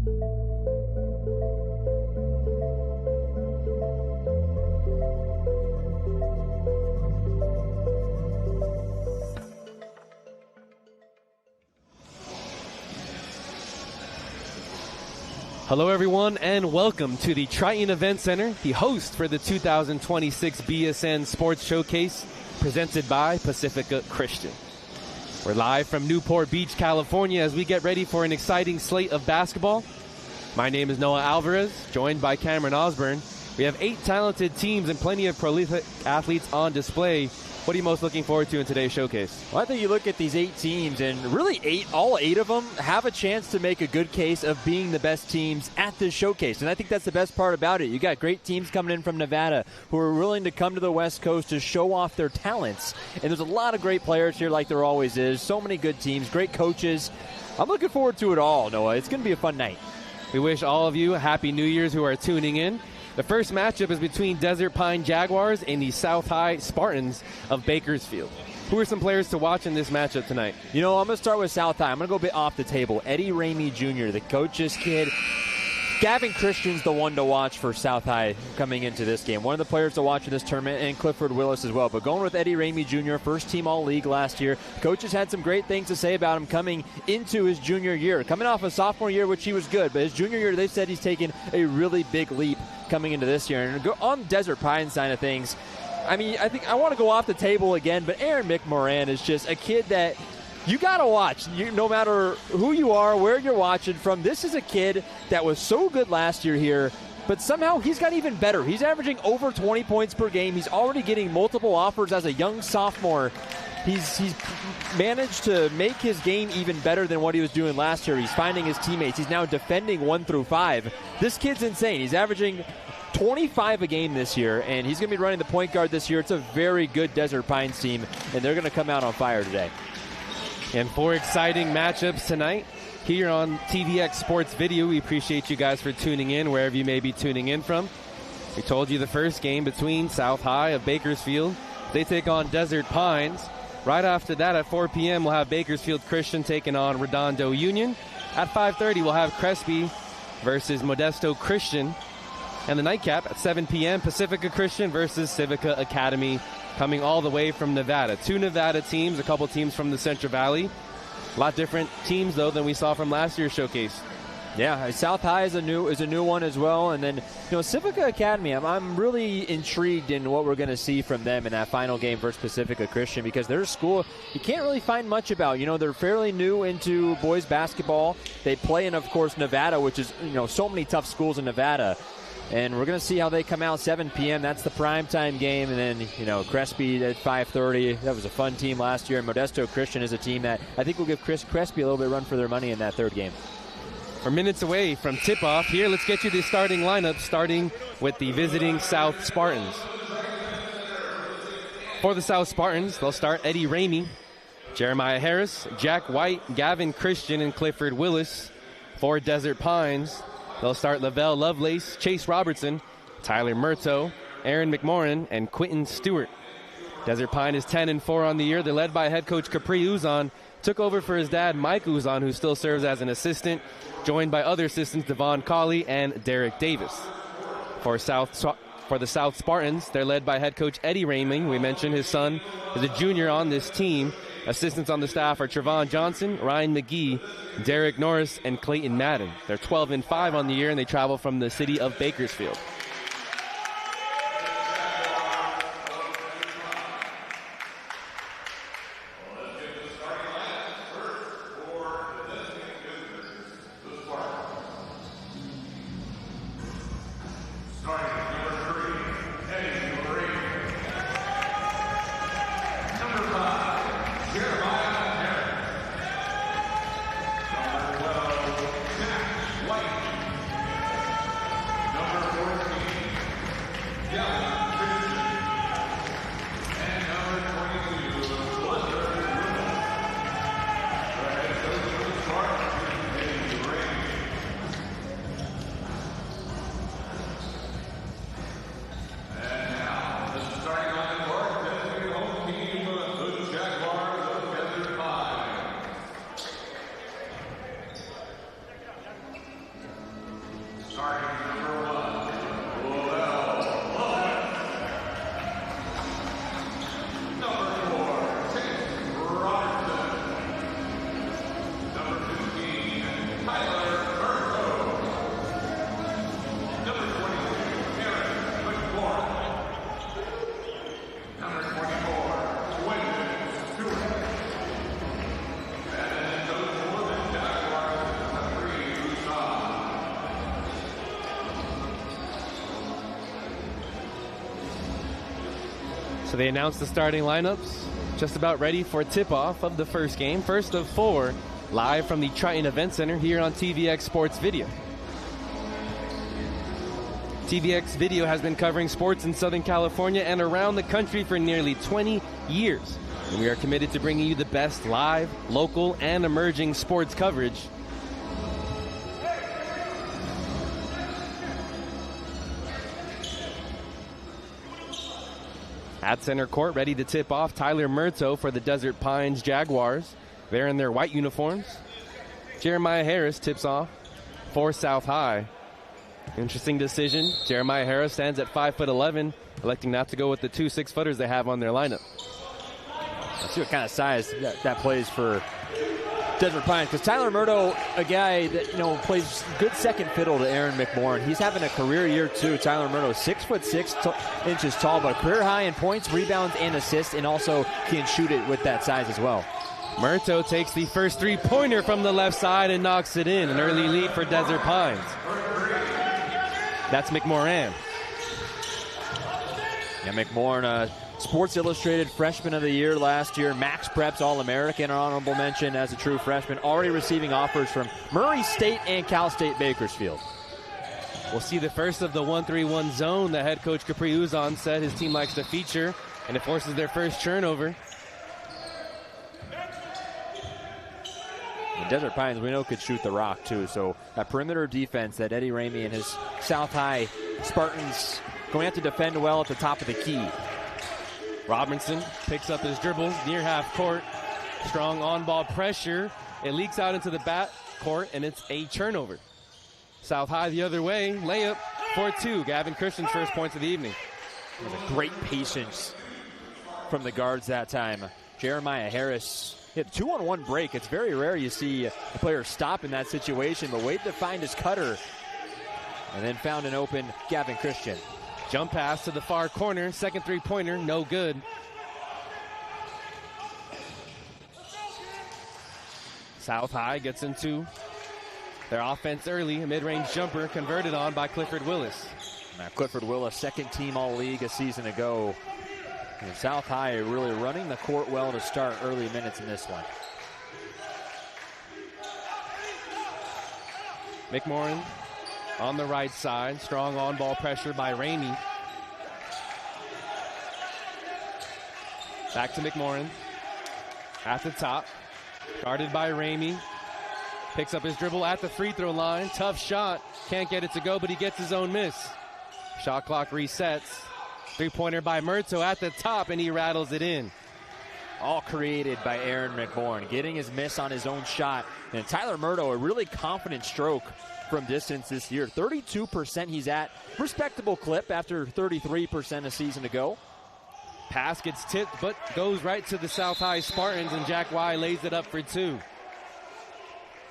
Hello everyone and welcome to the Triton Event Center, the host for the 2026 BSN Sports Showcase presented by Pacifica Christian. We're live from Newport Beach, California as we get ready for an exciting slate of basketball. My name is Noah Alvarez, joined by Cameron Osborne. We have 8 talented teams and plenty of prolific athletes on display. What are you most looking forward to in today's showcase? Well, I think you look at these 8 teams, and really all eight of them have a chance to make a good case of being the best teams at this showcase. And I think that's the best part about it. You got great teams coming in from Nevada who are willing to come to the West Coast to show off their talents. And there's a lot of great players here like there always is. So many good teams, great coaches. I'm looking forward to it all, Noah. It's going to be a fun night. We wish all of you a Happy New Year's who are tuning in. The first matchup is between Desert Pine Jaguars and the South High Spartans of Bakersfield. Who are some players to watch in this matchup tonight? You know, I'm going to start with South High. I'm going to go a bit off the table. Eddie Ramey Jr., the coach's kid. Gavin Christian's the one to watch for South High coming into this game. One of the players to watch in this tournament, and Clifford Willis as well. But going with Eddie Ramey Jr., first team All-League last year. Coaches had some great things to say about him coming into his junior year. Coming off a sophomore year, which he was good. But his junior year, they've said he's taken a really big leap coming into this year. And on Desert Pine side of things, I mean, I think I want to go off the table again, but Aaron McMoran is just a kid that you got to watch. No matter who you are, where you're watching from, this is a kid that was so good last year here, but somehow he's got even better. He's averaging over 20 points per game. He's already getting multiple offers as a young sophomore. He's managed to make his game even better than what he was doing last year. He's finding his teammates. He's now defending 1 through 5. This kid's insane. He's averaging 25 a game this year, and he's going to be running the point guard this year. It's a very good Desert Pines team, and they're going to come out on fire today. And 4 exciting matchups tonight here on TVX Sports Video. We appreciate you guys for tuning in wherever you may be tuning in from. We told you the first game between South High of Bakersfield. They take on Desert Pines. Right after that at 4 p.m. we'll have Bakersfield Christian taking on Redondo Union. At 5:30 we'll have Crespi versus Modesto Christian. And the nightcap at 7 p.m. Pacifica Christian versus Civica Academy, coming all the way from Nevada. 2 Nevada teams, a couple teams from the Central Valley. A lot different teams, though, than we saw from last year's showcase. Yeah, South High is a new one as well. And then, Civica Academy, I'm really intrigued in what we're going to see from them in that final game versus Pacifica Christian, because their school you can't really find much about. They're fairly new into boys basketball. They play in, of course, Nevada, which is, so many tough schools in Nevada. And we're going to see how they come out 7 p.m. That's the primetime game. And then, Crespi at 5:30. That was a fun team last year. And Modesto Christian is a team that I think will give Crespi a little bit of run for their money in that third game. We're minutes away from tip-off here. Let's get you the starting lineup, starting with the visiting South Spartans. For the South Spartans, they'll start Eddie Ramey, Jeremiah Harris, Jack White, Gavin Christian, and Clifford Willis. For Desert Pines, they'll start Lavelle Lovelace, Chase Robertson, Tyler Murto, Aaron McMoran, and Quentin Stewart. Desert Pine is 10-4 on the year. They're led by head coach Capri Uzon. Took over for his dad, Mike Uzon, who still serves as an assistant, joined by other assistants Devon Colley and Derek Davis. For the South Spartans, they're led by head coach Eddie Ramey. We mentioned his son is a junior on this team. Assistants on the staff are Trevon Johnson, Ryan McGee, Derek Norris, and Clayton Madden. They're 12-5 on the year, and they travel from the city of Bakersfield. So they announced the starting lineups, just about ready for tip-off of the first game. First of 4, live from the Triton Event Center here on TVX Sports Video. TVX Video has been covering sports in Southern California and around the country for nearly 20 years. And we are committed to bringing you the best live, local, and emerging sports coverage. At center court, ready to tip off, Tyler Murto for the Desert Pines Jaguars. They're in their white uniforms. Jeremiah Harris tips off for South High. Interesting decision. Jeremiah Harris stands at 5'11", electing not to go with the 2 6-footers they have on their lineup. Let's see what kind of size that plays for Desert Pines, because Tyler Murto, a guy that plays good second fiddle to Aaron McMorrin. He's having a career year too. Tyler Murto, 6'6" tall, but career high in points, rebounds, and assists, and also can shoot it with that size as well. Murto takes the first three-pointer from the left side and knocks it in. An early lead for Desert Pines. That's McMorrin. Yeah, McMorrin, Sports Illustrated Freshman of the Year last year, Max Preps All-American, honorable mention as a true freshman, already receiving offers from Murray State and Cal State Bakersfield. We'll see the first of the 1-3-1 zone that head coach Capri Uzan said his team likes to feature, and it forces their first turnover. The Desert Pines, we know, could shoot the rock too, so that perimeter defense that Eddie Ramey and his South High Spartans going to have to defend well at the top of the key. Robinson picks up his dribble near half court. Strong on-ball pressure. It leaks out into the back court, and it's a turnover. South High the other way. Layup for 2. Gavin Christian's first points of the evening. It was a great patience from the guards that time. Jeremiah Harris hit 2-on-1 break. It's very rare you see a player stop in that situation, but waited to find his cutter and then found an open Gavin Christian. Jump pass to the far corner. Second three-pointer, no good. South High gets into their offense early. A mid-range jumper converted on by Clifford Willis. Now Clifford Willis, second team All-League a season ago. And South High really running the court well to start early minutes in this one. McMorrin on the right side. Strong on-ball pressure by Ramey. Back to McMorrin. At the top. Guarded by Ramey. Picks up his dribble at the free throw line. Tough shot. Can't get it to go, but he gets his own miss. Shot clock resets. Three-pointer by Murto at the top, and he rattles it in. All created by Aaron McMorrin, getting his miss on his own shot. And Tyler Murto, a really confident stroke from distance this year. 32% he's at. Respectable clip after 33% a season ago. Pass gets tipped, but goes right to the South High Spartans, and Jack Y lays it up for 2.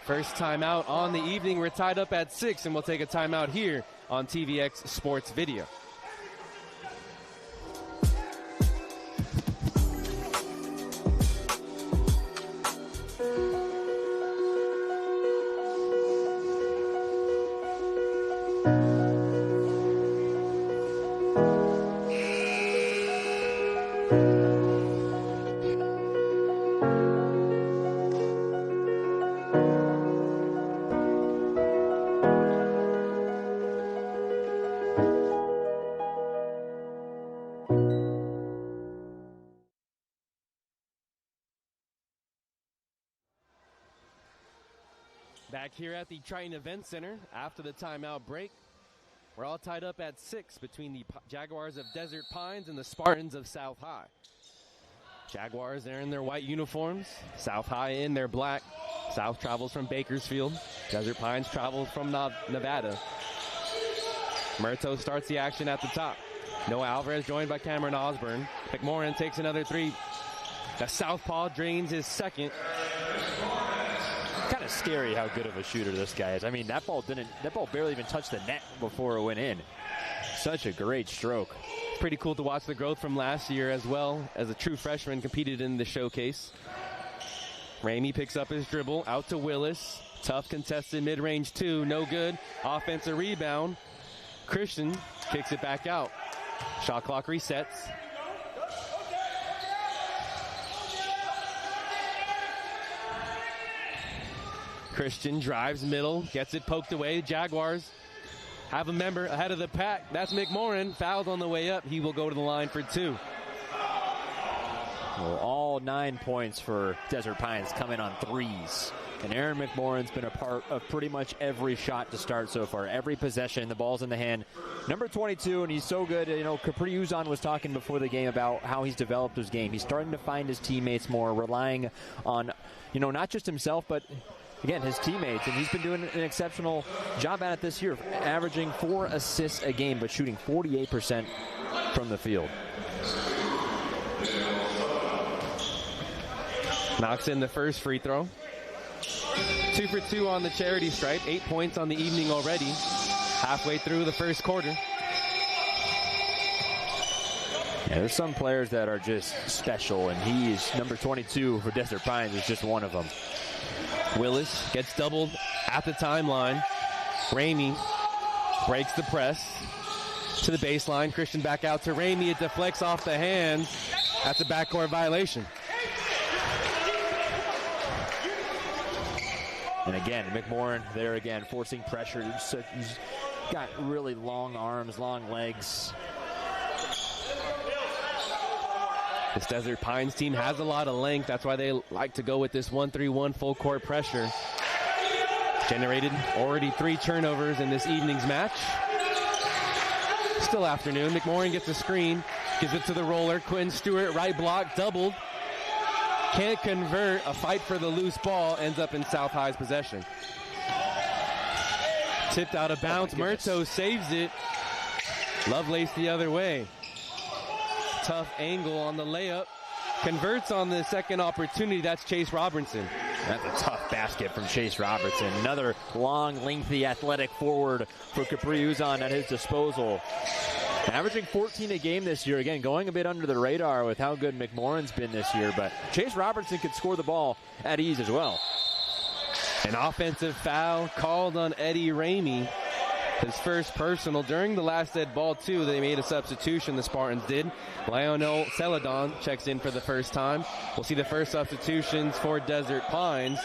First timeout on the evening. We're tied up at 6, and we'll take a timeout here on TVX Sports Video. Back here at the Triton Event Center after the timeout break. We're all tied up at 6 between the Jaguars of Desert Pines and the Spartans of South High. Jaguars are in their white uniforms. South High in their black. South travels from Bakersfield. Desert Pines travels from Nevada. Murto starts the action at the top. Noah Alvarez joined by Cameron Osborne. McMorrin takes another three. The southpaw drains his second. Kind of scary how good of a shooter this guy is. I mean, that ball barely even touched the net before it went in. Such a great stroke. Pretty cool to watch the growth from last year as well. As a true freshman, competed in the showcase. Ramey picks up his dribble, out to Willis. Tough contested mid-range two, no good. Offensive rebound. Christian kicks it back out. Shot clock resets. Christian drives middle, gets it poked away. Jaguars have a member ahead of the pack. That's McMorrin. Fouled on the way up. He will go to the line for two. Well, all 9 points for Desert Pines coming on threes. And Aaron McMorrin's been a part of pretty much every shot to start so far. Every possession, the ball's in the hand. Number 22, and he's so good. You know, Capri Uzan was talking before the game about how he's developed his game. He's starting to find his teammates more, relying on, you know, not just himself, but again, his teammates, and he's been doing an exceptional job at it this year, averaging 4 assists a game, but shooting 48% from the field. Knocks in the first free throw. 2 for 2 on the charity stripe. 8 points on the evening already. Halfway through the first quarter. Yeah, there's some players that are just special, and he is number 22 for Desert Pines is just one of them. Willis gets doubled at the timeline. Ramey breaks the press to the baseline. Christian back out to Ramey. It deflects off the hands. That's a backcourt violation. And again, McMorrin there again, forcing pressure. He's got really long arms, long legs. This Desert Pines team has a lot of length. That's why they like to go with this 1-3-1 full court pressure. Generated already 3 turnovers in this evening's match. Still afternoon. McMorrin gets a screen, gives it to the roller. Quinn Stewart, right block, doubled. Can't convert. A fight for the loose ball ends up in South High's possession. Tipped out of bounds. Murto saves it. Lovelace the other way. Tough angle on the layup. Converts on the second opportunity. That's Chase Robertson. That's a tough basket from Chase Robertson. Another long, lengthy, athletic forward for Capri Uzan at his disposal. Averaging 14 a game this year. Again, going a bit under the radar with how good McMorrin's been this year. But Chase Robertson could score the ball at ease as well. An offensive foul called on Eddie Ramey. His first personal during the last dead ball, too. They made a substitution, the Spartans did. Lionel Celadon checks in for the first time. We'll see the first substitutions for Desert Pines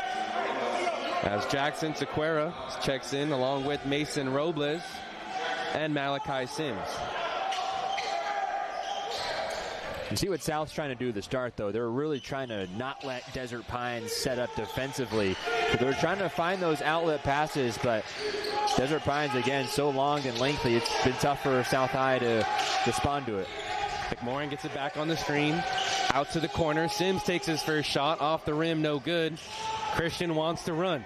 as Jackson Sequeira checks in along with Mason Robles and Malachi Sims. You see what South's trying to do to start, though. They're really trying to not let Desert Pines set up defensively. So they're trying to find those outlet passes, but Desert Pines, again, so long and lengthy, it's been tough for South High to respond to it. McMorrin gets it back on the screen. Out to the corner. Sims takes his first shot. Off the rim, no good. Christian wants to run.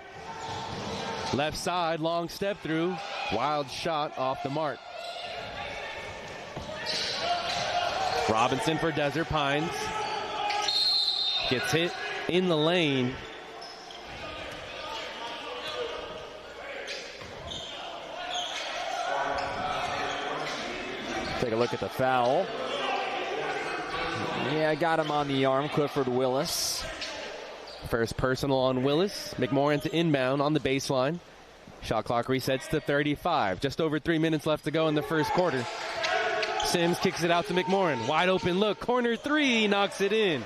Left side, long step through. Wild shot off the mark. Robinson for Desert Pines. Gets hit in the lane. Take a look at the foul. Yeah, I got him on the arm, Clifford Willis. First personal on Willis. McMorrin to inbound on the baseline. Shot clock resets to 35. Just over 3 minutes left to go in the first quarter. Sims kicks it out to McMorrin. Wide open look. Corner three. Knocks it in.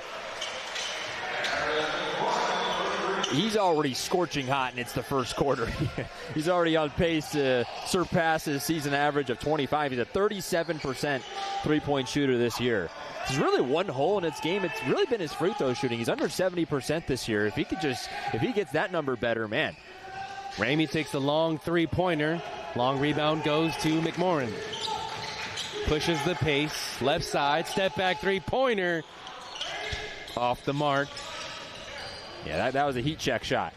He's already scorching hot, and it's the first quarter. He's already on pace to surpass his season average of 25. He's a 37% three-point shooter this year. There's really one hole in its game. It's really been his free throw shooting. He's under 70% this year. If he gets that number better, man. Ramey takes a long three-pointer. Long rebound goes to McMorrin. Pushes the pace. Left side. Step back three-pointer. Off the mark. Yeah, that was a heat check shot.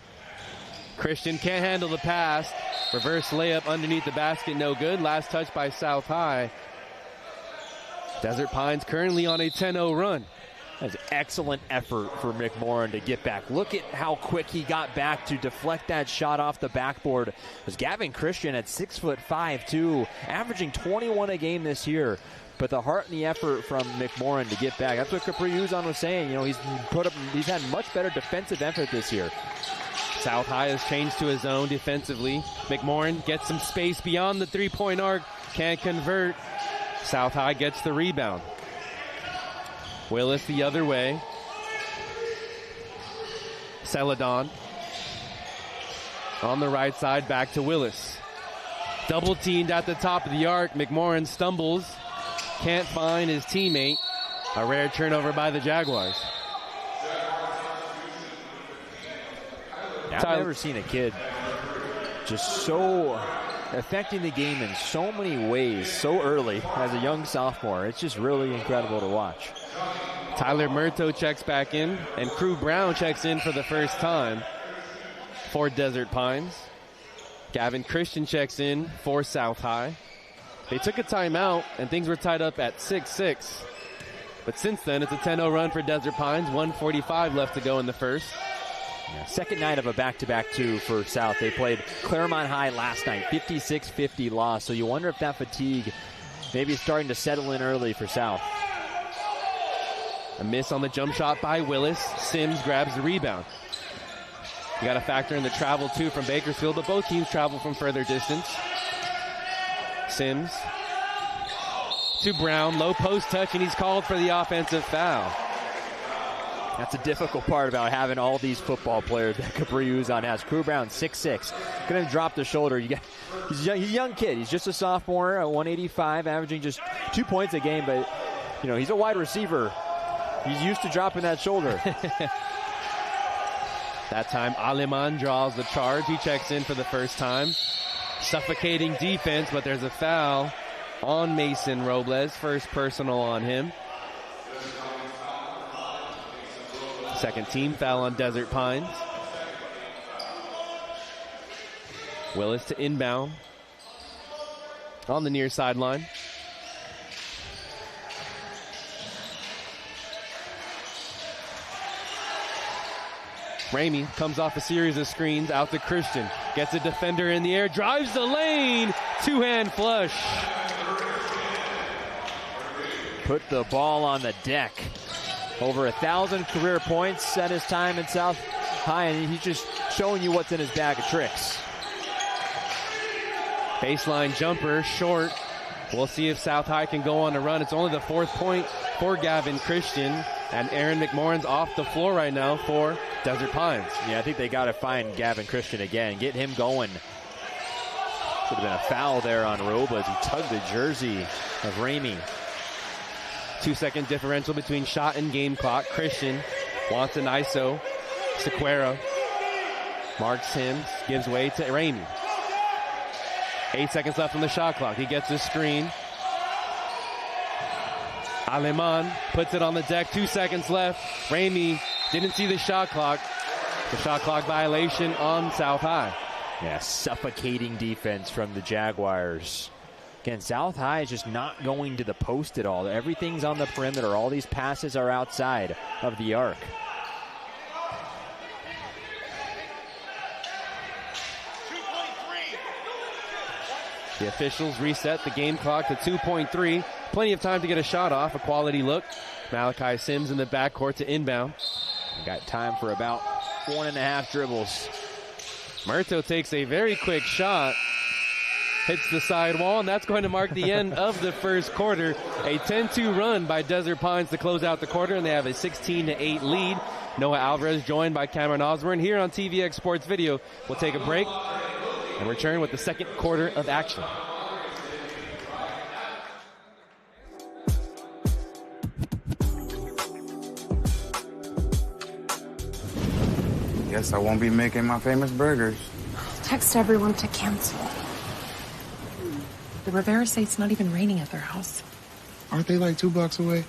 Christian can't handle the pass. Reverse layup underneath the basket, no good. Last touch by South High. Desert Pines currently on a 10-0 run. That's excellent effort for McMorrin to get back. Look at how quick he got back to deflect that shot off the backboard. As Gavin Christian at 6'5", too, averaging 21 a game this year. But the heart and the effort from McMorrin to get back. That's what Capri Uzan was saying. You know, he's had much better defensive effort this year. South High has changed to his zone defensively. McMorrin gets some space beyond the three-point arc. Can't convert. South High gets the rebound. Willis the other way. Celadon on the right side, back to Willis. Double teamed at the top of the arc. McMorrin stumbles. Can't find his teammate. A rare turnover by the Jaguars. I've never seen a kid just so affecting the game in so many ways so early as a young sophomore. It's just really incredible to watch. Tyler Murto checks back in, and Crew Brown checks in for the first time for Desert Pines. Gavin Christian checks in for South High. They took a timeout, and things were tied up at 6-6. But since then, it's a 10-0 run for Desert Pines. 1:45 left to go in the first. Yeah, second night of a back-to-back two for South. They played Claremont High last night, 56-50 loss. So you wonder if that fatigue maybe is starting to settle in early for South. A miss on the jump shot by Willis. Sims grabs the rebound. You got to factor in the travel, too, from Bakersfield, but both teams travel from further distance. Sims to Brown. Low post touch, and he's called for the offensive foul. That's a difficult part about having all these football players that Capri Uzan has. Crew Brown, 6'6", going to drop the shoulder. He's a young kid. He's just a sophomore at 185, averaging just 2 points a game. But, you know, he's a wide receiver. He's used to dropping that shoulder. That time, Aleman draws the charge. He checks in for the first time. Suffocating defense, but there's a foul on Mason Robles. First personal on him. Second team foul on Desert Pines. Willis to inbound on the near sideline. Ramey comes off a series of screens out to Christian. Gets a defender in the air, drives the lane, two-hand flush. Put the ball on the deck. Over 1,000 career points at his time in South High, and he's just showing you what's in his bag of tricks. Baseline jumper, short. We'll see if South High can go on a run. It's only the 4th point for Gavin Christian, and Aaron McMorrin's off the floor right now for Desert Pines. Yeah, I think they got to find Gavin Christian again, get him going. Should have been a foul there on Robles. He tugged the jersey of Ramey. 2-second differential between shot and game clock. Christian wants an ISO. Sequeira marks him, gives way to Ramey. 8 seconds left on the shot clock. He gets his screen. Aleman puts it on the deck. 2 seconds left. Ramey didn't see the shot clock. The shot clock violation on South High. Yeah, suffocating defense from the Jaguars. Again, South High is just not going to the post at all. Everything's on the perimeter. All these passes are outside of the arc. The officials reset the game clock to 2.3. Plenty of time to get a shot off. A quality look. Malachi Sims in the backcourt to inbound. Got time for about 1.5 dribbles. Murto takes a very quick shot. Hits the side wall, and that's going to mark the end of the first quarter. A 10-2 run by Desert Pines to close out the quarter, and they have a 16-8 lead. Noah Alvarez joined by Cameron Osborne here on TVX Sports Video. We'll take a break and return with the second quarter of action. Guess I won't be making my famous burgers. Text everyone to cancel. The Rivera say it's not even raining at their house. Aren't they like 2 blocks away?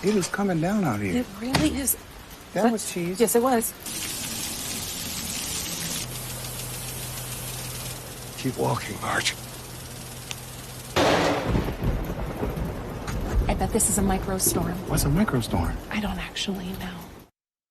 It is coming down out here. It really is. That was cheese. Yes, it was. Keep walking, Arch. I bet this is a microstorm. What's a microstorm? I don't actually know.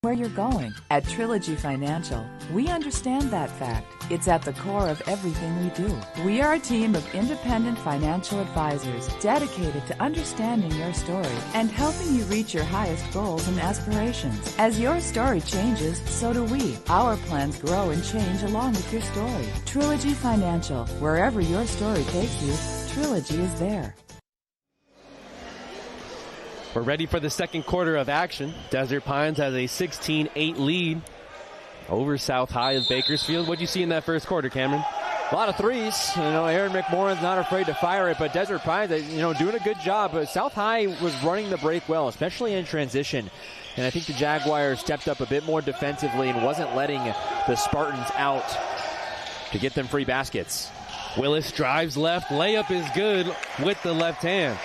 Where you're going. At Trilogy Financial, we understand that fact. It's at the core of everything we do. We are a team of independent financial advisors dedicated to understanding your story and helping you reach your highest goals and aspirations. As your story changes, so do we. Our plans grow and change along with your story. Trilogy Financial, wherever your story takes you, Trilogy is there. We're ready for the second quarter of action. Desert Pines has a 16-8 lead over South High of Bakersfield. What do you see in that first quarter, Cameron? A lot of threes. Aaron McMorrin's not afraid to fire it, but Desert Pines, doing a good job. But South High was running the break well, especially in transition. And I think the Jaguars stepped up a bit more defensively and wasn't letting the Spartans out to get them free baskets. Willis drives left. Layup is good with the left hand.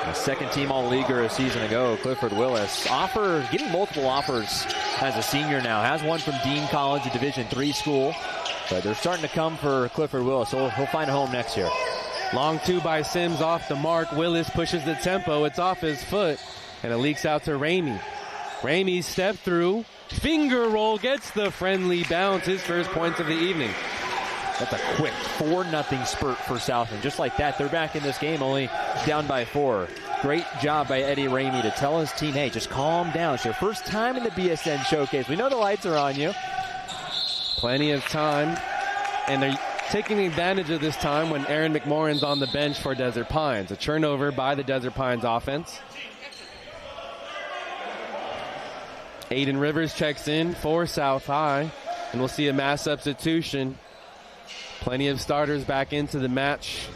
A second-team All-Leaguer a season ago, Clifford Willis. Getting multiple offers as a senior now. Has one from Dean College, a Division III school. But they're starting to come for Clifford Willis, so he'll find a home next year. Long two by Sims off the mark. Willis pushes the tempo. It's off his foot, and it leaks out to Ramey. Ramey step through. Finger roll, gets the friendly bounce. His first points of the evening. That's a quick 4-0 spurt for Southland. Just like that, they're back in this game, only down by 4. Great job by Eddie Ramey to tell his team, hey, just calm down. It's your first time in the BSN showcase. We know the lights are on you. Plenty of time, and they're taking advantage of this time when Aaron McMorrin's on the bench for Desert Pines. A turnover by the Desert Pines offense. Aiden Rivers checks in for South High, and we'll see a mass substitution. Plenty of starters back into the match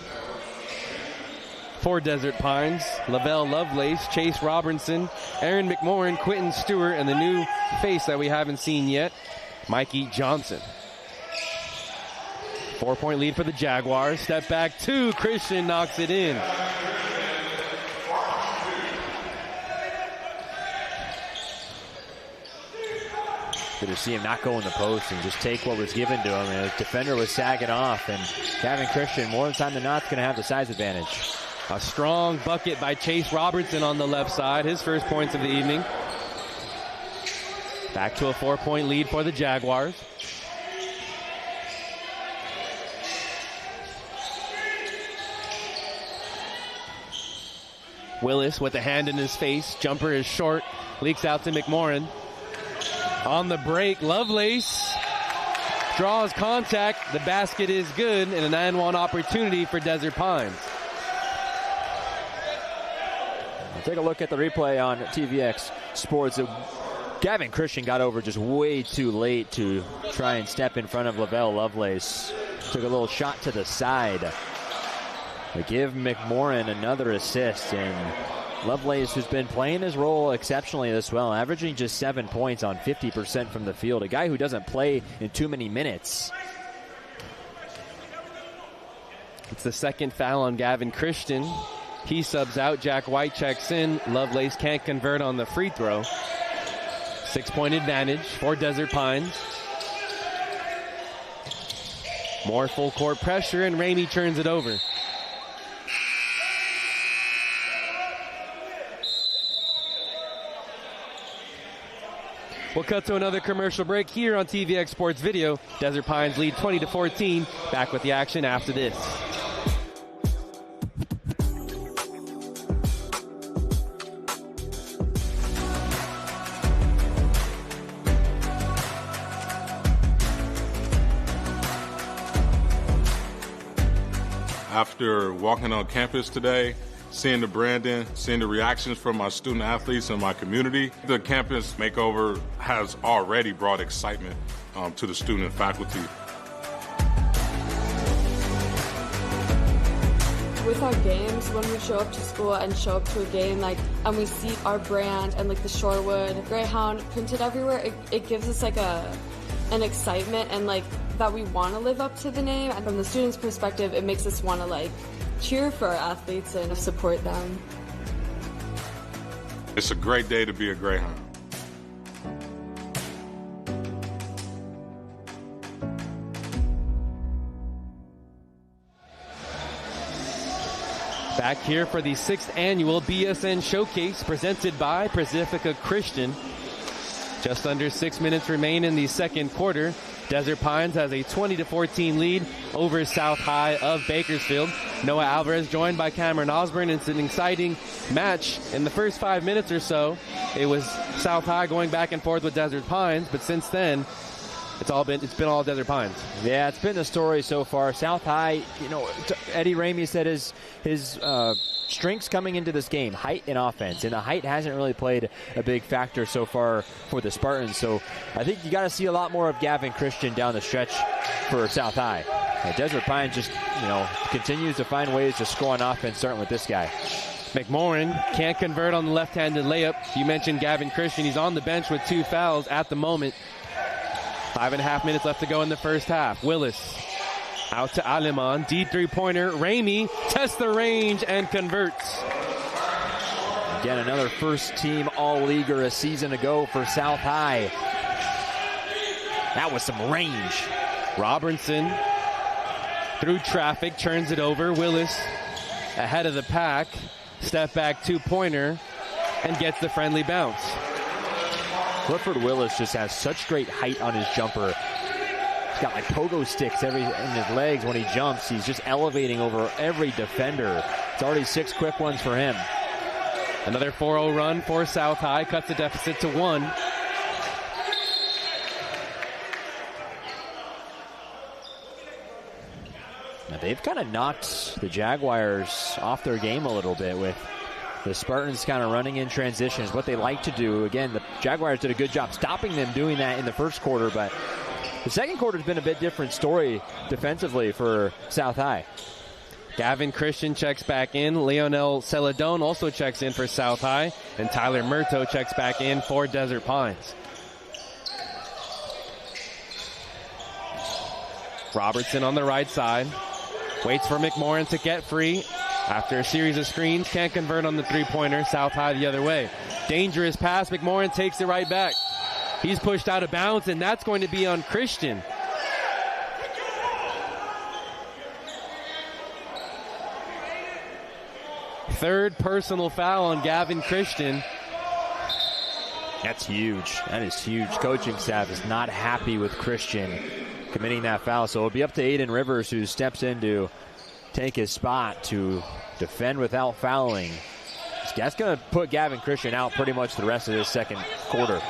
for Desert Pines. Lavelle Lovelace, Chase Robertson, Aaron McMorrin, Quentin Stewart, and the new face that we haven't seen yet, Mikey Johnson. 4-point lead for the Jaguars. Step back two. Christian knocks it in. Good to see him not go in the post and just take what was given to him. And his defender was sagging off, and Gavin Christian, more than time than not, is going to have the size advantage. A strong bucket by Chase Robertson on the left side. His first points of the evening. Back to a 4-point lead for the Jaguars. Willis with a hand in his face. Jumper is short. Leaks out to McMorrin. On the break, Lovelace draws contact. The basket is good, and an 9-1 opportunity for Desert Pines. Take a look at the replay on TVX Sports. Gavin Christian got over just way too late to try and step in front of Lavelle Lovelace. Took a little shot to the side. They give McMorrin another assist, and Lovelace, who's been playing his role exceptionally this well, averaging just 7 points on 50% from the field. A guy who doesn't play in too many minutes. It's the second foul on Gavin Christian. He subs out. Jack White checks in. Lovelace can't convert on the free throw. 6-point advantage for Desert Pines. More full court pressure, and Ramey turns it over. We'll cut to another commercial break here on TVX Sports Video. Desert Pines lead 20-14. Back with the action after this. After walking on campus today, seeing the branding, seeing the reactions from my student athletes and my community, the campus makeover has already brought excitement to the student and faculty. With our games, when we show up to school and show up to a game, and we see our brand and the Shorewood Greyhound printed everywhere, it gives us an excitement and that we want to live up to the name. And from the students' perspective, it makes us want to cheer for our athletes and support them. It's a great day to be a Greyhound. Back here for the 6th annual BSN Showcase presented by Pacifica Christian. Just under 6 minutes remain in the second quarter. Desert Pines has a 20-14 lead over South High of Bakersfield. Noah Alvarez joined by Cameron Osborne. It's an exciting match. In the first 5 minutes or so, it was South High going back and forth with Desert Pines, but since then, it's been all Desert Pines. Yeah, it's been the story so far. South High, Eddie Ramey said his strengths coming into this game, height and offense, and the height hasn't really played a big factor so far for the Spartans. So I think you got to see a lot more of Gavin Christian down the stretch for South High. Desert Pines just, continues to find ways to score on offense, starting with this guy. McMorrin can't convert on the left-handed layup. You mentioned Gavin Christian. He's on the bench with 2 fouls at the moment. 5.5 minutes left to go in the first half. Willis out to Aleman. Deep three-pointer. Ramey tests the range and converts. Again, another first-team All-Leaguer a season ago for South High. That was some range. Robertson through traffic turns it over. Willis ahead of the pack. Step back 2-pointer and gets the friendly bounce. Clifford Willis just has such great height on his jumper. He's got like pogo sticks in his legs when he jumps. He's just elevating over every defender. It's already 6 quick ones for him. Another 4-0 run for South High. Cuts the deficit to 1. Now they've kind of knocked the Jaguars off their game a little bit with the Spartans kind of running in transitions, what they like to do. Again, the Jaguars did a good job stopping them doing that in the first quarter, but the second quarter has been a bit different story defensively for South High. Gavin Christian checks back in. Leonel Celadon also checks in for South High, and Tyler Murto checks back in for Desert Pines. Robertson on the right side. Waits for McMorrin to get free. After a series of screens, can't convert on the 3-pointer. South High the other way. Dangerous pass. McMorrin takes it right back. He's pushed out of bounds, and that's going to be on Christian. Third personal foul on Gavin Christian. That's huge. That is huge. Coaching staff is not happy with Christian committing that foul. So it'll be up to Aiden Rivers, who steps in to take his spot to defend without fouling. That's going to put Gavin Christian out pretty much the rest of this second quarter.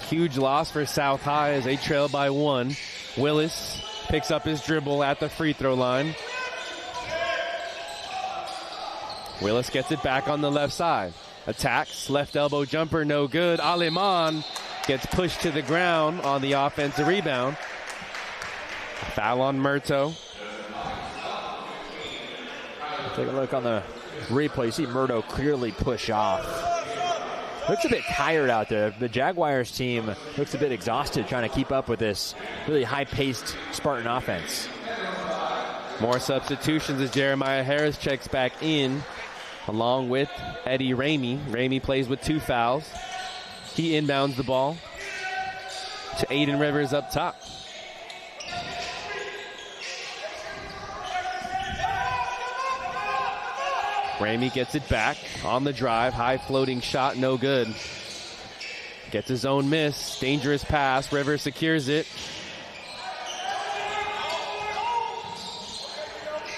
Huge loss for South High as they trail by 1. Willis picks up his dribble at the free throw line. Willis gets it back on the left side. Attacks, left elbow jumper, no good. Aleman gets pushed to the ground on the offensive rebound. Foul on Murto. Take a look on the replay. You see Murto clearly push off. Looks a bit tired out there. The Jaguars team looks a bit exhausted trying to keep up with this really high-paced Spartan offense. More substitutions as Jeremiah Harris checks back in, along with Eddie Ramey. Ramey plays with 2 fouls. He inbounds the ball to Aiden Rivers up top. Ramey gets it back on the drive. High floating shot, no good. Gets his own miss. Dangerous pass. Rivers secures it.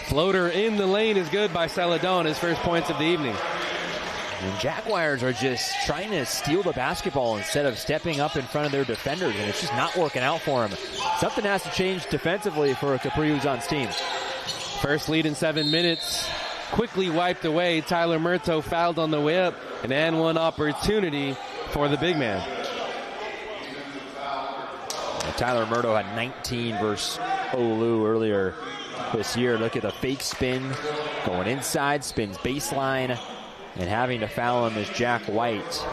Floater in the lane is good by Celadon. His first points of the evening. And Jaguars are just trying to steal the basketball instead of stepping up in front of their defenders, and it's just not working out for them. Something has to change defensively for Capri Uzan's team. First lead in 7 minutes. Quickly wiped away. Tyler Murto fouled on the way up. An and one opportunity for the big man. And Tyler Murto had 19 versus Olu earlier this year. Look at the fake spin. Going inside, spins baseline. And having to foul him is Jack White.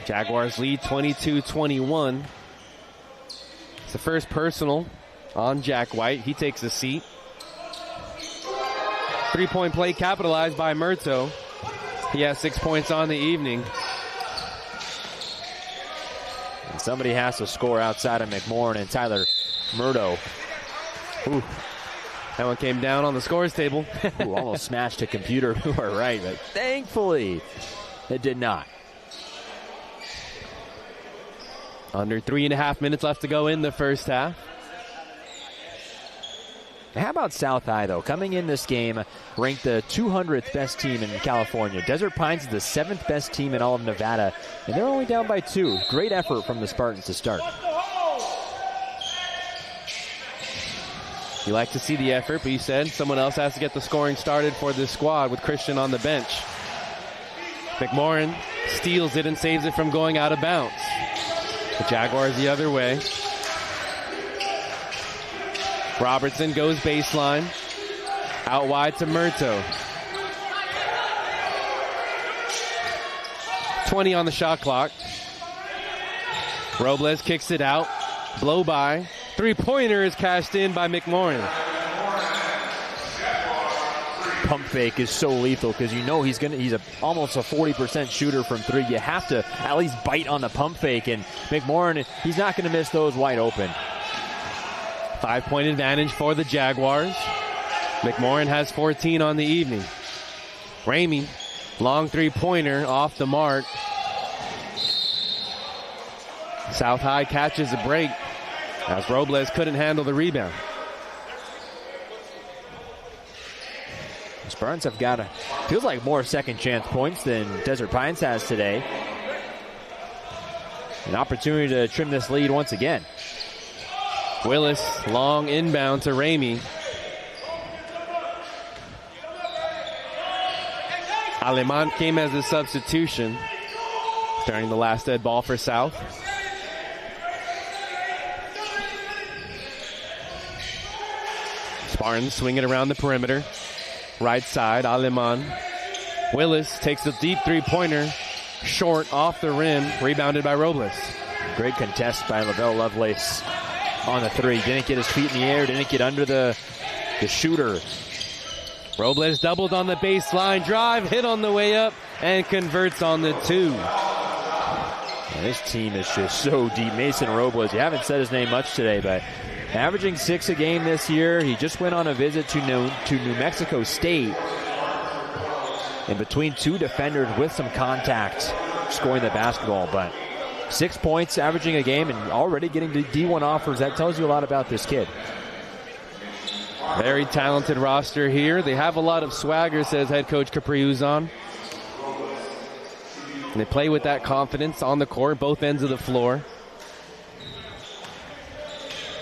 Jaguars lead 22-21. It's the first personal on Jack White. He takes a seat. 3-point play capitalized by Murto. He has 6 points on the evening. And somebody has to score outside of McMorrin and Tyler Murdo. Ooh. That one came down on the scores table. Ooh, almost smashed a computer to our right, but thankfully it did not. Under 3.5 minutes left to go in the first half. How about South High, though? Coming in this game, ranked the 200th best team in California. Desert Pines is the 7th best team in all of Nevada, and they're only down by 2. Great effort from the Spartans to start. You like to see the effort, but you said someone else has to get the scoring started for this squad with Christian on the bench. McMorrin steals it and saves it from going out of bounds. The Jaguars the other way. Robertson goes baseline. Out wide to Murto. 20 on the shot clock. Robles kicks it out. Blow by. Three-pointer is cashed in by McMorrin. Pump fake is so lethal because you know he's almost a 40% shooter from 3. You have to at least bite on the pump fake, and McMorrin, he's not going to miss those wide open. 5-point advantage for the Jaguars. McMorrin has 14 on the evening. Ramey, long three-pointer off the mark. South High catches a break as Robles couldn't handle the rebound. The Spartans have got feels like more second chance points than Desert Pines has today. An opportunity to trim this lead once again. Willis, long inbound to Ramey. Aleman came as a substitution during the last dead ball for South. Spartans swing it around the perimeter. Right side, Aleman. Willis takes a deep three-pointer. Short, off the rim, rebounded by Robles. Great contest by Lavelle Lovelace on the 3. Didn't get his feet in the air, didn't get under the shooter. Robles doubled on the baseline, drive, hit on the way up, and converts on the 2. And this team is just so deep. Mason Robles, you haven't said his name much today, but averaging 6 a game this year. He just went on a visit to New Mexico State. In between 2 defenders with some contact, scoring the basketball, but 6 points averaging a game and already getting to D1 offers. That tells you a lot about this kid. Very talented roster here. They have a lot of swagger, says head coach Capri Uzan. And they play with that confidence on the court, both ends of the floor.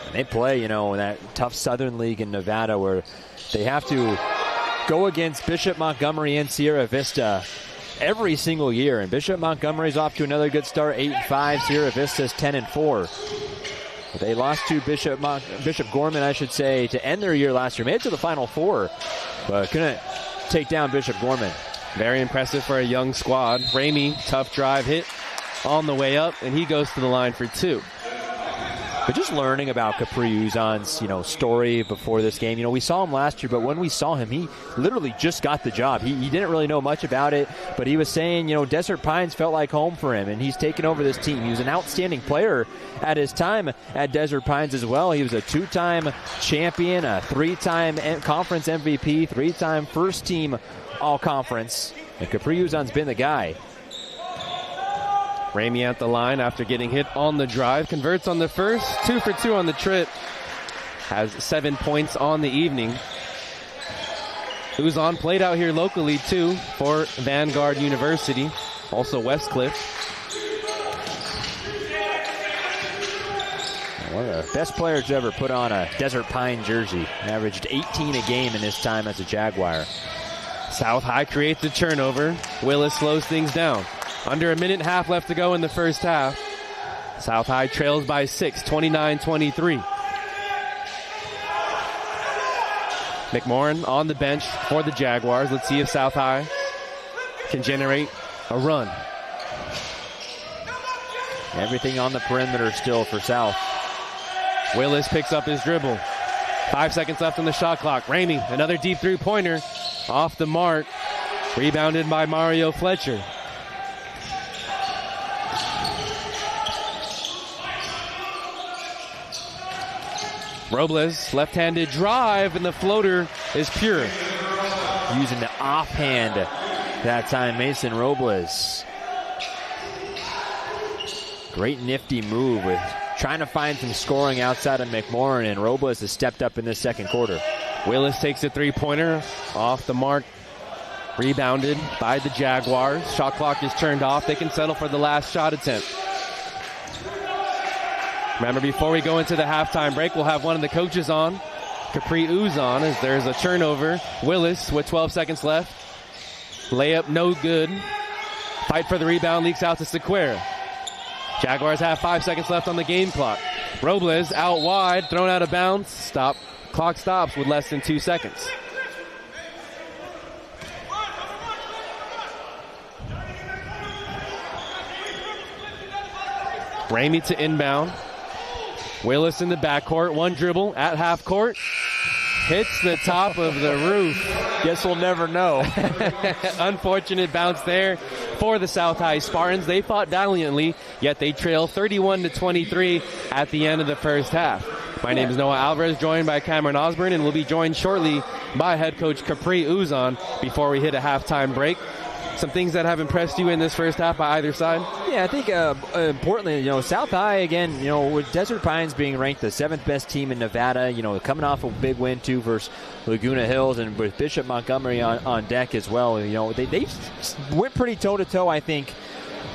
And they play, in that tough Southern League in Nevada where they have to go against Bishop Montgomery and Sierra Vista every single year. And Bishop Montgomery's off to another good start, 8-5. Sierra Vista's 10-4. They lost to Bishop Gorman, I should say, to end their year last year. Made it to the Final Four, but couldn't take down Bishop Gorman. Very impressive for a young squad. Ramey, tough drive hit on the way up, and he goes to the line for 2. But just learning about Capri Uzan's, story before this game. We saw him last year, but when we saw him, he literally just got the job. He didn't really know much about it, but he was saying, Desert Pines felt like home for him, and he's taken over this team. He was an outstanding player at his time at Desert Pines as well. He was a 2-time champion, a 3-time conference MVP, 3-time first-team all-conference, and Capri Uzan's been the guy. Ramey at the line after getting hit on the drive. Converts on the first. 2 for 2 on the trip. Has 7 points on the evening. Uzan played out here locally, too, for Vanguard University. Also Westcliff. One of the best players to ever put on a Desert Pine jersey. Averaged 18 a game in his time as a Jaguar. South High creates a turnover. Willis slows things down. Under a minute and a half left to go in the first half. South High trails by 6, 29-23. McMorrin on the bench for the Jaguars. Let's see if South High can generate a run. Everything on the perimeter still for South. Willis picks up his dribble. 5 seconds left on the shot clock. Ramey, another deep three-pointer. Off the mark. Rebounded by Mario Fletcher. Robles, left-handed drive, and the floater is pure. Using the offhand that time, Mason Robles. Great nifty move with trying to find some scoring outside of McMorrin, and Robles has stepped up in this second quarter. Willis takes a three-pointer off the mark. Rebounded by the Jaguars. Shot clock is turned off. They can settle for the last shot attempt. Remember, before we go into the halftime break, we'll have one of the coaches on, Capri Uzon, as there's a turnover. Willis with 12 seconds left. Layup no good. Fight for the rebound, leaks out to Sequeira. Jaguars have 5 seconds left on the game clock. Robles out wide, thrown out of bounds. Stop. Clock stops with less than 2 seconds. Ramey to inbound. Willis in the backcourt. One dribble at half court. Hits the top of the roof. Guess we'll never know. Unfortunate bounce there for the South High Spartans. They fought valiantly, yet they trail 31-23 at the end of the first half. My name is Noah Alvarez, joined by Cameron Osborne, and we'll be joined shortly by head coach Capri Uzon before we hit a halftime break. Some things that have impressed you in this first half by either side? Yeah, I think importantly, South High, again, with Desert Pines being ranked the 7th best team in Nevada, coming off a big win, too, versus Laguna Hills, and with Bishop Montgomery on deck as well. They went pretty toe-to-toe, I think,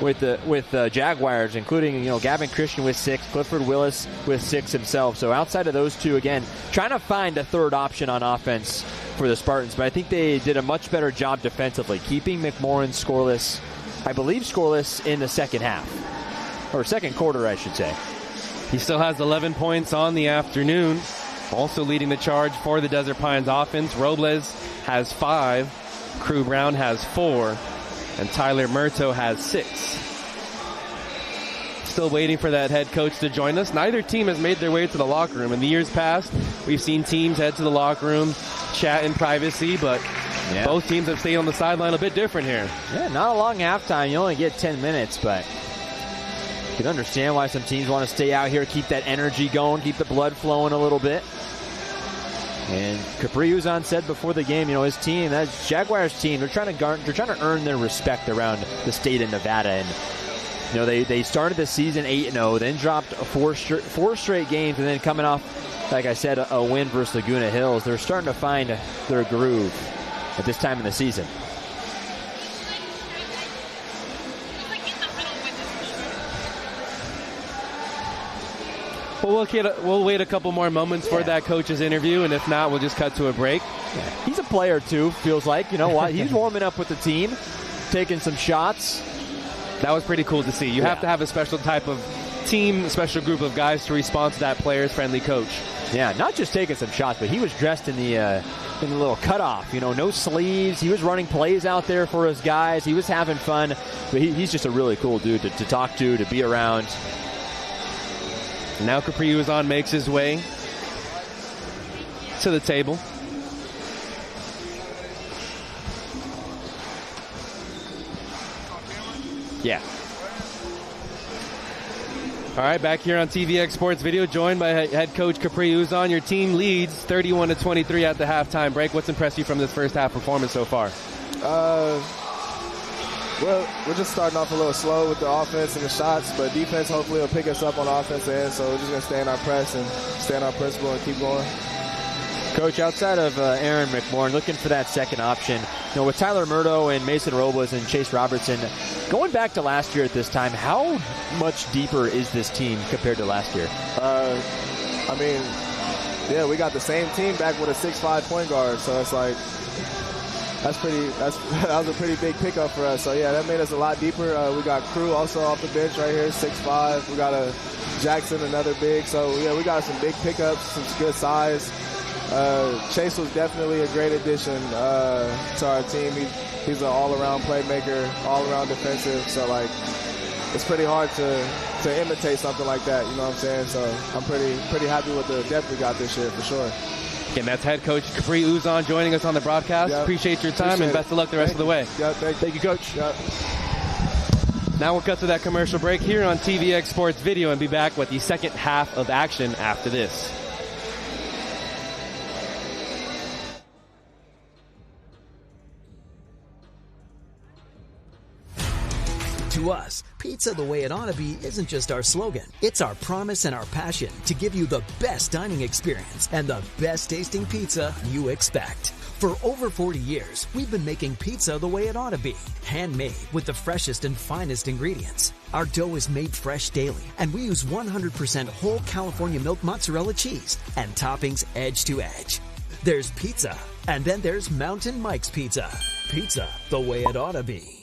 with Jaguars, including, Gavin Christian with 6, Clifford Willis with 6 himself. So outside of those two, again, trying to find a third option on offense for the Spartans, but I think they did a much better job defensively, keeping McMorrin scoreless, I believe scoreless in the second half, or second quarter, I should say. He still has 11 points on the afternoon, also leading the charge for the Desert Pines offense. Robles has 5, Crew Brown has 4, and Tyler Murto has 6. Still waiting for that head coach to join us. Neither team has made their way to the locker room. In the years past, we've seen teams head to the locker room, chat in privacy, but both teams have stayed on the sideline a bit different here. Yeah, not a long halftime. You only get 10 minutes, but you can understand why some teams want to stay out here, keep that energy going, keep the blood flowing a little bit. And Capri Uzon said before the game, his team, that Jaguars team, they're trying to earn their respect around the state of Nevada. And they started the season 8-0, then dropped four straight games, and then coming off, like I said, a win versus Laguna Hills. They're starting to find their groove at this time in the season. Well, we'll wait a couple more moments for that coach's interview, and if not, we'll just cut to a break. Yeah. He's a player, too, feels like. He's warming up with the team, taking some shots. That was pretty cool to see. You have to have a special type of team, a special group of guys to respond to that player's friendly coach. Yeah, not just taking some shots, but he was dressed in the little cutoff. No sleeves. He was running plays out there for his guys. He was having fun. But he's just a really cool dude to talk to be around. Now Capri Uzon makes his way to the table. Yeah. All right, back here on TVX Sports Video, joined by head coach Capri Uzon. Your team leads 31-23 at the halftime break. What's impressed you from this first half performance so far? Well, we're just starting off a little slow with the offense and the shots, but defense hopefully will pick us up on the offensive end, so we're just going to stay in our press and stay in our principle and keep going. Coach, outside of Aaron McMorrin, looking for that second option, with Tyler Murto and Mason Robles and Chase Robertson, going back to last year at this time, how much deeper is this team compared to last year? We got the same team back with a 6'5" point guard, so it's like, that was a pretty big pickup for us. So, yeah, that made us a lot deeper. We got Crew also off the bench right here, 6'5". We got a Jackson, another big. So, yeah, we got some big pickups, some good size. Chase was definitely a great addition to our team. He's an all-around playmaker, all-around defensive. So, it's pretty hard to imitate something like that, you know what I'm saying? So, I'm pretty happy with the depth we got this year, for sure. Again, that's head coach Capri Uzon joining us on the broadcast. Yep. Appreciate your time and best of luck the rest of the way. Yep, thank you, Coach. Yep. Now we'll cut to that commercial break here on TVX Sports Video and be back with the second half of action after this. To us, pizza the way it ought to be isn't just our slogan. It's our promise and our passion to give you the best dining experience and the best tasting pizza you expect. For over 40 years, we've been making pizza the way it ought to be. Handmade with the freshest and finest ingredients. Our dough is made fresh daily, and we use 100% whole California milk mozzarella cheese and toppings edge to edge. There's pizza, and then there's Mountain Mike's Pizza. Pizza the way it ought to be.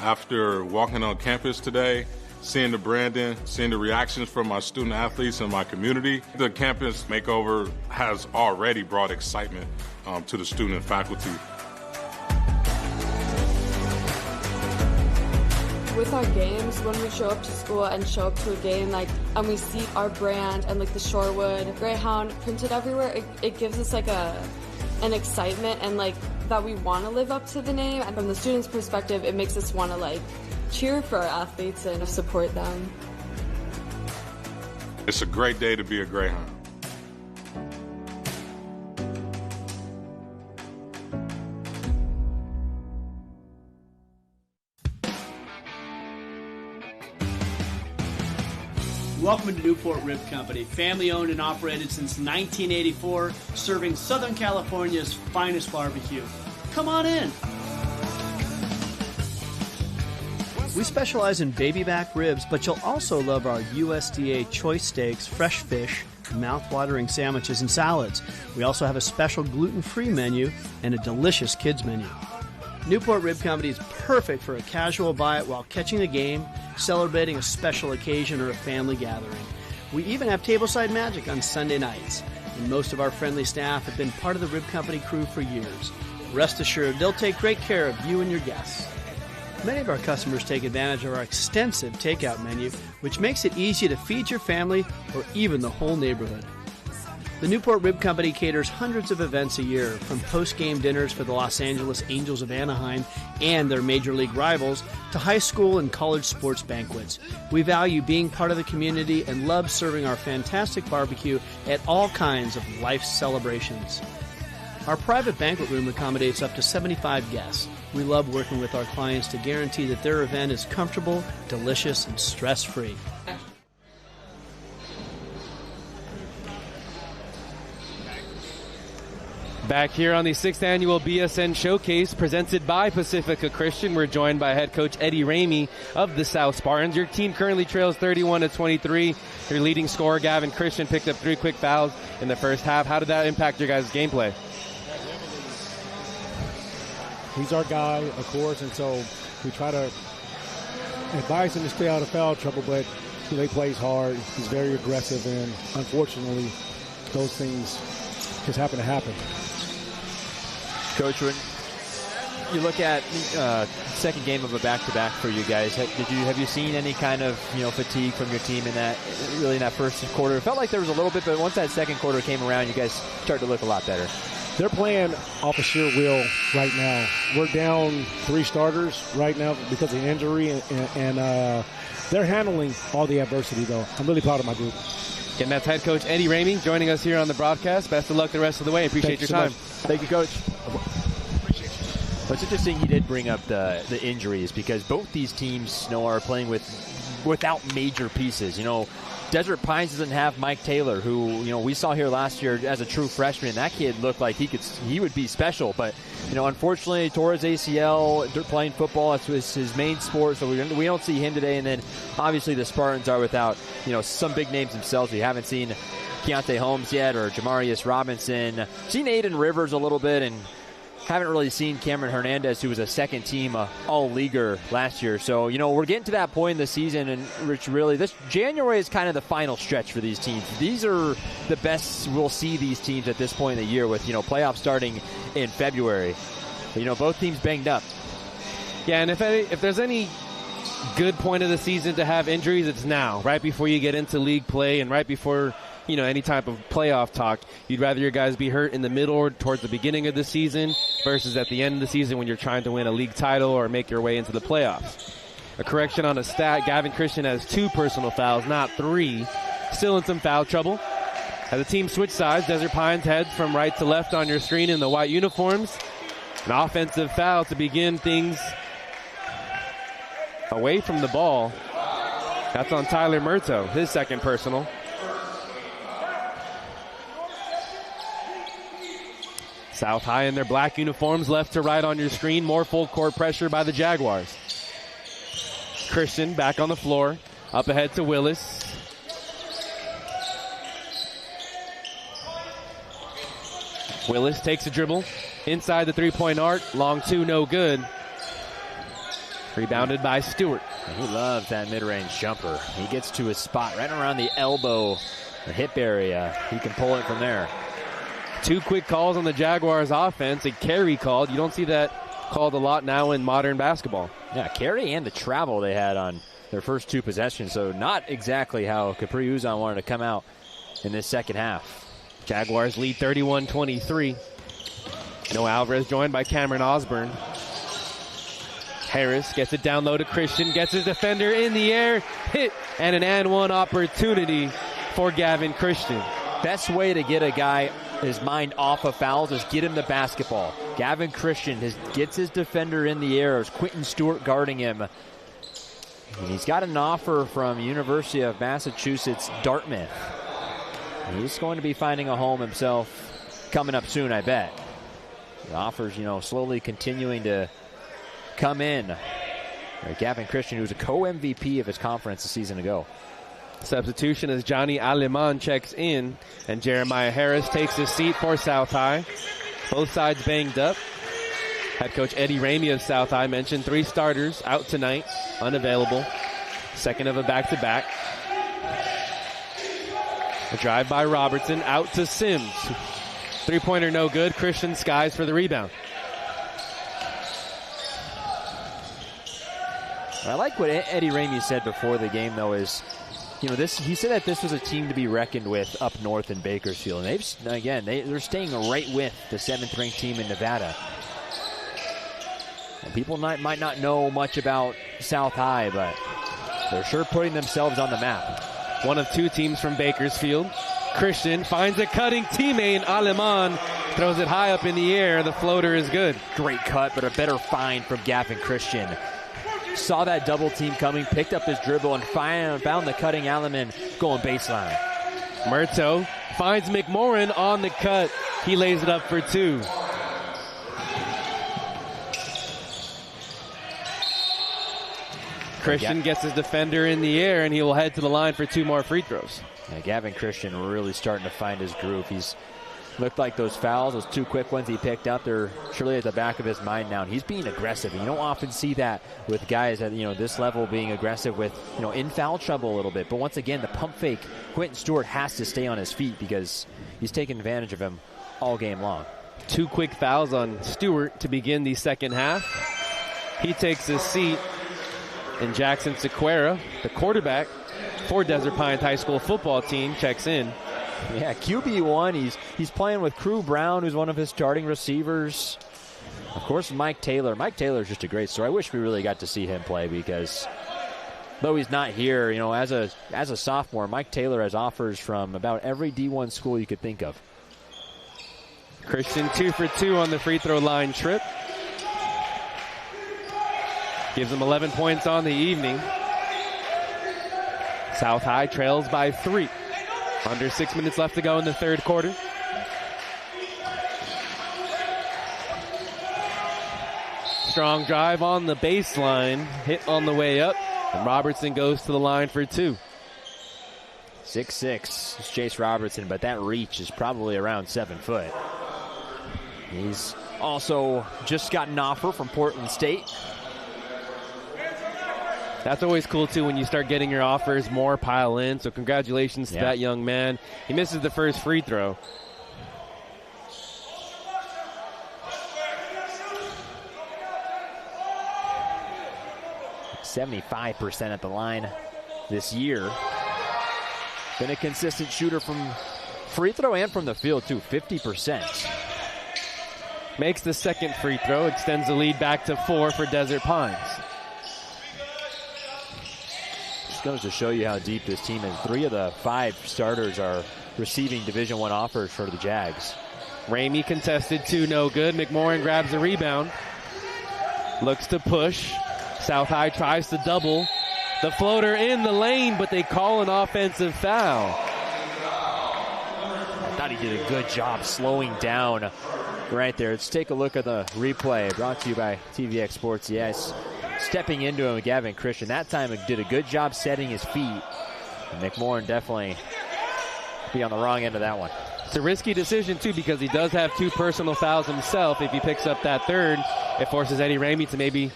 After walking on campus today, seeing the branding, seeing the reactions from my student athletes and my community, the campus makeover has already brought excitement to the student and faculty. With our games, when we show up to school and show up to a game, and we see our brand and the Shorewood Greyhound printed everywhere, it gives us an excitement and that we want to live up to the name. And from the students' perspective, it makes us want to cheer for our athletes and support them. It's a great day to be a Greyhound. Welcome to Newport Rib Company, family owned and operated since 1984, serving Southern California's finest barbecue. Come on in. We specialize in baby back ribs, but you'll also love our USDA choice steaks, fresh fish, mouth-watering sandwiches, and salads. We also have a special gluten-free menu and a delicious kids menu. Newport Rib Company is perfect for a casual bite while catching a game, celebrating a special occasion, or a family gathering. We even have tableside magic on Sunday nights, and most of our friendly staff have been part of the Rib Company crew for years. Rest assured, they'll take great care of you and your guests. Many of our customers take advantage of our extensive takeout menu, which makes it easy to feed your family or even the whole neighborhood. The Newport Rib Company caters hundreds of events a year, from post-game dinners for the Los Angeles Angels of Anaheim and their major league rivals to high school and college sports banquets. We value being part of the community and love serving our fantastic barbecue at all kinds of life celebrations. Our private banquet room accommodates up to 75 guests. We love working with our clients to guarantee that their event is comfortable, delicious, and stress-free. Back here on the 6th annual BSN Showcase presented by Pacifica Christian, we're joined by head coach Eddie Ramey of the South Spartans. Your team currently trails 31-23. Your leading scorer, Gavin Christian, picked up 3 quick fouls in the first half. How did that impact your guys' gameplay? He's our guy, of course, and so we try to advise him to stay out of foul trouble, but he plays hard. He's very aggressive, and unfortunately, those things just happen to happen. Coach, when you look at second game of a back-to-back for you guys, have you seen any kind of fatigue from your team in that first quarter? It felt like there was a little bit, but once that second quarter came around, you guys started to look a lot better. They're playing off a sheer will right now. We're down 3 starters right now because of injury, and they're handling all the adversity, though. I'm really proud of my group. And that's head coach Eddie Ramey joining us here on the broadcast. Best of luck the rest of the way. Appreciate your time. Thank you, Coach. What's interesting, he did bring up the injuries, because both these teams are playing without major pieces. Desert Pines doesn't have Mike Taylor, who we saw here last year as a true freshman. That kid looked like he would be special, but unfortunately tore his ACL playing football. It's his main sport, so we don't see him today. And then obviously the Spartans are without some big names themselves. We haven't seen Keontae Holmes yet, or Jamarius Robinson. Seen Aiden Rivers a little bit, and haven't really seen Cameron Hernandez, who was a second-team all-leaguer last year. So, we're getting to that point in the season, and Rich, really, this January is kind of the final stretch for these teams. These are the best we'll see these teams at this point in the year with, playoffs starting in February. But, both teams banged up. Yeah, and if there's any good point of the season to have injuries, it's now, right before you get into league play and right before any type of playoff talk. You'd rather your guys be hurt in the middle or towards the beginning of the season versus at the end of the season when you're trying to win a league title or make your way into the playoffs. A correction on a stat, Gavin Christian has 2 personal fouls, not 3. Still in some foul trouble. As the team switch sides, Desert Pines heads from right to left on your screen in the white uniforms. An offensive foul to begin things away from the ball. That's on Tyler Murto, his second personal. South High in their black uniforms, left to right on your screen. More full court pressure by the Jaguars. Christian back on the floor. Up ahead to Willis. Willis takes a dribble. Inside the three-point arc. Long 2, no good. Rebounded by Stewart. He loves that mid-range jumper. He gets to his spot right around the elbow, the hip area. He can pull it from there. 2 quick calls on the Jaguars offense. A carry called. You don't see that called a lot now in modern basketball. Yeah, carry and the travel they had on their first 2 possessions. So not exactly how Capri Uzan wanted to come out in this second half. Jaguars lead 31-23. Noah Alvarez joined by Cameron Osborne. Harris gets it down low to Christian. Gets his defender in the air. Hit and an and one opportunity for Gavin Christian. Best way to get a guy his mind off of fouls is get him the basketball. Gavin Christian gets his defender in the air. It's Quentin Stewart guarding him. And he's got an offer from University of Massachusetts, Dartmouth. He's going to be finding a home himself coming up soon, I bet. The offers, slowly continuing to come in. Gavin Christian, who was a co-MVP of his conference a season ago. Substitution as Johnny Aleman checks in, and Jeremiah Harris takes his seat for South High. Both sides banged up. Head coach Eddie Ramey of South High mentioned 3 starters out tonight, unavailable. Second of a back-to-back. A drive by Robertson, out to Sims. 3-pointer no good. Christian skies for the rebound. I like what Eddie Ramey said before the game, though, is he said that this was a team to be reckoned with up north in Bakersfield. And they're staying right with the 7th-ranked team in Nevada. And people might not know much about South High, but they're sure putting themselves on the map. One of 2 teams from Bakersfield. Christian finds a cutting teammate. Aleman throws it high up in the air. The floater is good. Great cut, but a better find from Gavin Christian. Saw that double team coming, picked up his dribble, and found the cutting Aleman going baseline. Murto finds McMorrin on the cut. He lays it up for 2. Christian gets his defender in the air, and he will head to the line for 2 more free throws. Yeah, Gavin Christian really starting to find his groove. He's looked like those fouls, those 2 quick ones he picked up, they're surely at the back of his mind now. And he's being aggressive. And you don't often see that with guys at this level being aggressive with in foul trouble a little bit. But once again, the pump fake, Quentin Stewart has to stay on his feet because he's taking advantage of him all game long. 2 quick fouls on Stewart to begin the second half. He takes his seat, and Jackson Sequeira, the quarterback for Desert Pines High School football team, checks in. Yeah, QB1. He's playing with Crew Brown, who's one of his starting receivers. Of course, Mike Taylor. Mike Taylor is just a great story. I wish we really got to see him play because, though he's not here, as a sophomore, Mike Taylor has offers from about every D1 school you could think of. Christian 2 for 2 on the free throw line trip. Gives him 11 points on the evening. South High trails by 3. Under 6 minutes left to go in the third quarter. Strong drive on the baseline. Hit on the way up. And Robertson goes to the line for 2. 6'6" is Chase Robertson, but that reach is probably around 7 foot. He's Also just got an offer from Portland State. That's always cool, too, when you start getting your offers, more pile in. So congratulations to that young man. He misses the first free throw. .75% at the line this year. Been a consistent shooter from free throw and from the field, too, 50%. Makes the second free throw, extends the lead back to 4 for Desert Pines. Just goes to show you how deep this team is. 3 of the 5 starters are receiving Division I offers for the Jags. Ramey contested 2, no good. McMorrin grabs the rebound. Looks to push. South High tries to double. The floater in the lane, but they call an offensive foul. I thought he did a good job slowing down right there. Let's take a look at the replay brought to you by TVX Sports. Yes, stepping into him, Gavin Christian. That time he did a good job setting his feet. And McMorrin definitely be on the wrong end of that one. It's a risky decision, too, because he does have 2 personal fouls himself. If he picks up that third, it forces Eddie Ramey to maybe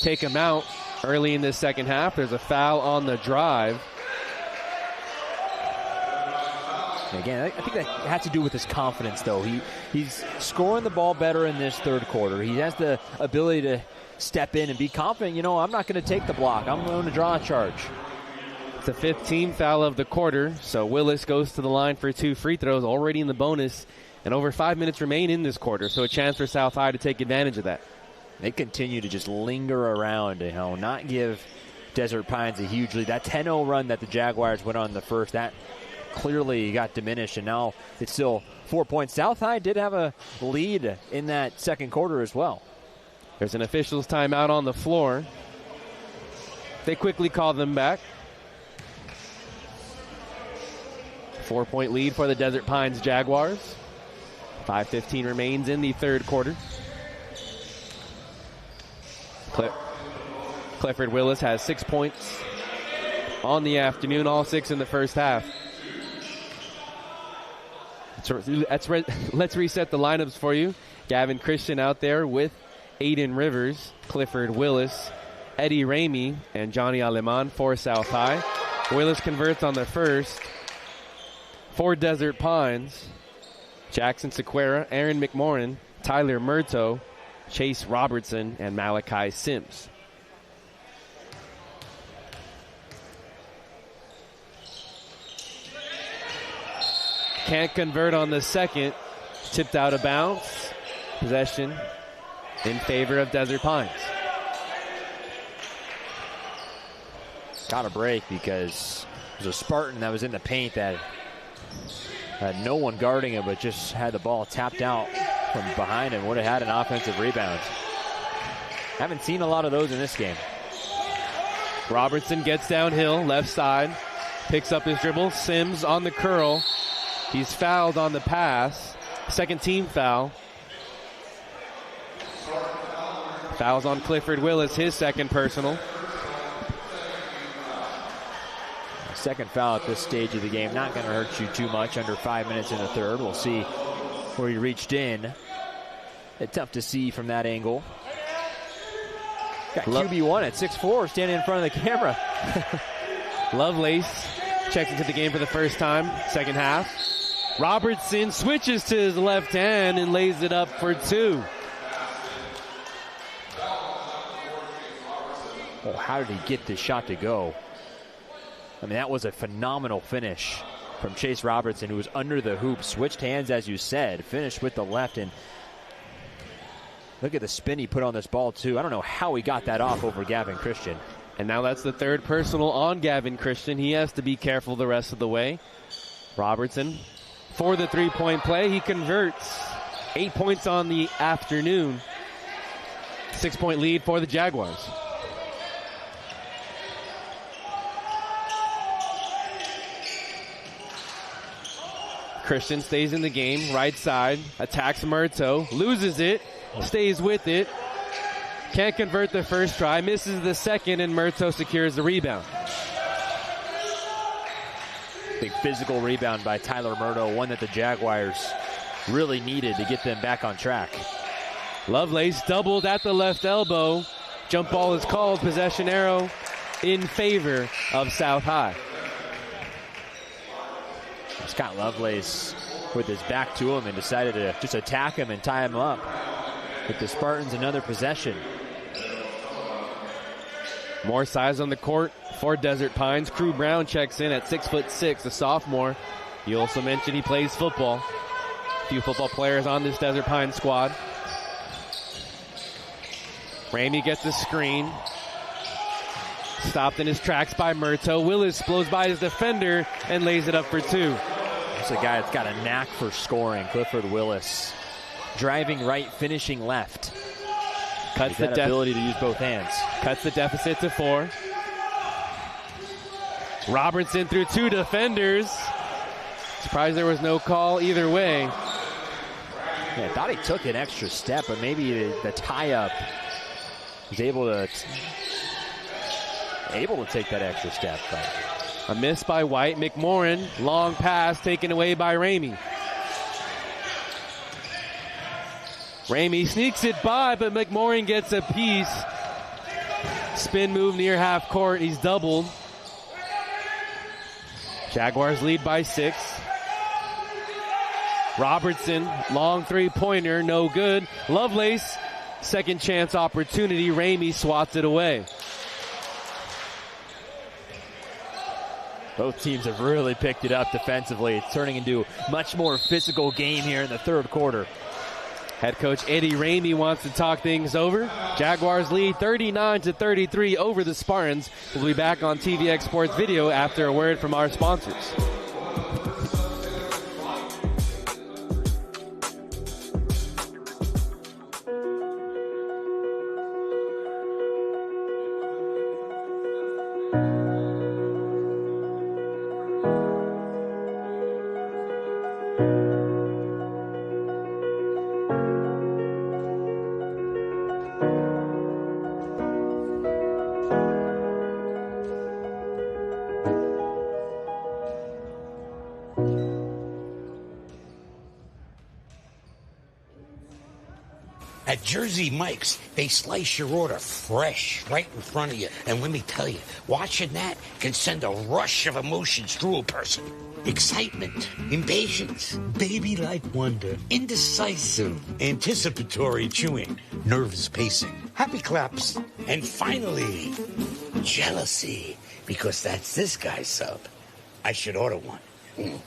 take him out early in this second half. There's a foul on the drive. Again, I think that has to do with his confidence, though. He's scoring the ball better in this third quarter. He has the ability to step in and be confident. You know, I'm not going to take the block. I'm going to draw a charge. It's the 15th foul of the quarter, so Willis goes to the line for 2 free throws, already in the bonus, and over 5 minutes remain in this quarter, so a chance for South High to take advantage of that. They continue to just linger around, you know, not give Desert Pines a huge lead. That 10-0 run that the Jaguars went on the first, that clearly got diminished, and now it's still 4 points. South High did have a lead in that second quarter as well. There's an official's timeout on the floor. They quickly call them back. 4-point lead for the Desert Pines Jaguars. 5:15 remains in the third quarter. Clifford Willis has 6 points on the afternoon, all 6 in the first half. Let's reset the lineups for you. Gavin Christian out there with Aiden Rivers, Clifford Willis, Eddie Ramey, and Johnny Aleman for South High. Willis converts on the first. For Desert Pines, Jackson Sequeira, Aaron McMorrin, Tyler Murto, Chase Robertson, and Malachi Sims. Can't convert on the second. Tipped out of bounds. Possession in favor of Desert Pines. Got a break because there's a Spartan that was in the paint that had no one guarding him, but just had the ball tapped out from behind and would have had an offensive rebound. Haven't seen a lot of those in this game. Robertson gets downhill, left side, picks up his dribble. Sims on the curl. He's fouled on the pass. Second team foul. Fouls on Clifford Willis, his second personal. Second foul at this stage of the game. Not going to hurt you too much under 5 minutes in the third. We'll see where he reached in. It's tough to see from that angle. Got QB1 at 6'4", standing in front of the camera. Lovelace checks into the game for the first time, second half. Robertson switches to his left hand and lays it up for 2. Oh, how did he get this shot to go? I mean, that was a phenomenal finish from Chase Robertson, who was under the hoop, switched hands, as you said, finished with the left, and look at the spin he put on this ball, too. I don't know how he got that off over Gavin Christian. And now that's the third personal on Gavin Christian. He has to be careful the rest of the way. Robertson for the three-point play. He converts. 8 points on the afternoon. 6-point lead for the Jaguars. Christian stays in the game, right side, attacks Murto, loses it, stays with it, can't convert the first try, misses the second, and Murto secures the rebound. Big physical rebound by Tyler Murto, one that the Jaguars really needed to get them back on track. Lovelace doubled at the left elbow. Jump ball is called. Possession arrow in favor of South High. Scott Lovelace with his back to him and decided to just attack him and tie him up. With the Spartans another possession. More size on the court for Desert Pines. Crew Brown checks in at 6'6", a sophomore. You also mentioned he plays football. A few football players on this Desert Pines squad. Ramey gets a screen. Stopped in his tracks by Murto. Willis blows by his defender and lays it up for two. That's a guy that's got a knack for scoring, Clifford Willis. Driving right, finishing left. Cuts the ability to use both hands. Cuts the deficit to 4. Robertson through 2 defenders. Surprised there was no call either way. Yeah, I thought he took an extra step, but maybe the tie-up was able to take that extra step. But a miss by White. McMorrin, long pass taken away by Ramey. Ramey sneaks it by, but McMorrin gets a piece. Spin move near half court. He's doubled. Jaguars lead by 6. Robertson, long three-pointer, no good. Lovelace, second chance opportunity. Ramey swats it away. Both teams have really picked it up defensively. It's turning into a much more physical game here in the third quarter. Head coach Eddie Ramey wants to talk things over. Jaguars lead 39-33 over the Spartans. We'll be back on TVX Sports Video after a word from our sponsors. At Jersey Mike's, they slice your order fresh right in front of you. And let me tell you, watching that can send a rush of emotions through a person. Excitement, impatience, baby-like wonder, indecisive, anticipatory chewing, nervous pacing, happy claps, and finally, jealousy, because that's this guy's sub. I should order one.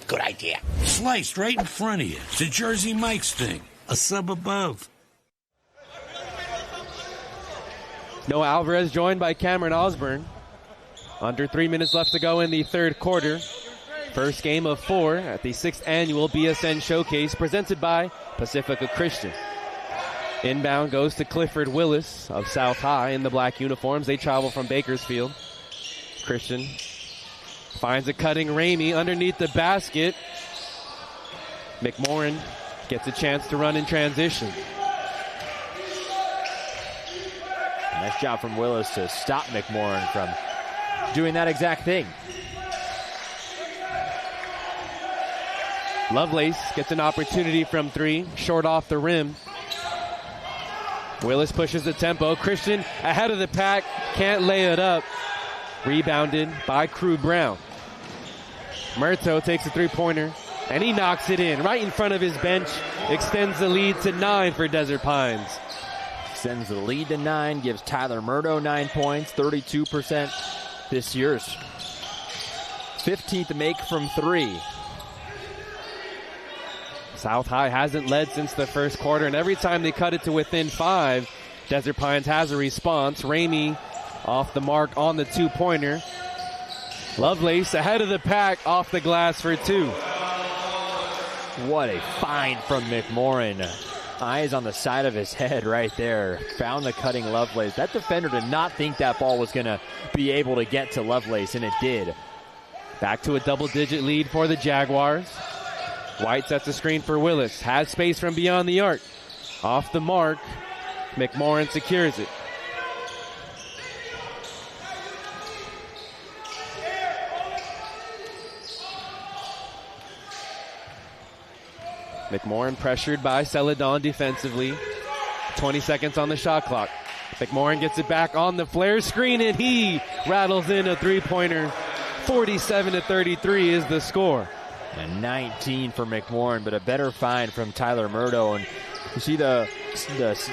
Good idea. Sliced right in front of you. It's a Jersey Mike's thing. A sub above. Noah Alvarez joined by Cameron Osborne. Under 3 minutes left to go in the third quarter. First game of 4 at the 6th annual BSN Showcase presented by Pacifica Christian. Inbound goes to Clifford Willis of South High in the black uniforms. They travel from Bakersfield. Christian finds a cutting Ramey underneath the basket. McMorrin gets a chance to run in transition. Nice job from Willis to stop McMorrin from doing that exact thing. Lovelace gets an opportunity from 3, short off the rim. Willis pushes the tempo. Christian ahead of the pack, can't lay it up. Rebounded by Crew Brown. Murto takes a three-pointer, and he knocks it in right in front of his bench. Extends the lead to 9 for Desert Pines. Extends the lead to 9, gives Tyler Murdo 9 points, 32% this year's 15th make from 3. South High hasn't led since the first quarter, and every time they cut it to within 5, Desert Pines has a response. Ramey off the mark on the two-pointer. Lovelace ahead of the pack, off the glass for 2. What a find from McMorrin. Eyes on the side of his head right there. Found the cutting Lovelace. That defender did not think that ball was going to be able to get to Lovelace, and it did. Back to a double-digit lead for the Jaguars. White sets a screen for Willis. Has space from beyond the arc. Off the mark. McMorrin secures it. McMorrin pressured by Celadon defensively. 20 seconds on the shot clock. McMorrin gets it back on the flare screen, and he rattles in a three-pointer. 47-33 is the score. And 19 for McMorrin, but a better find from Tyler Murdo. And you see the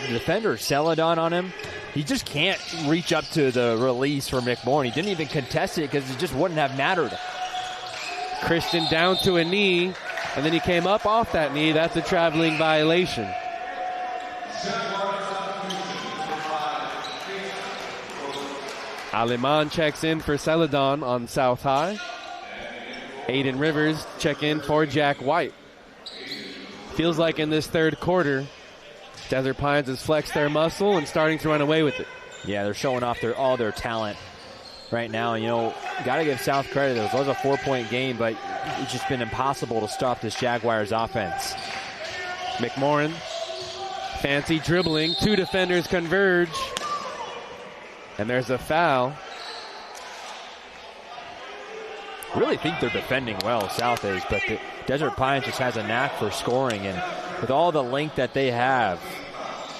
defender, Celadon, on him. He just can't reach up to the release for McMorrin. He didn't even contest it because it just wouldn't have mattered. Christian down to a knee, and then he came up off that knee. That's a traveling violation. Aleman checks in for Celadon on South High. Aiden Rivers check in for Jack White. Feels like in this third quarter, Desert Pines has flexed their muscle and starting to run away with it. Yeah, they're showing off all their talent right now. You know, got to give South credit. It was a 4-point game, but it's just been impossible to stop this Jaguars offense. McMorrin, fancy dribbling. Two defenders converge. And there's a foul. Really think they're defending well, South is, but the Desert Pines just has a knack for scoring, and with all the length that they have,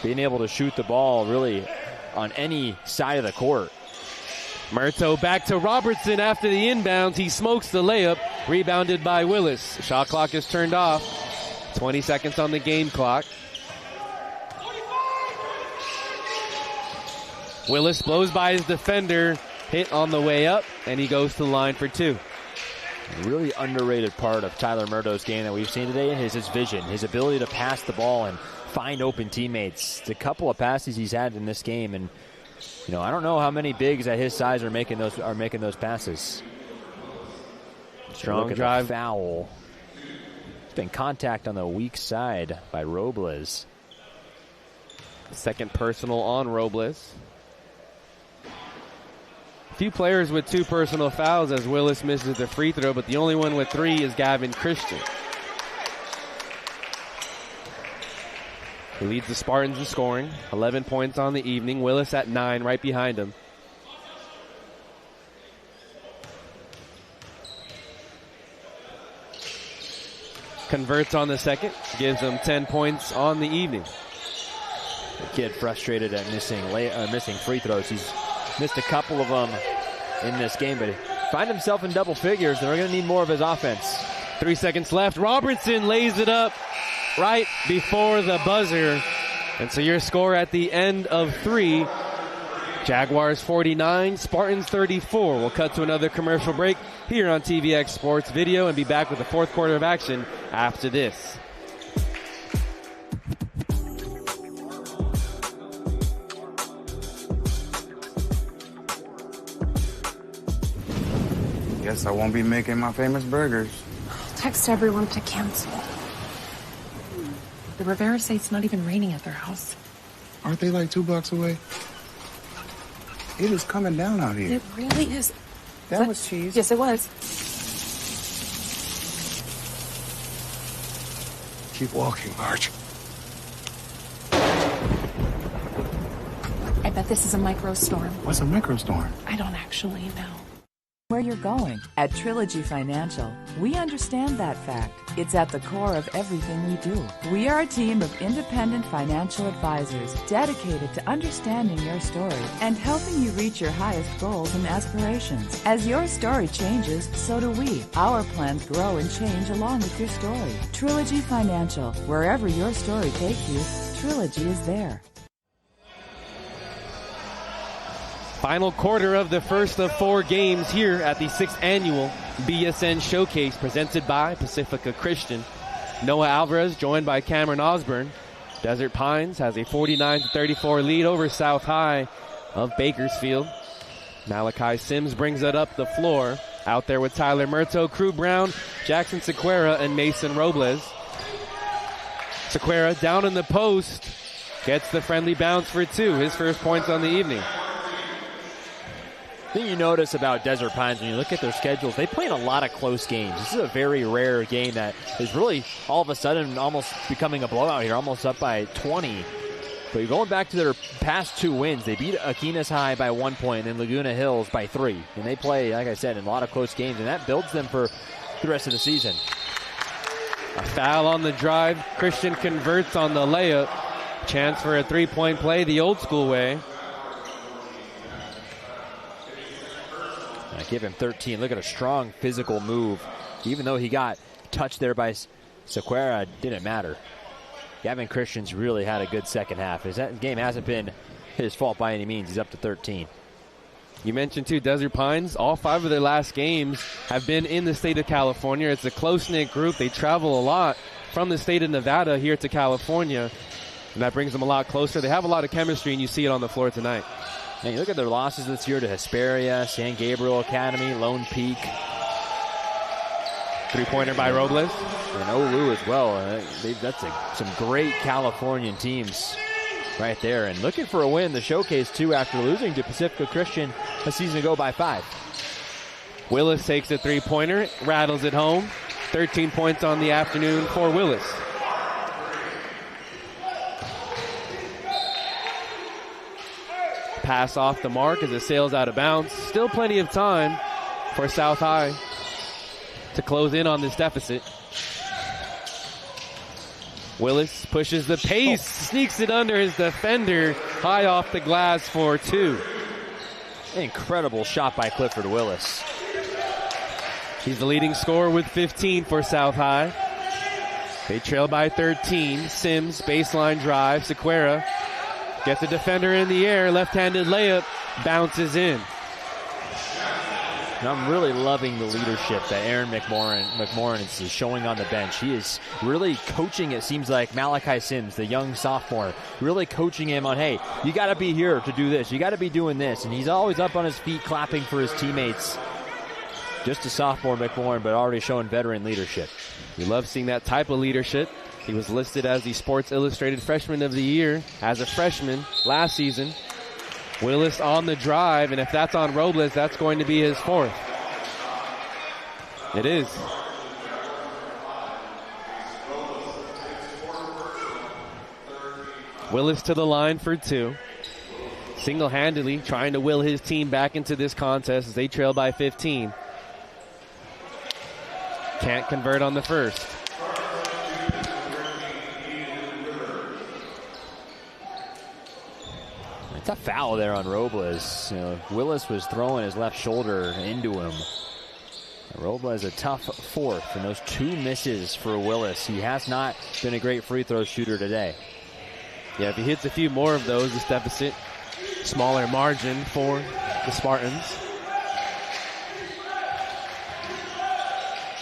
being able to shoot the ball really on any side of the court. Murto back to Robertson after the inbounds. He smokes the layup, rebounded by Willis. Shot clock is turned off. 20 seconds on the game clock. Willis blows by his defender, hit on the way up, and he goes to the line for two. A really underrated part of Tyler Murdo's game that we've seen today is his vision, his ability to pass the ball and find open teammates. The couple of passes he's had in this game, and you know, I don't know how many bigs at his size are making those passes. Strong drive. Foul. It's been contact on the weak side by Robles. Second personal on Robles. Few players with two personal fouls as Willis misses the free throw, but the only one with three is Gavin Christian. He leads the Spartans in scoring. 11 points on the evening. Willis at 9, right behind him. Converts on the second. Gives them 10 points on the evening. The kid frustrated at missing free throws. He's missed a couple of them in this game, but he find himself in double figures. They're going to need more of his offense. 3 seconds left. Robertson lays it up right before the buzzer. And so your score at the end of 3, Jaguars 49, Spartans 34. We'll cut to another commercial break here on TVX Sports Video and be back with the fourth quarter of action after this. Guess I won't be making my famous burgers. Text everyone to cancel. The Rivera say it's not even raining at their house. Aren't they like 2 blocks away? It is coming down out here. It really is. That was cheese. Yes, it was. Keep walking, Marge. I bet this is a microstorm. What's a microstorm? I don't actually know. Where you're going. At Trilogy Financial, we understand that fact. It's at the core of everything we do. We are a team of independent financial advisors dedicated to understanding your story and helping you reach your highest goals and aspirations. As your story changes, so do we. Our plans grow and change along with your story. Trilogy Financial, wherever your story takes you, Trilogy is there. Final quarter of the first of 4 games here at the 6th annual BSN Showcase presented by Pacifica Christian. Noah Alvarez joined by Cameron Osborne. Desert Pines has a 49-34 lead over South High of Bakersfield. Malachi Sims brings it up the floor. Out there with Tyler Murto, Crew Brown, Jackson Sequeira, and Mason Robles. Sequeira down in the post. Gets the friendly bounce for 2. His first points on the evening. The thing you notice about Desert Pines when you look at their schedules, they play in a lot of close games. This is a very rare game that is really all of a sudden almost becoming a blowout here, almost up by 20. But going back to their past 2 wins, they beat Aquinas High by 1 point and then Laguna Hills by 3. And they play, like I said, in a lot of close games, and that builds them for the rest of the season. A foul on the drive. Christian converts on the layup. Chance for a three-point play the old school way. I give him 13. Look at a strong physical move. Even though he got touched there by Sequeira, it didn't matter. Gavin Christian's really had a good second half. His game hasn't been his fault by any means. He's up to 13. You mentioned, too, Desert Pines. All 5 of their last games have been in the state of California. It's a close-knit group. They travel a lot from the state of Nevada here to California, and that brings them a lot closer. They have a lot of chemistry, and you see it on the floor tonight. And you look at their losses this year to Hesperia, San Gabriel Academy, Lone Peak. Three-pointer by Robles. And Olu as well. That's some great Californian teams right there. And looking for a win in the showcase, too, after losing to Pacifica Christian a season ago by 5. Willis takes a three-pointer, rattles it home. 13 points on the afternoon for Willis. Pass off the mark as it sails out of bounds. Still plenty of time for South High to close in on this deficit. Willis pushes the pace, sneaks it under his defender, high off the glass for 2. Incredible shot by Clifford Willis. He's the leading scorer with 15 for South High. They trail by 13. Sims, baseline drive. Sequeira gets the defender in the air. Left-handed layup, bounces in. And I'm really loving the leadership that Aaron McMorrin is showing on the bench. He is really coaching, it seems like, Malachi Sims, the young sophomore, really coaching him on, hey, you got to be here to do this. You got to be doing this. And he's always up on his feet clapping for his teammates. Just a sophomore McMorrin, but already showing veteran leadership. We love seeing that type of leadership. He was listed as the Sports Illustrated Freshman of the Year as a freshman last season. Willis on the drive, and if that's on Robles, that's going to be his 4th. It is. Willis to the line for 2. Single-handedly trying to will his team back into this contest as they trail by 15. Can't convert on the first. It's a foul there on Robles. Willis was throwing his left shoulder into him. Robles a tough 4th, and those 2 misses for Willis. He has not been a great free throw shooter today. Yeah, if he hits a few more of those, this deficit, smaller margin for the Spartans.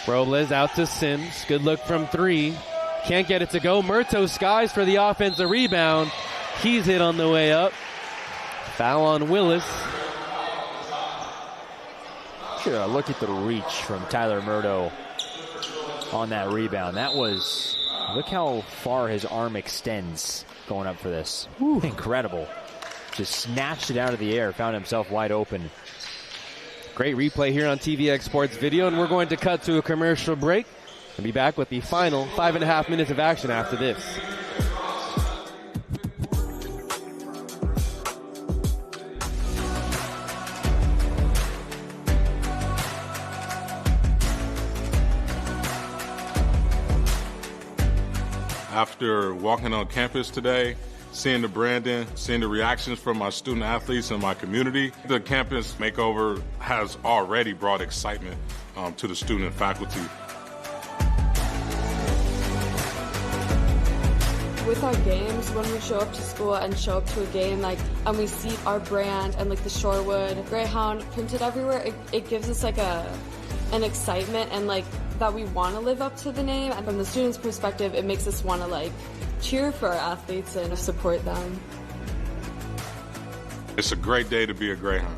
Robles out to Sims. Good look from 3. Can't get it to go. Murto skies for the offensive rebound. He's hit on the way up. Foul on Willis. Sure, look at the reach from Tyler Murdo on that rebound. That was, look how far his arm extends going up for this. Whew. Incredible. Just snatched it out of the air, found himself wide open. Great replay here on TVX Sports Video, and we're going to cut to a commercial break and be back with the final 5.5 minutes of action after this. After walking on campus today, seeing the branding, seeing the reactions from my student athletes and my community, the campus makeover has already brought excitement to the student and faculty. With our games, when we show up to school and show up to a game, and we see our brand and the Shorewood Greyhound printed everywhere, it gives us an excitement and that we want to live up to the name. And from the students' perspective, it makes us want to cheer for our athletes and support them. It's a great day to be a Greyhound.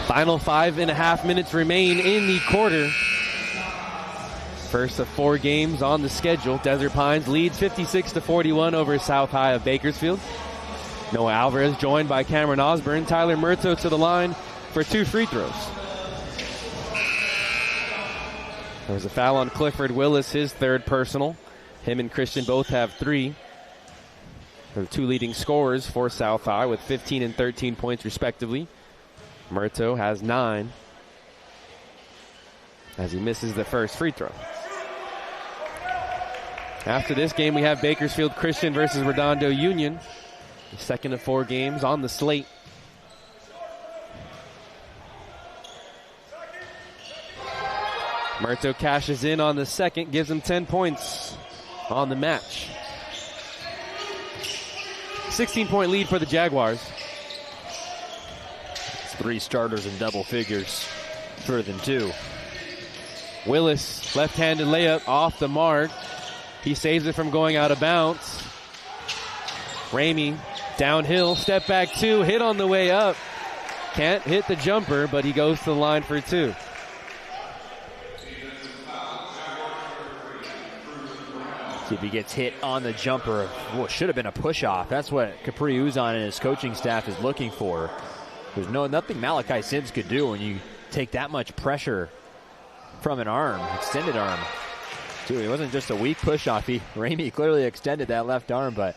Final 5.5 minutes remain in the quarter. First of 4 games on the schedule. Desert Pines leads 56-41 over South High of Bakersfield. Noah Alvarez joined by Cameron Osborne. Tyler Murto to the line for 2 free throws. There was a foul on Clifford Willis, his 3rd personal. Him and Christian both have 3. the two leading scorers for South High with 15 and 13 points respectively. Murto has 9 as he misses the first free throw. After this game, we have Bakersfield Christian versus Redondo Union. The second of 4 games on the slate. Murto cashes in on the second, gives him 10 points on the match. 16-point lead for the Jaguars. It's 3 starters in double figures, further than 2. Willis, left-handed layup off the mark. He saves it from going out of bounds. Ramey, downhill, step back 2, hit on the way up. Can't hit the jumper, but he goes to the line for 2. See if he gets hit on the jumper. Well, should have been a push-off. That's what Capri Uzan and his coaching staff is looking for. There's nothing Malachi Sims could do when you take that much pressure from an arm, extended arm. Too, it wasn't just a weak push-off. Ramey clearly extended that left arm, but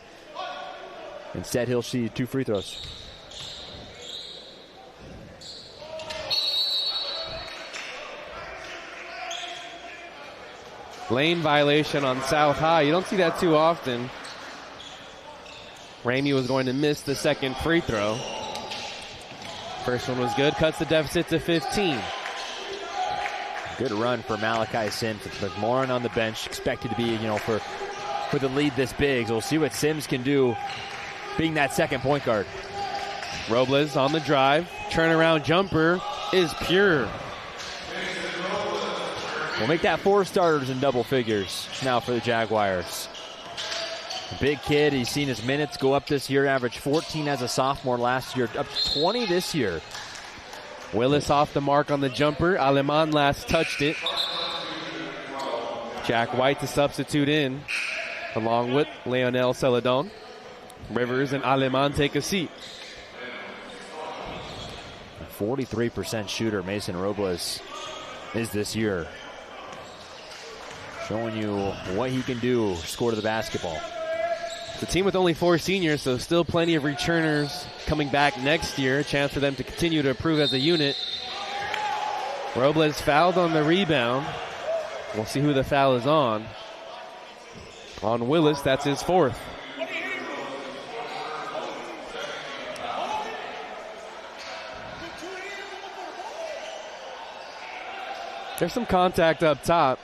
instead he'll see 2 free throws. Lane violation on South High. You don't see that too often. Ramey was going to miss the second free throw. First one was good, cuts the deficit to 15. Good run for Malachi Sims. McMorrin on the bench, expected to be, for the lead this big. So we'll see what Sims can do being that second point guard. Robles on the drive. Turnaround jumper is pure. We'll make that 4 starters in double figures now for the Jaguars. A big kid. He's seen his minutes go up this year. Averaged 14 as a sophomore last year. Up to 20 this year. Willis off the mark on the jumper. Aleman last touched it. Jack White to substitute in, along with Leonel Celadon. Rivers and Aleman take a seat. 43% shooter Mason Robles is this year. Showing you what he can do, score to the basketball. The team with only 4 seniors, so still plenty of returners coming back next year. A chance for them to continue to improve as a unit. Robles fouled on the rebound. We'll see who the foul is on. On Willis, that's his 4th. There's some contact up top.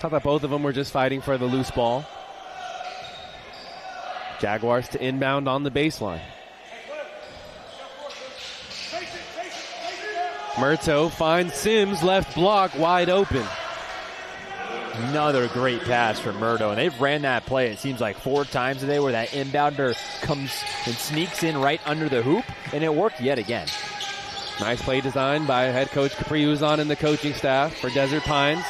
Thought that both of them were just fighting for the loose ball. Jaguars to inbound on the baseline. Murto finds Sims, left block, wide open. Another great pass from Murto, and they've ran that play, it seems like 4 times today, where that inbounder comes and sneaks in right under the hoop, and it worked yet again. Nice play design by head coach Capri Uzan and the coaching staff for Desert Pines.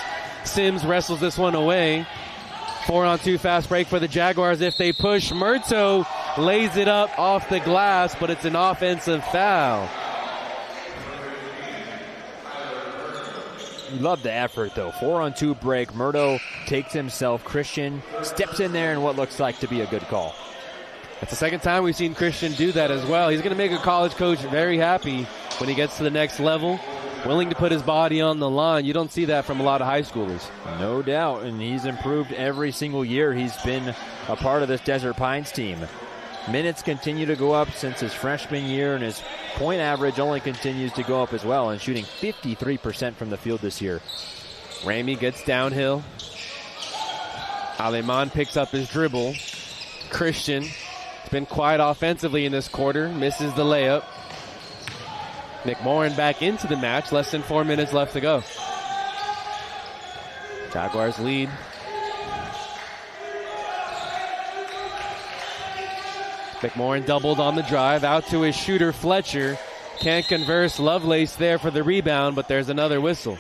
Sims wrestles this one away. 4-on-2 fast break for the Jaguars if they push. Murto lays it up off the glass, but it's an offensive foul. Love the effort, though. 4-on-2 break. Murto takes himself. Christian steps in there in what looks like to be a good call. That's the second time we've seen Christian do that as well. He's going to make a college coach very happy when he gets to the next level. Willing to put his body on the line. You don't see that from a lot of high schoolers. No doubt, and he's improved every single year he's been a part of this Desert Pines team. Minutes continue to go up since his freshman year, and his point average only continues to go up as well, and shooting 53% from the field this year. Ramey gets downhill. Aleman picks up his dribble. Christian has been quiet offensively in this quarter. Misses the layup. McMorrin back into the match. Less than 4 minutes left to go. Jaguars lead. McMorrin doubled on the drive. Out to his shooter, Fletcher. Can't converse. Lovelace there for the rebound, but there's another whistle.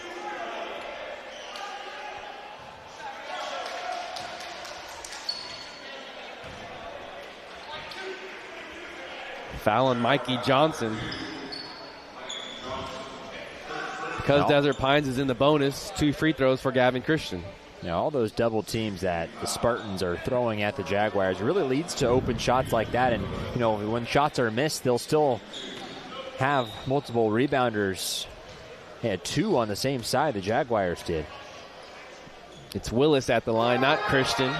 Foul on Mikey Johnson. Because Desert Pines is in the bonus, 2 free throws for Gavin Christian. Now, all those double teams that the Spartans are throwing at the Jaguars really leads to open shots like that. And, you know, when shots are missed, they'll still have multiple rebounders. They had 2 on the same side the Jaguars did. It's Willis at the line, not Christian.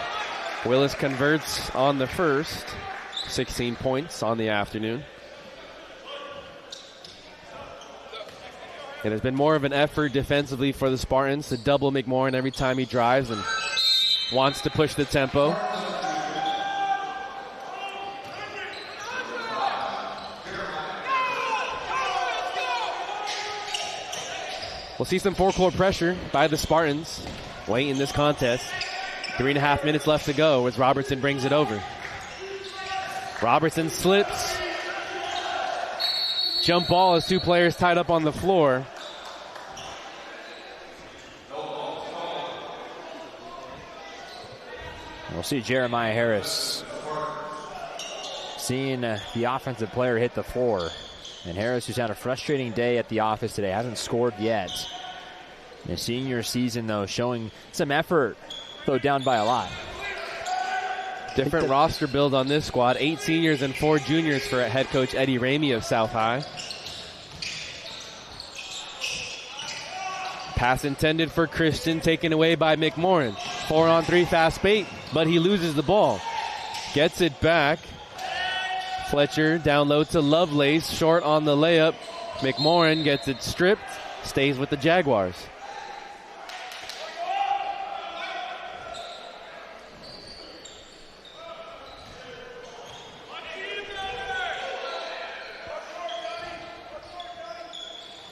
Willis converts on the first. 16 points on the afternoon. It has been more of an effort defensively for the Spartans to double McMorrin every time he drives and wants to push the tempo. We'll see some forecourt pressure by the Spartans late in this contest. 3.5 minutes left to go as Robertson brings it over. Robertson slips. Jump ball as 2 players tied up on the floor. We'll see Jeremiah Harris seeing the offensive player hit the floor. And Harris, who's had a frustrating day at the office today, hasn't scored yet. In his senior season, though, showing some effort, though down by a lot. Different roster build on this squad. 8 seniors and 4 juniors for head coach Eddie Ramey of South High. Pass intended for Christian, taken away by McMorrin. 4-on-3 fast bait, but he loses the ball. Gets it back. Fletcher down low to Lovelace, short on the layup. McMorrin gets it stripped, stays with the Jaguars.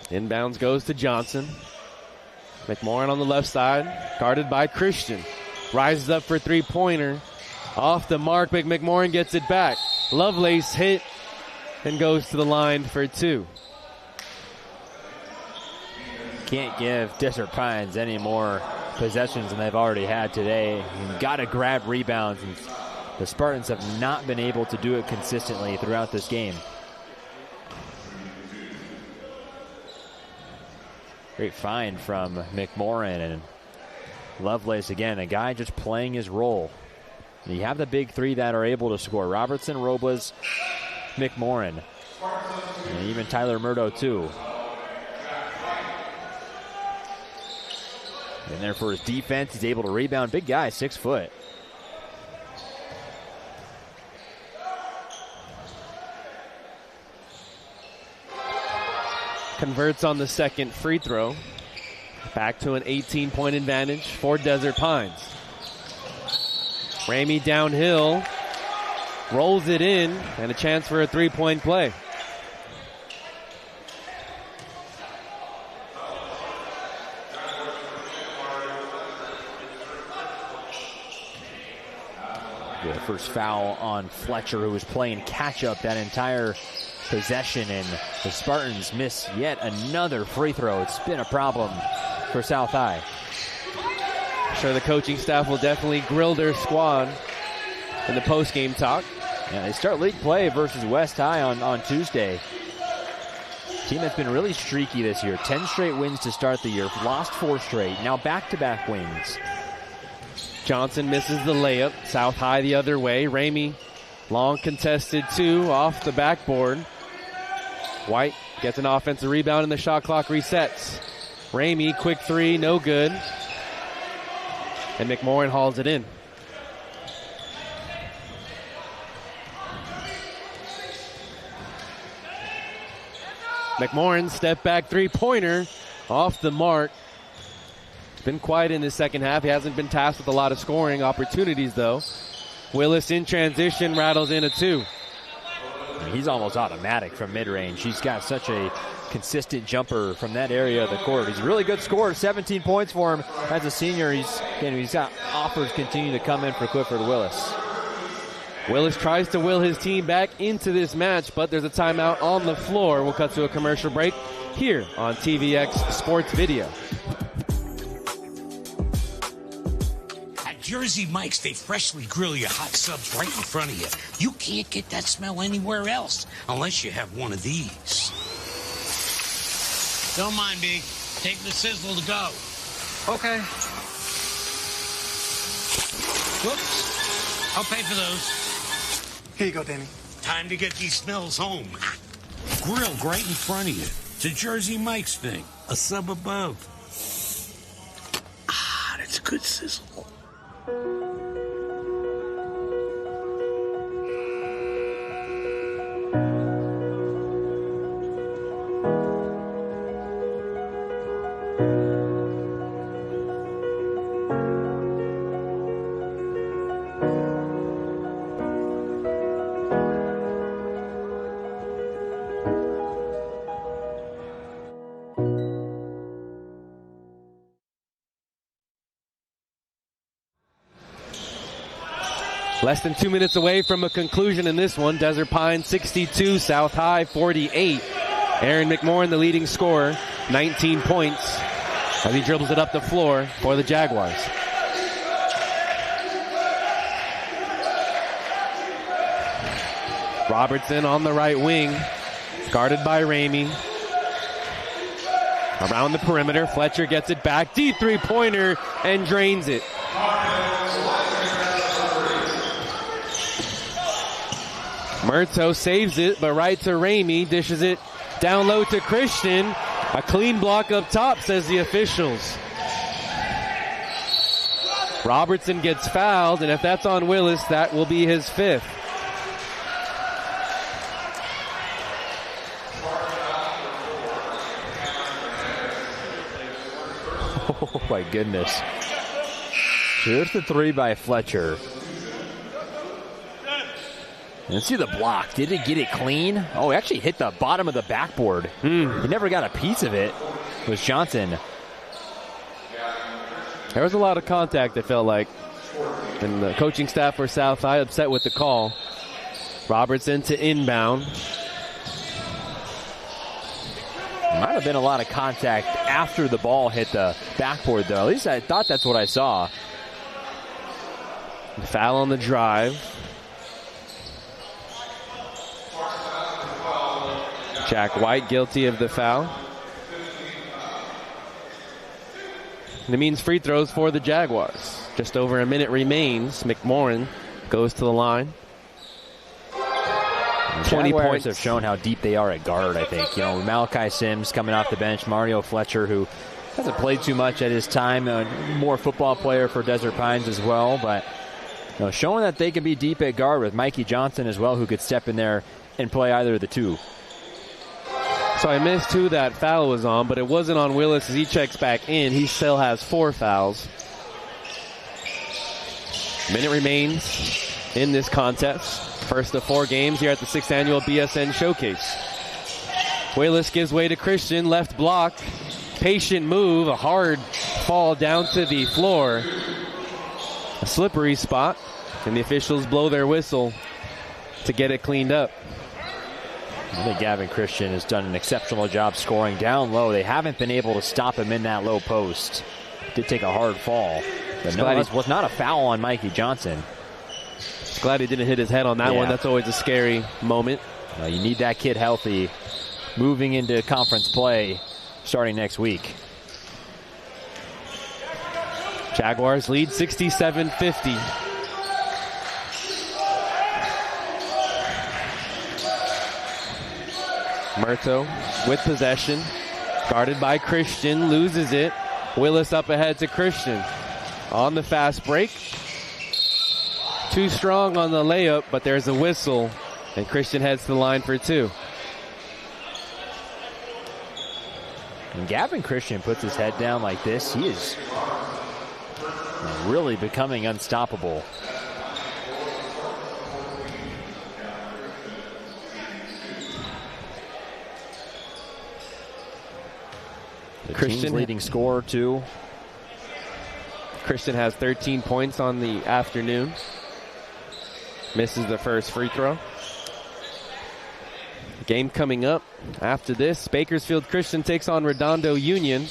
Inbounds goes to Johnson. McMorrin on the left side, guarded by Christian. Rises up for three-pointer. Off the mark, but McMorrin gets it back. Lovelace hit and goes to the line for 2. Can't give Desert Pines any more possessions than they've already had today. You've got to grab rebounds, and the Spartans have not been able to do it consistently throughout this game. Great find from McMorrin, and Lovelace again, a guy just playing his role. And you have the big 3 that are able to score. Robertson, Robles, McMorrin, and even Tyler Murdo too. And there for his defense, he's able to rebound. Big guy, 6 foot. Converts on the second free throw. Back to an 18-point advantage for Desert Pines. Ramey downhill, rolls it in, and a chance for a 3-point play. The first foul on Fletcher, who was playing catch-up that entire possession, and the Spartans miss yet another free throw. It's been a problem for South High. I'm sure the coaching staff will definitely grill their squad in the post-game talk. Yeah, they start league play versus West High on Tuesday. Team that's been really streaky this year. 10 straight wins to start the year. Lost 4 straight. Now back-to-back wins. Johnson misses the layup. South High the other way. Ramey, long contested 2 off the backboard. White gets an offensive rebound and the shot clock resets. Ramey, quick 3, no good. And McMorrin hauls it in. McMorrin, step back 3-pointer off the mark. It's been quiet in the second half. He hasn't been tasked with a lot of scoring opportunities, though. Willis in transition, rattles in a 2. He's almost automatic from mid-range. He's got such a consistent jumper from that area of the court. He's a really good scorer. 17 points for him as a senior. He's got offers continue to come in for Clifford Willis. Willis tries to will his team back into this match, but there's a timeout on the floor. We'll cut to a commercial break here on TVX Sports Video. Jersey Mike's, they freshly grill your hot subs right in front of you. You can't get that smell anywhere else unless you have one of these. Don't mind me. Take the sizzle to go. Okay. Whoops. I'll pay for those. Here you go, Danny. Time to get these smells home. Grill right in front of you. It's a Jersey Mike's thing. A sub above. Ah, that's a good sizzle. Less than 2 minutes away from a conclusion in this one. Desert Pines 62, South High 48. Aaron McMorrin, the leading scorer, 19 points as he dribbles it up the floor for the Jaguars. Robertson on the right wing, guarded by Ramey. Around the perimeter, Fletcher gets it back. Deep three-pointer and drains it. Murto saves it, but right to Ramey, dishes it down low to Christian. A clean block up top, says the officials. Robertson gets fouled, and if that's on Willis, that will be his fifth. Oh my goodness. Here's the three by Fletcher. Let's see the block. Did it get it clean? Oh, it actually hit the bottom of the backboard. He never got a piece of it. It was Johnson. There was a lot of contact, it felt like. And the coaching staff for South High upset with the call. Robertson to inbound. Might have been a lot of contact after the ball hit the backboard, though. At least I thought that's what I saw. Foul on the drive. Jack White guilty of the foul. And it means free throws for the Jaguars. Just over a minute remains. McMorrin goes to the line. 20 points have shown how deep they are at guard, I think. You know, Malachi Sims coming off the bench, Mario Fletcher, who hasn't played too much at his time, a more football player for Desert Pines as well, but you know, showing that they can be deep at guard with Mikey Johnson as well, who could step in there and play either of the two. So I missed who that foul was on, but it wasn't on Willis as he checks back in. He still has 4 fouls. Minute remains in this contest. First of 4 games here at the 6th annual BSN Showcase. Willis gives way to Christian, left block. Patient move, a hard fall down to the floor. A slippery spot, and the officials blow their whistle to get it cleaned up. I think Gavin Christian has done an exceptional job scoring down low. They haven't been able to stop him in that low post. Did take a hard fall. But no, that was not a foul on Mikey Johnson. Glad he didn't hit his head on that one. That's always a scary moment. You need that kid healthy moving into conference play starting next week. Jaguars lead 67-50. Murto with possession, guarded by Christian, loses it. Willis up ahead to Christian. On the fast break. Too strong on the layup, but there's a whistle, and Christian heads to the line for 2. When Gavin Christian puts his head down like this, he is really becoming unstoppable. The Christian leading scorer too. Christian has 13 points on the afternoon. Misses the first free throw. Game coming up after this. Bakersfield Christian takes on Redondo Union.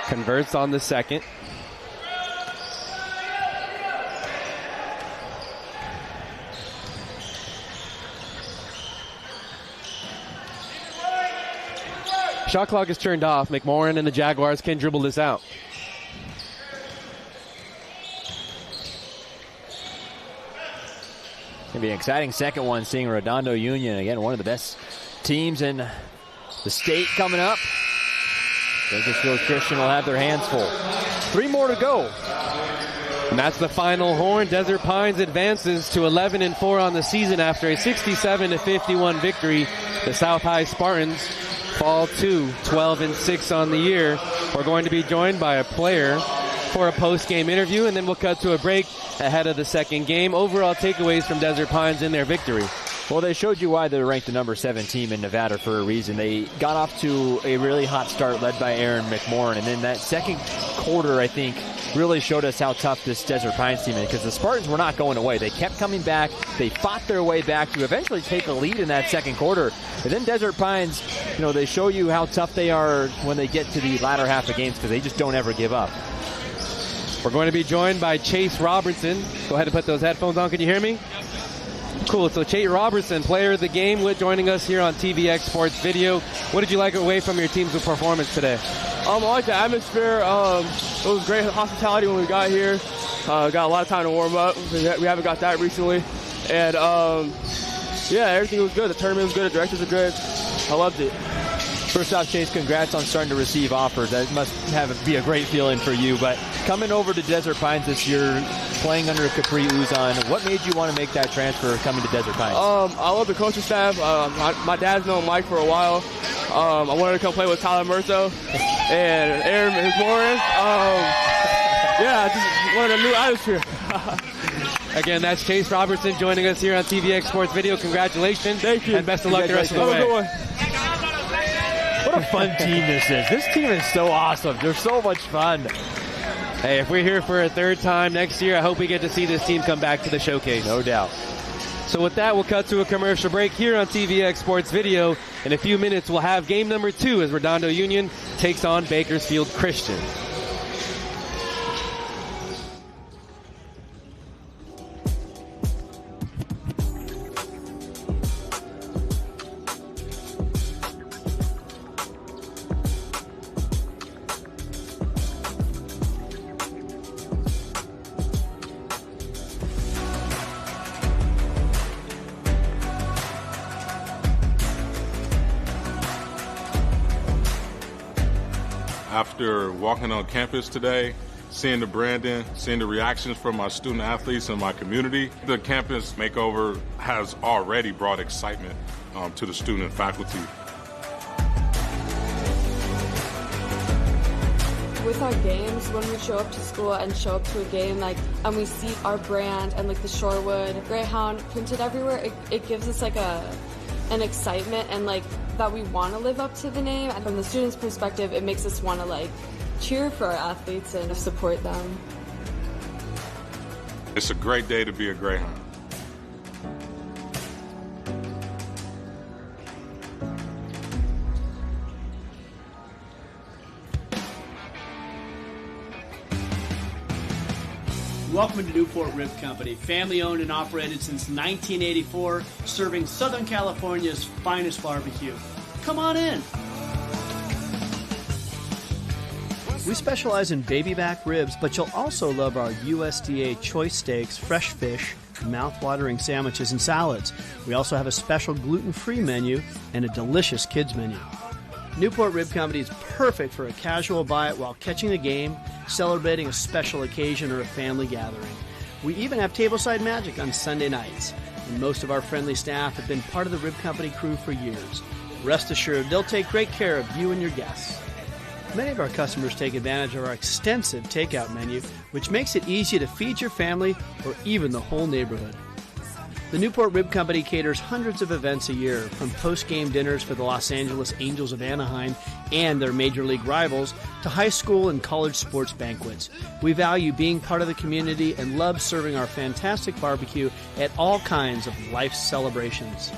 Converts on the second. Shot clock is turned off. McMorrin and the Jaguars can dribble this out. to be an exciting second one, seeing Redondo Union, again, one of the best teams in the state coming up. Bakersfield Christian will have their hands full. 3 more to go. And that's the final horn. Desert Pines advances to 11-4 on the season after a 67-51 victory. The South High Spartans fall to 12-6 on the year. We're going to be joined by a player for a post-game interview, and then we'll cut to a break ahead of the second game. Overall takeaways from Desert Pines in their victory. Well, they showed you why they're ranked the number 7 team in Nevada for a reason. They got off to a really hot start led by Aaron McMorrin, and then that second quarter, I think, really showed us how tough this Desert Pines team is, because the Spartans were not going away. They kept coming back. They fought their way back to eventually take a lead in that second quarter. And then Desert Pines, they show you how tough they are when they get to the latter half of games, because they just don't ever give up. We're going to be joined by Chase Robertson. Go ahead and put those headphones on. Can you hear me? Cool. So Chase Robertson, player of the game, joining us here on TVX Sports Video. What did you like away from your team's performance today? I like the atmosphere. It was great hospitality when we got here. Got a lot of time to warm up. We haven't got that recently. And, everything was good. The tournament was good. The directors are good. I loved it. First off, Chase, congrats on starting to receive offers. That must be a great feeling for you. But coming over to Desert Pines this year, playing under Capri Uzan, what made you want to make that transfer coming to Desert Pines? I love the coaching staff. My dad's known Mike for a while. I wanted to come play with Tyler Murtho and Aaron McMorrin. I just wanted a new atmosphere. Again, that's Chase Robertson joining us here on TVX Sports Video. Congratulations. Thank you. And best of luck the rest of the way. Have a good one. What a fun team this is. This team is so awesome. They're so much fun. Hey, if we're here for a third time next year, I hope we get to see this team come back to the showcase. No doubt. So with that, we'll cut to a commercial break here on TVX Sports Video. In a few minutes, we'll have game number 2 as Redondo Union takes on Bakersfield Christian. After walking on campus today, seeing the branding, seeing the reactions from my student athletes and my community, the campus makeover has already brought excitement to the student and faculty. With our games, when we show up to school and show up to a game, and we see our brand and the Shorewood Greyhound printed everywhere, it gives us an excitement and that we want to live up to the name. And from the students' perspective, it makes us want to cheer for our athletes and support them. It's a great day to be a Greyhound. Welcome to Newport Rib Company, family owned and operated since 1984, serving Southern California's finest barbecue. Come on in. We specialize in baby back ribs, but you'll also love our USDA choice steaks, fresh fish, mouth-watering sandwiches, and salads. We also have a special gluten-free menu and a delicious kids menu. Newport Rib Company is perfect for a casual bite while catching the game, celebrating a special occasion, or a family gathering. We even have tableside magic on Sunday nights, and most of our friendly staff have been part of the Rib Company crew for years. Rest assured, they'll take great care of you and your guests. Many of our customers take advantage of our extensive takeout menu, which makes it easy to feed your family or even the whole neighborhood. The Newport Rib Company caters hundreds of events a year, from post-game dinners for the Los Angeles Angels of Anaheim and their major league rivals to high school and college sports banquets. We value being part of the community and love serving our fantastic barbecue at all kinds of life celebrations.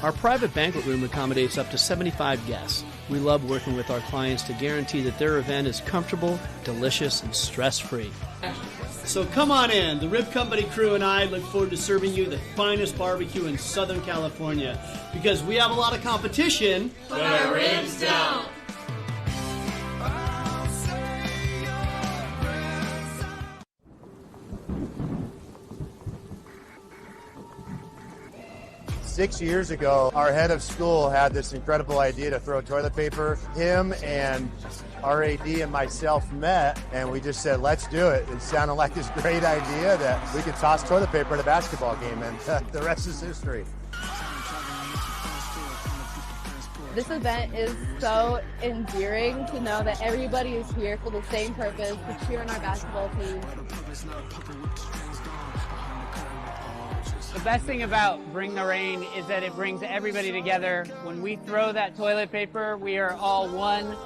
Our private banquet room accommodates up to 75 guests. We love working with our clients to guarantee that their event is comfortable, delicious, and stress-free. So come on in. The Rib Company crew and I look forward to serving you the finest barbecue in Southern California, because we have a lot of competition, but our ribs don't. 6 years ago, our head of school had this incredible idea to throw toilet paper. Him and our AD and myself met, and we just said, let's do it. It sounded like this great idea that we could toss toilet paper at a basketball game, and the rest is history. This event is so endearing to know that everybody is here for the same purpose, to cheer on our basketball team. The best thing about Bring the Rain is that it brings everybody together. When we throw that toilet paper, we are all one.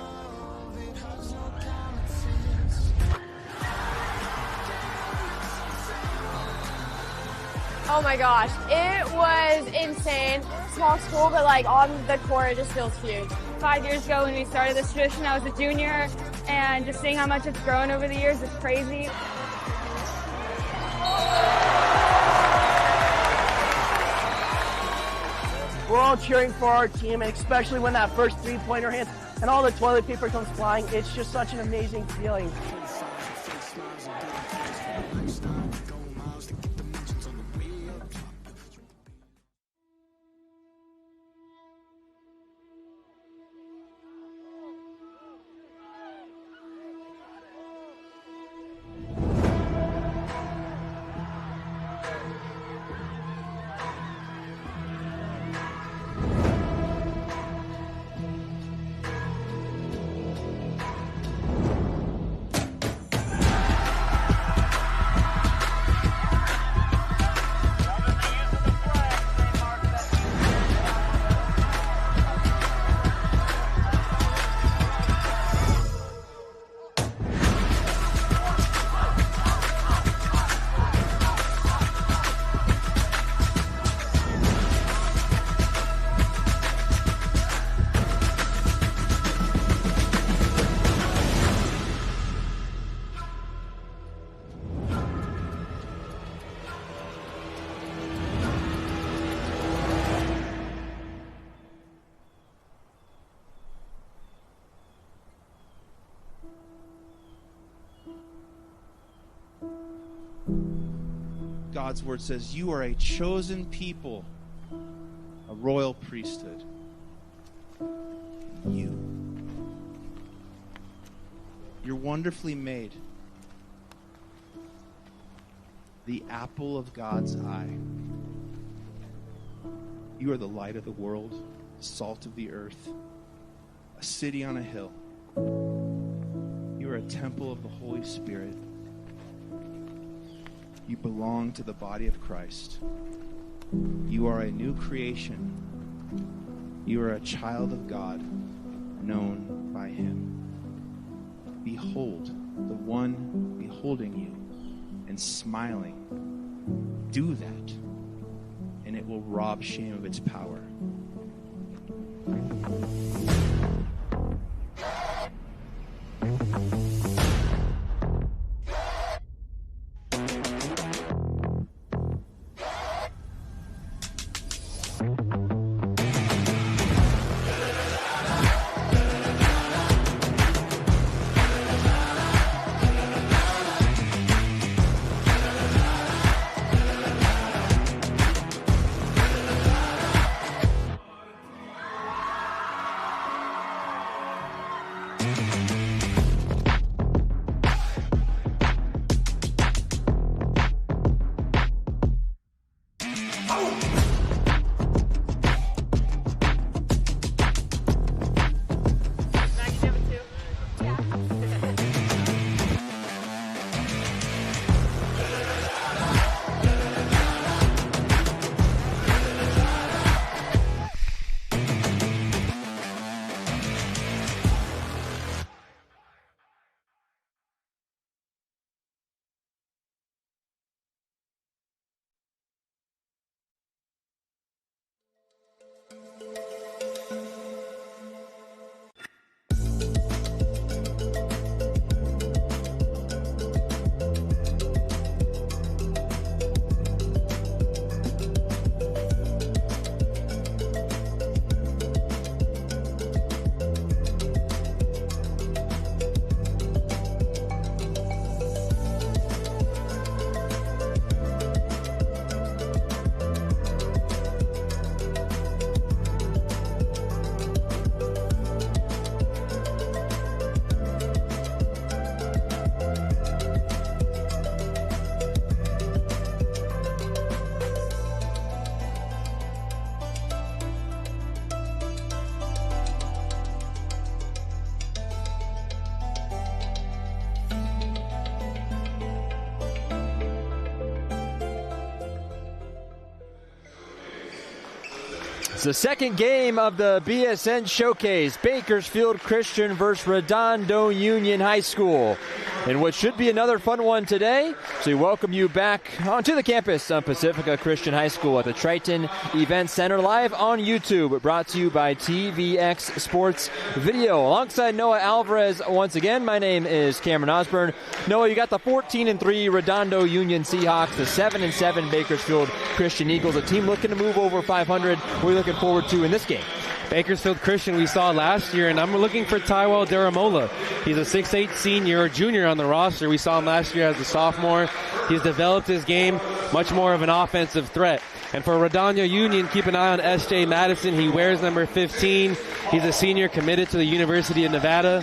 Oh my gosh, it was insane. Small school, but like on the court, it just feels huge. 5 years ago when we started this tradition, I was a junior, and just seeing how much it's grown over the years is crazy. We're all cheering for our team, and especially when that first three-pointer hits and all the toilet paper comes flying, it's just such an amazing feeling. God's word says, you are a chosen people, a royal priesthood. You're wonderfully made. The apple of God's eye. You are the light of the world, salt of the earth, a city on a hill. You are a temple of the Holy Spirit. You belong to the body of Christ. You are a new creation. You are a child of God, known by Him. Behold, the one beholding you and smiling. Do that, and it will rob shame of its power. It's the second game of the BSN Showcase, Bakersfield Christian versus Redondo Union High School, in what should be another fun one today. So we welcome you back onto the campus of Pacifica Christian High School at the Triton Event Center, live on YouTube, brought to you by TVX Sports Video. Alongside Noah Alvarez once again, my name is Cameron Osborne. Noah, you got the 14-3 Redondo Union Seahawks, the 7-7 Bakersfield Christian Eagles, a team looking to move over 500. We're looking forward to in this game. Bakersfield Christian we saw last year, and I'm looking for Tywell Daramola. He's a 6'8 senior or junior on the roster. We saw him last year as a sophomore. He's developed his game, much more of an offensive threat. And for Redondo Union, keep an eye on S.J. Madison. He wears number 15. He's a senior committed to the University of Nevada.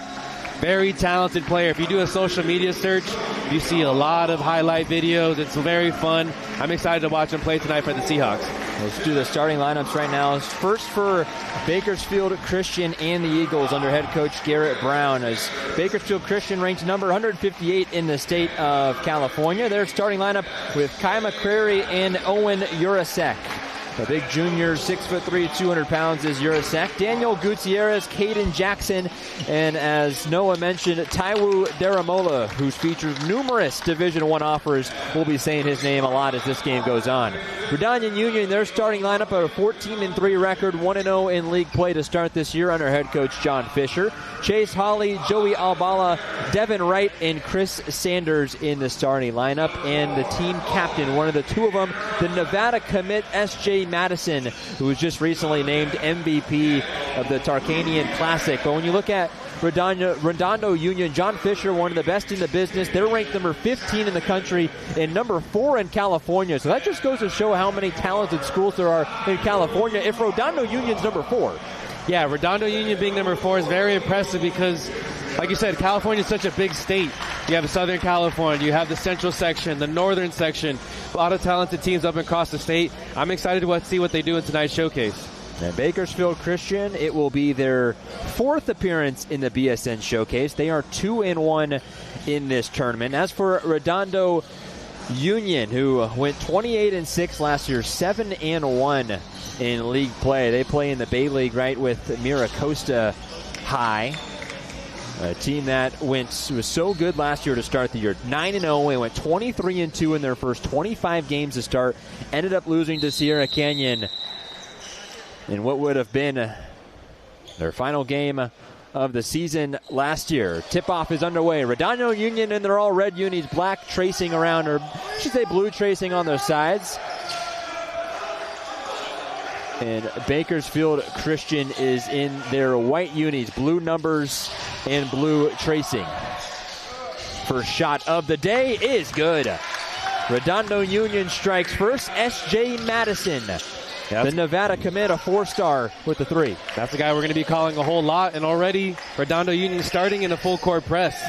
Very talented player. If you do a social media search, you see a lot of highlight videos. It's very fun. I'm excited to watch him play tonight for the Seahawks. Let's do the starting lineups right now. First for Bakersfield Christian and the Eagles under head coach Garrett Brown, as Bakersfield Christian ranked number 158 in the state of California. Their starting lineup with Kai McCrary and Owen Urasek. The big junior, 6'3", 200 pounds is Urasek. Daniel Gutierrez, Caden Jackson, and as Noah mentioned, Taiwo Daramola, who features numerous Division I offers. We'll be saying his name a lot as this game goes on. Redondo Union, their starting lineup of a 14-3 record, 1-0 in league play to start this year under head coach John Fisher. Chase Hawley, Joey Albala, Devin Wright, and Chris Sanders in the starting lineup. And the team captain, one of the two of them, the Nevada commit S.J. Madison, who was just recently named MVP of the Tarkanian Classic. But when you look at Redondo Union, John Fisher, one of the best in the business. They're ranked number 15 in the country and number 4 in California. So that just goes to show how many talented schools there are in California if Redondo Union's number 4. Yeah, Redondo Union being number 4 is very impressive because, like you said, California is such a big state. You have Southern California, you have the central section, the northern section, a lot of talented teams up across the state. I'm excited to see what they do in tonight's showcase. And Bakersfield Christian, it will be their 4th appearance in the BSN Showcase. They are 2-1 in this tournament. As for Redondo Union, who went 28-6 last year, 7-1 in league play. They play in the Bay League, right, with Miracosta High. A team that was so good last year to start the year. 9-0. They went 23-2 in their first 25 games to start. Ended up losing to Sierra Canyon in what would have been their final game of the season last year. Tip-off is underway. Redondo Union in their all-red unis, black tracing around, or I should say blue tracing on their sides. And Bakersfield Christian is in their white unis, blue numbers and blue tracing. First shot of the day is good. Redondo Union strikes first. S.J. Madison, the Nevada commit, a 4-star with the 3. That's the guy we're going to be calling a whole lot, and already Redondo Union starting in a full court press.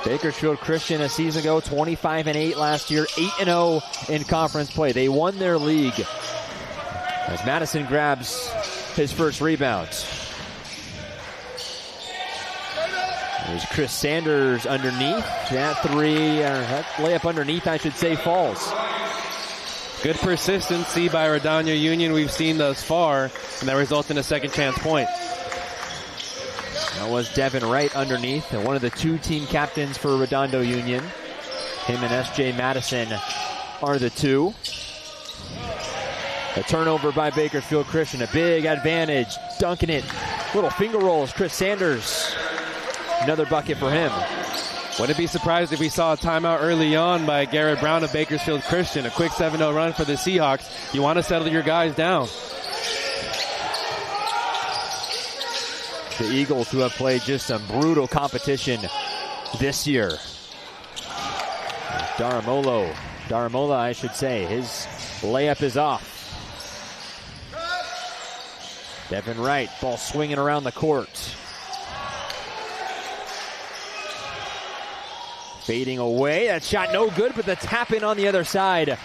Bakersfield Christian a season ago, 25-8 last year, 8-0 in conference play. They won their league as Madison grabs his first rebound. There's Chris Sanders underneath. That layup underneath, I should say, falls. Good persistency by Redondo Union we've seen thus far, and that results in a second chance point. That was Devin Wright underneath, and one of the 2 team captains for Redondo Union. Him and S.J. Madison are the 2. A turnover by Bakersfield Christian, a big advantage. Dunking it, little finger rolls. Chris Sanders, another bucket for him. Wouldn't be surprised if we saw a timeout early on by Garrett Brown of Bakersfield Christian. A quick 7-0 run for the Seahawks. You want to settle your guys down. The Eagles, who have played just some brutal competition this year. Daramola, I should say. His layup is off. Devin Wright, ball swinging around the court. Fading away. That shot no good, but the tap in on the other side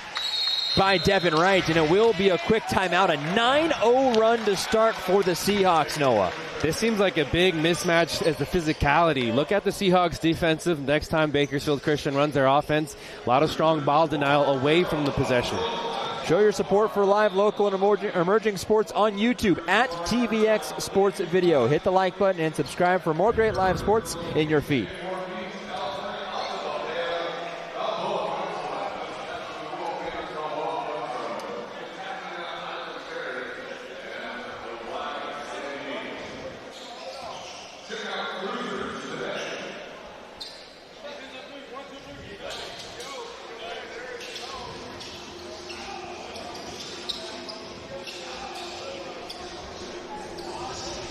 by Devin Wright. And it will be a quick timeout. A 9-0 run to start for the Seahawks, Noah. This seems like a big mismatch as the physicality. Look at the Seahawks defensive. Next time Bakersfield Christian runs their offense, a lot of strong ball denial away from the possession. Show your support for live, local, and emerging sports on YouTube at TVX Sports Video. Hit the like button and subscribe for more great live sports in your feed.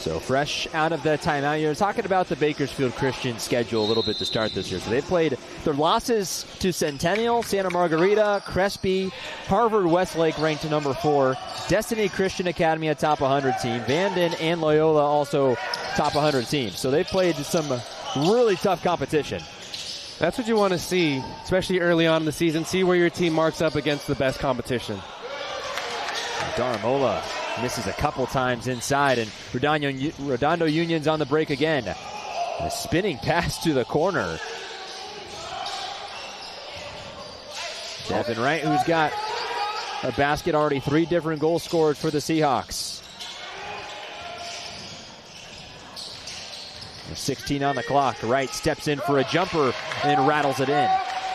So fresh out of the timeout, you're talking about the Bakersfield Christian schedule a little bit to start this year. So they've played their losses to Centennial, Santa Margarita, Crespi, Harvard Westlake ranked number 4, Destiny Christian Academy a top 100 team, Vanden and Loyola also top 100 teams. So they've played some really tough competition. That's what you want to see, especially early on in the season. See where your team marks up against the best competition. Daramola misses a couple times inside, and Redondo Union's on the break again. A spinning pass to the corner. Devin Wright, who's got a basket already, 3 different goals scored for the Seahawks. 16 on the clock. Wright steps in for a jumper and rattles it in.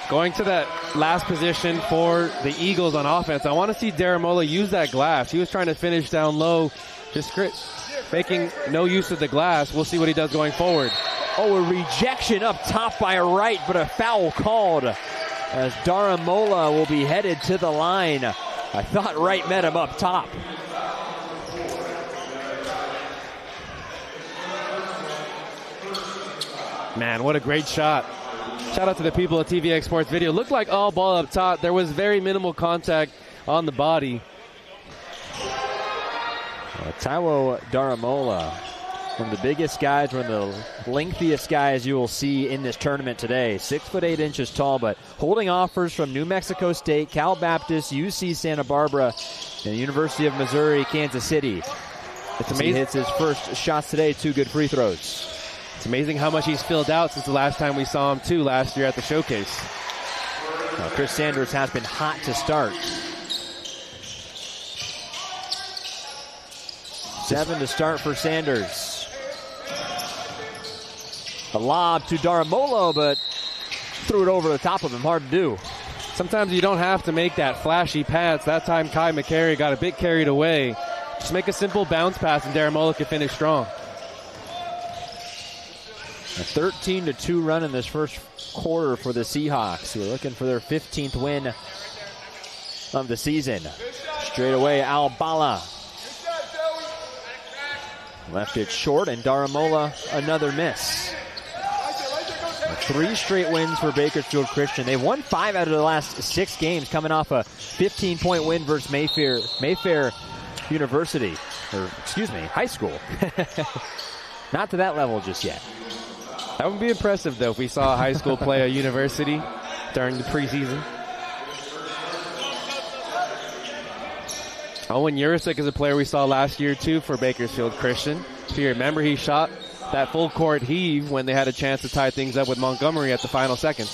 Going to that last position for the Eagles on offense, I want to see Daramola use that glass. He was trying to finish down low, just making no use of the glass. We'll see what he does going forward. Oh, a rejection up top by Wright, but a foul called as Daramola will be headed to the line. I thought Wright met him up top. Man, what a great shot. Shout out to the people at TVX Sports Video. Looked like all ball up top. There was very minimal contact on the body. Taiwo Daramola, one of the biggest guys, one of the lengthiest guys you will see in this tournament today. 6'8" tall, but holding offers from New Mexico State, Cal Baptist, UC Santa Barbara, and the University of Missouri, Kansas City. It's amazing. He hits his first shots today, 2 good free throws. It's amazing how much he's filled out since the last time we saw him, too, last year at the showcase. Now, Chris Sanders has been hot to start. 7 to start for Sanders. A lob to Daramola, but threw it over the top of him. Hard to do. Sometimes you don't have to make that flashy pass. That time Kai McCary got a bit carried away. Just make a simple bounce pass and Daramola can finish strong. A 13-2 run in this first quarter for the Seahawks, who are looking for their 15th win of the season. Straight away, Al-Bala left it short, and Daramola another miss. 3 straight wins for Bakersfield Christian. They've won 5 out of the last 6 games, coming off a 15-point win versus Mayfair University, or excuse me, high school. Not to that level just yet. That would be impressive, though, if we saw a high school play a university during the preseason. Owen Urisic is a player we saw last year, too, for Bakersfield Christian. If you remember, he shot that full court heave when they had a chance to tie things up with Montgomery at the final seconds.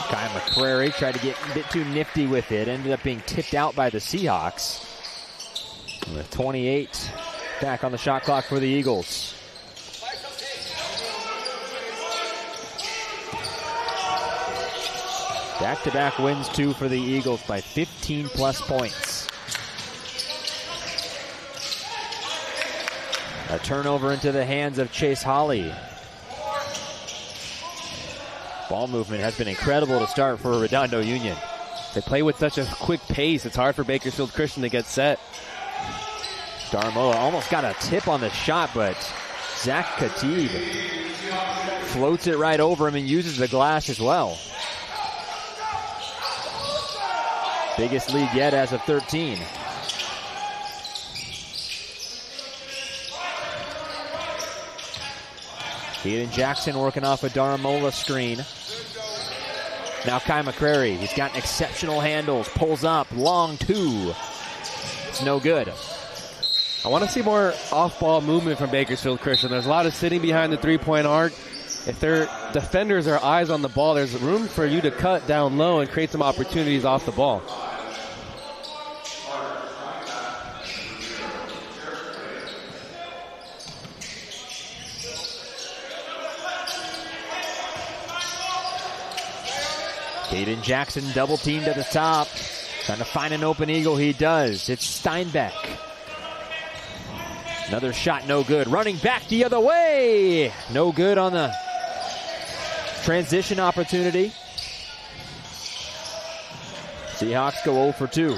Kai McCrary tried to get a bit too nifty with it. Ended up being tipped out by the Seahawks. With 28 back on the shot clock for the Eagles. Back-to-back wins, 2 for the Eagles by 15-plus points. A turnover into the hands of Chase Holly. Ball movement has been incredible to start for Redondo Union. They play with such a quick pace. It's hard for Bakersfield Christian to get set. Daramola almost got a tip on the shot, but Zach Khatib floats it right over him and uses the glass as well. Biggest lead yet as of 13. Hayden Jackson working off a Daramola screen. Now Kai McCrary, he's got exceptional handles, pulls up, long two. It's no good. I want to see more off-ball movement from Bakersfield Christian. There's a lot of sitting behind the three-point arc. If their defenders are eyes on the ball, there's room for you to cut down low and create some opportunities off the ball. Caden Jackson double teamed at the top. Trying to find an open eagle. He does. It's Steinbeck. Another shot, no good. Running back the other way. No good on the transition opportunity. Seahawks go 0 for 2.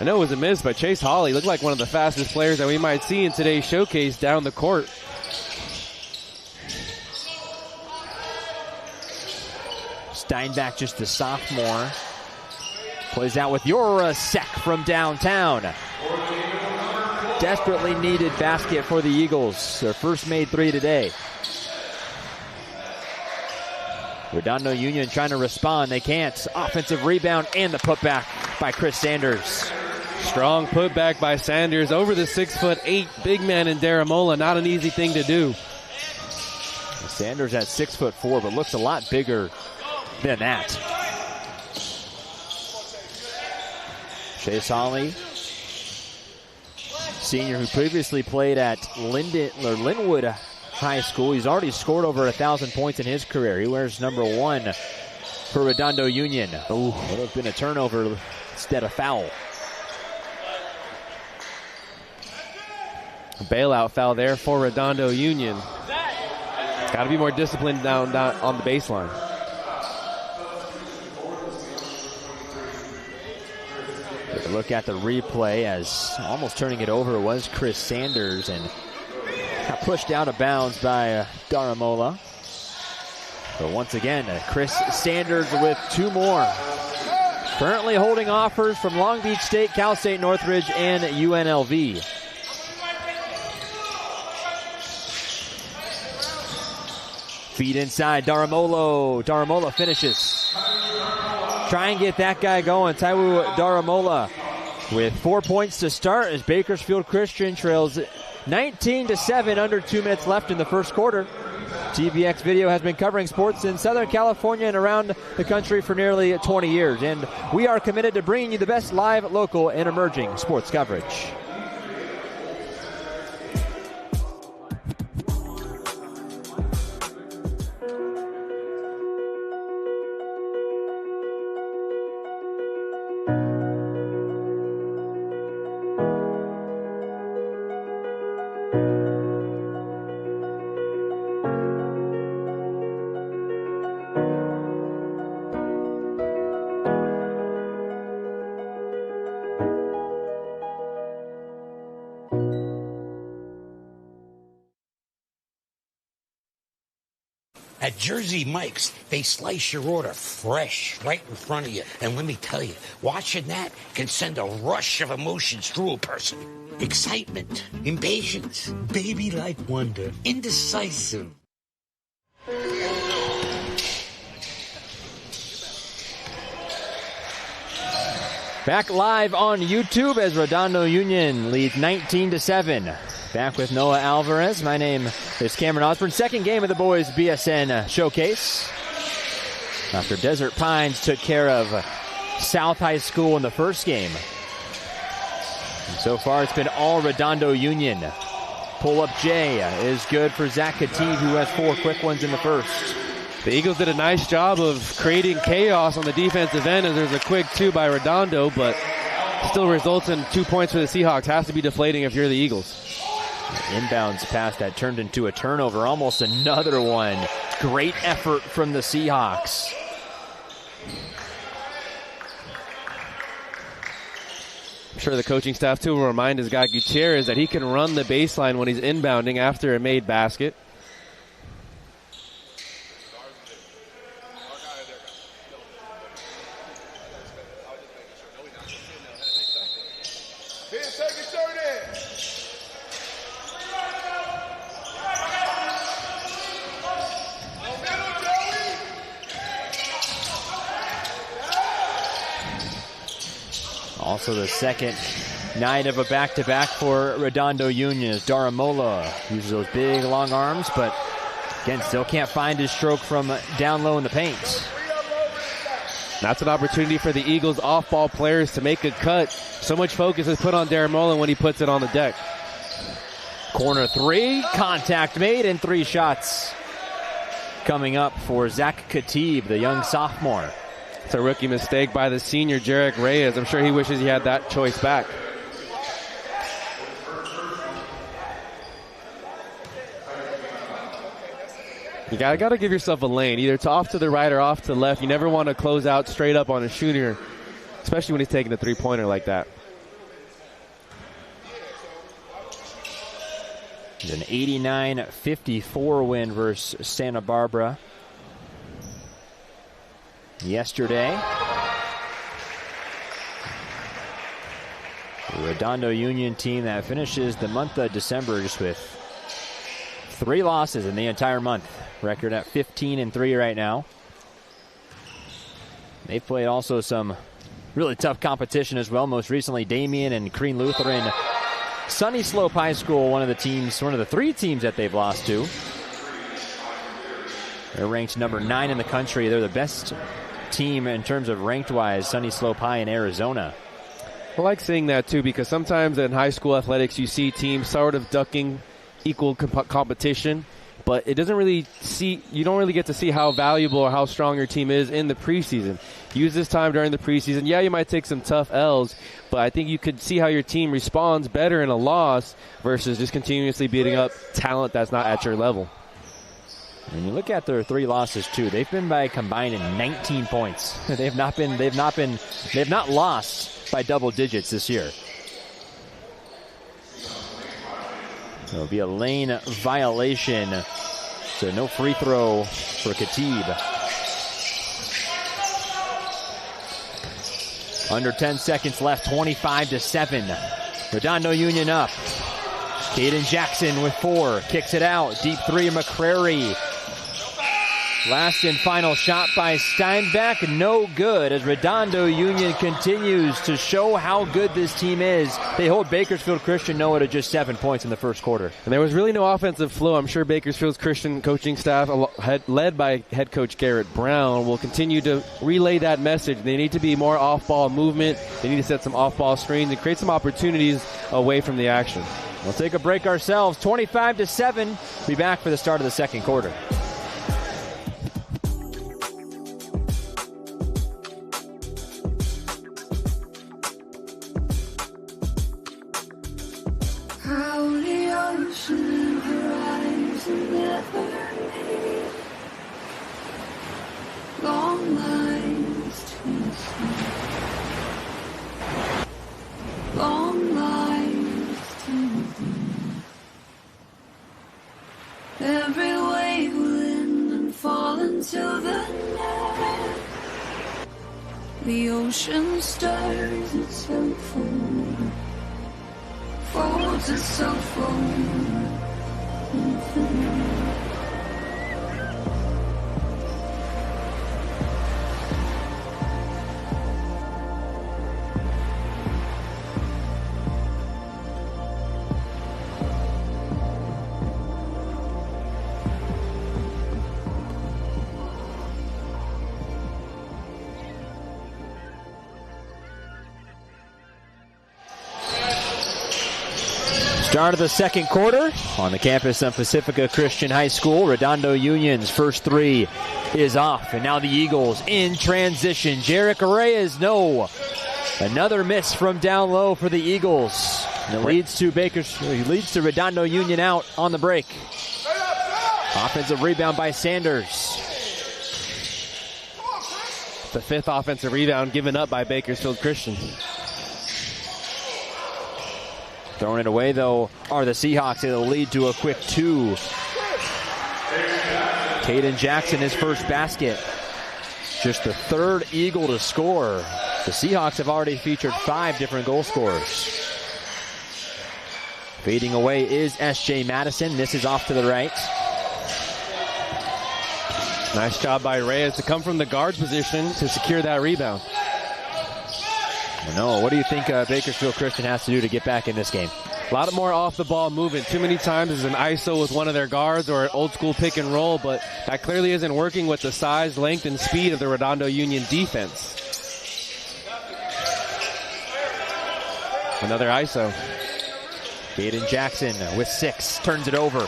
I know it was a miss, but Chase Hawley looked like one of the fastest players that we might see in today's showcase down the court. Steinbeck, just a sophomore. Plays out with Yorasek from downtown. Desperately needed basket for the Eagles. Their first made three today. Redondo Union trying to respond. They can't. Offensive rebound and the putback by Chris Sanders. Strong putback by Sanders over the 6'8" big man in Daramola. Not an easy thing to do. Sanders at 6'4", but looks a lot bigger than that. Chase Hawley, senior who previously played at Linwood High School. He's already scored over 1,000 points in his career. He wears number 1 for Redondo Union. Oh, would have been a turnover instead of foul. A bailout foul there for Redondo Union. Got to be more disciplined down on the baseline. Take a look at the replay as almost turning it over was Chris Sanders and got pushed out of bounds by Daramola. But once again, Chris Sanders with 2 more. Currently holding offers from Long Beach State, Cal State Northridge, and UNLV. Feed inside, Daramola finishes. Try and get that guy going. Taiwo Daramola with 4 points to start as Bakersfield Christian trails 19-7, under 2 minutes left in the first quarter. TVX Video has been covering sports in Southern California and around the country for nearly 20 years, and we are committed to bringing you the best live, local, and emerging sports coverage. At Jersey Mike's, they slice your order fresh right in front of you. And let me tell you, watching that can send a rush of emotions through a person. Excitement, impatience, baby-like wonder, indecisive. Back live on YouTube as Redondo Union leads 19-7. Back with Noah Alvarez. My name is Cameron Osborne. Second game of the boys BSN showcase. After Desert Pines took care of South High School in the first game. And so far it's been all Redondo Union. Pull-up J is good for Zach Khatib, who has 4 quick ones in the first. The Eagles did a nice job of creating chaos on the defensive end, and there's a quick 2 by Redondo, but still results in 2 points for the Seahawks. Has to be deflating if you're the Eagles. Inbounds pass that turned into a turnover. Almost another one. Great effort from the Seahawks. I'm sure the coaching staff, too, will remind his guy Gutierrez that he can run the baseline when he's inbounding after a made basket. Also the second night of a back-to-back for Redondo Union as Daramola uses those big long arms, but again, still can't find his stroke from down low in the paint. That's an opportunity for the Eagles off-ball players to make a cut. So much focus is put on Daramola when he puts it on the deck. Corner three, contact made, and 3 shots coming up for Zach Khatib, the young sophomore. It's a rookie mistake by the senior, Jarek Reyes. I'm sure he wishes he had that choice back. You gotta give yourself a lane, either off to the right or off to the left. You never want to close out straight up on a shooter, especially when he's taking a three-pointer like that. It's an 89-54 win versus Santa Barbara yesterday. The Redondo Union team that finishes the month of December just with 3 losses in the entire month. Record at 15-3 right now. They've played also some really tough competition as well. Most recently, Damien and Crean Lutheran. Sunny Slope High School, one of the 3 teams that they've lost to. They're ranked number 9 in the country. They're the best team in terms of ranked-wise, Sunny Slope High in Arizona. I like seeing that too, because sometimes in high school athletics you see teams sort of ducking equal competition, but you don't really get to see how valuable or how strong your team is in the preseason. Use this time during the preseason. Yeah, you might take some tough L's, but I think you could see how your team responds better in a loss versus just continuously beating up talent that's not at your level. And you look at their 3 losses too. They've been by combined in 19 points. They've not lost by double digits this year. It'll be a lane violation. So no free throw for Khatib. Under 10 seconds left, 25-7. Redondo Union up. Caden Jackson with 4, kicks it out. Deep 3, McCrary. Last and final shot by Steinbach, no good as Redondo Union continues to show how good this team is. They hold Bakersfield Christian Noah to just 7 points in the first quarter. And there was really no offensive flow. I'm sure Bakersfield's Christian coaching staff, led by head coach Garrett Brown, will continue to relay that message. They need to be more off-ball movement. They need to set some off-ball screens and create some opportunities away from the action. We'll take a break ourselves. 25-7. Be back for the start of the second quarter. Long lines to see. Long lines to see. Every wave will end and fall into the net. The ocean stirs itself forward, folds itself forward. Infinite. Start of the second quarter on the campus of Pacifica Christian High School. Redondo Union's first 3 is off, and now the Eagles in transition. Jarek Reyes, no. Another miss from down low for the Eagles. And it leads to Redondo Union out on the break. Offensive rebound by Sanders. The 5th offensive rebound given up by Bakersfield Christian. Throwing it away, though, are the Seahawks. It'll lead to a quick 2. Caden Jackson, his first basket. Just the 3rd Eagle to score. The Seahawks have already featured 5 different goal scorers. Fading away is S.J. Madison. This is off to the right. Nice job by Reyes to come from the guard position to secure that rebound. No, what do you think Bakersfield Christian has to do to get back in this game? A lot more off-the-ball movement. Too many times is an ISO with one of their guards or an old-school pick-and-roll, but that clearly isn't working with the size, length, and speed of the Redondo Union defense. Another ISO. Caden Jackson with 6, turns it over.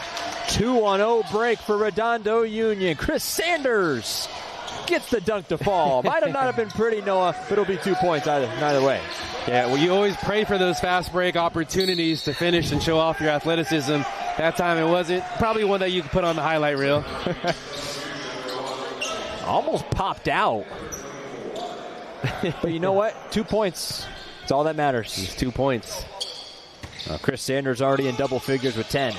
2-on-0 break for Redondo Union. Chris Sanders gets the dunk to fall. Might have not have been pretty, Noah, but it'll be 2 points either way. Yeah, well, you always pray for those fast break opportunities to finish and show off your athleticism. That time it wasn't. Probably one that you could put on the highlight reel. Almost popped out. But you know what? 2 points. It's all that matters. It's 2 points. Chris Sanders already in double figures with 10.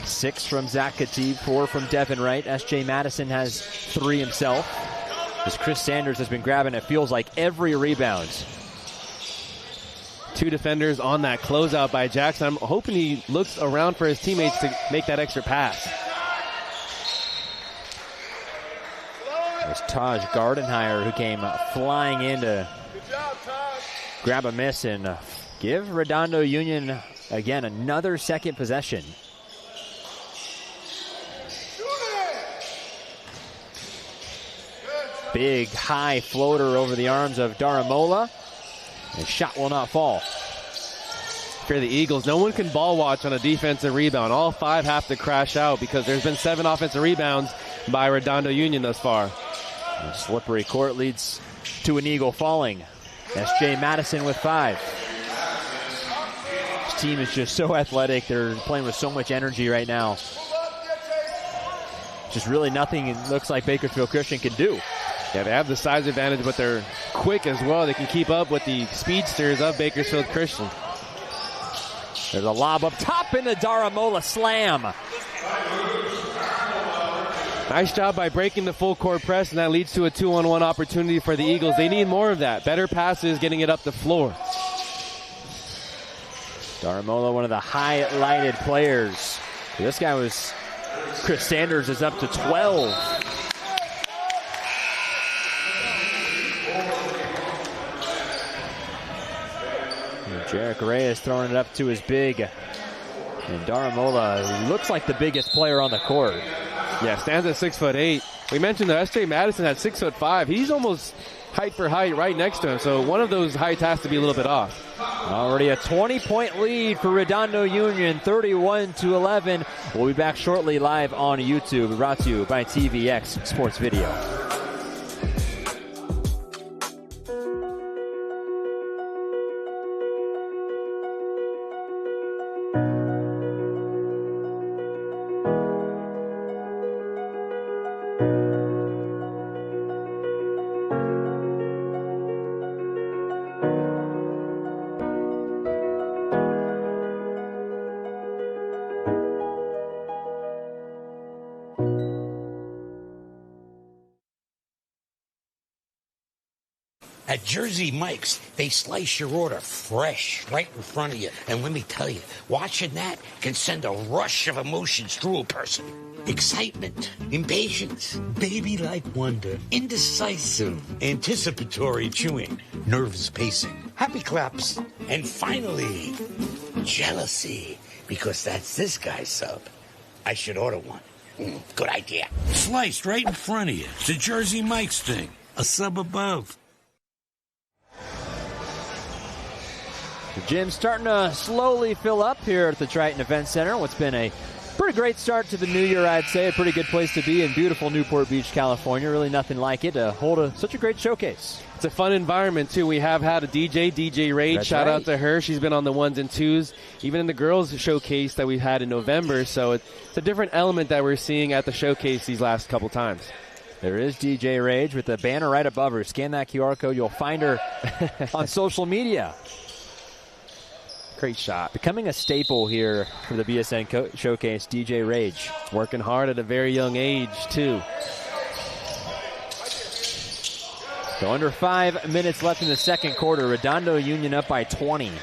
6 from Zach Khatib, 4 from Devin Wright. S.J. Madison has 3 himself. As Chris Sanders has been grabbing, it feels like, every rebound. 2 defenders on that closeout by Jackson. I'm hoping he looks around for his teammates to make that extra pass. There's Taj Gardenhire, who came flying in to grab a miss and give Redondo Union, again, another second possession. Big high floater over the arms of Daramola. The shot will not fall. For the Eagles, no one can ball watch on a defensive rebound. All 5 have to crash out because there's been 7 offensive rebounds by Redondo Union thus far. The slippery court leads to an Eagle falling. S.J. Madison with 5. This team is just so athletic. They're playing with so much energy right now. Just really nothing it looks like Bakersfield Christian can do. Yeah, they have the size advantage, but they're quick as well. They can keep up with the speedsters of Bakersfield Christian. There's a lob up top in the Daramola slam. Nice job by breaking the full court press, and that leads to a 2-on-1 opportunity for the Eagles. They need more of that. Better passes, getting it up the floor. Daramola, one of the highlighted players. This guy was, Chris Sanders is up to 12. Jarek Reyes throwing it up to his big. And Daramola looks like the biggest player on the court. Yeah, stands at 6'8". We mentioned that S.J. Madison at 6'5". He's almost height for height right next to him. So one of those heights has to be a little bit off. Already a 20-point lead for Redondo Union, 31-11. We'll be back shortly live on YouTube, brought to you by TVX Sports Video. At Jersey Mike's, they slice your order fresh right in front of you. And let me tell you, watching that can send a rush of emotions through a person. Excitement, impatience, baby-like wonder, indecisive, anticipatory chewing, nerves pacing, happy claps, and finally, jealousy, because that's this guy's sub. I should order one. Good idea. Sliced right in front of you. It's a Jersey Mike's thing. A sub above. The gym's starting to slowly fill up here at the Triton Event Center. What's been a pretty great start to the new year, I'd say. A pretty good place to be in beautiful Newport Beach, California. Really nothing like it to hold such a great showcase. It's a fun environment, too. We have had a DJ Rage. That's Shout right. out to her. She's been on the 1s and 2s, even in the girls' showcase that we've had in November. So it's a different element that we're seeing at the showcase these last couple times. There is DJ Rage with the banner right above her. Scan that QR code. You'll find her on social media. Great shot. Becoming a staple here for the BSN showcase, DJ Rage. Working hard at a very young age, too. So under 5 minutes left in the second quarter. Redondo Union up by 20.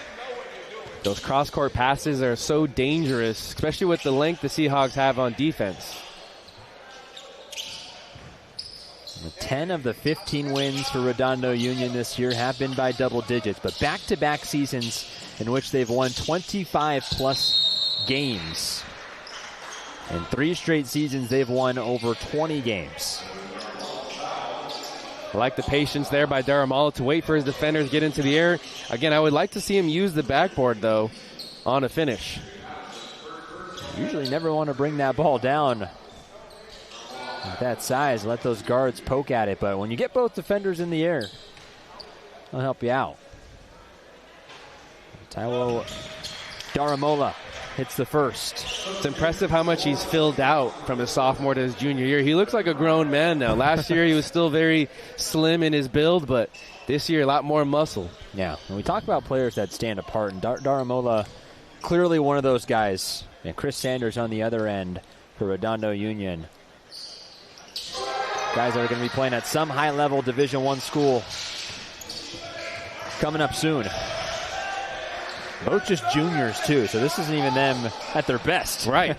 Those cross-court passes are so dangerous, especially with the length the Seahawks have on defense. 10 of the 15 wins for Redondo Union this year have been by double digits, but back-to-back seasons in which they've won 25-plus games. In 3 straight seasons, they've won over 20 games. I like the patience there by Daramala to wait for his defenders to get into the air. Again, I would like to see him use the backboard, though, on a finish. Usually never want to bring that ball down at that size. Let those guards poke at it, but when you get both defenders in the air, it'll help you out. Taiwo Daramola hits the first. It's impressive how much he's filled out from his sophomore to his junior year. He looks like a grown man now. Last year he was still very slim in his build, but this year a lot more muscle. Yeah, when we talk about players that stand apart, and Daramola, clearly one of those guys. And Chris Sanders on the other end for Redondo Union. Guys that are going to be playing at some high-level Division I school coming up soon. Both just juniors, too, so this isn't even them at their best. Right.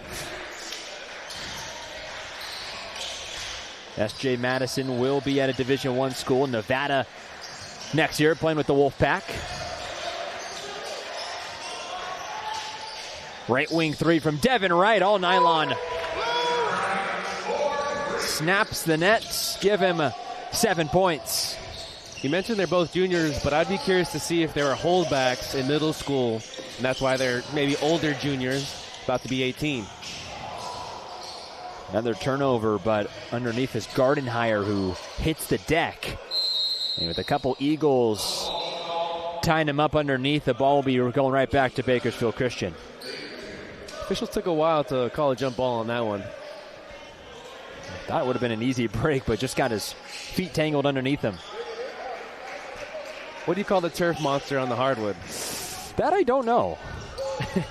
S.J. Madison will be at a Division I school in Nevada next year, playing with the Wolfpack. Right wing three from Devin Wright, all nylon. Snaps the net, give him 7 points. You mentioned they're both juniors, but I'd be curious to see if there are holdbacks in middle school, and that's why they're maybe older juniors, about to be 18. Another turnover, but underneath is Gardenhire, who hits the deck. And with a couple Eagles tying him up underneath, the ball will be going right back to Bakersfield Christian. Officials took a while to call a jump ball on that one. Thought it would have been an easy break, but just got his feet tangled underneath him. What do you call the turf monster on the hardwood? That I don't know.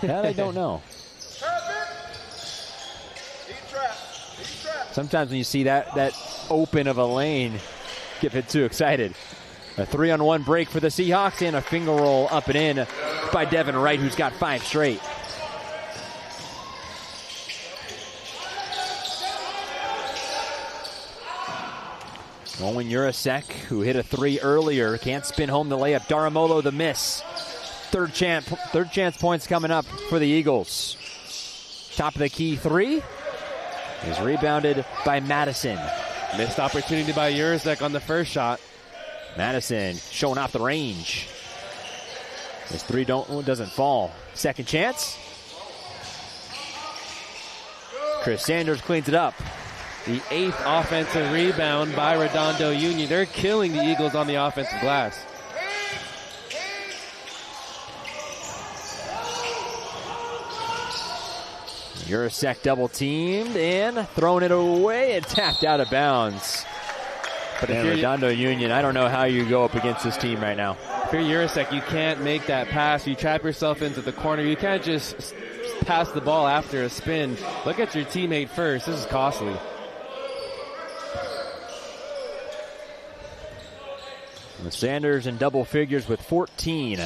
That I don't know. Sometimes when you see that open of a lane, get a bit too excited. A 3-on-1 break for the Seahawks and a finger roll up and in by Devin Wright, who's got 5 straight. Owen Urasek, who hit a 3 earlier, can't spin home the layup. Daramolo the miss. Third chance points coming up for the Eagles. Top of the key 3 is rebounded by Madison. Missed opportunity by Urasek on the first shot. Madison showing off the range. This 3 doesn't fall. Second chance. Chris Sanders cleans it up. The 8th offensive rebound by Redondo Union. They're killing the Eagles on the offensive glass. Urasek double teamed and throwing it away and tapped out of bounds. But if you're Redondo Union, I don't know how you go up against this team right now. If you're Urasek, you can't make that pass. You trap yourself into the corner. You can't just pass the ball after a spin. Look at your teammate first. This is costly. Sanders in double figures with 14.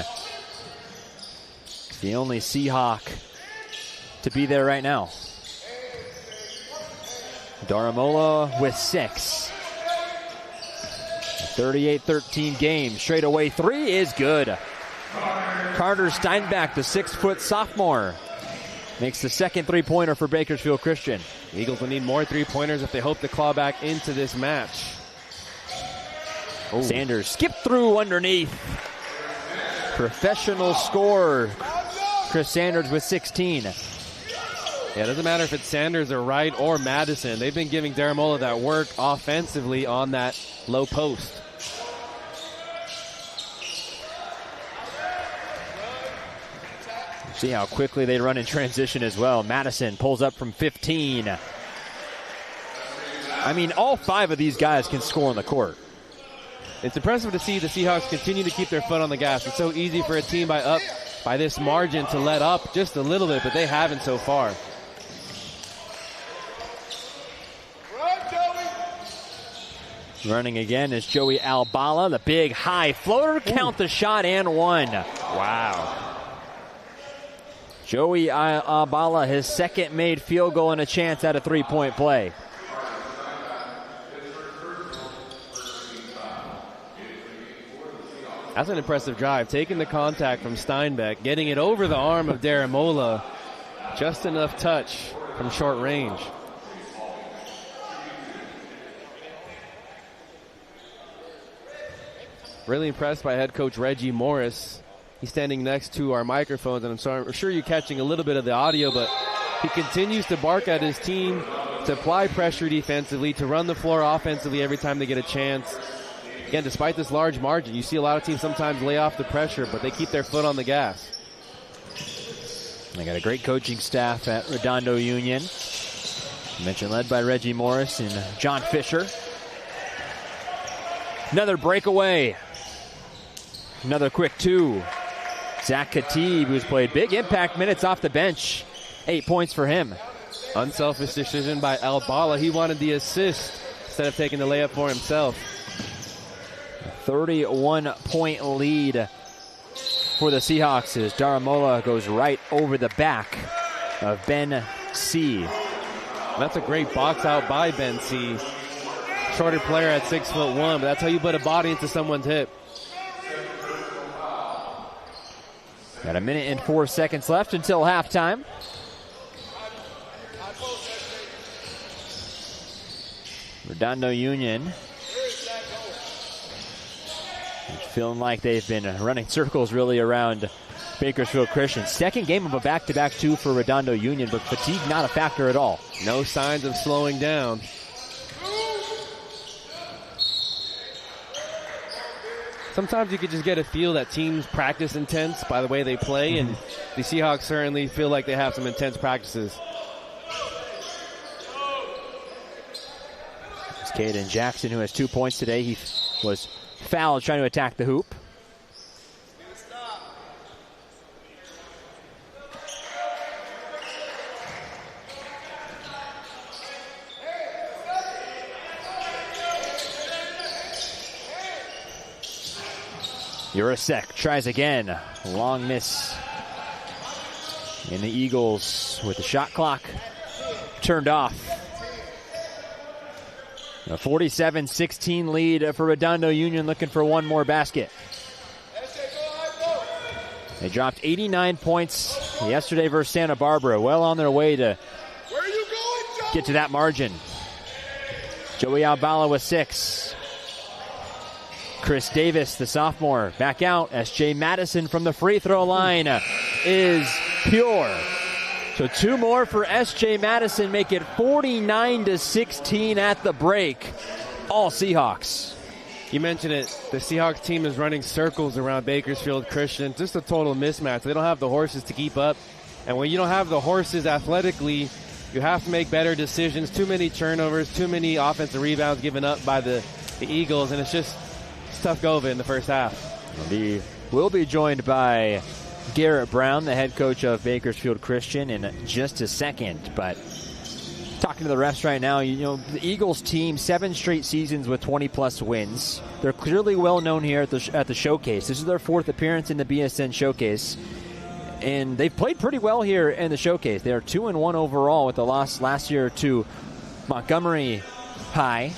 The only Seahawk to be there right now. Daramola with 6. 38-13 game. Straight away 3 is good. Carter Steinbach, the 6-foot sophomore, makes the second 3-pointer for Bakersfield Christian. The Eagles will need more 3-pointers if they hope to claw back into this match. Oh. Sanders skipped through underneath. Professional scorer. Chris Sanders with 16. Yeah, it doesn't matter if it's Sanders or Wright or Madison. They've been giving Daramola that work offensively on that low post. See how quickly they run in transition as well. Madison pulls up from 15. I mean, all 5 of these guys can score on the court. It's impressive to see the Seahawks continue to keep their foot on the gas. It's so easy for a team by this margin to let up just a little bit, but they haven't so far. Running again is Joey Albala, the big high floater. Count the shot and 1. Wow. Joey Albala, his second made field goal and a chance at a 3-point play. That's an impressive drive. Taking the contact from Steinbeck, getting it over the arm of Daramola. Just enough touch from short range. Really impressed by head coach Reggie Morris. He's standing next to our microphones, and I'm sure you're catching a little bit of the audio, but he continues to bark at his team to apply pressure defensively, to run the floor offensively every time they get a chance. Again, despite this large margin, you see a lot of teams sometimes lay off the pressure, but they keep their foot on the gas. They got a great coaching staff at Redondo Union. I mentioned led by Reggie Morris and John Fisher. Another breakaway. Another quick two. Zach Khatib, who's played big impact minutes off the bench. 8 points for him. Unselfish decision by Al Bala. He wanted the assist instead of taking the layup for himself. 31-point lead for the Seahawks as Daramola goes right over the back of Ben C. That's a great box out by Ben C. Shorter player at 6'1", but that's how you put a body into someone's hip. Got a minute and 4 seconds left until halftime. Redondo Union feeling like they've been running circles really around Bakersfield Christian. Second game of a back-to-back two for Redondo Union, but fatigue not a factor at all. No signs of slowing down. Sometimes you could just get a feel that teams practice intense by the way they play, and the Seahawks certainly feel like they have some intense practices. It's Caden Jackson, who has 2 points today. He was fouled trying to attack the hoop. Jurasek tries again. Long miss. And the Eagles with the shot clock turned off. A 47-16 lead for Redondo Union, looking for one more basket. They dropped 89 points yesterday versus Santa Barbara. Well on their way to get to that margin. Joey Albala with 6. Chris Davis, the sophomore, back out. S.J. Madison from the free throw line is pure. So 2 more for S.J. Madison, make it 49-16 at the break. All Seahawks. You mentioned it. The Seahawks team is running circles around Bakersfield Christian. Just a total mismatch. They don't have the horses to keep up. And when you don't have the horses athletically, you have to make better decisions. Too many turnovers, too many offensive rebounds given up by the Eagles, and it's tough go of it in the first half. We'll be joined by Garrett Brown, the head coach of Bakersfield Christian, in just a second. But talking to the refs right now, you know, the Eagles team, 7 straight seasons with 20-plus wins. They're clearly well known here at the Showcase. This is their 4th appearance in the BSN Showcase. And they've played pretty well here in the Showcase. They are 2-1 overall with the loss last year to Montgomery High.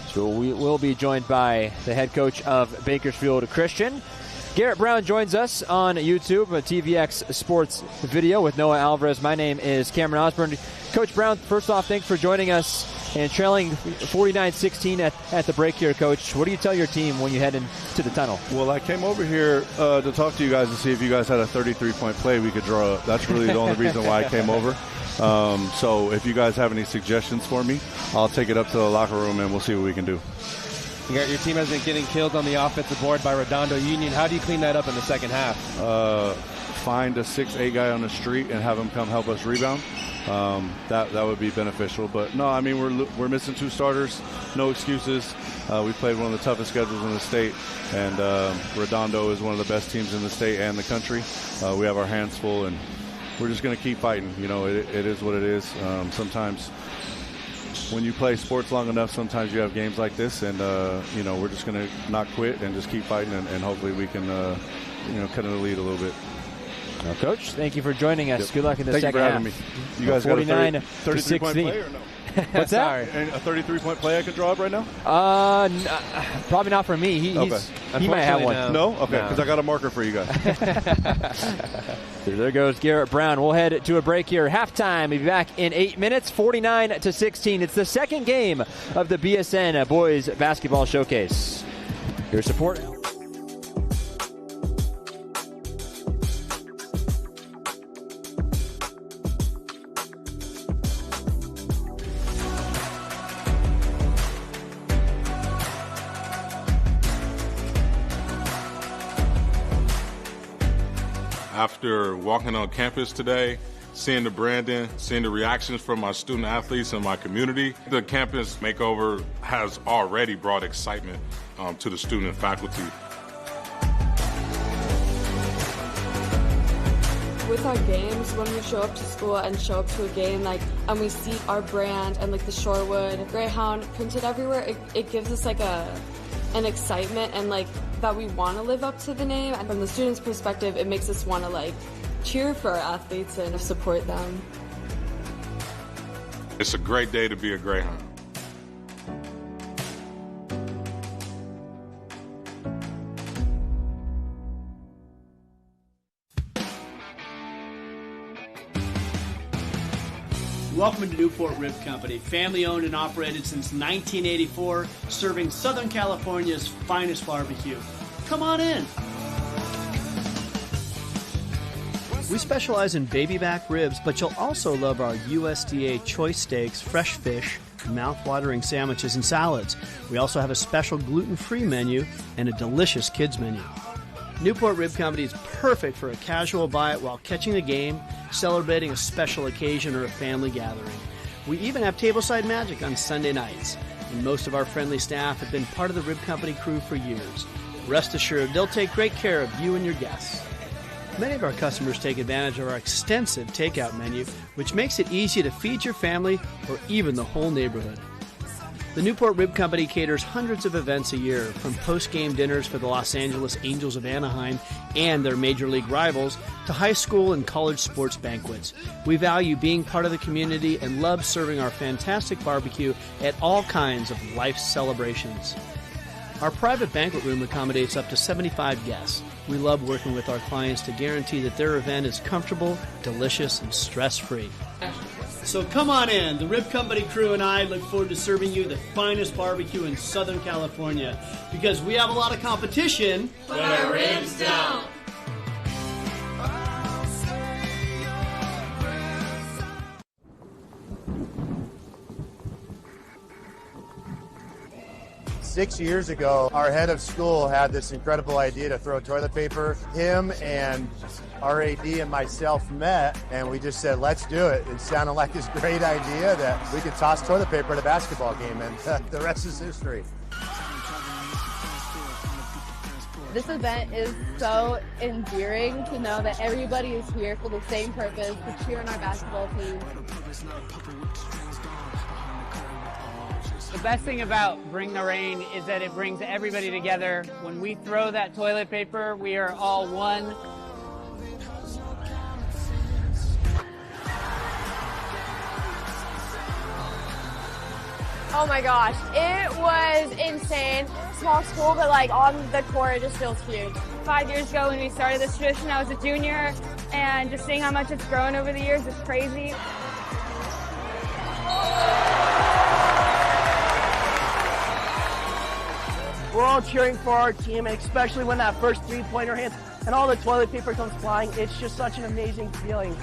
So we will be joined by the head coach of Bakersfield Christian. Garrett Brown joins us on YouTube, a TVX Sports video with Noah Alvarez. My name is Cameron Osborne. Coach Brown, first off, thanks for joining us. And trailing 49-16 at the break here, Coach, what do you tell your team when you head into the tunnel? Well, I came over here to talk to you guys and see if you guys had a 33-point play we could draw up. That's really the only reason why I came over. So if you guys have any suggestions for me, I'll take it up to the locker room and we'll see what we can do. Your team has been getting killed on the offensive board by Redondo Union. How do you clean that up in the second half? Find a 6'8" guy on the street and have him come help us rebound. That would be beneficial. But no, I mean, we're missing 2 starters. No excuses. We played one of the toughest schedules in the state, and Redondo is one of the best teams in the state and the country. We have our hands full, and we're just going to keep fighting. You know, it is what it is. Sometimes when you play sports long enough, sometimes you have games like this, and you know, we're just going to not quit and just keep fighting, and hopefully we can you know, cut in the lead a little bit. Well, Coach, thank you for joining us. Yep. Good luck in the second half. Thank you for having me. You guys got a 33-point play or no? What's that? And a 33-point play I could draw up right now? Probably not for me. He might have one. No? Okay, because I got a marker for you guys. There goes Garrett Brown. We'll head to a break here. Halftime. We'll be back in 8 minutes, 49-16. It's the second game of the BSN Boys Basketball Showcase. Your support. After walking on campus today, seeing the branding, seeing the reactions from my student athletes and my community, the campus makeover has already brought excitement to the student and faculty. With our games, when we show up to school and show up to a game, and we see our brand and the Shorewood Greyhound printed everywhere, it gives us an excitement and that we want to live up to the name. And from the students' perspective, it makes us want to cheer for our athletes and support them. It's a great day to be a Greyhound. Welcome to Newport Rib Company, family owned and operated since 1984, serving Southern California's finest barbecue. Come on in. We specialize in baby back ribs, but you'll also love our USDA choice steaks, fresh fish, mouth-watering sandwiches, and salads. We also have a special gluten-free menu and a delicious kids menu. Newport Rib Company is perfect for a casual bite while catching a game, celebrating a special occasion, or a family gathering. We even have tableside magic on Sunday nights, and most of our friendly staff have been part of the Rib Company crew for years. Rest assured, they'll take great care of you and your guests. Many of our customers take advantage of our extensive takeout menu, which makes it easy to feed your family or even the whole neighborhood. The Newport Rib Company caters hundreds of events a year, from post-game dinners for the Los Angeles Angels of Anaheim and their major league rivals to high school and college sports banquets. We value being part of the community and love serving our fantastic barbecue at all kinds of life celebrations. Our private banquet room accommodates up to 75 guests. We love working with our clients to guarantee that their event is comfortable, delicious, and stress-free. So come on in. The Rib Company crew and I look forward to serving you the finest barbecue in Southern California, because we have a lot of competition, but our ribs don't. Six years ago, our head of school had this incredible idea to throw toilet paper. Him and our AD and myself met, and we just said, let's do it. It sounded like this great idea that we could toss toilet paper at a basketball game, and the rest is history. This event is so endearing to know that everybody is here for the same purpose, to cheer on our basketball team. The best thing about Bring the Rain is that it brings everybody together. When we throw that toilet paper, we are all one. Oh my gosh, it was insane. Small school, but on the court, it just feels huge. 5 years ago when we started this tradition, I was a junior, and just seeing how much it's grown over the years is crazy. We're all cheering for our team, and especially when that first three-pointer hits and all the toilet paper comes flying, it's just such an amazing feeling.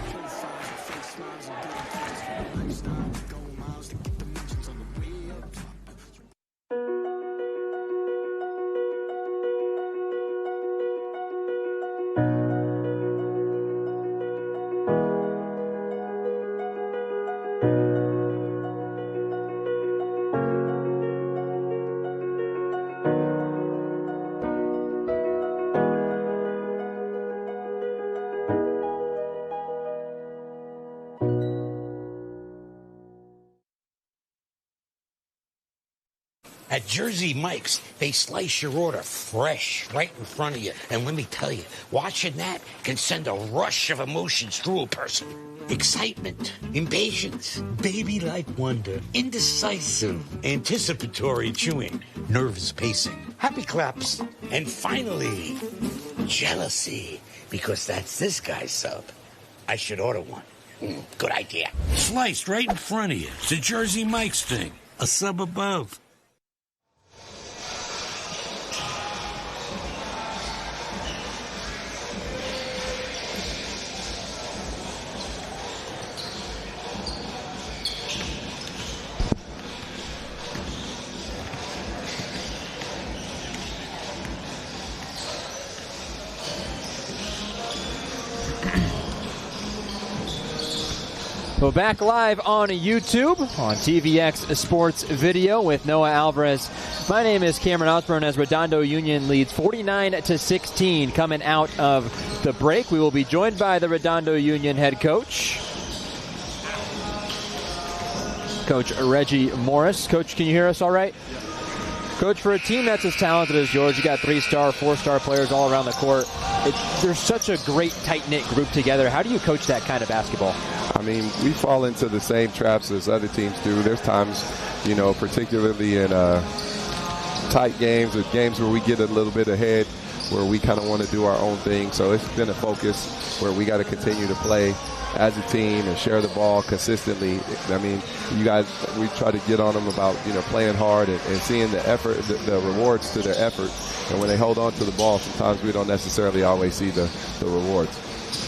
At Jersey Mike's, they slice your order fresh right in front of you. And let me tell you, watching that can send a rush of emotions through a person. Excitement, impatience, baby-like wonder, indecisive, anticipatory chewing, nervous pacing, happy claps, and finally, jealousy, because that's this guy's sub. I should order one. Good idea. Sliced right in front of you. It's a Jersey Mike's thing. A sub above. Well, back live on YouTube on TVX Sports Video with Noah Alvarez. My name is Cameron Osborne as Redondo Union leads 49-16 coming out of the break. We will be joined by the Redondo Union head coach, Coach Reggie Morris. Coach, can you hear us all right? Coach, for a team that's as talented as yours, you got 3-star, 4-star players all around the court. There's such a great, tight-knit group together. How do you coach that kind of basketball? I mean, we fall into the same traps as other teams do. There's times, you know, particularly in tight games or games where we get a little bit ahead, where we kind of want to do our own thing. So it's been a focus where we got to continue to play as a team and share the ball consistently. I mean, you guys, we try to get on them about, you know, playing hard and seeing the effort, the rewards to their effort. And when they hold on to the ball, sometimes we don't necessarily always see the rewards.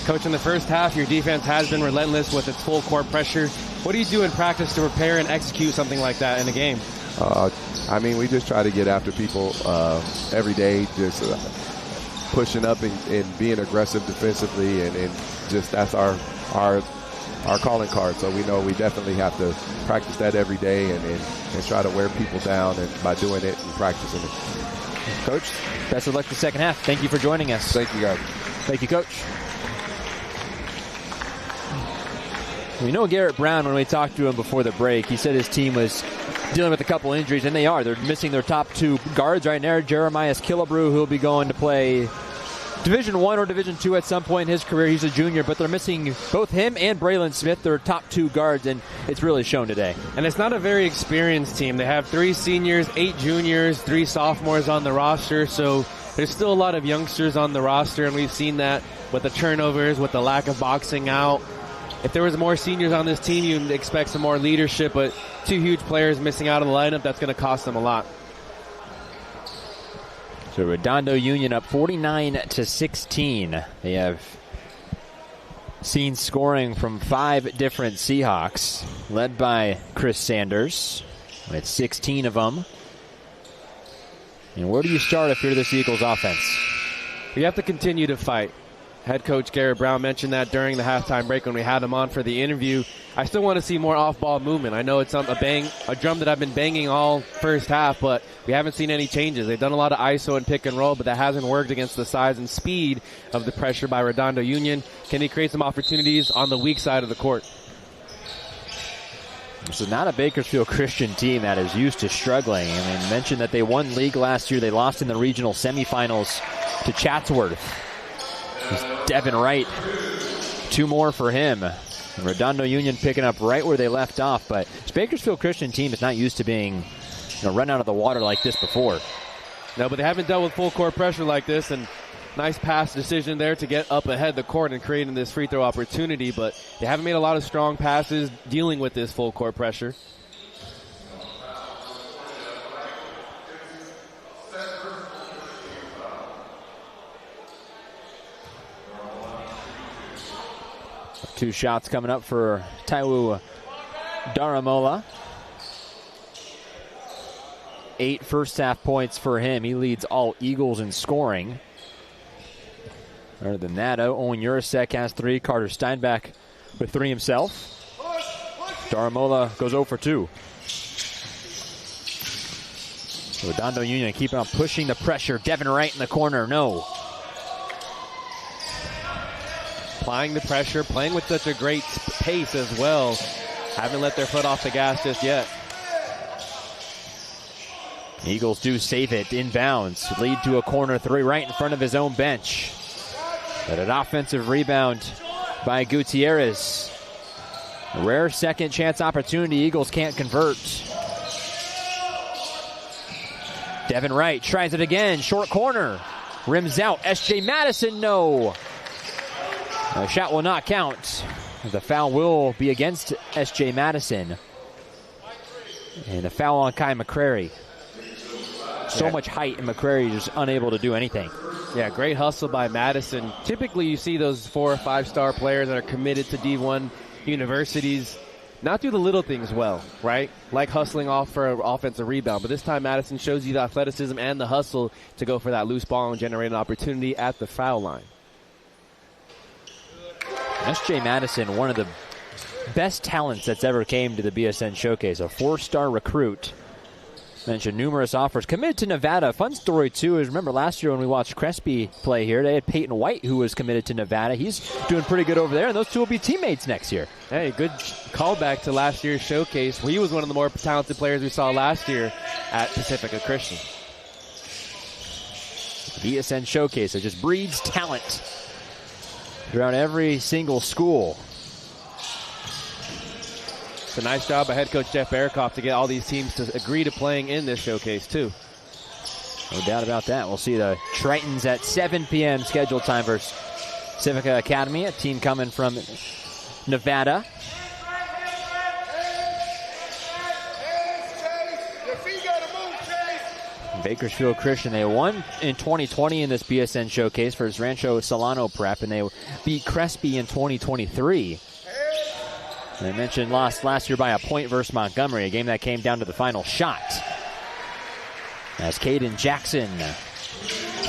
Coach, in the first half, your defense has been relentless with its full court pressure. What do you do in practice to prepare and execute something like that in a game? I mean, we just try to get after people every day, just pushing up and being aggressive defensively, and just that's our calling card. So we know we definitely have to practice that every day and try to wear people down, and by doing it and practicing it. Coach, best of luck the second half. Thank you for joining us. Thank you, guys. Thank you, Coach. We know Garrett Brown, when we talked to him before the break, he said his team was dealing with a couple injuries, and they are. They're missing their top two guards right now. Jeremiah Killebrew, who will be going to play Division I or Division II at some point in his career. He's a junior, but they're missing both him and Braylon Smith, their top two guards, and it's really shown today. And it's not a very experienced team. They have 3 seniors, 8 juniors, 3 sophomores on the roster, so there's still a lot of youngsters on the roster, and we've seen that with the turnovers, with the lack of boxing out. If there was more seniors on this team, you'd expect some more leadership, but 2 huge players missing out of the lineup, that's going to cost them a lot. So Redondo Union up 49-16. They have seen scoring from 5 different Seahawks, led by Chris Sanders with 16 of them. And where do you start if you're this Eagles offense? We have to continue to fight. Head coach Garrett Brown mentioned that during the halftime break when we had him on for the interview. I still want to see more off-ball movement. I know it's a drum that I've been banging all first half, but we haven't seen any changes. They've done a lot of ISO and pick and roll, but that hasn't worked against the size and speed of the pressure by Redondo Union. Can he create some opportunities on the weak side of the court? This is not a Bakersfield Christian team that is used to struggling. I mean, mentioned that they won league last year. They lost in the regional semifinals to Chatsworth. Devin Wright, 2 more for him. And Redondo Union picking up right where they left off, but this Bakersfield Christian team is not used to being run out of the water like this before. No, but they haven't dealt with full court pressure like this, and nice pass decision there to get up ahead the court and creating this free throw opportunity, but they haven't made a lot of strong passes dealing with this full court pressure. Two shots coming up for Taiwo Daramola. 8 first half points for him. He leads all Eagles in scoring. Other than that, Owen Urasek has 3. Carter Steinbach with 3 himself. Daramola goes 0 for 2. Redondo Union keeping on pushing the pressure. Devin Wright in the corner, no. Applying the pressure, playing with such a great pace as well. Haven't let their foot off the gas just yet. Eagles do save it inbounds. Lead to a corner three right in front of his own bench. But an offensive rebound by Gutierrez. A rare second chance opportunity. Eagles can't convert. Devin Wright tries it again. Short corner. Rims out. S.J. Madison, no. The shot will not count. The foul will be against S.J. Madison. And a foul on Kai McCrary. So much height, and McCrary is just unable to do anything. Yeah, great hustle by Madison. Typically, you see those 4 or 5-star players that are committed to D1 universities not do the little things well, right? Like hustling off for an offensive rebound. But this time, Madison shows you the athleticism and the hustle to go for that loose ball and generate an opportunity at the foul line. S.J. Madison, one of the best talents that's ever came to the BSN Showcase. A 4-star recruit. Mentioned numerous offers. Committed to Nevada. Fun story, too, is remember last year when we watched Crespi play here, they had Peyton White, who was committed to Nevada. He's doing pretty good over there, and those two will be teammates next year. Hey, good callback to last year's showcase. He was one of the more talented players we saw last year at Pacifica Christian. The BSN Showcase, it just breeds talent throughout every single school. It's a nice job by head coach Jeff Barakoff to get all these teams to agree to playing in this showcase, too. No doubt about that. We'll see the Tritons at 7 p.m. scheduled time versus Pacifica Academy, a team coming from Nevada. Bakersfield Christian, they won in 2020 in this BSN Showcase versus Rancho Solano Prep, and they beat Crespi in 2023. They mentioned lost last year by a point versus Montgomery, a game that came down to the final shot. As Caden Jackson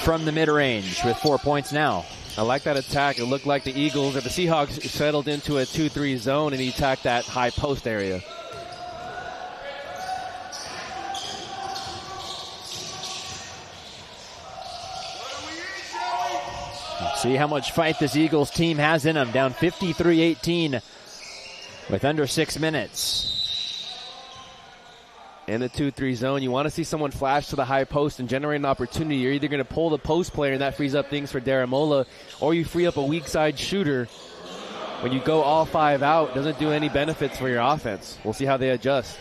from the mid-range with 4 points now. I like that attack. It looked like the Eagles or the Seahawks settled into a 2-3 zone, and he attacked that high post area. See how much fight this Eagles team has in them. Down 53-18 with under 6 minutes. In the 2-3 zone, you want to see someone flash to the high post and generate an opportunity. You're either going to pull the post player, and that frees up things for Daramola, or you free up a weak side shooter. When you go all 5 out, doesn't do any benefits for your offense. We'll see how they adjust.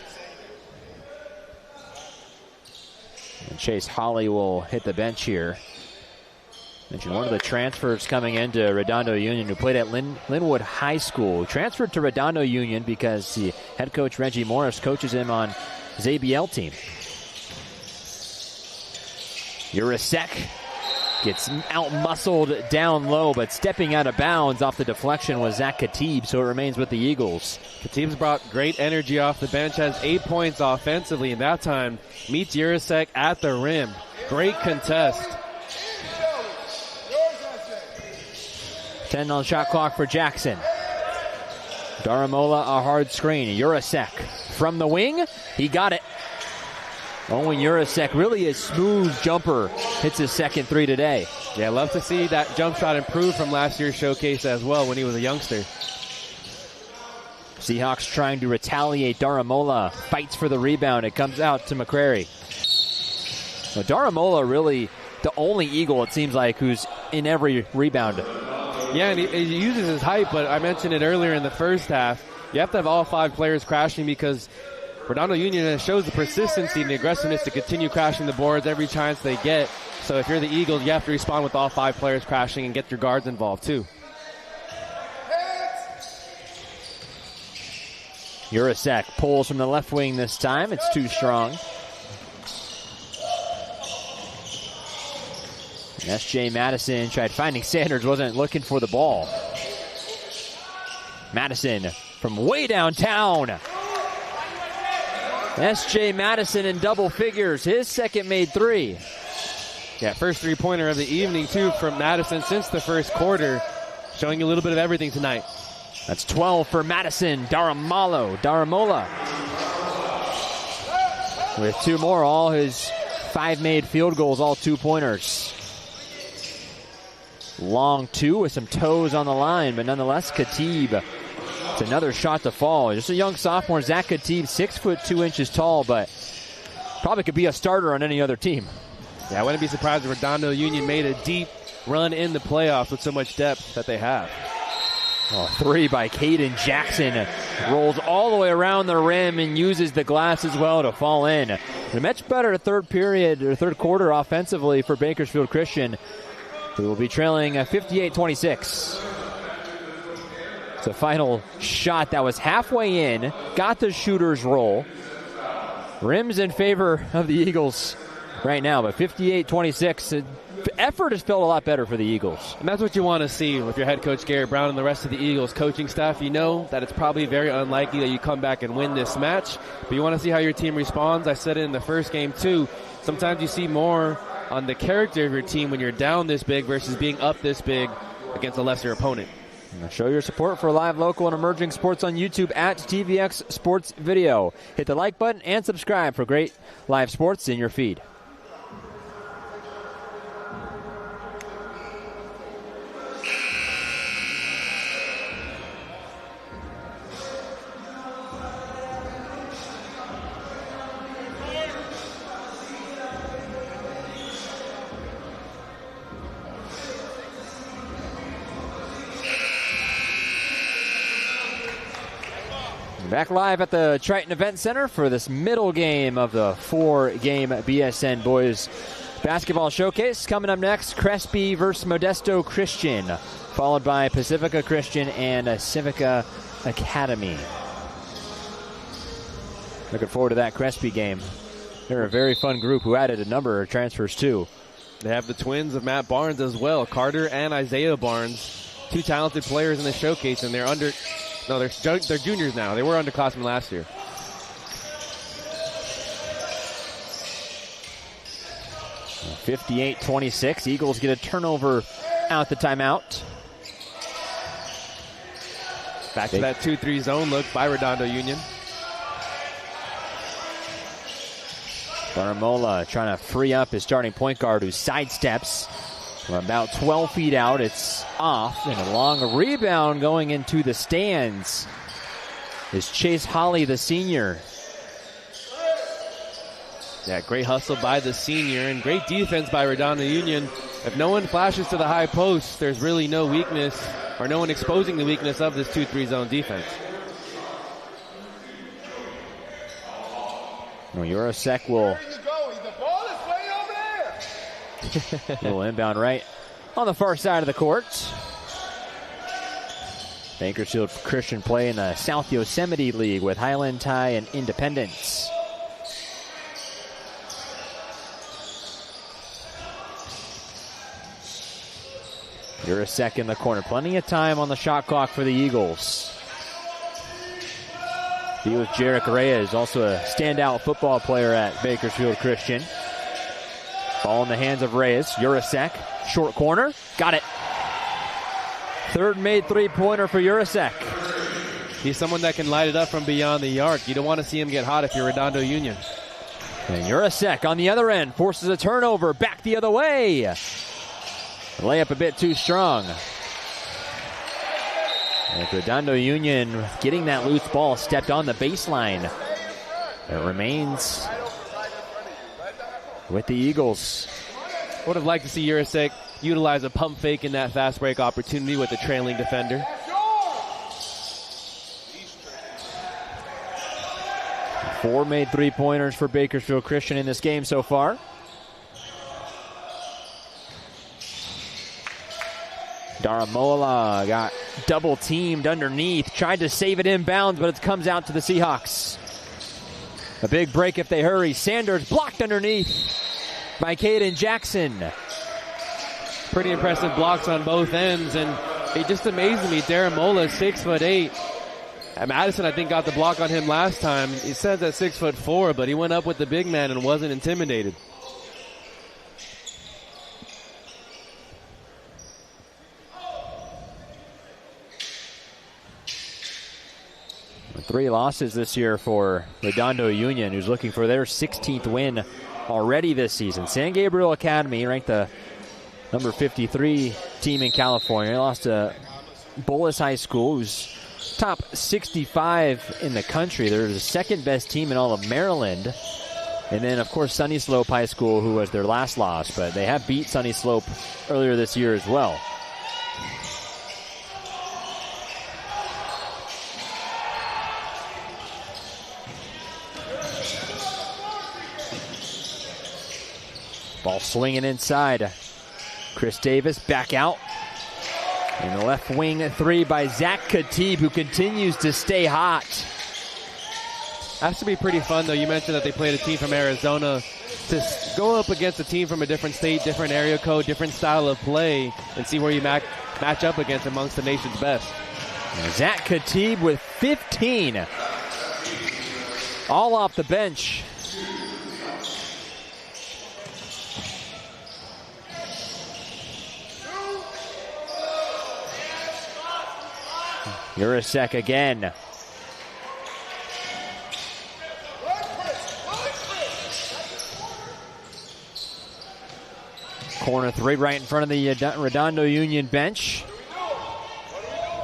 And Chase Holly will hit the bench here. Mentioned one of the transfers coming into Redondo Union who played at Linwood High School. Transferred to Redondo Union because the head coach Reggie Morris coaches him on his ABL team. Urasek gets out-muscled down low, but stepping out of bounds off the deflection was Zach Khatib, so it remains with the Eagles. Khatib's brought great energy off the bench, has 8 points offensively, and that time meets Urasek at the rim. Great contest. 10 on shot clock for Jackson. Daramola, a hard screen. Urasek from the wing. He got it. Owen Urasek, really a smooth jumper. Hits his second 3 today. Yeah, love to see that jump shot improve from last year's showcase as well when he was a youngster. Seahawks trying to retaliate. Daramola fights for the rebound. It comes out to McCrary. So Daramola really the only Eagle, it seems like, who's in every rebound. Yeah, and he uses his height, but I mentioned it earlier in the first half. You have to have all 5 players crashing because Redondo Union shows the persistency and the aggressiveness to continue crashing the boards every chance they get. So if you're the Eagles, you have to respond with all 5 players crashing and get your guards involved too. Urasek pulls from the left wing this time. It's too strong. And S.J. Madison tried finding Sanders, wasn't looking for the ball. Madison from way downtown. S.J. Madison in double figures. His second made 3. Yeah, first three-pointer of the evening, too, from Madison since the first quarter. Showing you a little bit of everything tonight. That's 12 for Madison. Daramola with 2 more. All his 5 made field goals, all 2-pointers. Long 2 with some toes on the line, but nonetheless, Khatib. It's another shot to fall. Just a young sophomore, Zach Khatib, 6'2" tall, but Probably could be a starter on any other team. Yeah, I wouldn't be surprised if Redondo Union made a deep run in the playoffs with so much depth that they have. Oh, 3 by Caden Jackson. Rolls all the way around the rim and uses the glass as well to fall in. A much better third quarter offensively for Bakersfield Christian, who will be trailing 58-26. It's a final shot that was halfway in, got the shooter's roll. Rims in favor of the Eagles right now, but 58-26. Effort has felt a lot better for the Eagles. And that's what you want to see with your head coach Garrett Brown and the rest of the Eagles coaching staff. You know that it's probably very unlikely that you come back and win this match, but you want to see how your team responds. I said it in the first game too. Sometimes you see more on the character of your team when you're down this big versus being up this big against a lesser opponent. Show your support for live, local, and emerging sports on YouTube at TVX Sports Video. Hit the like button and subscribe for great live sports in your feed. Back live at the Triton Event Center for this middle game of the 4-game BSN Boys Basketball Showcase. Coming up next, Crespi versus Modesto Christian, followed by Pacifica Christian and Civica Academy. Looking forward to that Crespi game. They're a very fun group who added a number of transfers too. They have the twins of Matt Barnes as well, Carter and Isaiah Barnes. 2 talented players in the showcase, and they're juniors now. They were underclassmen last year. Uh, 58-26. Eagles get a turnover out the timeout. Back to that 2-3 zone look by Redondo Union. Baramola trying to free up his starting point guard, who sidesteps from about 12 feet out. It's off, and a long rebound going into the stands is Chase Holly, the senior. Yeah, great hustle by the senior and great defense by Redondo Union. If no one flashes to the high post, there's really no weakness or no one exposing the weakness of this 2-3 zone defense. Well, Urasek will little inbound right on the far side of the court. Bakersfield Christian play in the South Yosemite League with Highland High and Independence. Urasek in the corner. Plenty of time on the shot clock for the Eagles. He was Jarek Reyes, also a standout football player at Bakersfield Christian. Ball in the hands of Reyes. Urasek, short corner, got it. Third made three-pointer for Urasek. He's someone that can light it up from beyond the arc. You don't want to see him get hot if you're Redondo Union. And Urasek on the other end forces a turnover, back the other way. Layup a bit too strong. And Redondo Union getting that loose ball, stepped on the baseline. It remains with the Eagles. Would have liked to see Urasek utilize a pump fake in that fast break opportunity with a trailing defender. Four made three-pointers for Bakersfield Christian in this game so far. Daramola got double-teamed underneath. Tried to save it inbounds, but it comes out to the Seahawks. A big break if they hurry. Sanders blocked underneath by Caden Jackson. Pretty impressive blocks on both ends, and it just amazes me. Daramola, 6'8". Madison, I think, got the block on him last time. He says at 6'4", but he went up with the big man and wasn't intimidated. Three losses this year for Redondo Union, who's looking for their 16th win already this season. San Gabriel Academy, ranked the number 53 team in California. They lost to Bullis High School, who's top 65 in the country. They're the second best team in all of Maryland. And then, of course, Sunny Slope High School, who was their last loss, but they have beat Sunny Slope earlier this year as well. Ball swinging inside. Chris Davis back out. And the left wing three by Zach Khatib, who continues to stay hot. Has to be pretty fun, though. You mentioned that they played a team from Arizona. To go up against a team from a different state, different area code, different style of play, and see where you match up against amongst the nation's best. And Zach Khatib with 15. All off the bench. Jurasek again. Corner three right in front of the Redondo Union bench.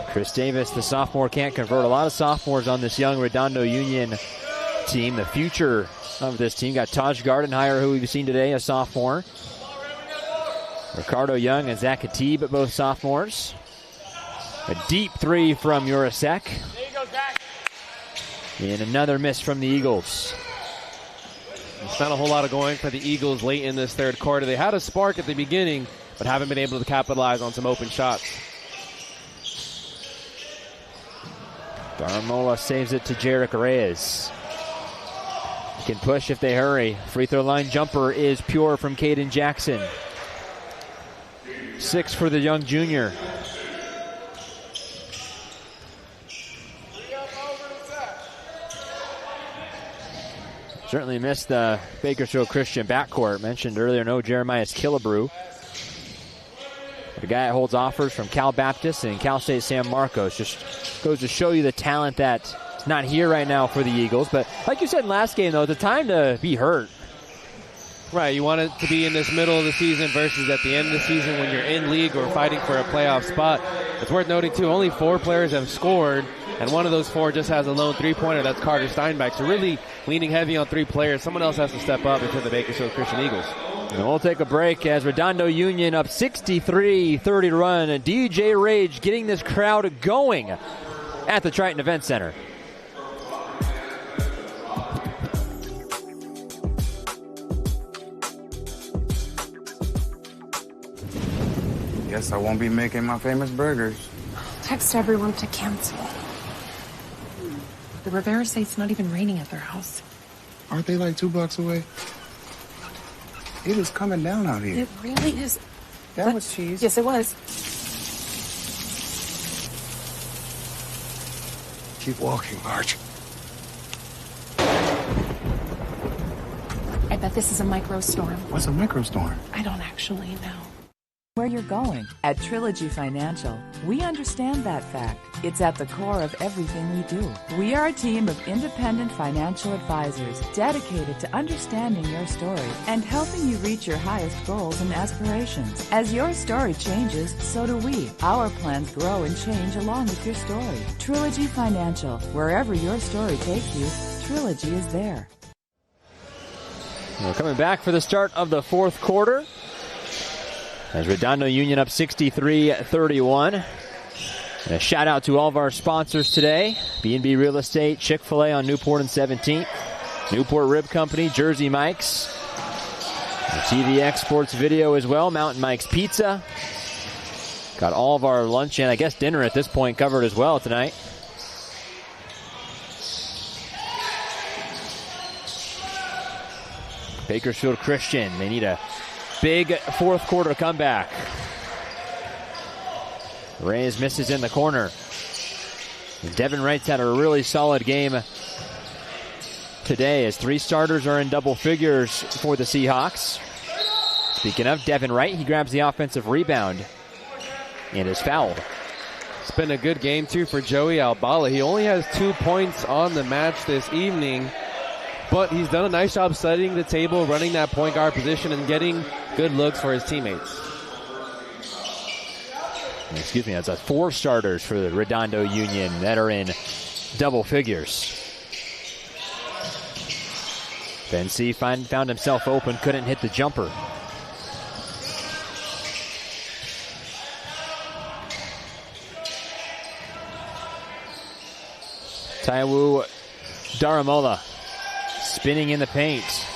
Chris Davis, the sophomore, can't convert. A lot of sophomores on this young Redondo Union team. The future of this team. Got Taj Gardenhire, who we've seen today, a sophomore. Ricardo Young and Zach Khatib, both sophomores. A deep three from Jurasek. And another miss from the Eagles. It's not a whole lot of going for the Eagles late in this third quarter. They had a spark at the beginning, but haven't been able to capitalize on some open shots. Darmola saves it to Jarek Reyes. Can push if they hurry. Free throw line jumper is pure from Caden Jackson. 6 for the young junior. Certainly missed the Bakersfield Christian backcourt. Mentioned earlier, no Jeremiah Killebrew. The guy that holds offers from Cal Baptist and Cal State San Marcos. Just goes to show you the talent that's not here right now for the Eagles. But like you said in last game, though, it's a time to be hurt. Right, you want it to be in this middle of the season versus at the end of the season when you're in league or fighting for a playoff spot. It's worth noting, too, only 4 players have scored, and one of those 4 just has a lone three-pointer. That's Carter Steinbach. So really leaning heavy on 3 players. Someone else has to step up into the Bakersfield Christian Eagles. And we'll take a break as Redondo Union up 63-30 to run. And DJ Rage getting this crowd going at the Triton Event Center. Guess I won't be making my famous burgers. Text everyone to cancel. The Rivera say it's not even raining at their house. Aren't they like 2 blocks away? It is coming down out here. It really is. That was cheese. Yes, it was. Keep walking, Marge. I bet this is a microstorm. What's a microstorm? I don't actually know. Where you're going. At Trilogy Financial, we understand that fact. It's at the core of everything we do. We are a team of independent financial advisors dedicated to understanding your story and helping you reach your highest goals and aspirations. As your story changes, so do we. Our plans grow and change along with your story. Trilogy Financial, wherever your story takes you, Trilogy is there. We're coming back for the start of the fourth quarter. As Redondo Union up 63-31. And a shout out to all of our sponsors today. B&B Real Estate, Chick-fil-A on Newport and 17th. Newport Rib Company, Jersey Mike's. And TVX Sports Video as well, Mountain Mike's Pizza. Got all of our lunch and I guess dinner at this point covered as well tonight. Bakersfield Christian, they need a big fourth quarter comeback. Reyes misses in the corner. Devin Wright's had a really solid game today as 3 starters are in double figures for the Seahawks. Speaking of Devin Wright, he grabs the offensive rebound and is fouled. It's been a good game, too, for Joey Albala. He only has 2 points on the match this evening, but he's done a nice job studying the table, running that point guard position, and getting good looks for his teammates. Excuse me, that's 4 starters for the Redondo Union that are in double figures. Ben C found himself open, couldn't hit the jumper. Taiwo Daramola spinning in the paint.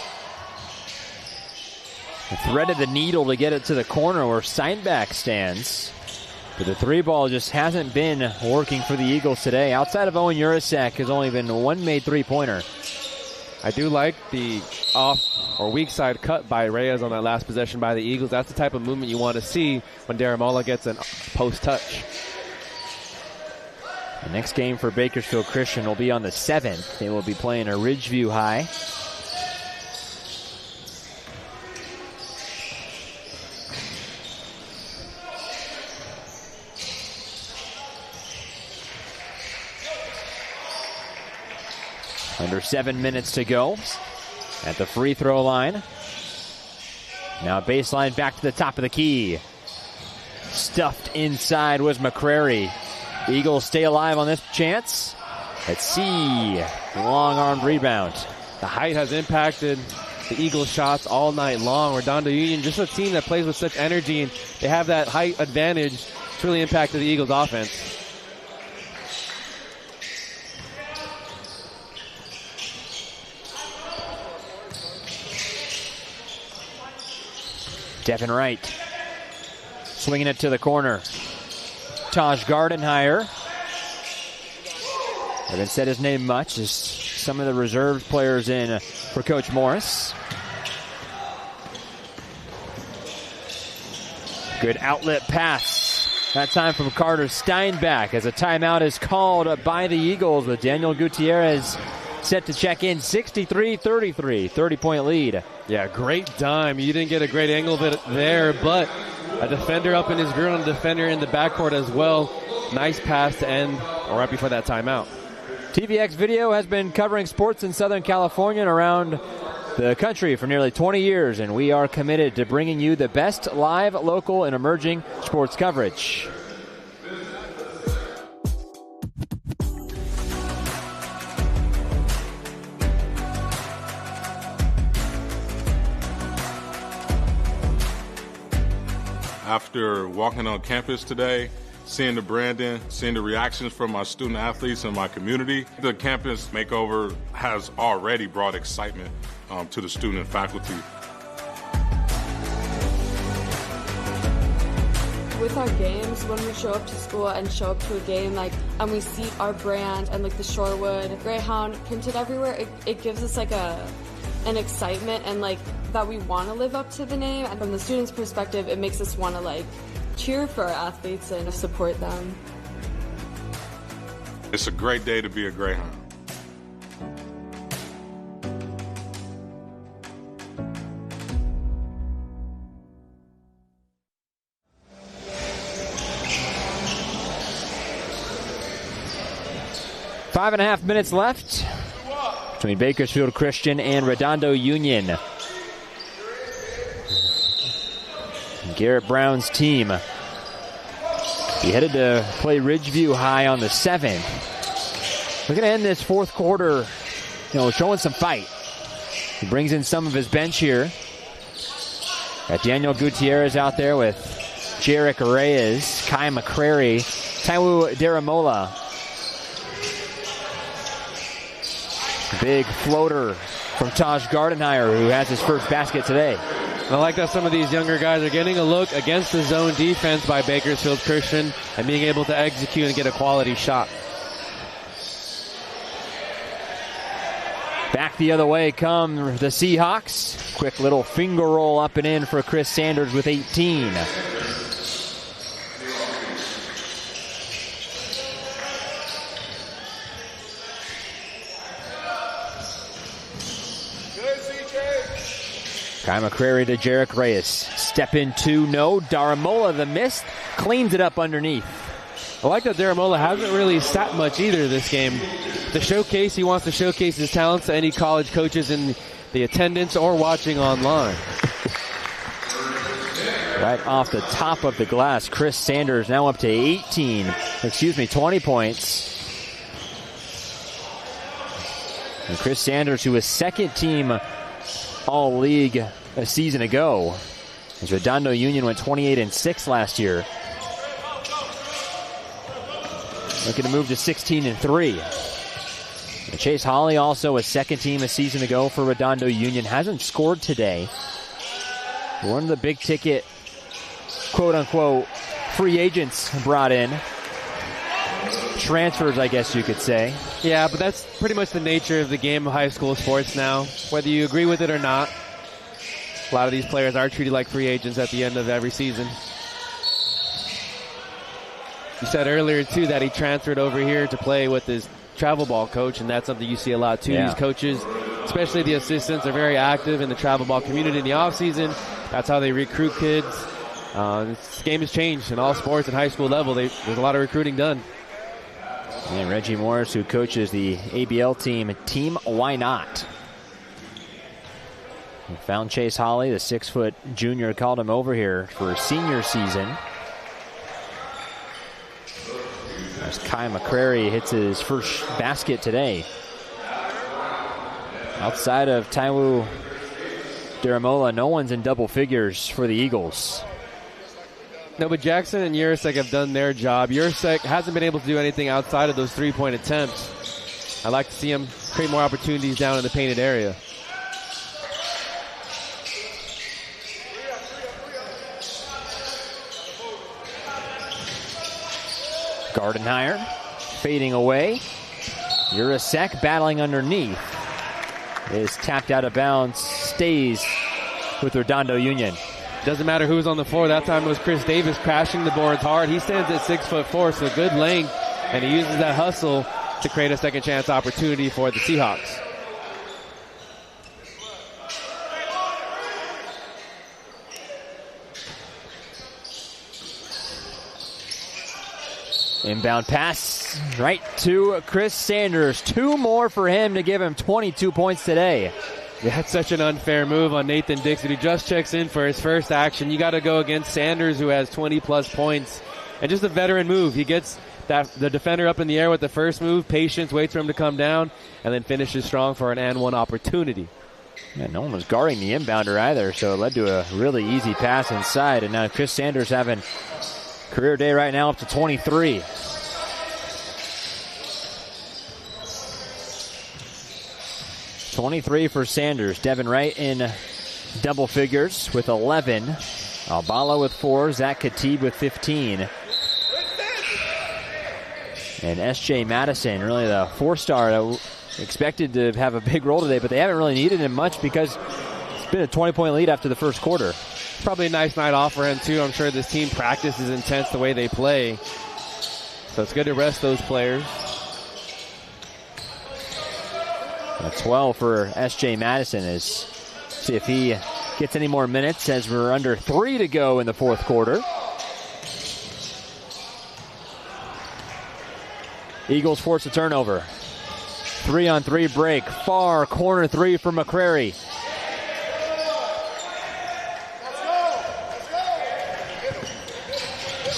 Threaded the needle to get it to the corner where Steinbach stands. But the three ball just hasn't been working for the Eagles today. Outside of Owen Urisak, has only been one made three-pointer. I do like the off or weak side cut by Reyes on that last possession by the Eagles. That's the type of movement you want to see when Daramola gets a post touch. The next game for Bakersfield Christian will be on the 7th. They will be playing a Ridgeview High. Under 7 minutes to go at the free throw line. Now baseline back to the top of the key. Stuffed inside was McCrary. Eagles stay alive on this chance. Let's see. Long-armed rebound. The height has impacted the Eagles' shots all night long. Redondo Union, just a team that plays with such energy, and they have that height advantage. It's really impacted the Eagles' offense. Devin Wright swinging it to the corner. Taj Gardenhire. Haven't said his name much as some of the reserve players in for Coach Morris. Good outlet pass. That time from Carter Steinbach as a timeout is called by the Eagles with Daniel Gutierrez set to check in. 63-33, 30-point lead. Yeah, great dime. You didn't get a great angle of it there, but a defender up in his grill and a defender in the backcourt as well. Nice pass to end right before that timeout. TVX Video has been covering sports in Southern California and around the country for nearly 20 years, and we are committed to bringing you the best live, local, and emerging sports coverage. After walking on campus today, seeing the branding, seeing the reactions from my student athletes and my community, the campus makeover has already brought excitement to the student and faculty. With our games, when we show up to school and show up to a game, and we see our brand and the Shorewood Greyhound printed everywhere, it gives us an excitement and that we want to live up to the name. And from the students' perspective, it makes us want to cheer for our athletes and support them. It's a great day to be a Greyhound. Five and a half minutes left between Bakersfield Christian and Redondo Union. Garrett Brown's team be headed to play Ridgeview High on the 7th. We're going to end this fourth quarter, showing some fight. He brings in some of his bench here. Got Daniel Gutierrez out there with Jarek Reyes, Kai McCrary, Taiwo Daramola. Big floater from Taj Gardenhire, who has his first basket today. I like that some of these younger guys are getting a look against the zone defense by Bakersfield Christian and being able to execute and get a quality shot. Back the other way come the Seahawks. Quick little finger roll up and in for Chris Sanders with 18. Kai McCrary to Jarek Reyes. Step in two, no. Daramola, the miss, cleans it up underneath. I like that Daramola hasn't really sat much either this game. The showcase, he wants to showcase his talents to any college coaches in the attendance or watching online. Right off the top of the glass, Chris Sanders now up to 20 points. And Chris Sanders, who was second team All-League a season ago, as Redondo Union went 28-6 last year. Looking to move to 16-3. Chase Hawley, also a second team a season ago for Redondo Union, hasn't scored today. One of the big ticket, quote-unquote, free agents brought in. Transfers, I guess you could say. Yeah, but that's pretty much the nature of the game of high school sports now. Whether you agree with it or not, a lot of these players are treated like free agents at the end of every season. You said earlier, too, that he transferred over here to play with his travel ball coach, and that's something you see a lot, too. Yeah. These coaches, especially the assistants, are very active in the travel ball community in the offseason. That's how they recruit kids. This game has changed in all sports at high school level. There's a lot of recruiting done. And Reggie Morris, who coaches the ABL team, Team Why Not. We found Chase Hawley, the 6-foot junior, called him over here for senior season. As Kai McCrary hits his first basket today. Outside of Taiwo Daramola, no one's in double figures for the Eagles. No, but Jackson and Urasek have done their job. Urasek hasn't been able to do anything outside of those three-point attempts. I'd like to see him create more opportunities down in the painted area. Gardenhire fading away. Urasek battling underneath. Is tapped out of bounds. Stays with Redondo Union. Doesn't matter who's on the floor. That time it was Chris Davis crashing the boards hard. He stands at 6'4", so good length, and he uses that hustle to create a second chance opportunity for the Seahawks. Inbound pass right to Chris Sanders. 2 more for him to give him 22 points today. That's such an unfair move on Nathan Dixon, who just checks in for his first action. You got to go against Sanders, who has 20-plus points. And just a veteran move. He gets the defender up in the air with the first move, patience, waits for him to come down, and then finishes strong for an and-one opportunity. Yeah, no one was guarding the inbounder either, so it led to a really easy pass inside. And now Chris Sanders having career day right now up to 23. .23 for Sanders. Devin Wright in double figures with 11. Albala with 4. Zach Khatib with 15. And S.J. Madison, really the 4-star that expected to have a big role today, but they haven't really needed him much because it's been a 20-point lead after the first quarter. Probably a nice night off for him, too. I'm sure this team practice is intense the way they play. So it's good to rest those players. A 12 for S.J. Madison. See if he gets any more minutes as we're under 3 to go in the fourth quarter. Eagles force a turnover. 3-on-3 break. Far corner 3 for McCrary.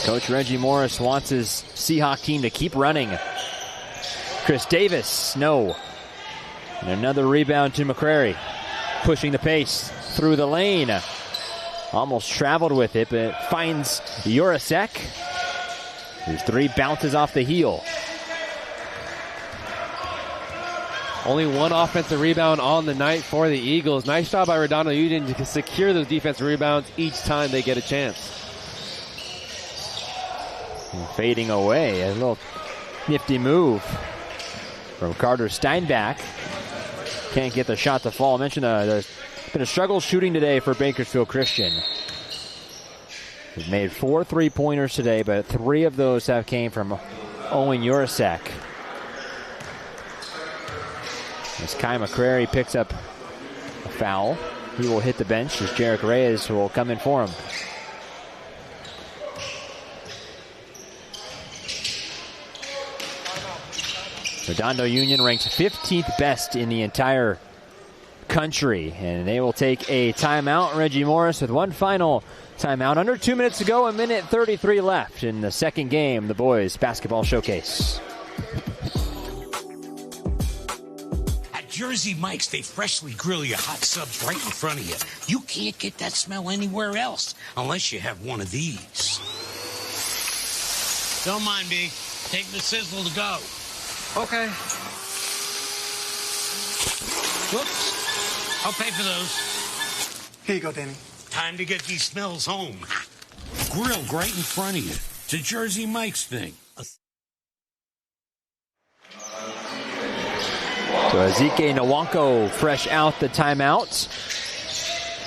Coach Reggie Morris wants his Seahawk team to keep running. Chris Davis, no. And another rebound to McCrary. Pushing the pace through the lane. Almost traveled with it, but finds Urasek. His 3 bounces off the heel. Only 1 offensive rebound on the night for the Eagles. Nice job by Redondo Union to secure those defensive rebounds each time they get a chance. And fading away. A little nifty move from Carter Steinbach. Can't get the shot to fall. I mentioned there's been a struggle shooting today for Bakersfield Christian. He's made 4 3-pointers today, but 3 of those have came from Owen Urasek. As Kai McCrary picks up a foul, he will hit the bench as Jarek Reyes will come in for him. Redondo Union ranked 15th best in the entire country, and they will take a timeout. Reggie Morris with one final timeout. Under 2 minutes to go, 1:33 left in the second game, the boys basketball showcase. Jersey Mike's, they freshly grill your hot subs right in front of you. You can't get that smell anywhere else unless you have one of these. Don't mind me. Take the sizzle to go. Okay. Whoops. I'll pay for those. Here you go, Danny. Time to get these smells home. Grilled right in front of you. It's a Jersey Mike's thing. So Ezike Nwankwo fresh out the timeout.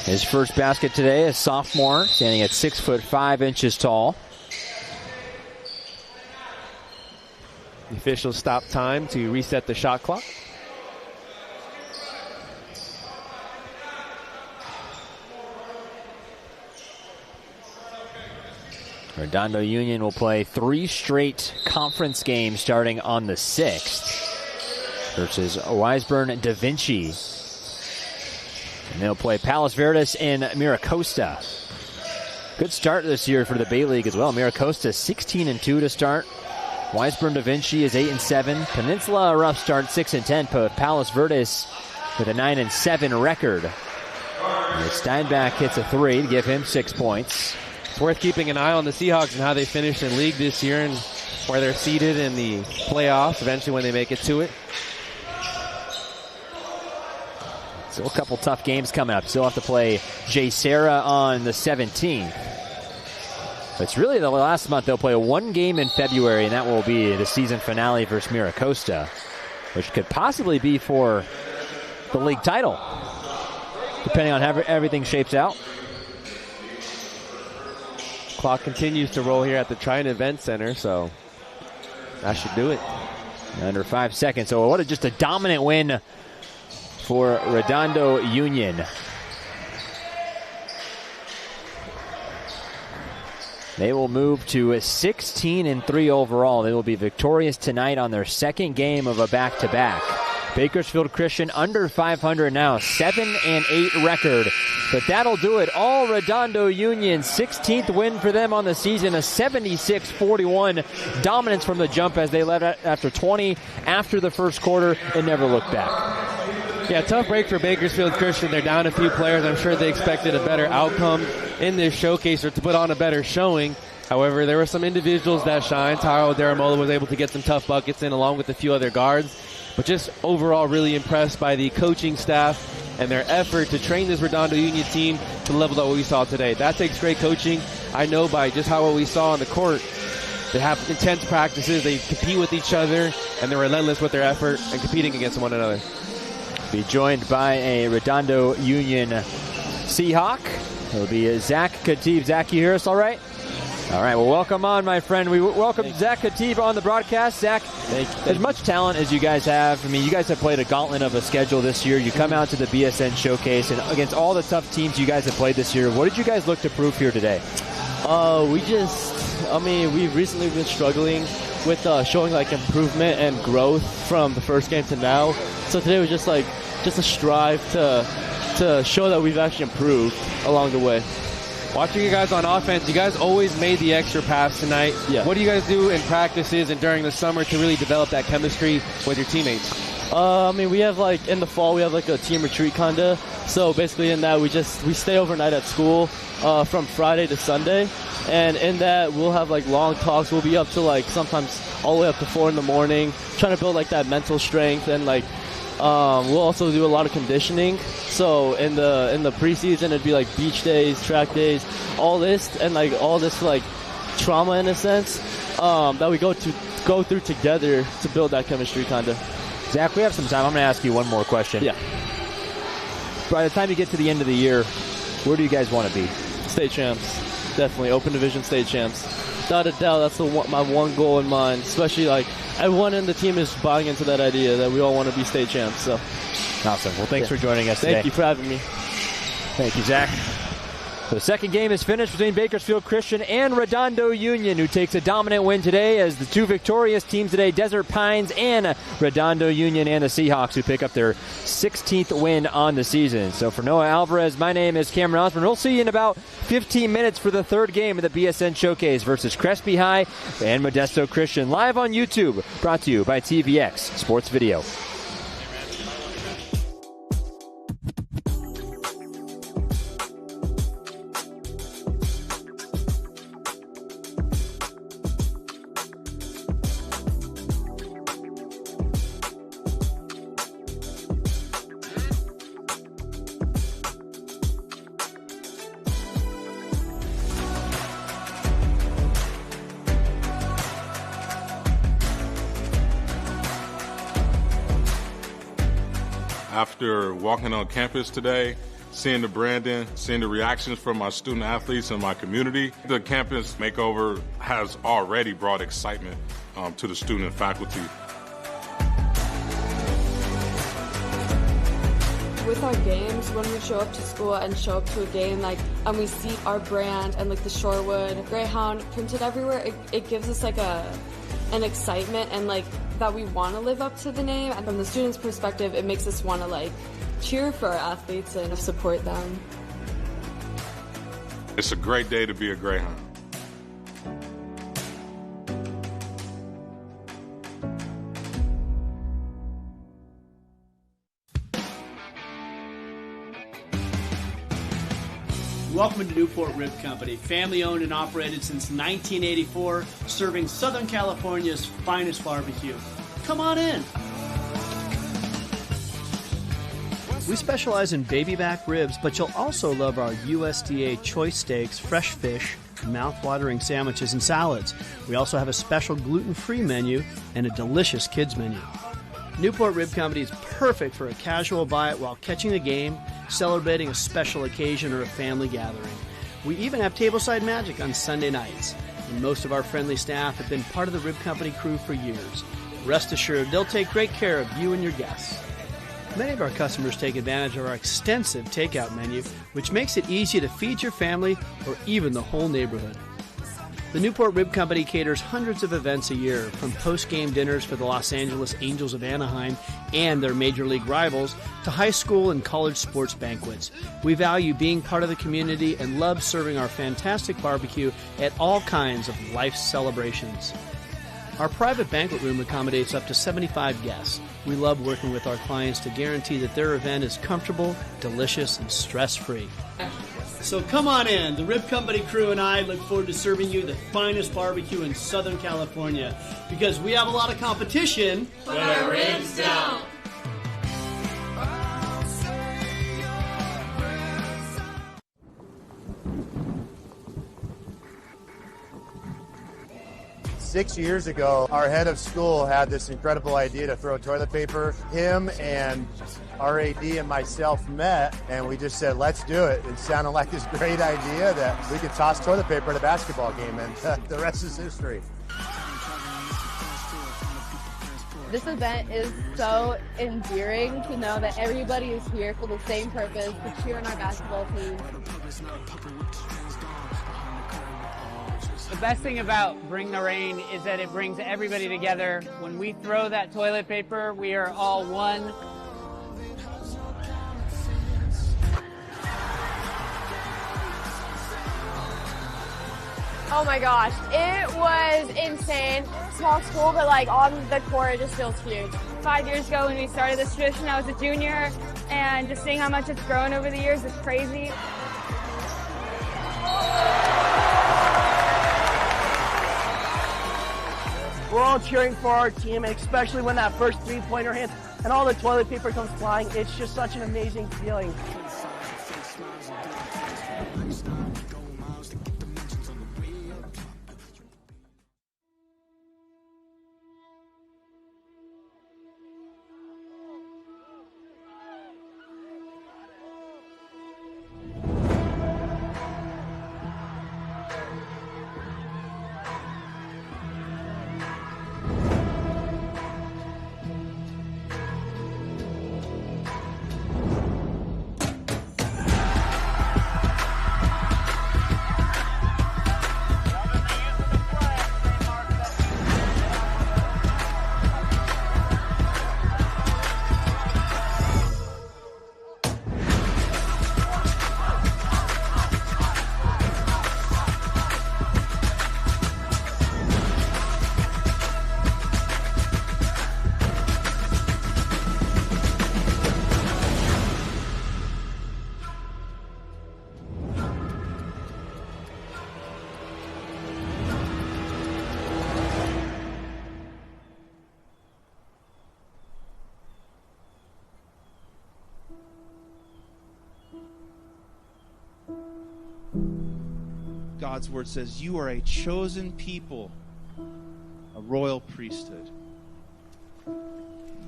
His first basket today, a sophomore, standing at 6'5" tall. The officials stop time to reset the shot clock. Redondo Union will play 3 straight conference games starting on the 6th versus Wiseburn Da Vinci. And they'll play Palos Verdes and Miracosta. Good start this year for the Bay League as well. Miracosta 16-2 to start. Wiseburn Da Vinci is 8-7. Peninsula a rough start, 6-10. But Palos Verdes with a 9-7 record. And Steinbach hits a 3 to give him 6 points. It's worth keeping an eye on the Seahawks and how they finish in league this year and where they're seated in the playoffs eventually when they make it to it. Still a couple tough games coming up. Still have to play Jay Serra on the 17th. It's really the last month. They'll play 1 game in February, and that will be the season finale versus Miracosta, which could possibly be for the league title, depending on how everything shapes out. Clock continues to roll here at the Triton Event Center, so that should do it. Under 5 seconds. So what just a dominant win for Redondo Union. They will move to 16-3 overall. They will be victorious tonight on their second game of a back-to-back. Bakersfield Christian under 500 now, 7-8 record. But that'll do it. All Redondo Union, 16th win for them on the season, a 76-41 dominance from the jump as they led after 20 after the first quarter and never looked back. Yeah, tough break for Bakersfield Christian. They're down a few players. I'm sure they expected a better outcome in this showcase or to put on a better showing. However, there were some individuals that shined. Taro Daramola was able to get some tough buckets in along with a few other guards. But just overall really impressed by the coaching staff and their effort to train this Redondo Union team to the level that we saw today. That takes great coaching. I know by just how what we saw on the court. They have intense practices. They compete with each other, and they're relentless with their effort and competing against one another. Be joined by a Redondo Union Seahawk. It'll be Zach Khatib. Zach, you hear us all right? All right, well, welcome on, my friend. We welcome Zach Khatib on the broadcast. Zach, as much talent as you guys have, I mean, you guys have played a gauntlet of a schedule this year. You come out to the BSN showcase, and against all the tough teams you guys have played this year, what did you guys look to prove here today? We've recently been struggling with showing like improvement and growth from the first game to now. So today was just a strive to show that we've actually improved along the way. Watching you guys on offense, you guys always made the extra pass tonight. Yeah. What do you guys do in practices and during the summer to really develop that chemistry with your teammates? We have in the fall we have a team retreat kinda. So basically in that we stay overnight at school from Friday to Sunday, and in that we'll have long talks. We'll be up to sometimes all the way up to 4 in the morning, trying to build that mental strength, and we'll also do a lot of conditioning. So in the preseason it'd be beach days, track days, all this trauma in a sense that we go through together to build that chemistry kinda. Zach, we have some time. I'm going to ask you one more question. Yeah. By the time you get to the end of the year, where do you guys want to be? State champs. Definitely. Open division state champs. Without a doubt, that's my one goal in mind. Especially everyone in the team is buying into that idea that we all want to be state champs. So. Awesome. Well, thanks for joining us today. Thank you for having me. Thank you, Zach. The second game is finished between Bakersfield Christian and Redondo Union, who takes a dominant win today as the two victorious teams today, Desert Pines and Redondo Union, and the Seahawks, who pick up their 16th win on the season. So for Noah Alvarez, my name is Cameron Osborne. We'll see you in about 15 minutes for the third game of the BSN Showcase versus Crespi High and Modesto Christian, live on YouTube, brought to you by TVX Sports Video. After walking on campus today, seeing the branding, seeing the reactions from my student athletes and my community, the campus makeover has already brought excitement to the student and faculty. With our games, when we show up to school and show up to a game, and we see our brand and the Shorewood Greyhound printed everywhere, it gives us an excitement and that we want to live up to the name. And from the students' perspective, it makes us want to cheer for our athletes and support them. It's a great day to be a Greyhound. Welcome to Newport Rib Company, family owned and operated since 1984, serving Southern California's finest barbecue. Come on in. We specialize in baby back ribs, but you'll also love our USDA choice steaks, fresh fish, mouth-watering sandwiches, and salads. We also have a special gluten-free menu and a delicious kids menu. Newport Rib Company is perfect for a casual bite while catching a game, celebrating a special occasion, or a family gathering. We even have tableside magic on Sunday nights. And most of our friendly staff have been part of the Rib Company crew for years. Rest assured, they'll take great care of you and your guests. Many of our customers take advantage of our extensive takeout menu, which makes it easy to feed your family or even the whole neighborhood. The Newport Rib Company caters hundreds of events a year, from post-game dinners for the Los Angeles Angels of Anaheim and their major league rivals to high school and college sports banquets. We value being part of the community and love serving our fantastic barbecue at all kinds of life celebrations. Our private banquet room accommodates up to 75 guests. We love working with our clients to guarantee that their event is comfortable, delicious, and stress-free. So come on in. The Rib Company crew and I look forward to serving you the finest barbecue in Southern California, because we have a lot of competition, but our ribs don't. Six years ago, our head of school had this incredible idea to throw toilet paper. Him and our AD and myself met, and we just said, let's do it. It sounded like this great idea that we could toss toilet paper at a basketball game, and the rest is history. This event is so endearing to know that everybody is here for the same purpose, to cheer on our basketball team. The best thing about Bring the Rain is that it brings everybody together. When we throw that toilet paper, we are all one. Oh my gosh, it was insane. Small school, but on the court, it just feels huge. 5 years ago when we started this tradition, I was a junior, and just seeing how much it's grown over the years is crazy. We're all cheering for our team, and especially when that first three-pointer hits and all the toilet paper comes flying, it's just such an amazing feeling. God's word says, you are a chosen people, a royal priesthood.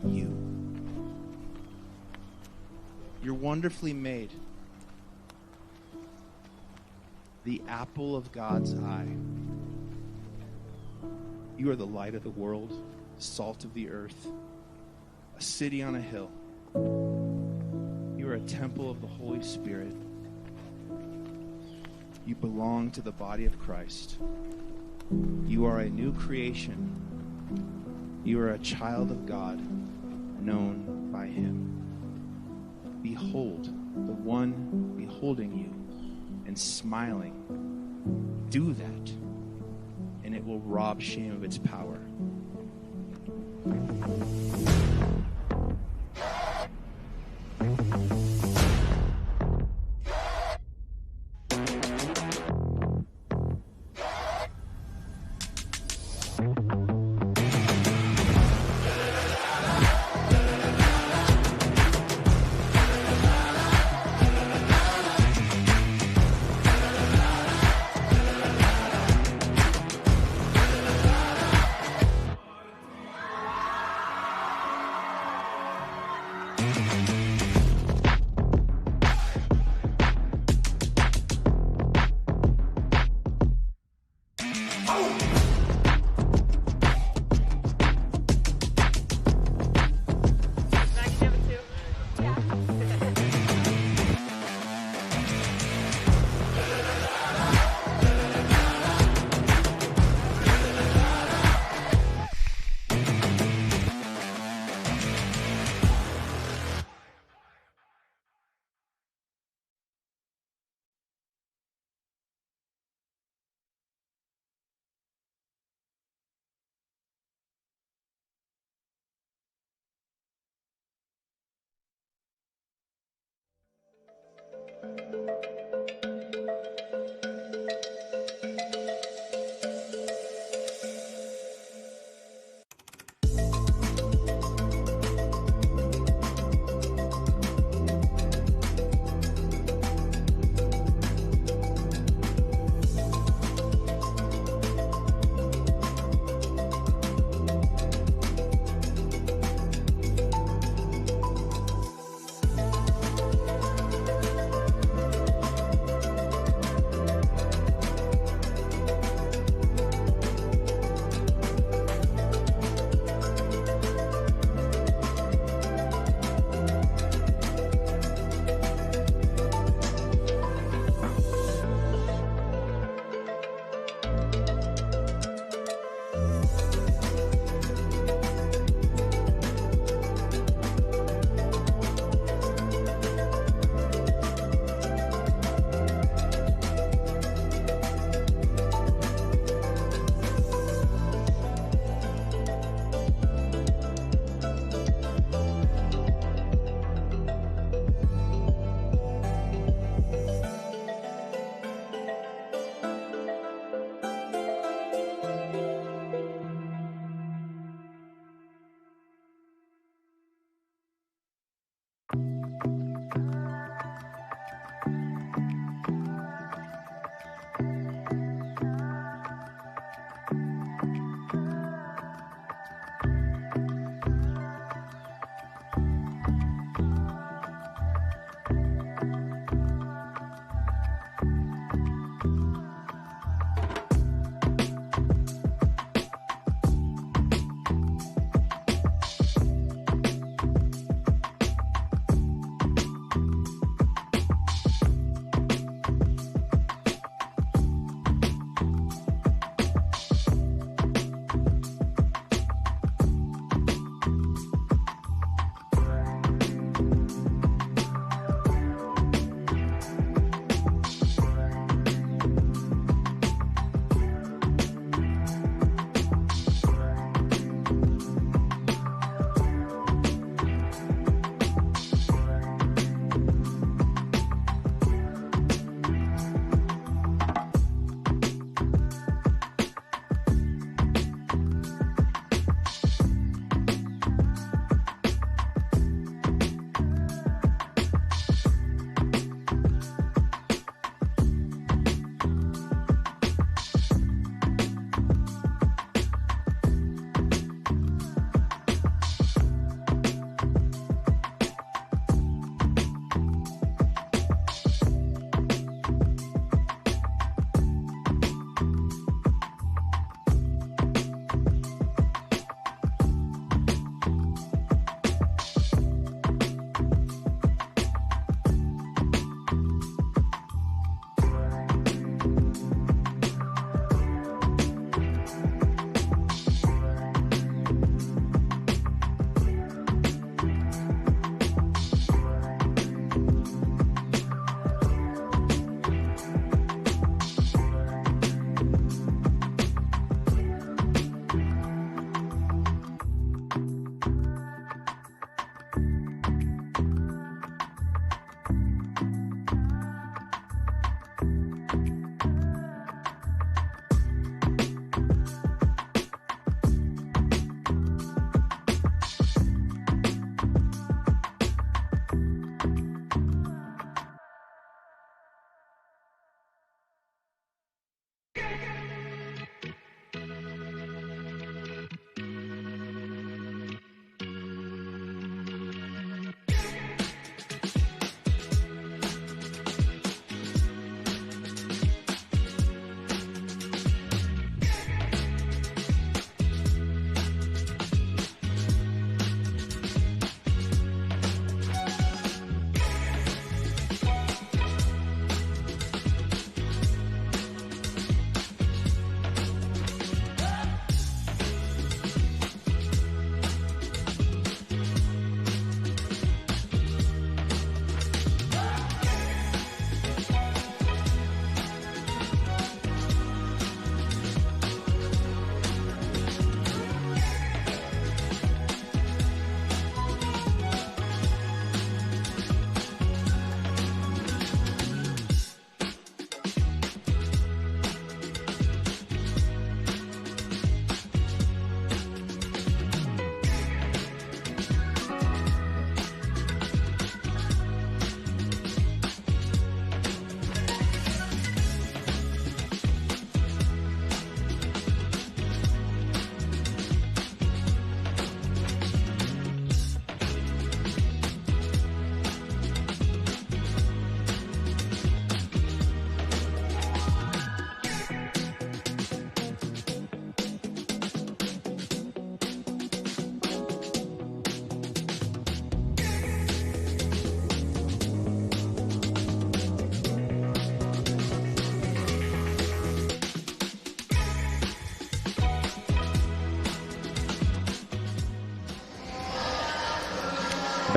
You. You're wonderfully made. The apple of God's eye. You are the light of the world, salt of the earth, a city on a hill. You are a temple of the Holy Spirit. You belong to the body of Christ. You are a new creation. You are a child of God, known by Him. Behold, the one beholding you and smiling. Do that, and it will rob shame of its power.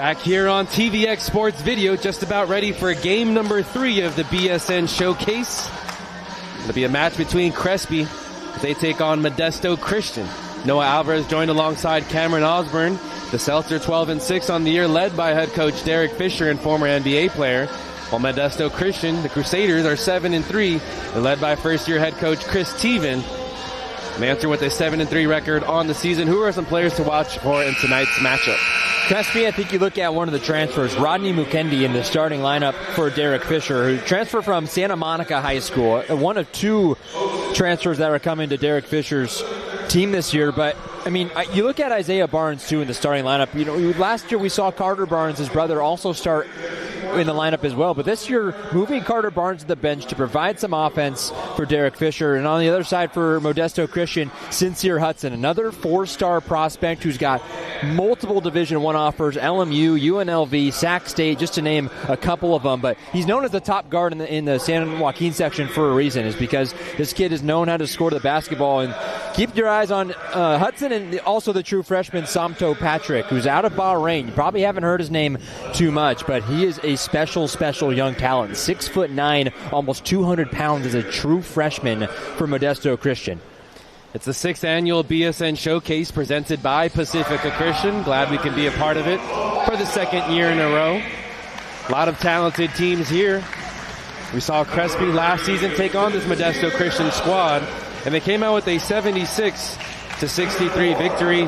Back here on TVX Sports Video, just about ready for game number 3 of the BSN Showcase. It'll be a match between Crespi as they take on Modesto Christian. Noah Alvarez joined alongside Cameron Osborne. The Celts are 12-6 on the year, led by head coach Derek Fisher and former NBA player. While Modesto Christian, the Crusaders, are 7-3, and led by first-year head coach Chris Teven. An answer with a 7-3 record on the season. Who are some players to watch for in tonight's matchup? Crespi, I think you look at one of the transfers, Rodney Mukendi in the starting lineup for Derek Fisher, who transferred from Santa Monica High School. One of 2 transfers that are coming to Derek Fisher's team this year. But, I mean, you look at Isaiah Barnes, too, in the starting lineup. You know, last year we saw Carter Barnes, his brother, also start in the lineup as well. But this year, moving Carter Barnes to the bench to provide some offense for Derek Fisher. And on the other side for Modesto Christian, Sincere Hudson, another 4-star prospect who's got multiple Division I offers, LMU, UNLV, Sac State, just to name a couple of them. But he's known as the top guard in the San Joaquin section for a reason, is because this kid has known how to score the basketball. And keep your eyes on Hudson and also the true freshman Samto Patrick, who's out of Bahrain. You probably haven't heard his name too much, but he is a special young talent. 6'9", almost 200 pounds as a true freshman for Modesto Christian. It's the 6th annual BSN Showcase presented by Pacifica Christian. Glad we can be a part of it for the 2nd year in a row. A lot of talented teams here. We saw Crespi last season take on this Modesto Christian squad, and they came out with a 76-63 victory.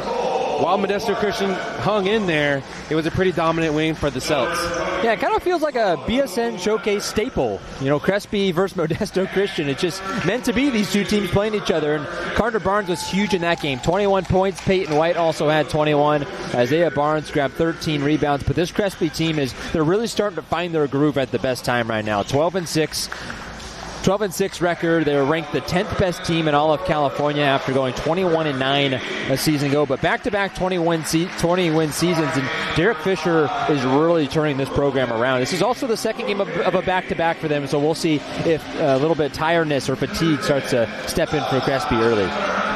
While Modesto Christian hung in there, it was a pretty dominant win for the Celts. Yeah, it kind of feels like a BSN Showcase staple. You know, Crespi versus Modesto Christian. It's just meant to be these 2 teams playing each other. And Carter Barnes was huge in that game. 21 points. Peyton White also had 21. Isaiah Barnes grabbed 13 rebounds. But this Crespi team they're really starting to find their groove at the best time right now. 12-6 record. They were ranked the 10th best team in all of California after going 21-9 a season ago. But back-to-back 20-win seasons, and Derek Fisher is really turning this program around. This is also the 2nd game of a back-to-back for them, so we'll see if a little bit of tiredness or fatigue starts to step in for Crespi early.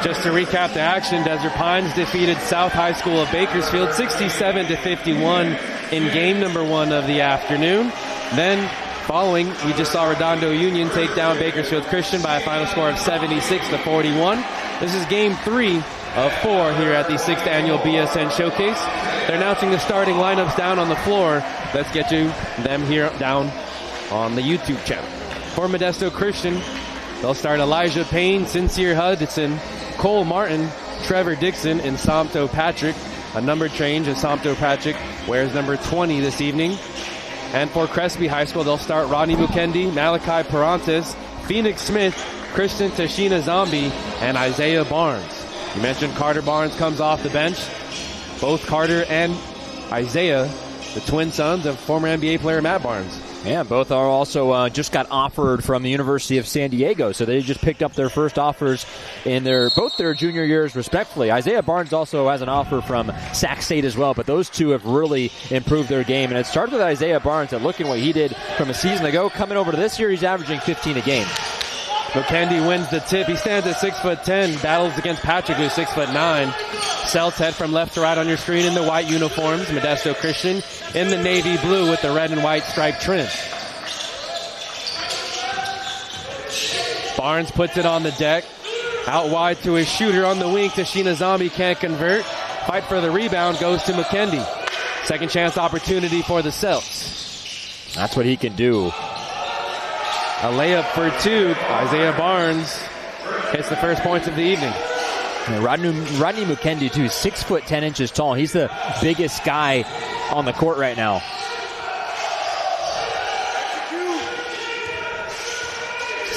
Just to recap the action, Desert Pines defeated South High School of Bakersfield 67-51 in game number 1 of the afternoon. Then, following, we just saw Redondo Union take down Bakersfield Christian by a final score of 76-41. This is game 3 of 4 here at the 6th annual BSN Showcase. They're announcing the starting lineups down on the floor. Let's get to them here down on the YouTube channel. For Modesto Christian, they'll start Elijah Payne, Sincere Hudson, Cole Martin, Trevor Dixon, and Samto Patrick. A number change as Samto Patrick wears number 20 this evening. And for Crespi High School, they'll start Rodney Mukendi, Malachi Parantes, Phoenix Smith, Christian Tashina Zombie, and Isaiah Barnes. You mentioned Carter Barnes comes off the bench. Both Carter and Isaiah, the twin sons of former NBA player Matt Barnes. Yeah, both are also just got offered from the University of San Diego, so they just picked up their first offers in both their junior years, respectively. Isaiah Barnes also has an offer from Sac State as well, but those two have really improved their game, and it started with Isaiah Barnes, and looking what he did from a season ago. Coming over to this year, he's averaging 15 a game. Mukendi wins the tip. He stands at 6'10", battles against Patrick, who's 6'9". Celts head from left to right on your screen in the white uniforms. Modesto Christian in the navy blue with the red and white striped trim. Barnes puts it on the deck. Out wide to his shooter on the wing. Tashina Zombie can't convert. Fight for the rebound goes to Mukendi. Second chance opportunity for the Celts. That's what he can do. A layup for 2. Isaiah Barnes hits the first points of the evening. Rodney Mukendi, too, 6'10" tall. He's the biggest guy on the court right now.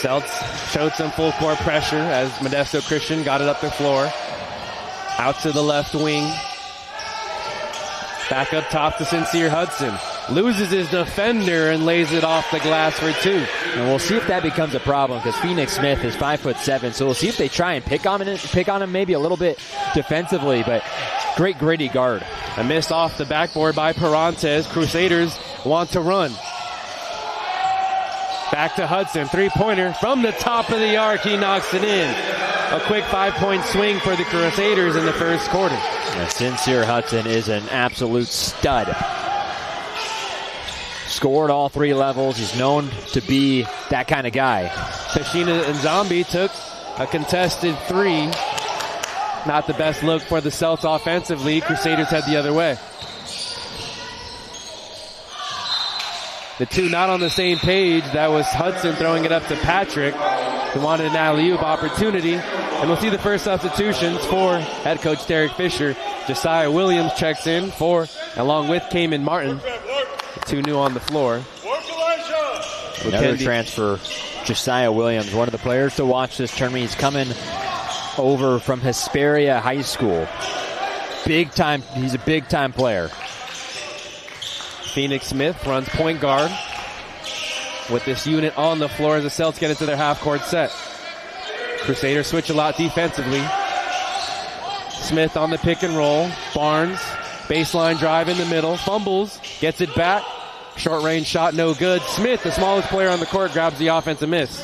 Celts showed some full court pressure as Modesto Christian got it up the floor. Out to the left wing. Back up top to Sincere Hudson. Loses his defender and lays it off the glass for 2. And we'll see if that becomes a problem because Phoenix Smith is 5'7", so we'll see if they try and pick on him maybe a little bit defensively, but great gritty guard. A miss off the backboard by Parantes. Crusaders want to run. Back to Hudson, 3-pointer from the top of the arc. He knocks it in. A quick 5-point swing for the Crusaders in the first quarter. Sincere Hudson is an absolute stud. scored all 3 levels. He's known to be that kind of guy. Pashina and Zombie took a contested 3. Not the best look for the Celts offensively. Crusaders head the other way. The two not on the same page. That was Hudson throwing it up to Patrick, who wanted an alley-oop opportunity. And we'll see the first substitutions for head coach Derek Fisher. Josiah Williams checks in for, along with Cayman Martin. The two new on the floor. Another transfer, Josiah Williams, one of the players to watch this tournament. He's coming over from Hesperia High School. Big time, he's a big time player. Phoenix Smith runs point guard with this unit on the floor as the Celts get into their half-court set. Crusaders switch a lot defensively. Smith on the pick and roll. Barnes, baseline drive in the middle, fumbles, gets it back. Short range shot, no good. Smith, the smallest player on the court, grabs the offensive miss.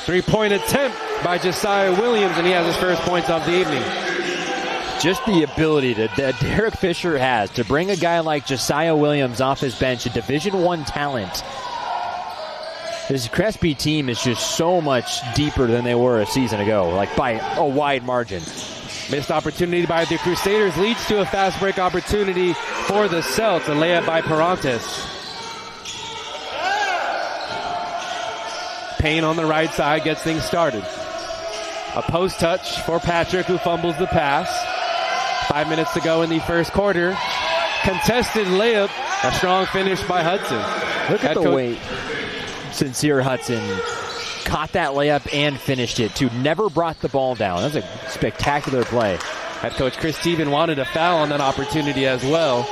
3-point attempt by Josiah Williams, and he has his first points of the evening. Just the ability that Derek Fisher has to bring a guy like Josiah Williams off his bench, a Division I talent. This Crespi team is just so much deeper than they were a season ago, like by a wide margin. Missed opportunity by the Crusaders leads to a fast break opportunity for the Celts. A layup by Parantes. Payne on the right side gets things started. A post touch for Patrick, who fumbles the pass. 5 minutes to go in the first quarter. Contested layup. A strong finish by Hudson. Look at the weight. Sincere Hudson caught that layup and finished it, too. Never brought the ball down. That was a spectacular play. Head coach Chris Steven wanted a foul on that opportunity as well.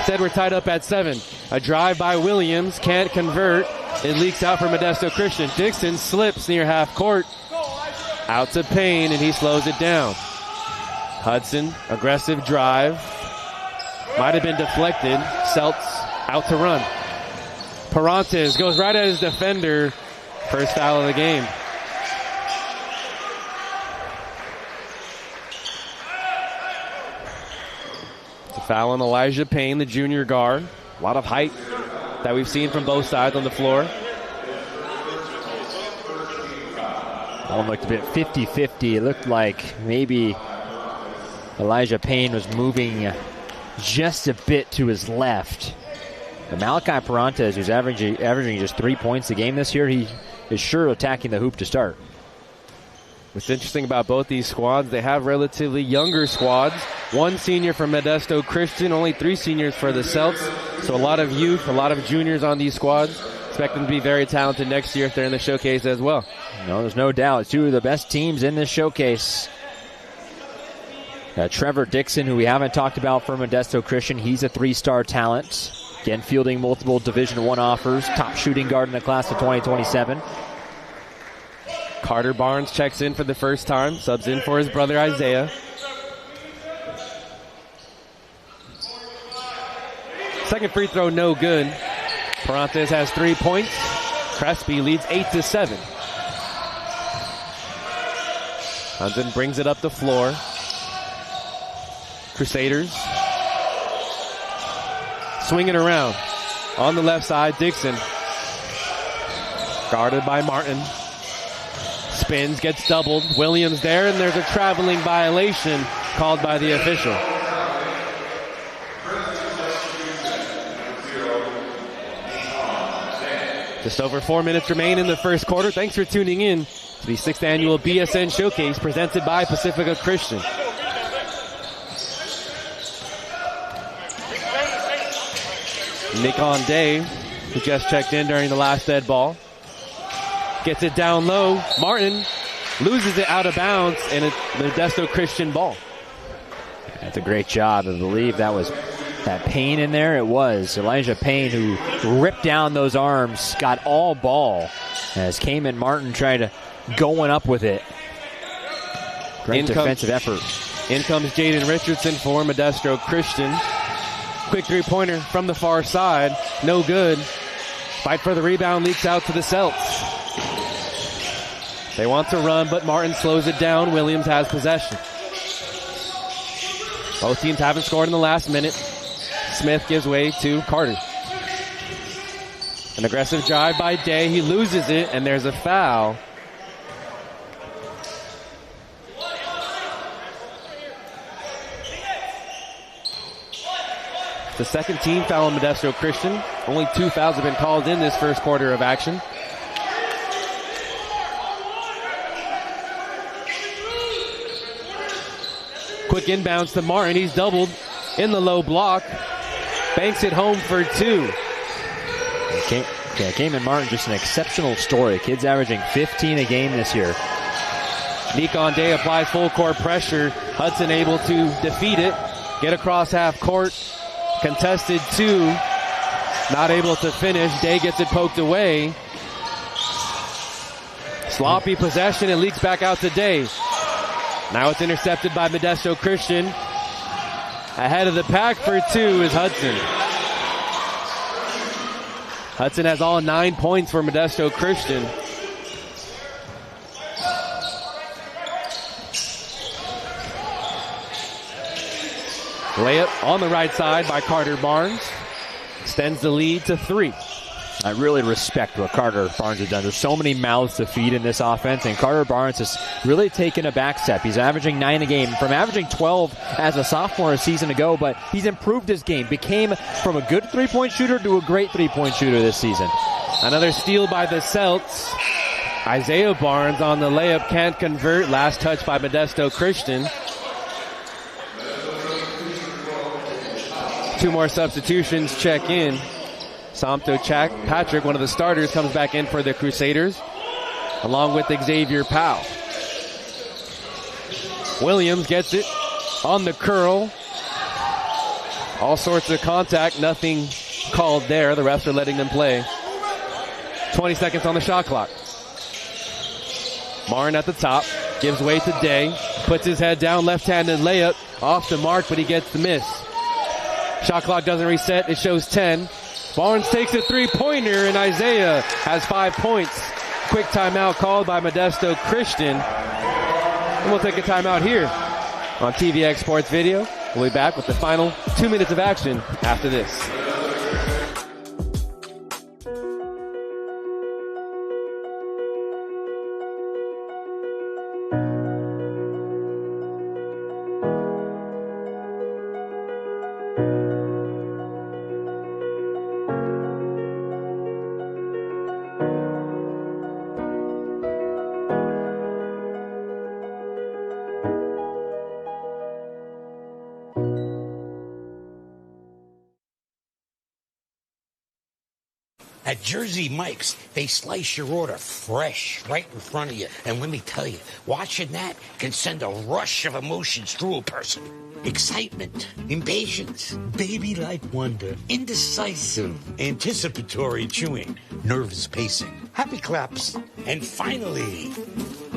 Said we're tied up at 7. A drive by Williams. Can't convert. It leaks out for Modesto Christian. Dixon slips near half court. Out to Payne, and he slows it down. Hudson, aggressive drive. Might have been deflected. Celts out to run. Parantes goes right at his defender. First foul of the game. It's a foul on Elijah Payne, the junior guard. A lot of height that we've seen from both sides on the floor. One looked a bit 50-50. It looked like maybe Elijah Payne was moving just a bit to his left. But Malachi Parantes, who's averaging just 3 points a game this year, he is sure attacking the hoop to start. What's interesting about both these squads, they have relatively younger squads. One senior from Modesto Christian, only 3 seniors for the Celts. So a lot of youth, a lot of juniors on these squads. Expect them to be very talented next year if they're in the showcase as well. No, there's no doubt. It's 2 of the best teams in this showcase. Trevor Dixon, who we haven't talked about for Modesto Christian, he's a 3-star talent. Again, fielding multiple Division I offers. Top shooting guard in the class of 2027. Carter Barnes checks in for the first time. Subs in for his brother Isaiah. Second free throw, no good. Parantes has 3 points. Crespi leads 8-7. Hudson brings it up the floor. Crusaders swing it around. On the left side, Dixon. Guarded by Martin. Spins, gets doubled. Williams there, and there's a traveling violation called by the official. Just over 4 minutes remain in the first quarter. Thanks for tuning in to the 6th annual BSN Showcase presented by Pacifica Christian. Nick Onday, who just checked in during the last dead ball, gets it down low. Martin loses it out of bounds, and it's Modesto Christian ball. That's a great job. I believe that was that Payne in there. It was Elijah Payne who ripped down those arms, got all ball as Cayman Martin tried to going up with it. Great defensive effort. In comes Jaden Richardson for Modesto Christian. Quick 3-pointer from the far side. No good. Fight for the rebound, leaks out to the Celts. They want to run, but Martin slows it down. Williams has possession. Both teams haven't scored in the last minute. Smith gives way to Carter. An aggressive drive by Day. He loses it, and there's a foul. The second team foul on Modesto Christian. Only 2 fouls have been called in this first quarter of action. Quick inbounds to Martin. He's doubled in the low block. Banks it home for 2. Cayman Martin, just an exceptional story. Kid's averaging 15 a game this year. Nikon Day applies full court pressure. Hudson able to defeat it. Get across half court. Contested 2. Not able to finish. Day gets it poked away. Sloppy possession. It leaks back out to Day. Now it's intercepted by Modesto Christian. Ahead of the pack for 2 is Hudson. Hudson has all 9 points for Modesto Christian. Layup on the right side by Carter Barnes. Extends the lead to 3. I really respect what Carter Barnes has done. There's so many mouths to feed in this offense, and Carter Barnes has really taken a back step. He's averaging 9 a game from averaging 12 as a sophomore a season ago, but he's improved his game. Became from a good three-point shooter to a great three-point shooter this season. Another steal by the Celts. Isaiah Barnes on the layup, can't convert. Last touch by Modesto Christian. 2 more substitutions check in. Samto Patrick, one of the starters, comes back in for the Crusaders, along with Xavier Powell. Williams gets it on the curl. All sorts of contact, nothing called there. The refs are letting them play. 20 seconds on the shot clock. Martin at the top, gives way to Day, puts his head down, left-handed layup, off the mark, but he gets the miss. Shot clock doesn't reset, it shows 10. Barnes takes a three-pointer, and Isaiah has 5 points. Quick timeout called by Modesto Christian. And we'll take a timeout here on TVX Sports Video. We'll be back with the final 2 minutes of action after this. At Jersey Mike's, they slice your order fresh right in front of you. And let me tell you, watching that can send a rush of emotions through a person. Excitement, impatience, baby-like wonder, indecisive, anticipatory chewing, nervous pacing, happy claps, and finally,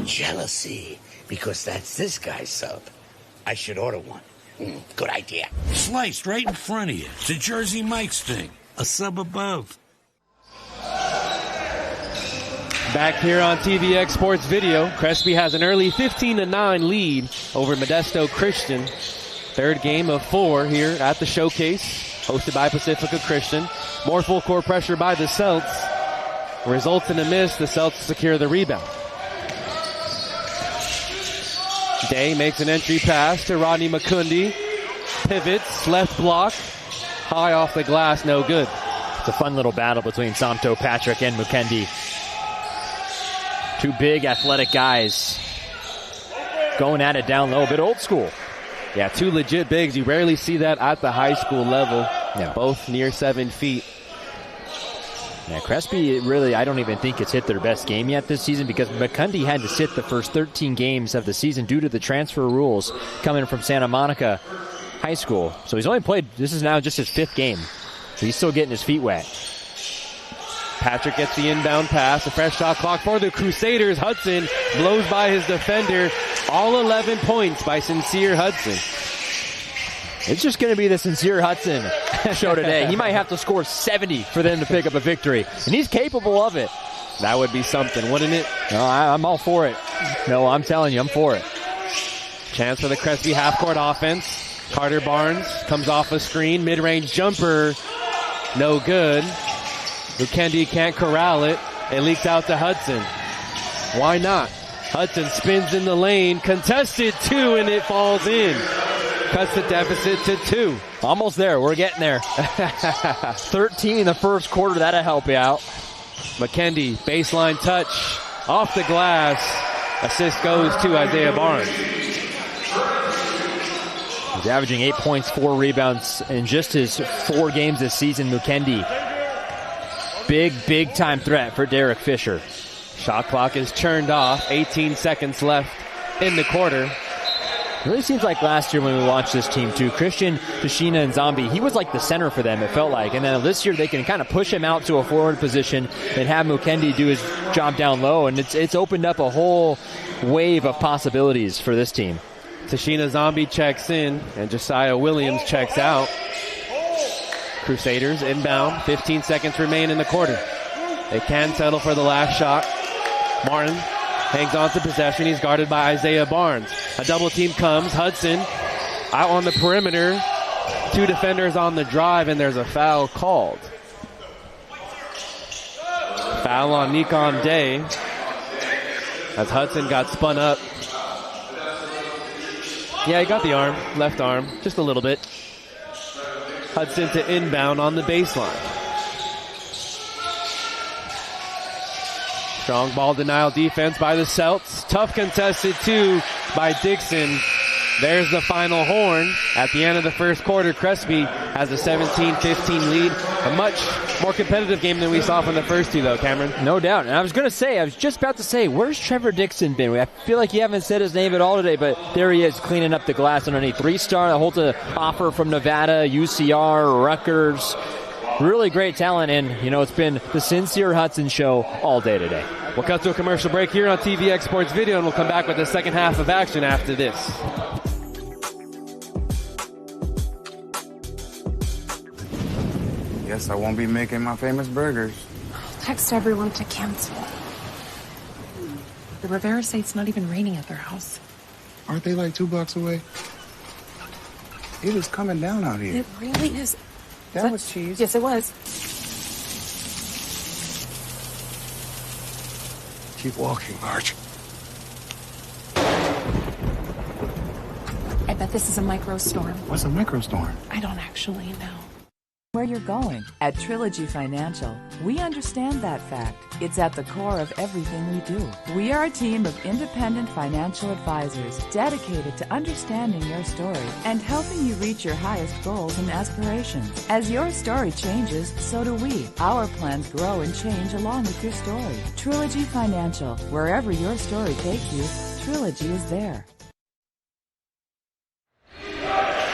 jealousy, because that's this guy's sub. I should order one. Good idea. Sliced right in front of you. It's a Jersey Mike's thing. A sub above. Back here on TVX Sports Video, Crespi has an early 15-9 lead over Modesto Christian. Third game of 4 here at the showcase, hosted by Pacifica Christian. More full court pressure by the Celts. Results in a miss. The Celts secure the rebound. Day makes an entry pass to Rodney Makundi. Pivots, left block. High off the glass, no good. It's a fun little battle between Samto Patrick and Mukendi. 2 big athletic guys going at it down low, a bit old school. Yeah, 2 legit bigs. You rarely see that at the high school level. Yeah. Both near 7 feet. Yeah, Crespi really, I don't even think it's hit their best game yet this season because Mukendi had to sit the first 13 games of the season due to the transfer rules coming from Santa Monica High School. So he's only played, this is now just his 5th game. So he's still getting his feet wet. Patrick gets the inbound pass. A fresh shot clock for the Crusaders. Hudson blows by his defender. All 11 points by Sincere Hudson. It's just going to be the Sincere Hudson show today. He might have to score 70 for them to pick up a victory. And he's capable of it. That would be something, wouldn't it? No, I'm all for it. No, I'm telling you, I'm for it. Chance for the Crespi half-court offense. Carter Barnes comes off a screen. Mid-range jumper. No good. Mukendi can't corral it. It leaks out to Hudson. Why not? Hudson spins in the lane. Contested 2, and it falls in. Cuts the deficit to 2. Almost there. We're getting there. 13 in the first quarter. That'll help you out. Mukendi, baseline touch. Off the glass. Assist goes to Isaiah Barnes. He's averaging 8 points, 4 rebounds in just his 4 games this season. Mukendi. Big time threat for Derek Fisher. Shot clock is turned off. 18 seconds left in the quarter. It really seems like last year when we watched this team too, Christian, Tashina, and Zombie, he was like the center for them, it felt like. And then this year they can kind of push him out to a forward position and have Mukendi do his job down low. And it's opened up a whole wave of possibilities for this team. Tashina Zombie checks in and Josiah Williams checks out. Crusaders inbound. 15 seconds remain in the quarter. They can settle for the last shot. Martin hangs on to possession. He's guarded by Isaiah Barnes. A double team comes. Hudson out on the perimeter. 2 defenders on the drive, and there's a foul called. Foul on Nikon Day as Hudson got spun up. Yeah, he got the arm, left arm, just a little bit. Hudson to inbound on the baseline. Strong ball denial defense by the Celts. Tough contested 2 by Dixon. There's the final horn. At the end of the first quarter, Crespi has a 17-15 lead. A much more competitive game than we saw from the first 2, though, Cameron. No doubt. And I was just about to say, where's Trevor Dixon been? I feel like you haven't said his name at all today, but there he is cleaning up the glass underneath. 3-star, holds an offer from Nevada, UCR, Rutgers. Really great talent, and, it's been the Sincere Hudson show all day today. We'll cut to a commercial break here on TVX Sports Video, and we'll come back with the second half of action after this. Guess I won't be making my famous burgers. Text everyone to cancel. The Rivera say it's not even raining at their house. Aren't they like 2 blocks away? It is coming down out here. It really is. That was cheese. Yes, it was. Keep walking, Marge. I bet this is a microstorm. What's a microstorm? I don't actually know. Where you're going. At Trilogy Financial, we understand that fact. It's at the core of everything we do. We are a team of independent financial advisors dedicated to understanding your story and helping you reach your highest goals and aspirations. As your story changes, so do we. Our plans grow and change along with your story. Trilogy Financial, wherever your story takes you, Trilogy is there.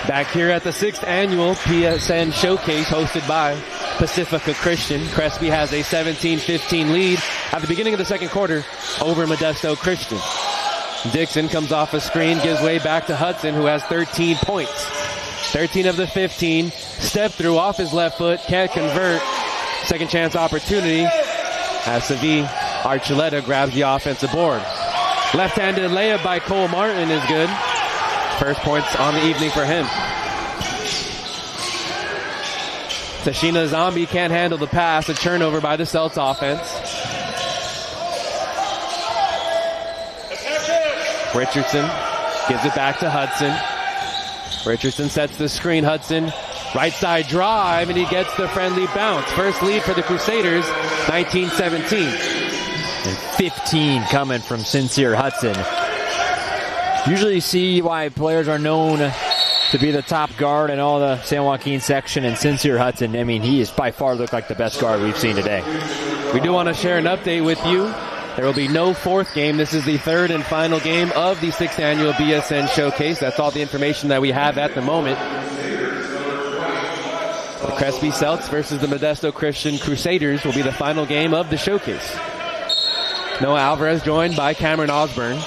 Back here at the 6th annual BSN Showcase hosted by Pacifica Christian. Crespi has a 17-15 lead at the beginning of the second quarter over Modesto Christian. Dixon comes off a screen, gives way back to Hudson, who has 13 points. 13 of the 15. Step through off his left foot, can't convert. Second chance opportunity as Savi Archuleta grabs the offensive board. Left-handed layup by Cole Martin is good. First points on the evening for him. Tashina Zombie can't handle the pass. A turnover by the Celts offense. Richardson gives it back to Hudson. Richardson sets the screen. Hudson, right side drive, and he gets the friendly bounce. First lead for the Crusaders, 19-17. And 15 coming from Sincere Hudson. Usually you see why players are known to be the top guard in all the San Joaquin section, and Sincere Hudson, he is by far looked like the best guard we've seen today. We do want to share an update with you. There will be no 4th game. This is the 3rd and final game of the 6th annual BSN Showcase. That's all the information that we have at the moment. The Crespi Celts versus the Modesto Christian Crusaders will be the final game of the showcase. Noah Alvarez joined by Cameron Osborne.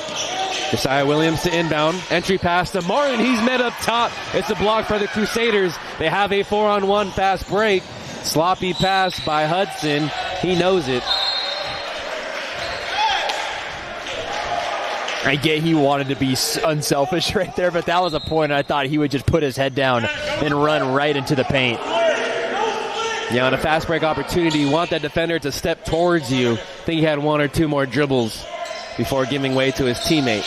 Josiah Williams to inbound. Entry pass to Martin. He's met up top. It's a block for the Crusaders. They have a 4-on-1 fast break. Sloppy pass by Hudson. He knows it. I get he wanted to be unselfish right there, but that was a point I thought he would just put his head down and run right into the paint. Yeah, on a fast break opportunity, you want that defender to step towards you. I think he had one or two more dribbles before giving way to his teammate.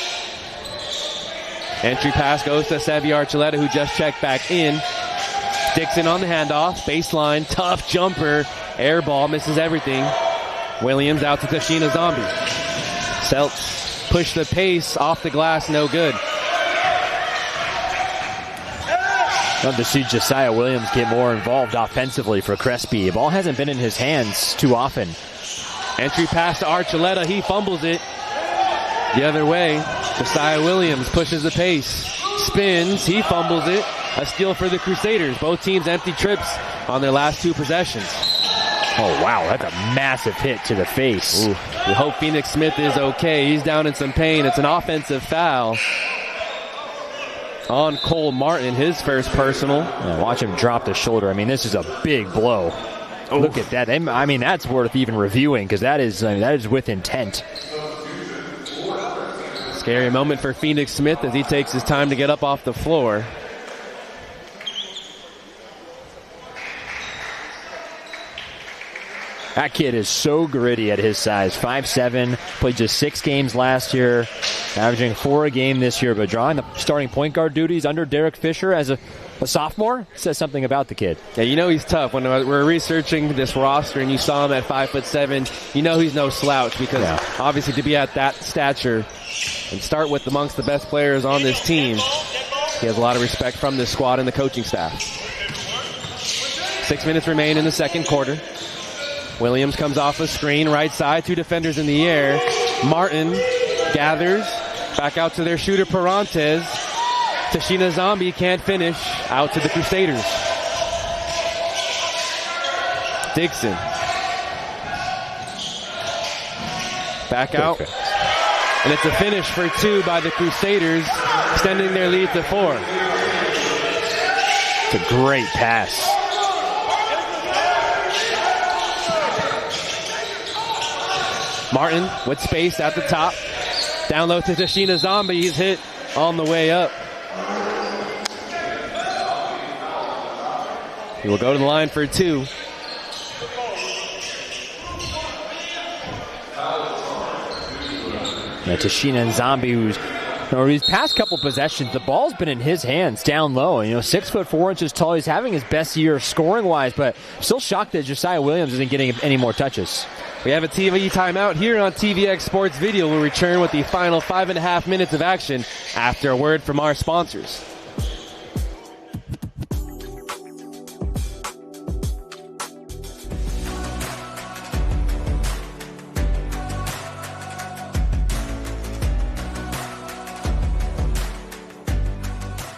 Entry pass goes to Sevi Archuleta, who just checked back in. Dixon on the handoff, baseline, tough jumper, air ball, misses everything. Williams out to Tashina Zombie. Celts push the pace off the glass, no good. Love to see Josiah Williams get more involved offensively for Crespi. The ball hasn't been in his hands too often. Entry pass to Archuleta, he fumbles it. The other way, Josiah Williams pushes the pace, spins, he fumbles it. A steal for the Crusaders. Both teams empty trips on their last two possessions. Oh, wow, that's a massive hit to the face. Ooh. We hope Phoenix Smith is okay. He's down in some pain. It's an offensive foul on Cole Martin, his first personal. Yeah, watch him drop the shoulder. I mean, this is a big blow. Oof. Look at that. I mean, that's worth even reviewing because that is with intent. Scary moment for Phoenix Smith as he takes his time to get up off the floor. That kid is so gritty at his size. 5'7", played just 6 games last year, averaging 4 a game this year, but drawing the starting point guard duties under Derek Fisher as a sophomore says something about the kid. Yeah, you know he's tough. When we're researching this roster and you saw him at 5'7", you know he's no slouch because obviously to be at that stature and start with amongst the best players on this team, he has a lot of respect from this squad and the coaching staff. 6 minutes remain in the second quarter. Williams comes off a screen, right side, 2 defenders in the air. Martin gathers, back out to their shooter, Perantes. Tashina Zombie can't finish, out to the Crusaders. Dixon. Back out. And it's a finish for 2 by the Crusaders, extending their lead to 4. It's a great pass. Martin with space at the top. Down low to Tashina Zombie. He's hit on the way up. He will go to the line for 2. Yeah, Tashina and Zombie, who's these past couple possessions, the ball's been in his hands down low. 6 foot 4 inches tall. He's having his best year scoring wise, but still shocked that Josiah Williams isn't getting any more touches. We have a TV timeout here on TVX Sports Video. We'll return with the final 5.5 minutes of action after a word from our sponsors.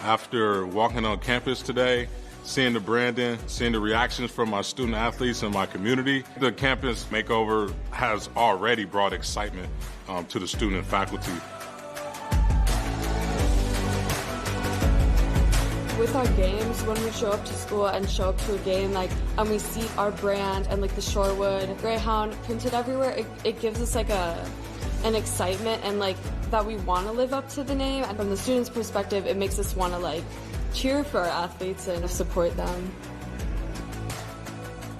After walking on campus today, seeing the branding, seeing the reactions from my student athletes and my community, the campus makeover has already brought excitement to the student and faculty. With our games, when we show up to school and show up to a game, and we see our brand and the Shorewood Greyhound printed everywhere, it gives us an excitement and that we want to live up to the name. And from the students' perspective, it makes us want to cheer for our athletes and support them.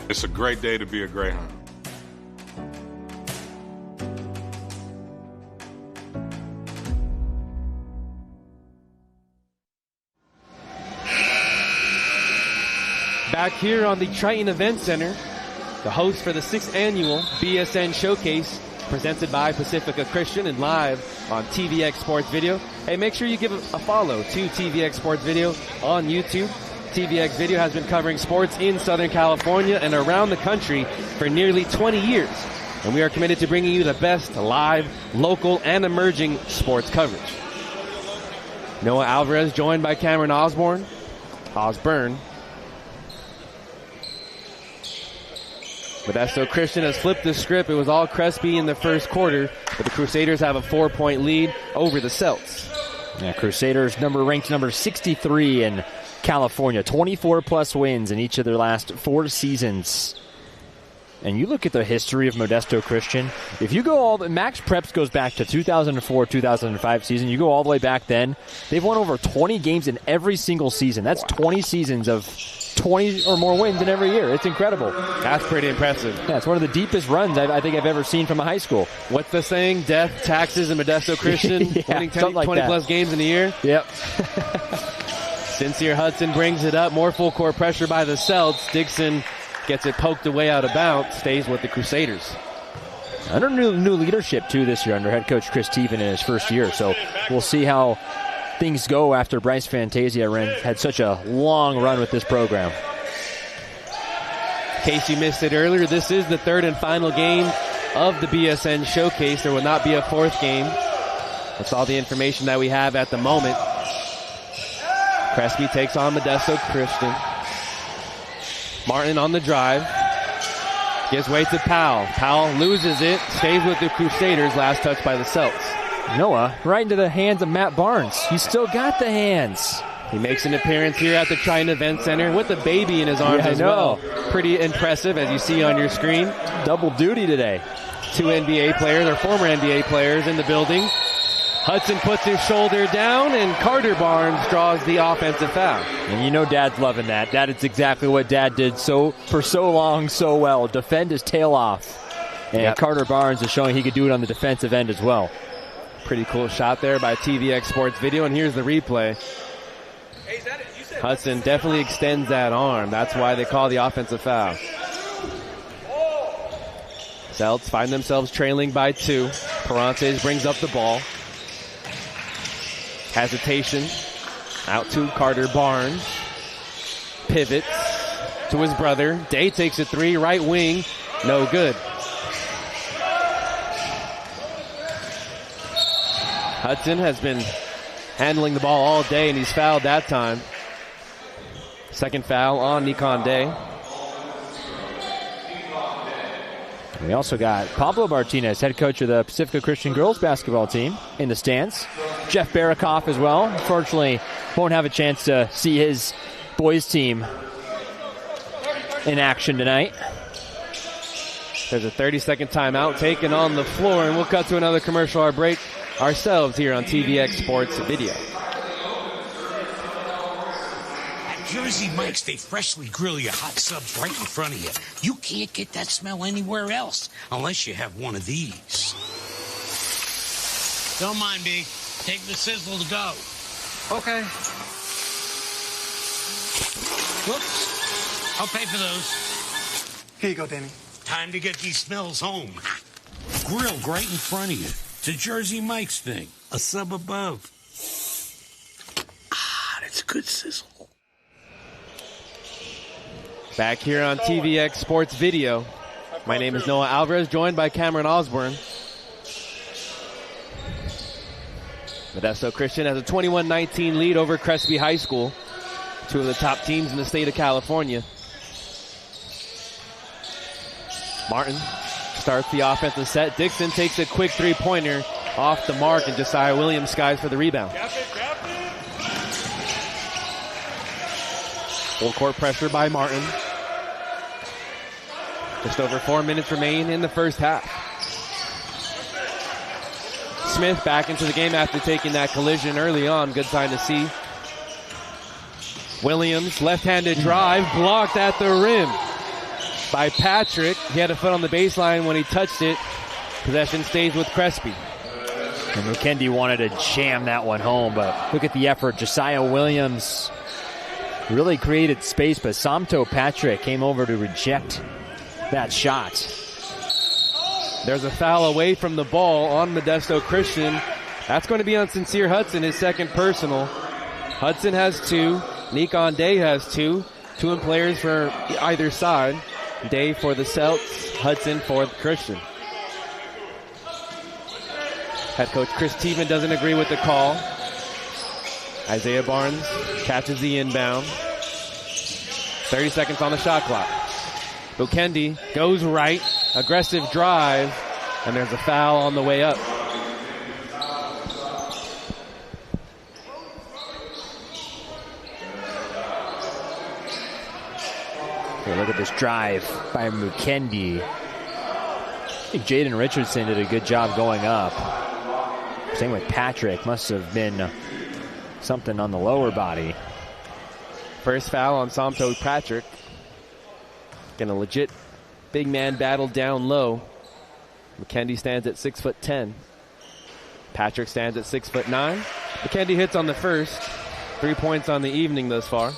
It's a great day to be a Greyhound. Back here on the Triton Event Center, the host for the 6th annual BSN Showcase, presented by Pacifica Christian and live on TVX Sports Video. Hey, make sure you give a follow to TVX Sports Video on YouTube. TVX Video has been covering sports in Southern California and around the country for nearly 20 years. And we are committed to bringing you the best live, local, and emerging sports coverage. Noah Alvarez joined by Cameron Osborne. Modesto Christian has flipped the script. It was all Crespi in the first quarter, but the Crusaders have a 4-point lead over the Celts. Yeah, Crusaders ranked number 63 in California, 24-plus wins in each of their last 4 seasons. And you look at the history of Modesto Christian, if you go Max Preps goes back to 2004-2005 season, you go all the way back then, they've won over 20 games in every single season. That's 20 seasons of 20 or more wins in every year. It's incredible. That's pretty impressive. Yeah, it's one of the deepest runs I think I've ever seen from a high school. What's the saying? Death, taxes, and Modesto Christian yeah, winning 20-plus games in a year? Yep. Sincere Hudson brings it up. More full court pressure by the Celts. Dixon gets it poked away out of bounds. Stays with the Crusaders. Under new leadership, too, this year under head coach Chris Teven in his first year. So we'll see how things go after Bryce Fantasia had such a long run with this program. In case you missed it earlier, this is the third and final game of the BSN Showcase. There will not be a fourth game. That's all the information that we have at the moment. Crespi takes on Modesto Christian. Martin on the drive. Gives way to Powell. Powell loses it. Stays with the Crusaders. Last touch by the Celts. Noah, right into the hands of Matt Barnes. He's still got the hands. He makes an appearance here at the Triton Event Center with a baby in his arms as well. Pretty impressive, as you see on your screen. Double duty today. 2 NBA players, or former NBA players, in the building. Hudson puts his shoulder down, and Carter Barnes draws the offensive foul. And you know Dad's loving that. That is exactly what Dad did for so long, so well. Defend his tail off. And Carter Barnes is showing he could do it on the defensive end as well. Pretty cool shot there by TVX Sports Video, and here's the replay. Hudson definitely extends that arm. That's why they call the offensive foul. Celts find themselves trailing by 2. Parantes brings up the ball. Hesitation. Out to Carter Barnes. Pivots to his brother. Day takes a 3. Right wing. No good. Hudson has been handling the ball all day, and he's fouled that time. Second foul on Nikon Day. We also got Pablo Martinez, head coach of the Pacifica Christian girls basketball team, in the stands. Jeff Barakoff as well. Unfortunately, won't have a chance to see his boys team in action tonight. There's a 30-second timeout taken on the floor, and we'll cut to another commercial or break ourselves here on TVX Sports Video. Jersey Mike's, they freshly grill your hot subs right in front of you. You can't get that smell anywhere else unless you have one of these. Don't mind me. Take the sizzle to go. Okay. Whoops. I'll pay for those. Here you go, Danny. Time to get these smells home. Grilled right in front of you. It's a Jersey Mike's thing. A sub above. That's good sizzle. Back here on TVX Sports Video. My name is Noah Alvarez, joined by Cameron Osborne. Modesto Christian has a 21-19 lead over Crespi High School, 2 of the top teams in the state of California. Martin starts the offensive set. Dixon takes a quick 3-pointer off the mark, and Josiah Williams skies for the rebound. Full court pressure by Martin. Just over 4 minutes remain in the first half. Smith back into the game after taking that collision early on. Good sign to see. Williams, left-handed drive, blocked at the rim by Patrick. He had a foot on the baseline when he touched it. Possession stays with Crespi. And McKendy wanted to jam that one home, but look at the effort. Josiah Williams really created space, but Samto Patrick came over to reject that shot. There's a foul away from the ball on Modesto Christian. That's going to be on Sincere Hudson, his second personal. Hudson has 2. Nikon Day has 2. 2 players for either side. Day for the Celts, Hudson for the Christian. Head coach Chris Teven doesn't agree with the call. Isaiah Barnes catches the inbound. 30 seconds on the shot clock. Bukendi goes right, aggressive drive, and there's a foul on the way up. Okay, look at this drive by Bukendi. I think Jaden Richardson did a good job going up. Same with Patrick. Must have been something on the lower body First foul on Somto Patrick. Getting a legit big man battle down low. McKendy stands at 6'10". Patrick stands at 6'9". McKendy hits on the first. 3 points on the evening thus far.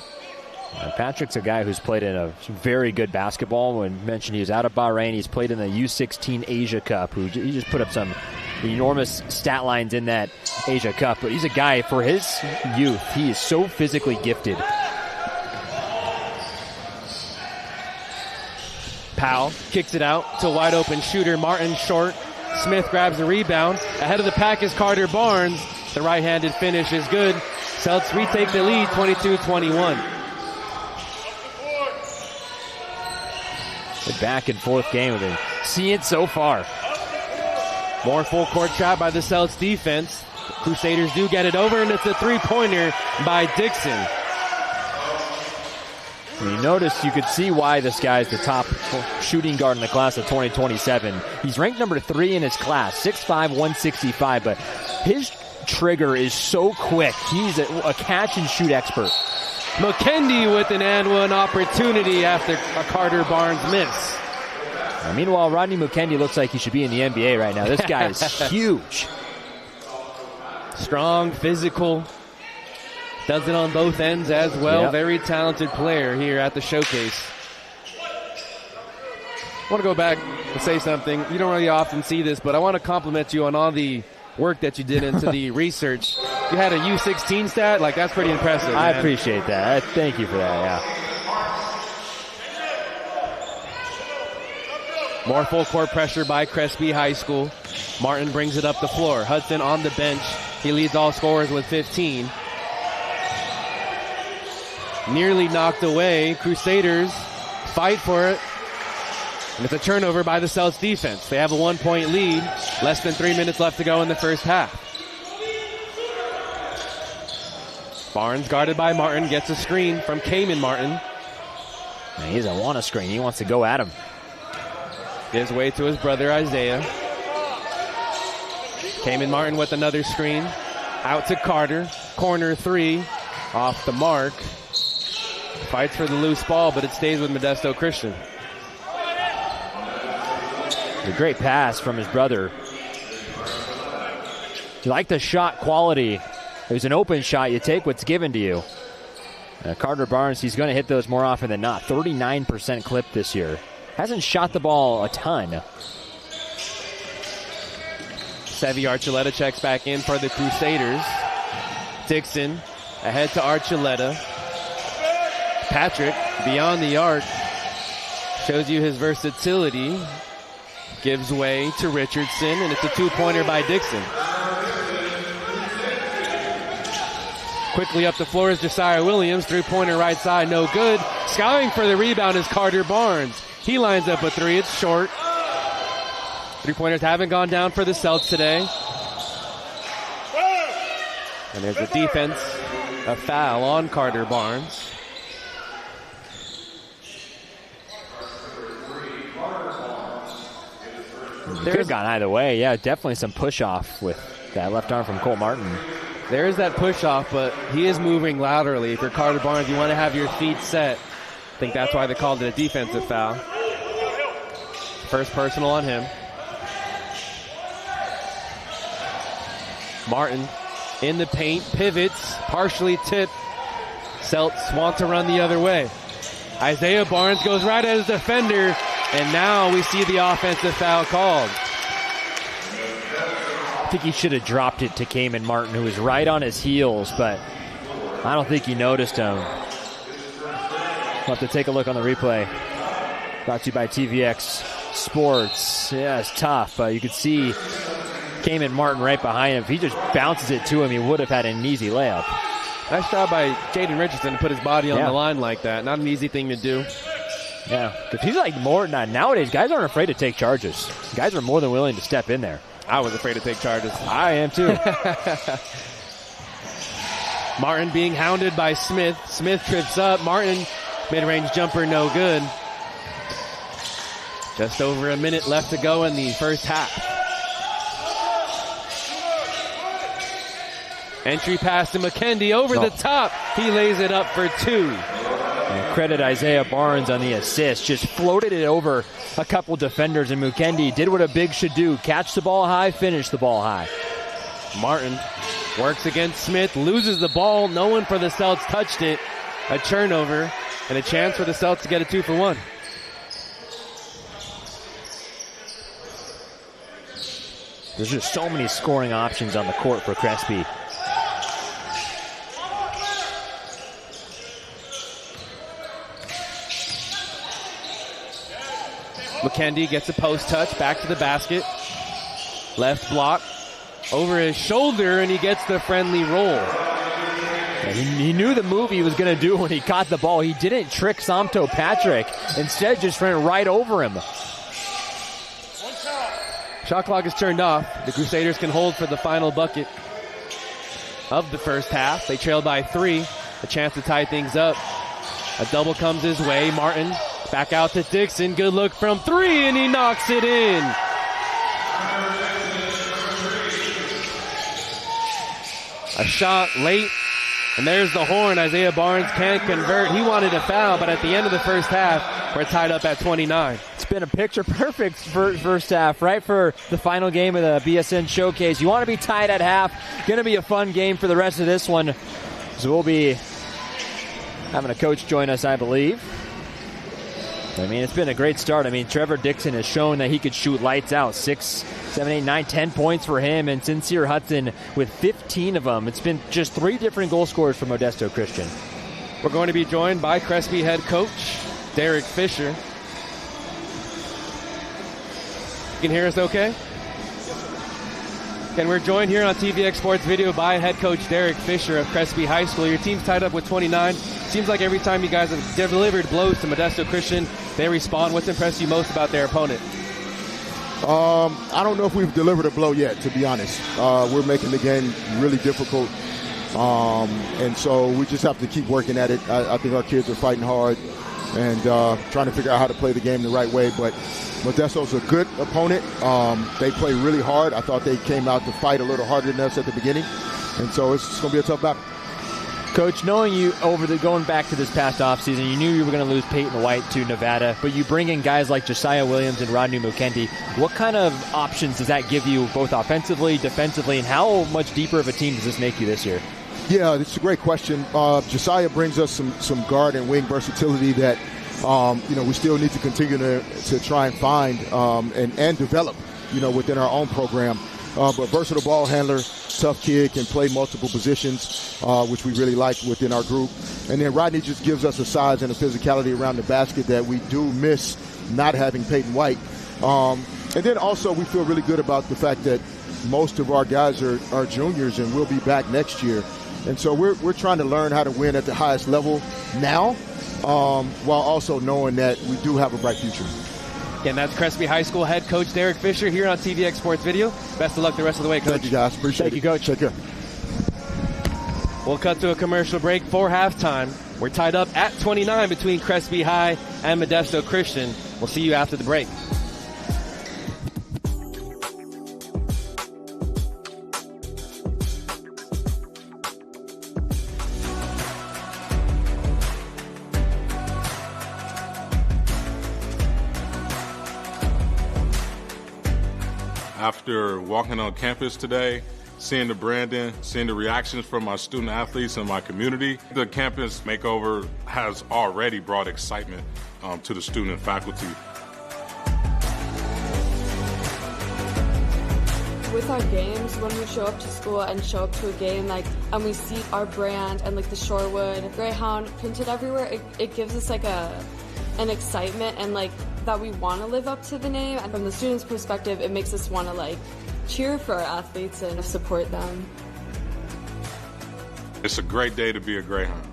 Patrick's a guy who's played in a very good basketball. When mentioned he was out of Bahrain, he's played in the U16 Asia Cup. He just put up some enormous stat lines in that Asia Cup. But he's a guy, for his youth, he is so physically gifted. Powell kicks it out to wide open shooter Martin short. Smith grabs the rebound. Ahead of the pack is Carter Barnes. The right-handed finish is good. Celtics retake the lead, 22-21. The back and forth game we've been seeing so far. More full court trap by the Celtics defense. The Crusaders do get it over, and it's a three-pointer by Dixon. When you notice, you could see why this guy's the top shooting guard in the class of 2027. He's ranked number 3 in his class, 6'5", 165, but his trigger is so quick. He's a catch-and-shoot expert. McKendy with an and one opportunity after a Carter Barnes miss. Meanwhile, Rodney McKendy looks like he should be in the NBA right now. This guy is huge. Strong, physical. Does it on both ends as well. Yep. Very talented player here at the showcase. I want to go back and say something. You don't really often see this, but I want to compliment you on all the work that you did into the research. You had a U16 stat. Like, that's pretty impressive. I man. appreciate that. Thank you for that, yeah. More full court pressure by Crespi High School. Martin brings it up the floor. Hudson on the bench. He leads all scorers with 15. Nearly knocked away. Crusaders fight for it. And it's a turnover by the Celtics defense. They have a 1-point lead. Less than 3 minutes left to go in the first half. Barnes guarded by Martin. Gets a screen from Kamen Martin. Man, he doesn't want a screen. He wants to go at him. Gives way to his brother Isaiah. Kamen Martin with another screen. Out to Carter. Corner 3. Off the mark. Fights for the loose ball, but it stays with Modesto Christian. A great pass from his brother. You like the shot quality. It was an open shot. You take what's given to you. Carter Barnes, he's going to hit those more often than not. 39% clip this year. Hasn't shot the ball a ton. Sevi Archuleta checks back in for the Crusaders. Dixon ahead to Archuleta. Patrick beyond the arc. Shows you his versatility. Gives way to Richardson, and it's a 2-pointer by Dixon. Quickly up the floor is Josiah Williams. 3-pointer right side, no good. Scouting for the rebound is Carter Barnes. He lines up a 3. It's short. 3-pointers haven't gone down for the Celtics today. And there's a defense, a foul on Carter Barnes. Could have gone either way. Yeah, definitely some push-off with that left arm from Cole Martin. There is that push-off, but he is moving laterally. If you're Carter Barnes, you want to have your feet set. I think that's why they called it a defensive foul. First personal on him. Martin in the paint, pivots, partially tipped. Celts want to run the other way. Isaiah Barnes goes right at his defender, and now we see the offensive foul called. I think he should have dropped it to Kamen Martin, who was right on his heels, but I don't think he noticed him. We'll have to take a look on the replay. Brought to you by TVX Sports. Yeah, it's tough. You could see Kamen Martin right behind him. If he just bounces it to him, he would have had an easy layup. Nice job by Jaden Richardson to put his body on the line like that. Not an easy thing to do. Yeah, because he's like more nowadays. Guys aren't afraid to take charges. Guys are more than willing to step in there. I was afraid to take charges. I am too. Martin being hounded by Smith. Smith trips up. Martin, mid-range jumper, no good. Just over a minute left to go in the first half. Entry pass to McKendy over the top. He lays it up for 2. credit Isaiah Barnes on the assist. Just floated it over a couple defenders, and Mukendi did what a big should do. Catch the ball high, finish the ball high. Martin works against Smith, loses the ball. No one for the Celts touched it. A turnover and a chance for the Celts to get a 2-for-1. There's just so many scoring options on the court for Crespi. McKendy gets a post touch, back to the basket. Left block, over his shoulder, and he gets the friendly roll. Yeah, he knew the move he was going to do when he caught the ball. He didn't trick Somto Patrick. Instead, just ran right over him. Shot clock is turned off. The Crusaders can hold for the final bucket of the first half. They trail by 3. A chance to tie things up. A double comes his way. Martin back out to Dixon. Good look from 3, and he knocks it in. A shot late, and there's the horn. Isaiah Barnes can't convert. He wanted a foul, but at the end of the first half, we're tied up at 29. It's been a picture-perfect first half, right, for the final game of the BSN Showcase. You want to be tied at half. Going to be a fun game for the rest of this one. So we'll be having a coach join us, I believe. I mean, it's been a great start. I mean, Trevor Dixon has shown that he could shoot lights out. 6, 7, 8, 9, 10 points for him, and Sincere Hudson with 15 of them. It's been just 3 different goal scorers for Modesto Christian. We're going to be joined by Crespi head coach Derek Fisher. You can hear us okay? And we're joined here on TVX Sports Video by head coach Derek Fisher of Crespi High School. Your team's tied up with 29. Seems like every time you guys have delivered blows to Modesto Christian, they respond. What's impressed you most about their opponent? I don't know if we've delivered a blow yet, to be honest. We're making the game really difficult. And so we just have to keep working at it. I think our kids are fighting hard and trying to figure out how to play the game the right way. But Modesto's a good opponent. They play really hard. I thought they came out to fight a little harder than us at the beginning. And so it's going to be a tough battle. Coach, knowing you going back to this past offseason, you knew you were going to lose Peyton White to Nevada, but you bring in guys like Josiah Williams and Rodney Mukendi. What kind of options does that give you both offensively, defensively, and how much deeper of a team does this make you this year? Yeah, it's a great question. Josiah brings us some guard and wing versatility that we still need to continue to try and find and develop, within our own program. But versatile ball handler, tough kid, can play multiple positions, which we really like within our group. And then Rodney just gives us a size and a physicality around the basket that we do miss not having Peyton White. And then also we feel really good about the fact that most of our guys are juniors and will be back next year. And so we're trying to learn how to win at the highest level now, while also knowing that we do have a bright future. And that's Crespi High School head coach Derek Fisher here on TVX Sports Video. Best of luck the rest of the way, Coach. Thank you, guys. Appreciate it. Thank you, Coach. Take care. We'll cut to a commercial break for halftime. We're tied up at 29 between Crespi High and Modesto Christian. We'll see you after the break. After walking on campus today, seeing the branding, seeing the reactions from my student athletes and my community, the campus makeover has already brought excitement to the student and faculty. With our games, when we show up to school and show up to a game, and we see our brand and the Shorewood Greyhound printed everywhere, it gives us an excitement and that we want to live up to the name. And from the students' perspective, it makes us want to cheer for our athletes and support them. It's a great day to be a Greyhound.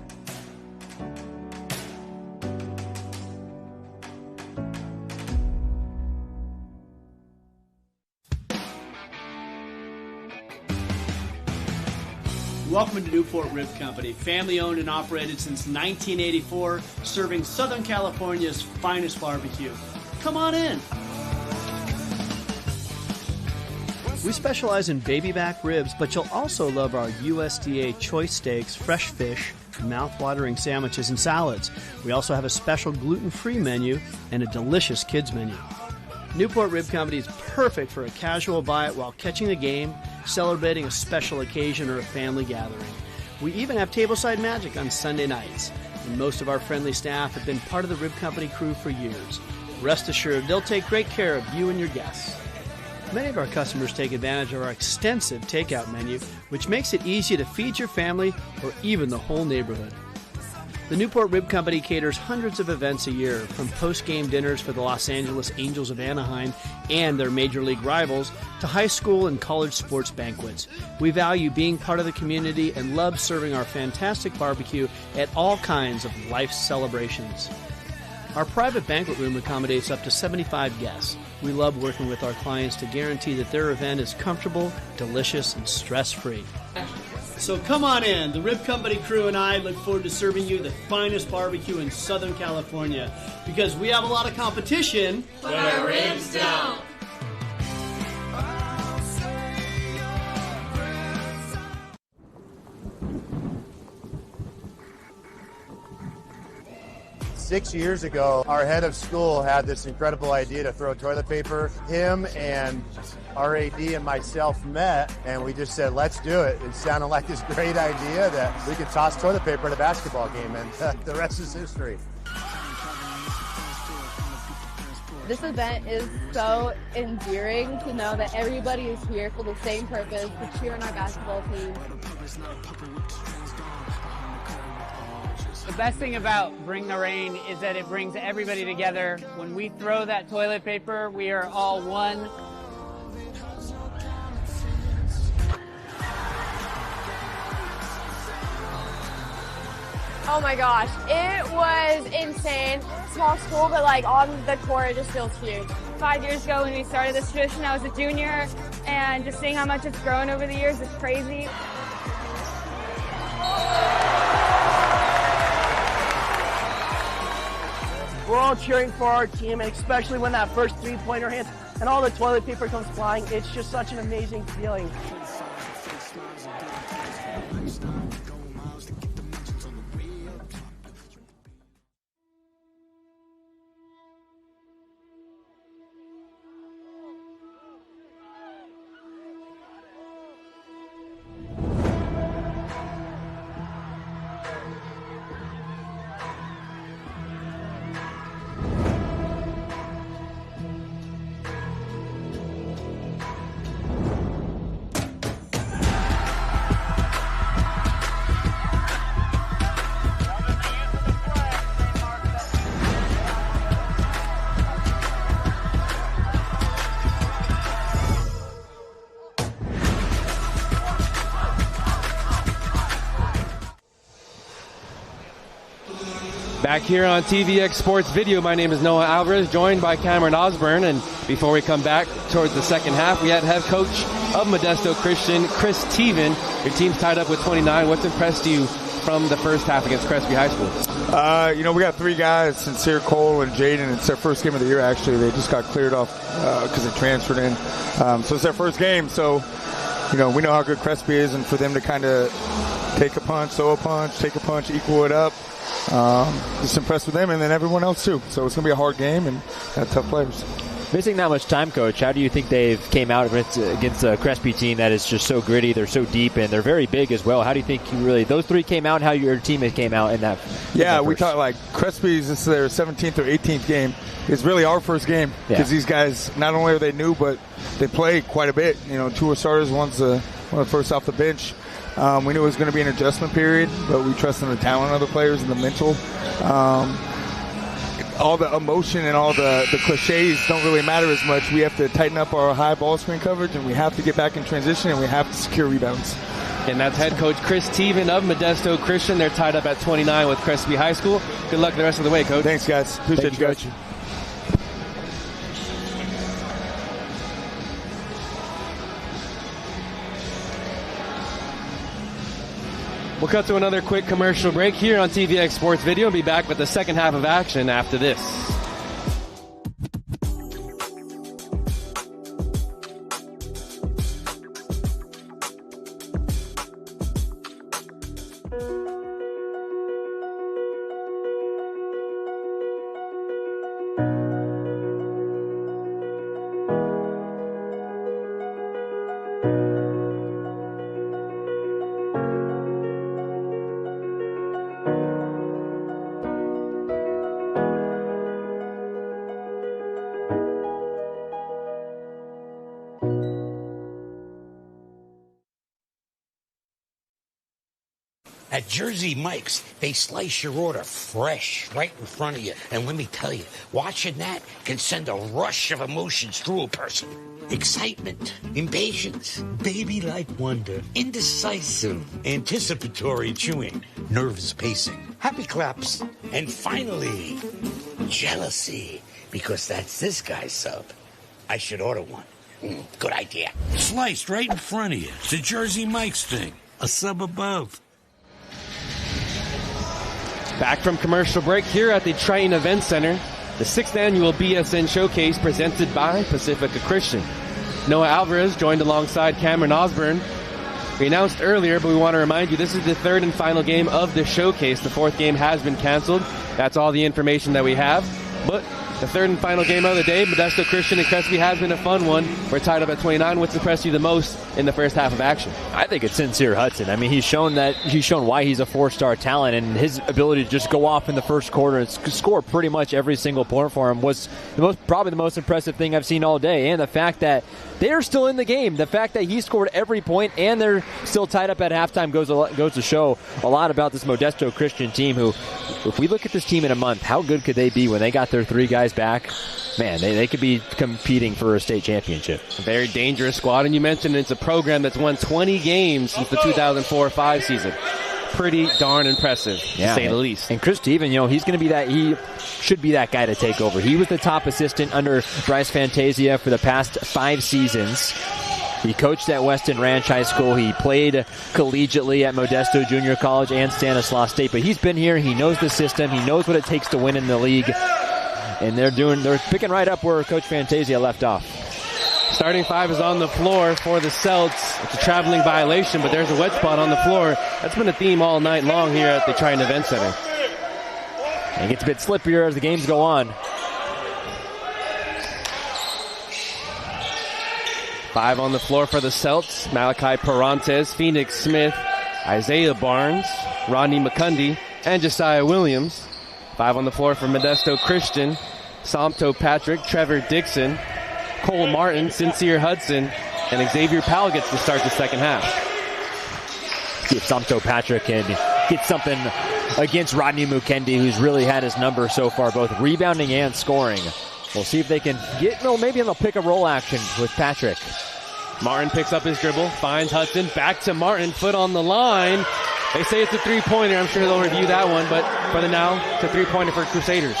Welcome to Newport Rib Company, family owned and operated since 1984, serving Southern California's finest barbecue. Come on in. We specialize in baby back ribs, but you'll also love our USDA choice steaks, fresh fish, mouth-watering sandwiches and salads. We also have a special gluten-free menu and a delicious kids menu. Newport Rib Company is perfect for a casual bite while catching the game, celebrating a special occasion, or a family gathering. We even have tableside magic on Sunday nights, and most of our friendly staff have been part of the Rib Company crew for years. Rest assured, they'll take great care of you and your guests. Many of our customers take advantage of our extensive takeout menu, which makes it easy to feed your family or even the whole neighborhood. The Newport Rib Company caters hundreds of events a year, from post-game dinners for the Los Angeles Angels of Anaheim and their major league rivals to high school and college sports banquets. We value being part of the community and love serving our fantastic barbecue at all kinds of life celebrations. Our private banquet room accommodates up to 75 guests. We love working with our clients to guarantee that their event is comfortable, delicious, and stress-free. So come on in. The Rib Company crew and I look forward to serving you the finest barbecue in Southern California, because we have a lot of competition, but our ribs don't. Six years ago, our head of school had this incredible idea to throw toilet paper. Him and our AD and myself met, and we just said, let's do it. It sounded like this great idea that we could toss toilet paper at a basketball game, and the rest is history. This event is so endearing to know that everybody is here for the same purpose, to cheer on our basketball team. The best thing about Bring the Rain is that it brings everybody together. When we throw that toilet paper, we are all one. Oh my gosh, it was insane. Small school, but like on the court, it just feels huge. 5 years ago when we started this tradition, I was a junior, and just seeing how much it's grown over the years is crazy. We're all cheering for our team, and especially when that first three-pointer hits and all the toilet paper comes flying, it's just such an amazing feeling. Back here on TVX Sports Video, my name is Noah Alvarez, joined by Cameron Osborne. And before we come back towards the second half, we had head coach of Modesto Christian, Chris Teven. Your team's tied up with 29. What's impressed you from the first half against Crespi High School? We got three guys, Sincere, Cole, and Jaden. It's their first game of the year, actually. They just got cleared off because they transferred in. So it's their first game. So, we know how good Crespi is, and for them to kind of take a punch, throw a punch, take a punch, equal it up. Just impressed with them, and then everyone else too. So it's going to be a hard game and tough players. Missing that much time, Coach, how do you think they've came out against a Crespi team that is just so gritty, they're so deep, and they're very big as well? How do you think those three came out, and how your team came out in that? Yeah, we thought like Crespi's, this is their 17th or 18th game. It's really our first game because these guys, not only are they new, but they play quite a bit. Two are starters, one's one of the first off the bench. We knew it was going to be an adjustment period, but we trust in the talent of the players and the mental. All the emotion and all the cliches don't really matter as much. We have to tighten up our high ball screen coverage, and we have to get back in transition, and we have to secure rebounds. And that's head coach Chris Teven of Modesto Christian. They're tied up at 29 with Crespi High School. Good luck the rest of the way, Coach. Thanks, guys. Appreciate you, Coach. We'll cut to another quick commercial break here on TVX Sports Video and be back with the second half of action after this. At Jersey Mike's, they slice your order fresh right in front of you. And let me tell you, watching that can send a rush of emotions through a person. Excitement, impatience, baby-like wonder, indecisive, anticipatory chewing, nerves pacing, happy claps, and finally, jealousy, because that's this guy's sub. I should order one. Good idea. Sliced right in front of you. It's a Jersey Mike's thing. A sub above. Back from commercial break here at the Triton Event Center, the 6th annual BSN Showcase presented by Pacifica Christian. Noah Alvarez joined alongside Cameron Osborne. We announced earlier, but we want to remind you this is the 3rd and final game of the showcase. The 4th game has been canceled. That's all the information that we have. But the 3rd and final game of the day, Modesto Christian and Crespi, has been a fun one. We're tied up at 29. What's impressed you the most in the first half of action? I think it's Sincere Hudson. I mean, he's shown why he's a 4-star talent, and his ability to just go off in the first quarter and score pretty much every single point for him was probably the most impressive thing I've seen all day. And the fact that they're still in the game, the fact that he scored every point and they're still tied up at halftime goes to show a lot about this Modesto Christian team who, if we look at this team in a month, how good could they be when they got their 3 guys back? Man, they could be competing for a state championship. A very dangerous squad, and you mentioned it's a program that's won 20 games since the 2004-05 season. Pretty darn impressive, to say the least. And Chris Steven, he's going to be he should be that guy to take over. He was the top assistant under Bryce Fantasia for the past 5 seasons. He coached at Weston Ranch High School. He played collegiately at Modesto Junior College and Stanislaus State. But he's been here. He knows the system. He knows what it takes to win in the league. And they're picking right up where Coach Fantasia left off. Starting 5 is on the floor for the Celts. It's a traveling violation, but there's a wet spot on the floor. That's been a theme all night long here at the Triton Event Center. And it gets a bit slippier as the games go on. 5 on the floor for the Celts. Malachi Parantes, Phoenix Smith, Isaiah Barnes, Rodney McCundy, and Josiah Williams. 5 on the floor for Modesto Christian. Samto Patrick, Trevor Dixon, Cole Martin, Sincere Hudson, and Xavier Powell gets to start the second half. See if Samto Patrick can get something against Rodney Mukendi, who's really had his number so far, both rebounding and scoring. We'll see if they can get, maybe they'll pick a roll action with Patrick. Martin picks up his dribble, finds Hudson, back to Martin, foot on the line. They say it's a 3-pointer. I'm sure they'll review that one, but for the now, it's a 3-pointer for Crusaders.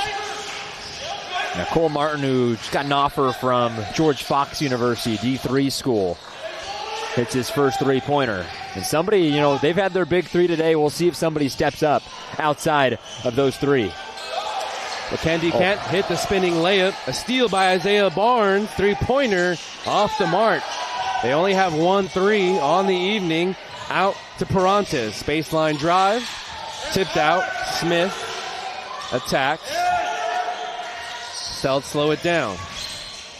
Now Cole Martin, who just got an offer from George Fox University, D3 school, hits his first 3-pointer. And somebody, they've had their big 3 today. We'll see if somebody steps up outside of those 3. McKendy can't hit the spinning layup. A steal by Isaiah Barnes. 3-pointer off the mark. They only have 1 3 on the evening. Out to Parantes. Baseline drive. Tipped out. Smith attacks. Celts slow it down.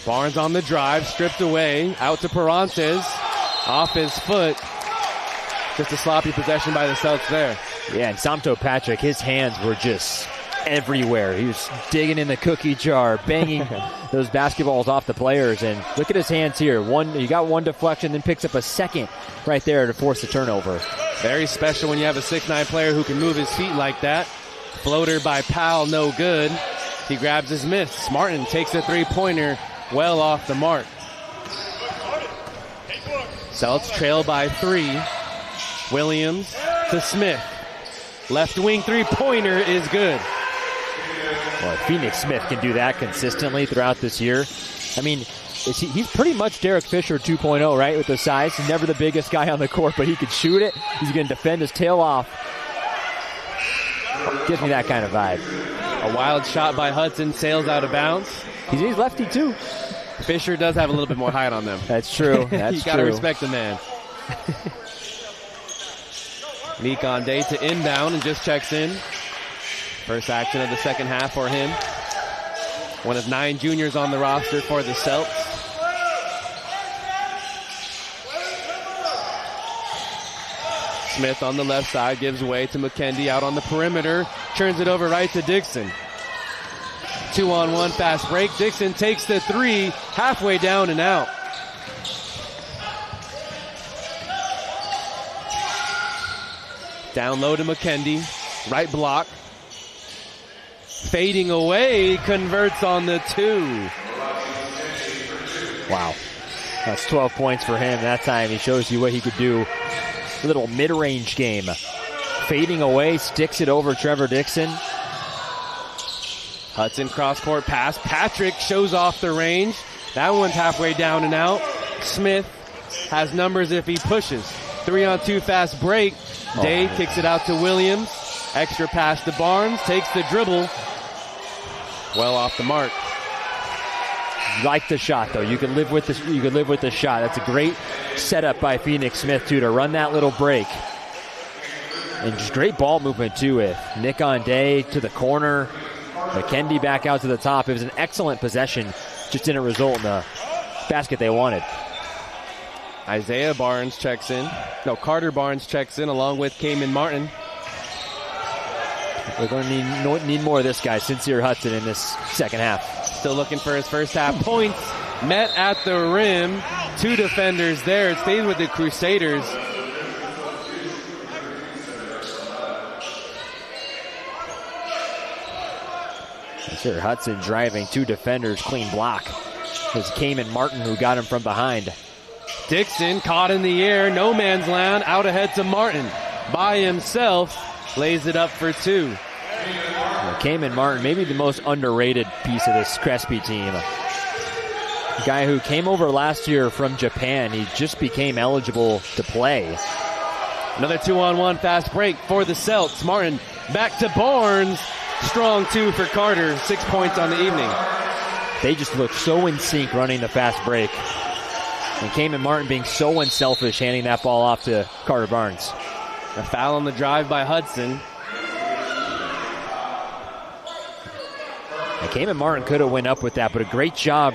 Barnes on the drive. Stripped away. Out to Parantes. Off his foot. Just a sloppy possession by the Celts there. Yeah, and Samto Patrick, his hands were just everywhere. He was digging in the cookie jar, banging those basketballs off the players. And look at his hands here. He got 1 deflection, then picks up a second right there to force the turnover. Very special when you have a 6'9" player who can move his feet like that. Floater by Powell, no good. He grabs his miss. Martin takes a 3-pointer well off the mark. Celts trail by 3. Williams to Smith. Left wing 3-pointer is good. Well, if Phoenix Smith can do that consistently throughout this year, I mean, he's pretty much Derek Fisher 2.0, right, with the size. He's never the biggest guy on the court, but he can shoot it. He's going to defend his tail off. Gives me that kind of vibe. A wild shot by Hudson sails out of bounds. He's lefty, too. Fisher does have a little bit more height on them. That's true. That's you got to respect the man. Meek on day to inbound and just checks in. First action of the second half for him. One of 9 juniors on the roster for the Celts. Smith on the left side gives way to McKendy out on the perimeter. Turns it over right to Dixon. 2-on-1 fast break. Dixon takes the 3, halfway down and out. Down low to McKendy. Right block. Fading away, converts on the 2. Wow. That's 12 points for him that time. He shows you what he could do. A little mid-range game. Fading away, sticks it over Trevor Dixon. Hudson cross-court pass. Patrick shows off the range. That one's halfway down and out. Smith has numbers if he pushes. 3-on-2 fast break. Day kicks it out to Williams. Extra pass to Barnes. Takes the dribble. Well off the mark. Like the shot, though. You can live with this. You can live with the shot. That's a great setup by Phoenix Smith too to run that little break. And just great ball movement too with Nick on Day to the corner. McKendy back out to the top. It was an excellent possession. Just didn't result in the basket they wanted. Isaiah Barnes checks in. No, Carter Barnes checks in along with Cayman Martin. We're going to need more of this guy, Sincere Hudson, in this second half. Still looking for his first half points. Met at the rim. 2 defenders there. It stays with the Crusaders. Sincere Hudson driving 2 defenders, clean block. It was Cayman Martin who got him from behind. Dixon caught in the air. No man's land. Out ahead to Martin. By himself. Lays it up for 2. Cayman Martin, maybe the most underrated piece of this Crespi team. A guy who came over last year from Japan. He just became eligible to play. Another 2-on-1 fast break for the Celts. Martin back to Barnes. Strong 2 for Carter. 6 points on the evening. They just look so in sync running the fast break. And Cayman Martin being so unselfish, handing that ball off to Carter Barnes. A foul on the drive by Hudson. And Cayman Martin could have went up with that, but a great job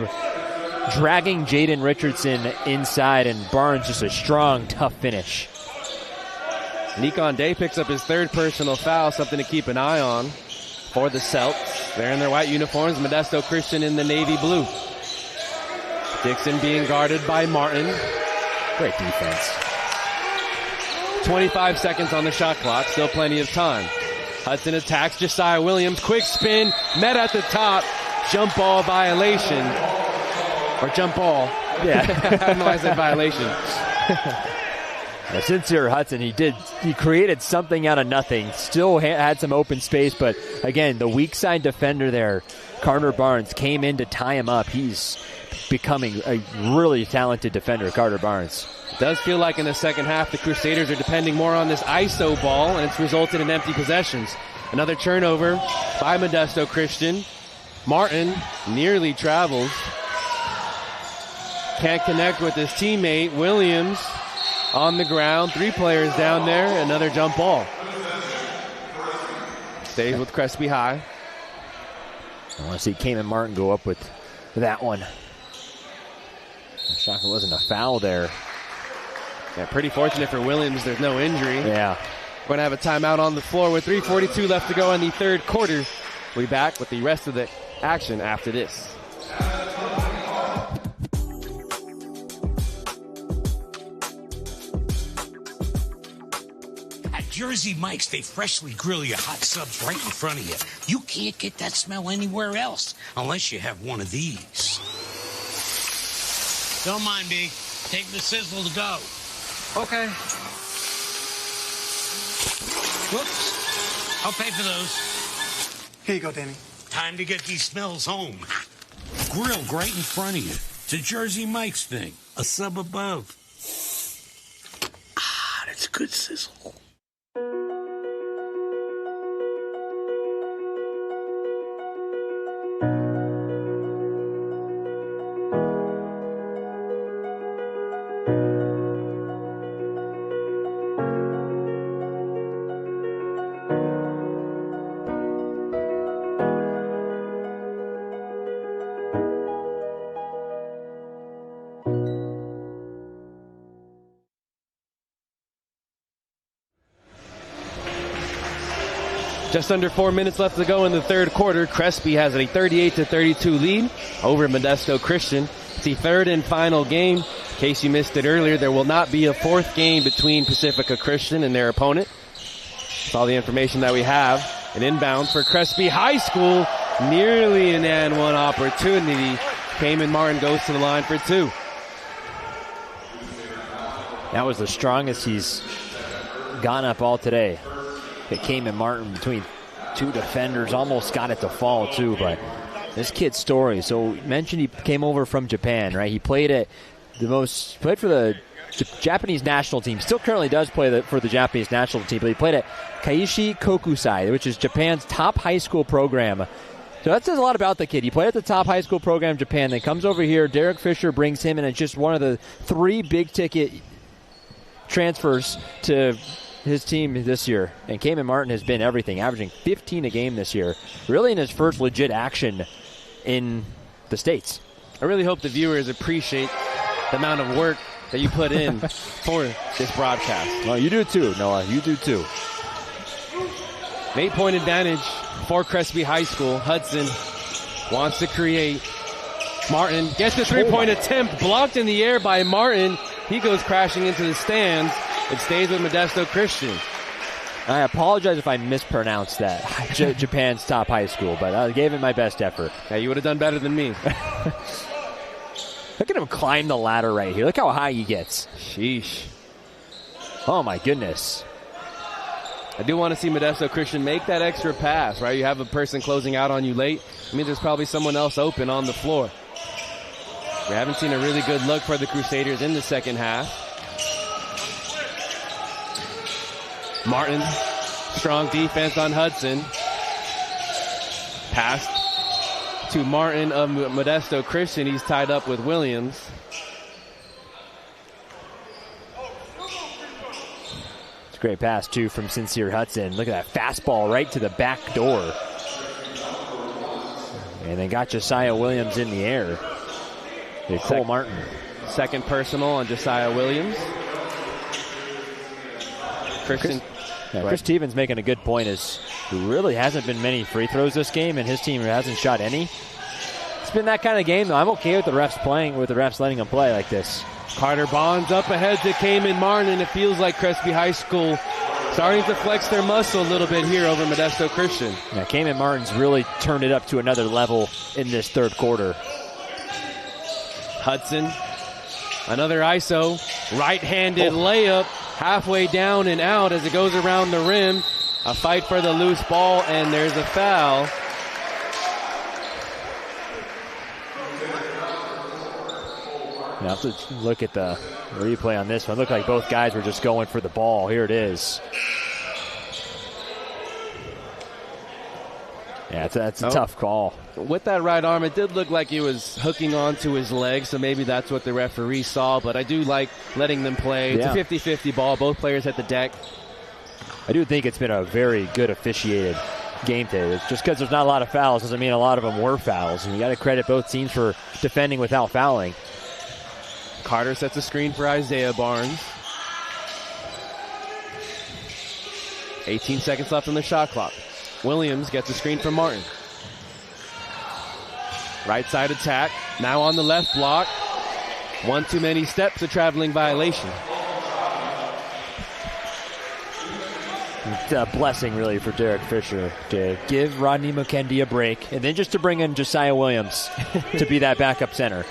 dragging Jaden Richardson inside, and Barnes just a strong, tough finish. Nikon Day picks up his 3rd personal foul, something to keep an eye on for the Celts. They're in their white uniforms, Modesto Christian in the navy blue. Dixon being guarded by Martin. Great defense. 25 seconds on the shot clock, still plenty of time. Hudson attacks Josiah Williams. Quick spin, met at the top. Jump ball violation. Or jump ball. Yeah. I don't know why I said violation. Sincere Hudson, he created something out of nothing. Still had some open space, but again, the weak side defender there, Carter Barnes, came in to tie him up. He's becoming a really talented defender, Carter Barnes. It does feel like in the second half the Crusaders are depending more on this ISO ball, and it's resulted in empty possessions. Another turnover by Modesto Christian. Martin nearly travels. Can't connect with his teammate. Williams on the ground. 3 players down there. Another jump ball. Stays with Crespi High. I want to see Cayman Martin go up with that one. Shocker wasn't a foul there. Yeah, pretty fortunate for Williams. There's no injury. Yeah. We're going to have a timeout on the floor with 3:42 left to go in the 3rd quarter. We'll be back with the rest of the action after this. At Jersey Mike's, they freshly grill your hot subs right in front of you. You can't get that smell anywhere else unless you have one of these. Don't mind me. Take the sizzle to go. Okay. Whoops. I'll pay for those. Here you go, Danny. Time to get these smells home. Grilled right in front of you. It's a Jersey Mike's thing. A sub above. Ah, that's good sizzle. Just under 4 minutes left to go in the 3rd quarter. Crespi has a 38-32 lead over Modesto Christian. It's the 3rd and final game. In case you missed it earlier, there will not be a 4th game between Pacifica Christian and their opponent. That's all the information that we have. An inbound for Crespi High School. Nearly an and one opportunity. Cayman Martin goes to the line for 2. That was the strongest he's gone up all today. It came in Martin between 2 defenders, almost got it to fall too, but this kid's story. So mentioned he came over from Japan, right? He played for the Japanese national team. Still currently does play for the Japanese national team, but he played at Kaishi Kokusai, which is Japan's top high school program. So that says a lot about the kid. He played at the top high school program in Japan, then comes over here. Derek Fisher brings him in, and it's just one of the 3 big-ticket transfers to his team this year. And Cayman Martin has been everything, averaging 15 a game this year. Really in his first legit action in the States. I really hope the viewers appreciate the amount of work that you put in for this broadcast. Well, you do too, Noah. You do too. 8-point advantage for Crespi High School. Hudson wants to create. Martin gets the 3-point attempt blocked in the air by Martin. He goes crashing into the stands. It stays with Modesto Christian. I apologize if I mispronounced that. Japan's top high school, but I gave it my best effort. Yeah, you would have done better than me. Look at him climb the ladder right here. Look how high he gets. Sheesh. Oh, my goodness. I do want to see Modesto Christian make that extra pass, right? You have a person closing out on you late. I mean, there's probably someone else open on the floor. We haven't seen a really good look for the Crusaders in the second half. Martin, strong defense on Hudson. Pass to Martin of Modesto Christian. He's tied up with Williams. It's a great pass, too, from Sincere Hudson. Look at that fastball right to the back door. And then got Josiah Williams in the air. Cole Martin. Second personal on Josiah Williams. Chris Stevens making a good point. There really hasn't been many free throws this game, and his team hasn't shot any. It's been that kind of game, though. I'm okay with the refs letting them play like this. Carter Bonds up ahead to Cayman Martin, and it feels like Crespi High School starting to flex their muscle a little bit here over Modesto Christian. Yeah, Cayman Martin's really turned it up to another level in this third quarter. Hudson, another ISO, right-handed layup, halfway down and out as it goes around the rim. A fight for the loose ball, and there's a foul. You have to look at the replay on this one. It looked like both guys were just going for the ball. Here it is. Yeah, that's a tough call. With that right arm, it did look like he was hooking onto his leg, so maybe that's what the referee saw, but I do like letting them play. It's a 50-50 ball. Both players hit the deck. I do think it's been a very good officiated game today. Just because there's not a lot of fouls doesn't mean a lot of them were fouls, and you got to credit both teams for defending without fouling. Carter sets a screen for Isaiah Barnes. 18 seconds left on the shot clock. Williams gets a screen from Martin. Right side attack. Now on the left block. One too many steps, a traveling violation. It's a blessing, really, for Derek Fisher to give Rodney McKendy a break and then just to bring in Josiah Williams to be that backup center.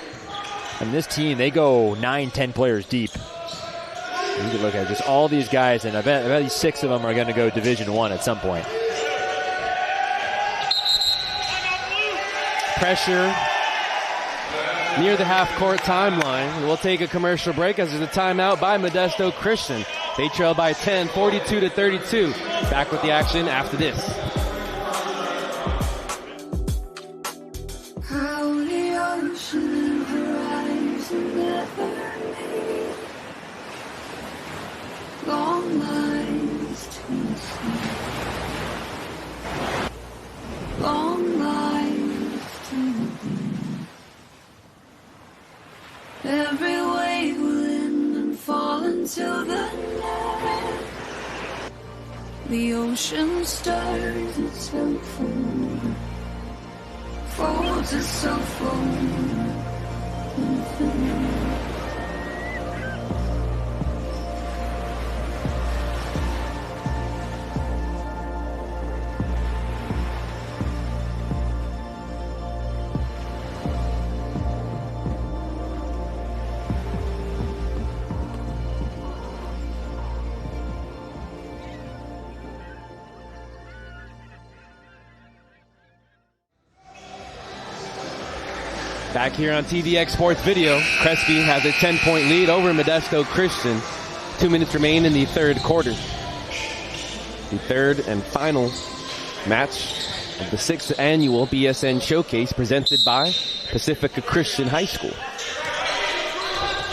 And this team, they go 9-10 players deep. You can look at just all these guys, and I bet 6 of them are going to go Division I at some point. Pressure near the half-court timeline. We'll take a commercial break as there's a timeout by Modesto Christian. They trail by 10, 42-32. Back with the action after this. How the ocean and horizon never meet. Long lines to see. Long lines to be. Every wave will end and fall into the night. The ocean stirs itself forward, folds itself forward, infinite. Back here on TVX Sports Video, Crespi has a 10-point lead over Modesto Christian. 2 minutes remain in the third quarter. The third and final match of the 6th annual BSN Showcase presented by Pacifica Christian High School.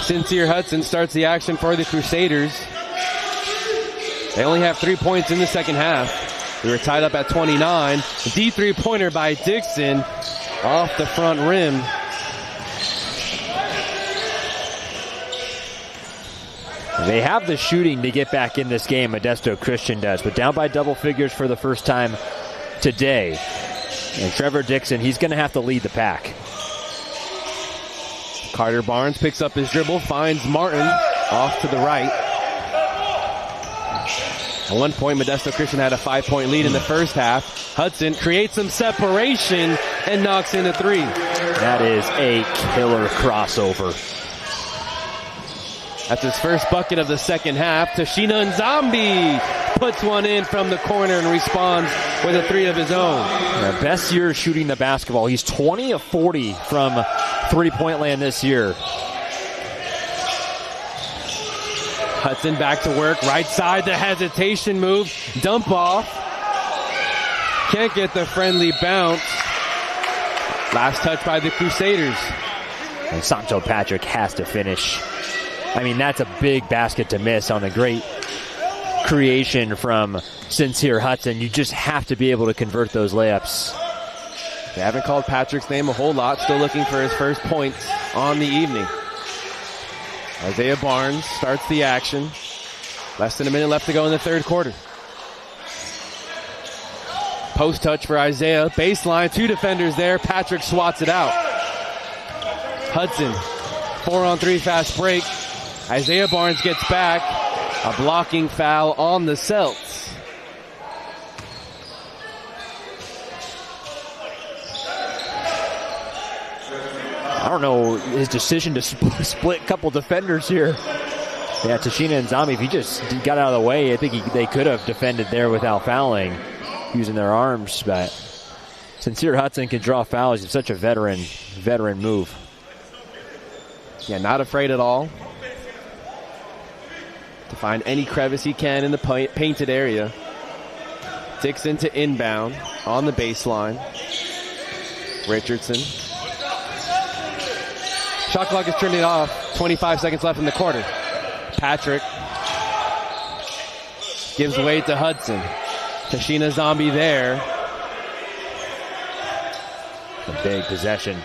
Sincere Hudson starts the action for the Crusaders. They only have 3 points in the second half. They were tied up at 29. The three-pointer by Dixon off the front rim. They have the shooting to get back in this game, Modesto Christian does, but down by double figures for the first time today. And Trevor Dixon, he's going to have to lead the pack. Carter Barnes picks up his dribble, finds Martin off to the right. At one point, Modesto Christian had a 5-point lead in the first half. Hudson creates some separation and knocks in a three. That is a killer crossover. That's his first bucket of the second half. Tashina Nzambi puts one in from the corner and responds with a three of his own. Best year shooting the basketball. He's 20 of 40 from three-point land this year. Hudson back to work. Right side, the hesitation move. Dump off. Can't get the friendly bounce. Last touch by the Crusaders. And Santo Patrick has to finish. I mean, that's a big basket to miss on a great creation from Sincere Hudson. You just have to be able to convert those layups. They haven't called Patrick's name a whole lot. Still looking for his first points on the evening. Isaiah Barnes starts the action. Less than a minute left to go in the third quarter. Post touch for Isaiah. Baseline, 2 defenders there. Patrick swats it out. Hudson, 4-on-3 fast break. Isaiah Barnes gets back. A blocking foul on the Celts. I don't know his decision to split a couple defenders here. Yeah, Tashina Nzambi, if he just got out of the way, I think they could have defended there without fouling, using their arms. But Sincere Hudson can draw fouls. He's such a veteran move. Yeah, not afraid at all to find any crevice he can in the painted area. Dixon to inbound on the baseline. Richardson. Shot clock is turning off. 25 seconds left in the quarter. Patrick gives way to Hudson. Tashina Nzambi there. A big possession.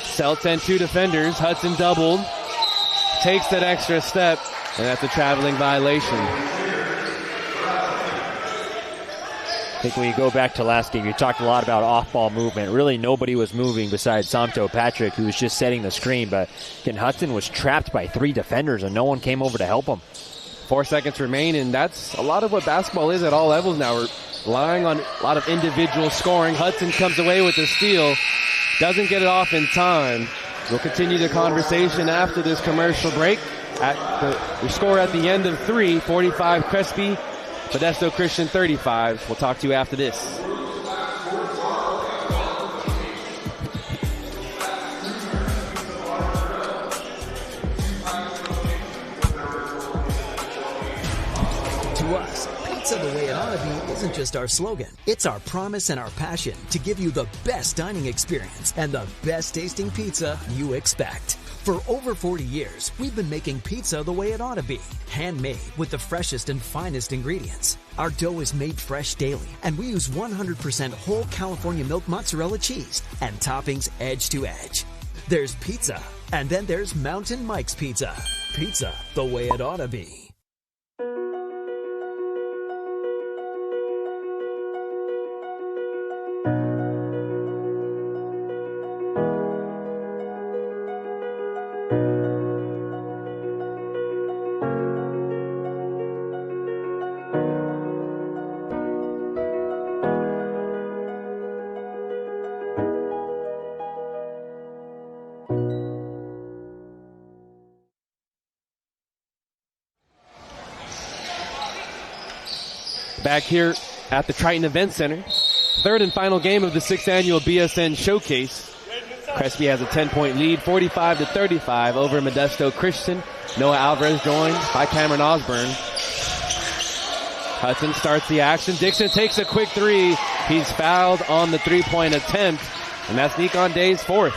Celts and 2 defenders. Hudson doubled. Takes that extra step. And that's a traveling violation. I think when you go back to last game, you talked a lot about off-ball movement. Really, nobody was moving besides Santo Patrick, who was just setting the screen. But again, Hudson was trapped by 3 defenders, and no one came over to help him. 4 seconds remain, and that's a lot of what basketball is at all levels now. We're relying on a lot of individual scoring. Hudson comes away with the steal. Doesn't get it off in time. We'll continue the conversation after this commercial break. The score at the end of 3, 45 Crespi, Modesto Christian 35. We'll talk to you after this. To us, pizza the way it ought to be isn't just our slogan. It's our promise and our passion to give you the best dining experience and the best tasting pizza you expect. For over 40 years, we've been making pizza the way it ought to be. Handmade with the freshest and finest ingredients. Our dough is made fresh daily, and we use 100% whole California milk mozzarella cheese and toppings edge to edge. There's pizza, and then there's Mountain Mike's Pizza. Pizza the way it ought to be. Back here at the Triton Event Center, Third and final game of the 6th annual BSN Showcase. Crespi has a 10-point lead, 45-35 over Modesto Christian. Noah Alvarez joined by Cameron Osborne. Hudson starts the action. Dixon takes a quick three. He's fouled on the 3-point attempt, and that's Nikon Day's fourth.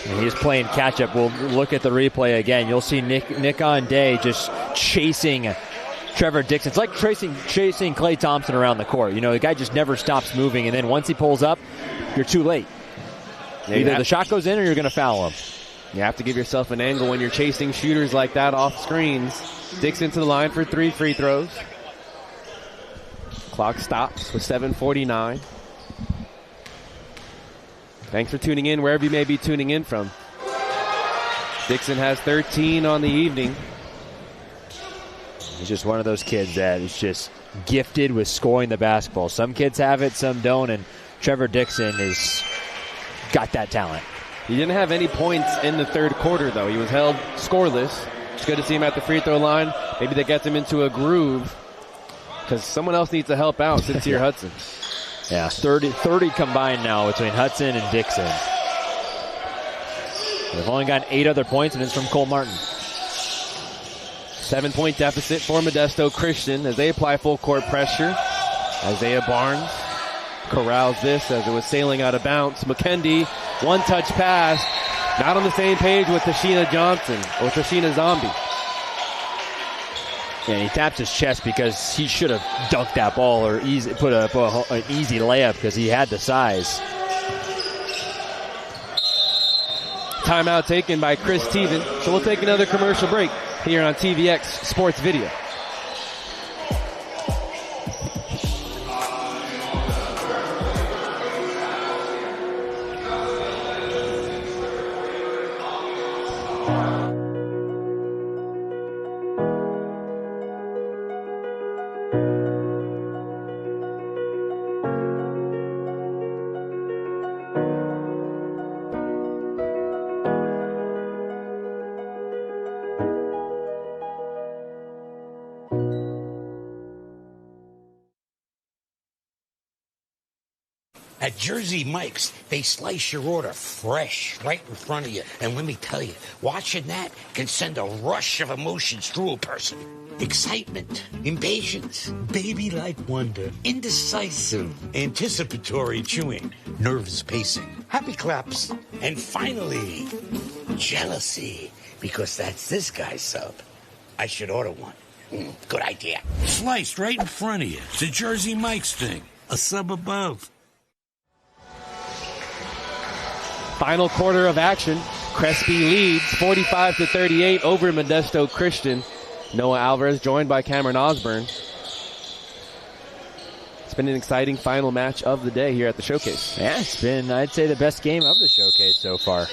And he's playing catch-up. We'll look at the replay again. You'll see Nikon Day just chasing Trevor Dixon. It's like chasing Klay Thompson around the court. You know, the guy just never stops moving, and then once he pulls up, you're too late. Either the shot goes in or you're going to foul him. You have to give yourself an angle when you're chasing shooters like that off screens. Dixon to the line for 3 free throws. Clock stops with 7:49. Thanks for tuning in wherever you may be tuning in from. Dixon has 13 on the evening. He's just one of those kids that is just gifted with scoring the basketball. Some kids have it, some don't, and Trevor Dixon has got that talent. He didn't have any points in the third quarter, though. He was held scoreless. It's good to see him at the free throw line. Maybe that gets him into a groove because someone else needs to help out, Sincere Hudson. Yeah, 30 combined now between Hudson and Dixon. They've only gotten 8 other points, and it's from Cole Martin. 7-point deficit for Modesto Christian as they apply full court pressure. Isaiah Barnes corrals this as it was sailing out of bounds. McKendy, one-touch pass. Not on the same page with Tashina Johnson or Tashina Zombie. Yeah, he taps his chest because he should have dunked that ball or put an easy layup because he had the size. Timeout taken by Chris Teven. So we'll take another commercial break here on TVX Sports Video. At Jersey Mike's, they slice your order fresh right in front of you. And let me tell you, watching that can send a rush of emotions through a person. Excitement, impatience, baby-like wonder, indecisive, anticipatory chewing, nerves pacing, happy claps, and finally, jealousy, because that's this guy's sub. I should order one. Good idea. Sliced right in front of you. It's a Jersey Mike's thing. A sub above. Final quarter of action. Crespi leads 45-38 over Modesto Christian. Noah Alvarez joined by Cameron Osborne. It's been an exciting final match of the day here at the showcase. Yeah, it's been, I'd say, the best game of the showcase so far.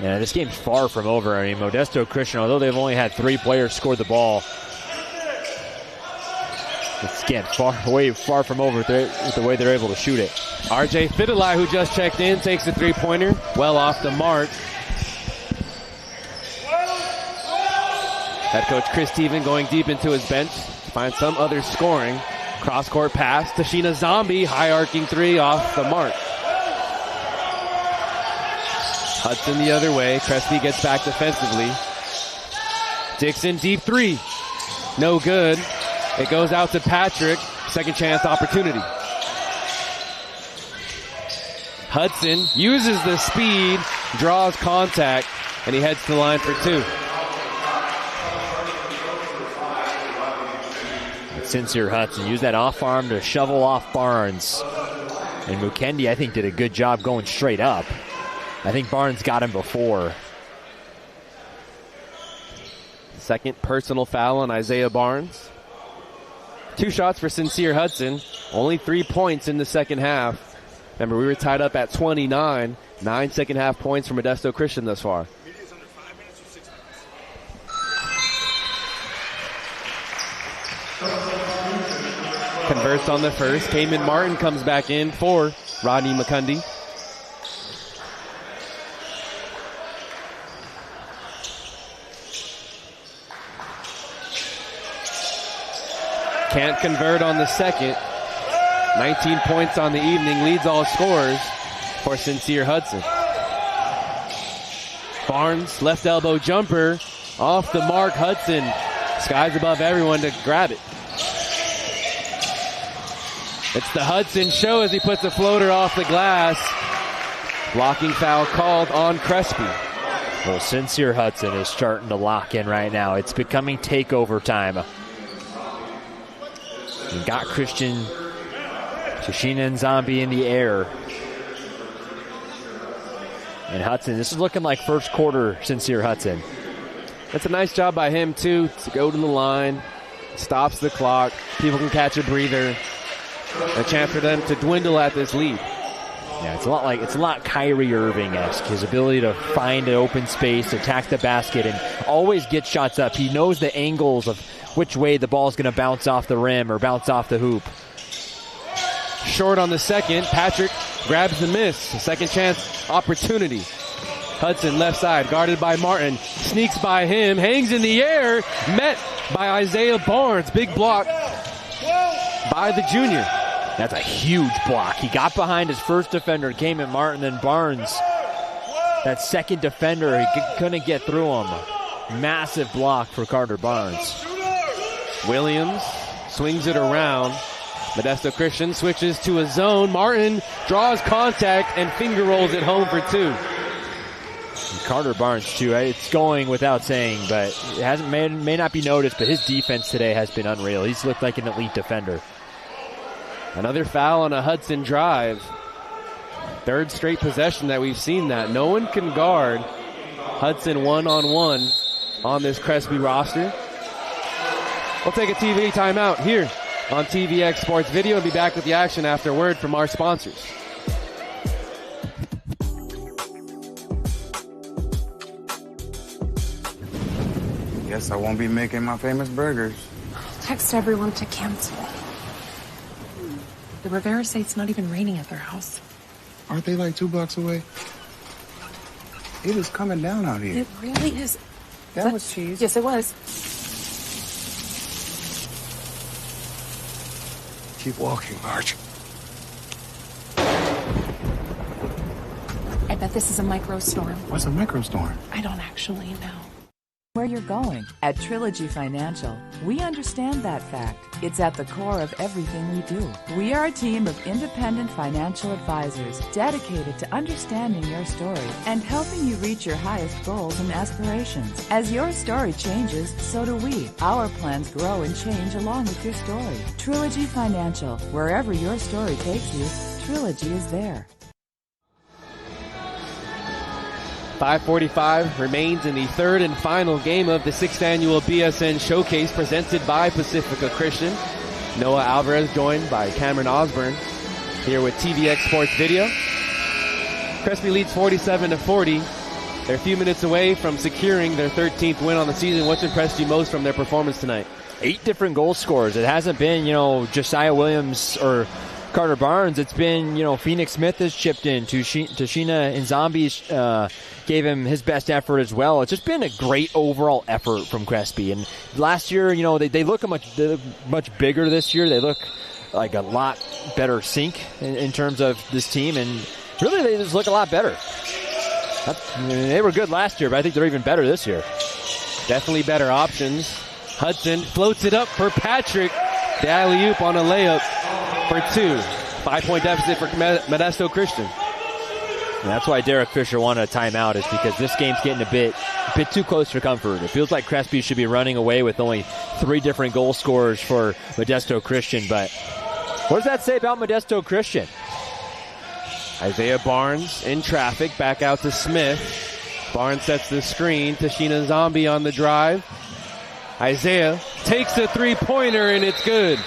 Yeah, this game's far from over. I mean, Modesto Christian, although they've only had 3 players score the ball, it's again way far from over with the way they're able to shoot it. RJ Fidelai, who just checked in, takes a 3-pointer, well off the mark. Head coach Chris Teven going deep into his bench to find some other scoring. Cross-court pass to Sheena Zombie, high-arcing 3 off the mark. Hudson the other way. Crespi gets back defensively. Dixon, deep 3. No good. It goes out to Patrick. Second chance opportunity. Hudson uses the speed, draws contact, and he heads to the line for 2. Sincere Hudson used that off arm to shovel off Barnes. And Mukendi, I think, did a good job going straight up. I think Barnes got him before. Second personal foul on Isaiah Barnes. 2 shots for Sincere Hudson. Only 3 points in the second half. Remember, we were tied up at 29. 9 second half points for Modesto Christian thus far. Converts on the first. Cayman Martin comes back in for Rodney McCundy. Can't convert on the second. 19 points on the evening, leads all scorers for Sincere Hudson. Barnes, left elbow jumper, off the mark. Hudson skies above everyone to grab it. It's the Hudson show as he puts a floater off the glass. Blocking foul called on Crespi. Well, Sincere Hudson is starting to lock in right now. It's becoming takeover time. You got Christian, Tashina, and Zombie in the air. And Hudson, this is looking like first quarter Sincere Hudson. That's a nice job by him, too, to go to the line, stops the clock, people can catch a breather. A chance for them to dwindle at this lead. Yeah, it's a lot Kyrie Irving-esque. His ability to find an open space, attack the basket, and always get shots up. He knows the angles of which way the ball's going to bounce off the rim or bounce off the hoop. Short on the second. Patrick grabs the miss. Second chance opportunity. Hudson left side, guarded by Martin. Sneaks by him, hangs in the air, met by Isaiah Barnes. Big block by the junior. That's a huge block. He got behind his first defender, came at Martin, then Barnes. That second defender, he couldn't get through him. Massive block for Carter Barnes. Williams swings it around. Modesto Christian switches to a zone. Martin draws contact and finger rolls it home for two. And Carter Barnes, too. It's going without saying, but it may not be noticed, but his defense today has been unreal. He's looked like an elite defender. Another foul on a Hudson drive. Third straight possession that we've seen that. No one can guard Hudson one-on-one on this Crespi roster. We'll take a TV timeout here on TVX Sports Video and be back with the action after a word from our sponsors. Guess I won't be making my famous burgers. Text everyone to cancel. The Rivera say it's not even raining at their house. Aren't they like 2 blocks away? It is coming down out here. It really is. That was cheese. Yes, it was. Keep walking, Marge. I bet this is a microstorm. What's a microstorm? I don't actually know. Where you're going. At Trilogy Financial, we understand that fact. It's at the core of everything we do. We are a team of independent financial advisors dedicated to understanding your story and helping you reach your highest goals and aspirations. As your story changes, so do we. Our plans grow and change along with your story. Trilogy Financial, wherever your story takes you, Trilogy is there. 5:45 remains in the third and final game of the 6th annual BSN Showcase presented by Pacifica Christian. Noah Alvarez joined by Cameron Osborne here with TVX Sports Video. Crespi leads 47-40. They're a few minutes away from securing their 13th win on the season. What's impressed you most from their performance tonight? 8 different goal scorers. It hasn't been, Josiah Williams or Carter Barnes. It's been, Phoenix Smith has chipped in. Tashina and Zombies gave him his best effort as well. It's just been a great overall effort from Crespi. And last year, they look much bigger this year. They look like a lot better sync in terms of this team. And really, they just look a lot better. They were good last year, but I think they're even better this year. Definitely better options. Hudson floats it up for Patrick. The alley-oop on a layup for 2. 5-point deficit for Modesto Christian. And that's why Derek Fisher wanted a timeout, is because this game's getting a bit too close for comfort. It feels like Crespi should be running away with only 3 different goal scorers for Modesto Christian. But what does that say about Modesto Christian? Isaiah Barnes in traffic, back out to Smith. Barnes sets the screen. Tashina Zombie on the drive. Isaiah takes a 3-pointer and it's good.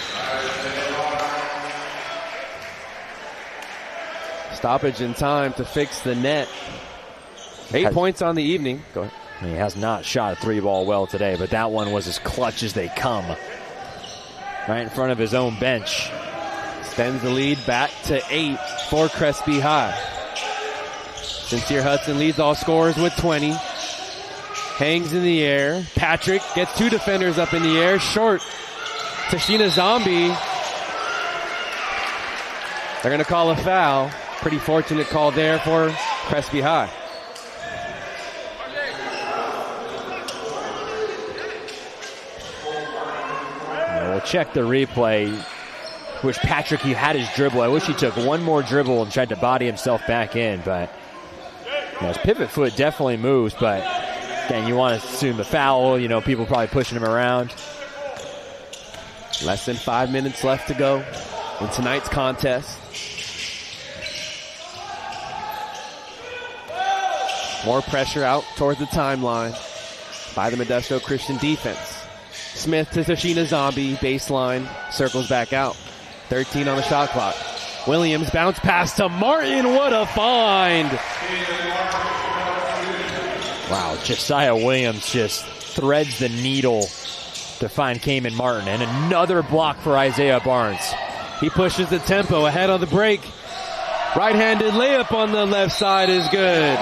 Stoppage in time to fix the net. 8 points on the evening. Go ahead. He has not shot a 3-ball well today, but that one was as clutch as they come. Right in front of his own bench. Extends the lead back to 8 for Crespi High. Sincere Hudson leads all scorers with 20. Hangs in the air. Patrick gets 2 defenders up in the air. Short. Tashina Zombie They're going to call a foul. Pretty fortunate call there for Crespi High. We'll check the replay. Wish Patrick, he had his dribble. I wish he took one more dribble and tried to body himself back in, but his pivot foot definitely moves, but again, you want to assume the foul, people probably pushing him around. Less than 5 minutes left to go in tonight's contest. More pressure out towards the timeline by the Modesto Christian defense. Smith to Tashina Zombie, baseline, circles back out. 13 on the shot clock. Williams bounce pass to Martin. What a find! Wow, Josiah Williams just threads the needle to find Cayman Martin. And another block for Isaiah Barnes. He pushes the tempo ahead on the break. Right-handed layup on the left side is good.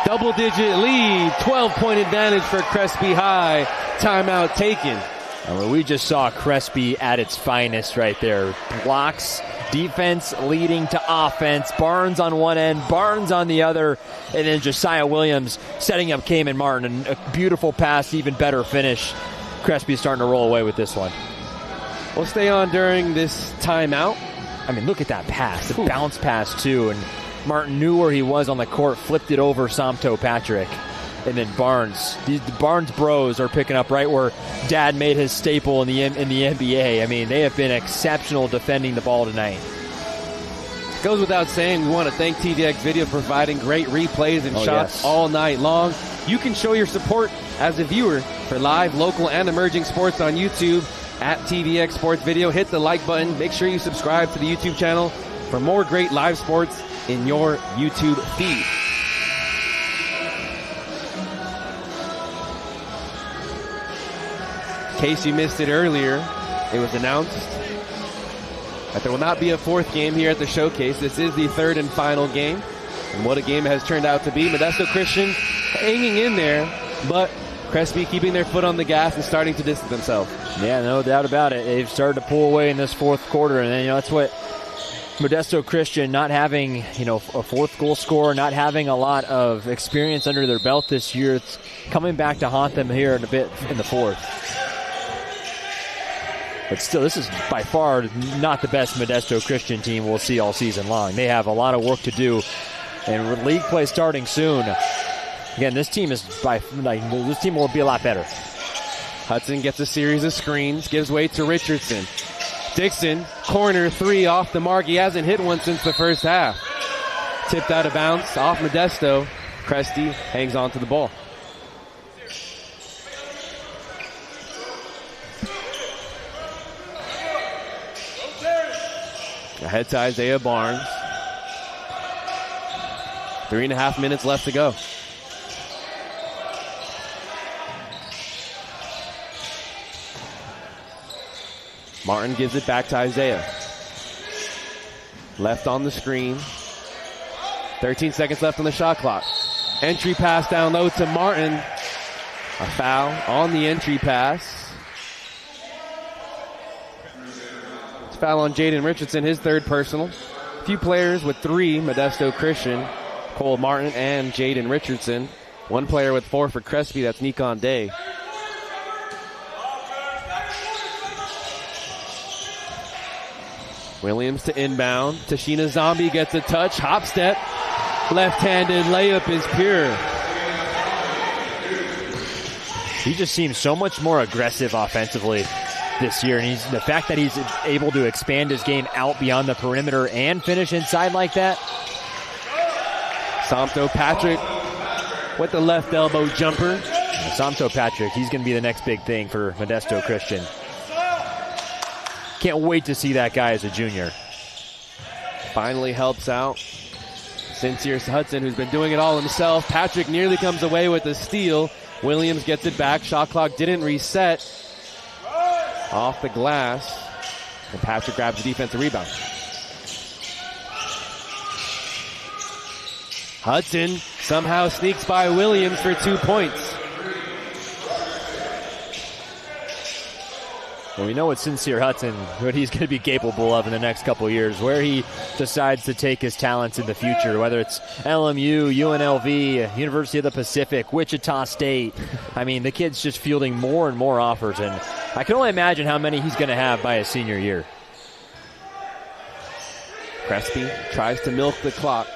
Double-digit lead, 12-point advantage for Crespi High. Timeout taken. And we just saw Crespi at its finest right there. Blocks, defense leading to offense. Barnes on one end, Barnes on the other, and then Josiah Williams setting up Cayman Martin. And a beautiful pass, even better finish. Crespi's starting to roll away with this one. We'll stay on during this timeout. I mean, look at that pass. The bounce pass, too. And Martin knew where he was on the court, flipped it over Samto Patrick. And then Barnes. The Barnes bros are picking up right where Dad made his staple in the NBA. I mean, they have been exceptional defending the ball tonight. Goes without saying, we want to thank TVX Video for providing great replays and shots all night long. You can show your support as a viewer for live, local, and emerging sports on YouTube at TVX Sports Video. Hit the like button. Make sure you subscribe to the YouTube channel for more great live sports in your YouTube feed. In case you missed it earlier, it was announced that there will not be a fourth game here at the showcase. This is the third and final game. And what a game it has turned out to be. Modesto Christian hanging in there, but Crespi keeping their foot on the gas and starting to distance themselves. Yeah, no doubt about it. They've started to pull away in this fourth quarter, and then that's what Modesto Christian, not having a fourth goal scorer, not having a lot of experience under their belt this year, it's coming back to haunt them here in a bit in the fourth. But still, this is by far not the best Modesto Christian team we'll see all season long. They have a lot of work to do, and with league play starting soon, again, this team this team will be a lot better. Hudson gets a series of screens, gives way to Richardson. Dixon, corner three off the mark. He hasn't hit one since the first half. Tipped out of bounds off Modesto. Crespi hangs on to the ball. Ahead to Isaiah Barnes. 3.5 minutes left to go. Martin gives it back to Isaiah. Left on the screen. 13 seconds left on the shot clock. Entry pass down low to Martin. A foul on the entry pass. Foul on Jaden Richardson, his third personal. A few players with 3, Modesto Christian, Cole Martin and Jaden Richardson. One player with 4 for Crespi, that's Nikon Day. Williams to inbound. Tashina Zombie gets a touch. Hop step. Left-handed layup is pure. He just seems so much more aggressive offensively this year, and the fact that he's able to expand his game out beyond the perimeter and finish inside like that. Samto Patrick with the left elbow jumper. Samto Patrick, he's going to be the next big thing for Modesto Christian. Can't wait to see that guy as a junior. Finally helps out Sincere Hudson, who's been doing it all himself. Patrick nearly comes away with a steal. Williams gets it back. Shot clock didn't reset. Off the glass. And Patrick grabs the defensive rebound. Hudson somehow sneaks by Williams for 2 points. Well, we know what Sincere Hudson, what he's going to be capable of in the next couple of years, where he decides to take his talents in the future, whether it's LMU, UNLV, University of the Pacific, Wichita State. I mean, the kid's just fielding more and more offers, and I can only imagine how many he's going to have by his senior year. Crespi tries to milk the clock.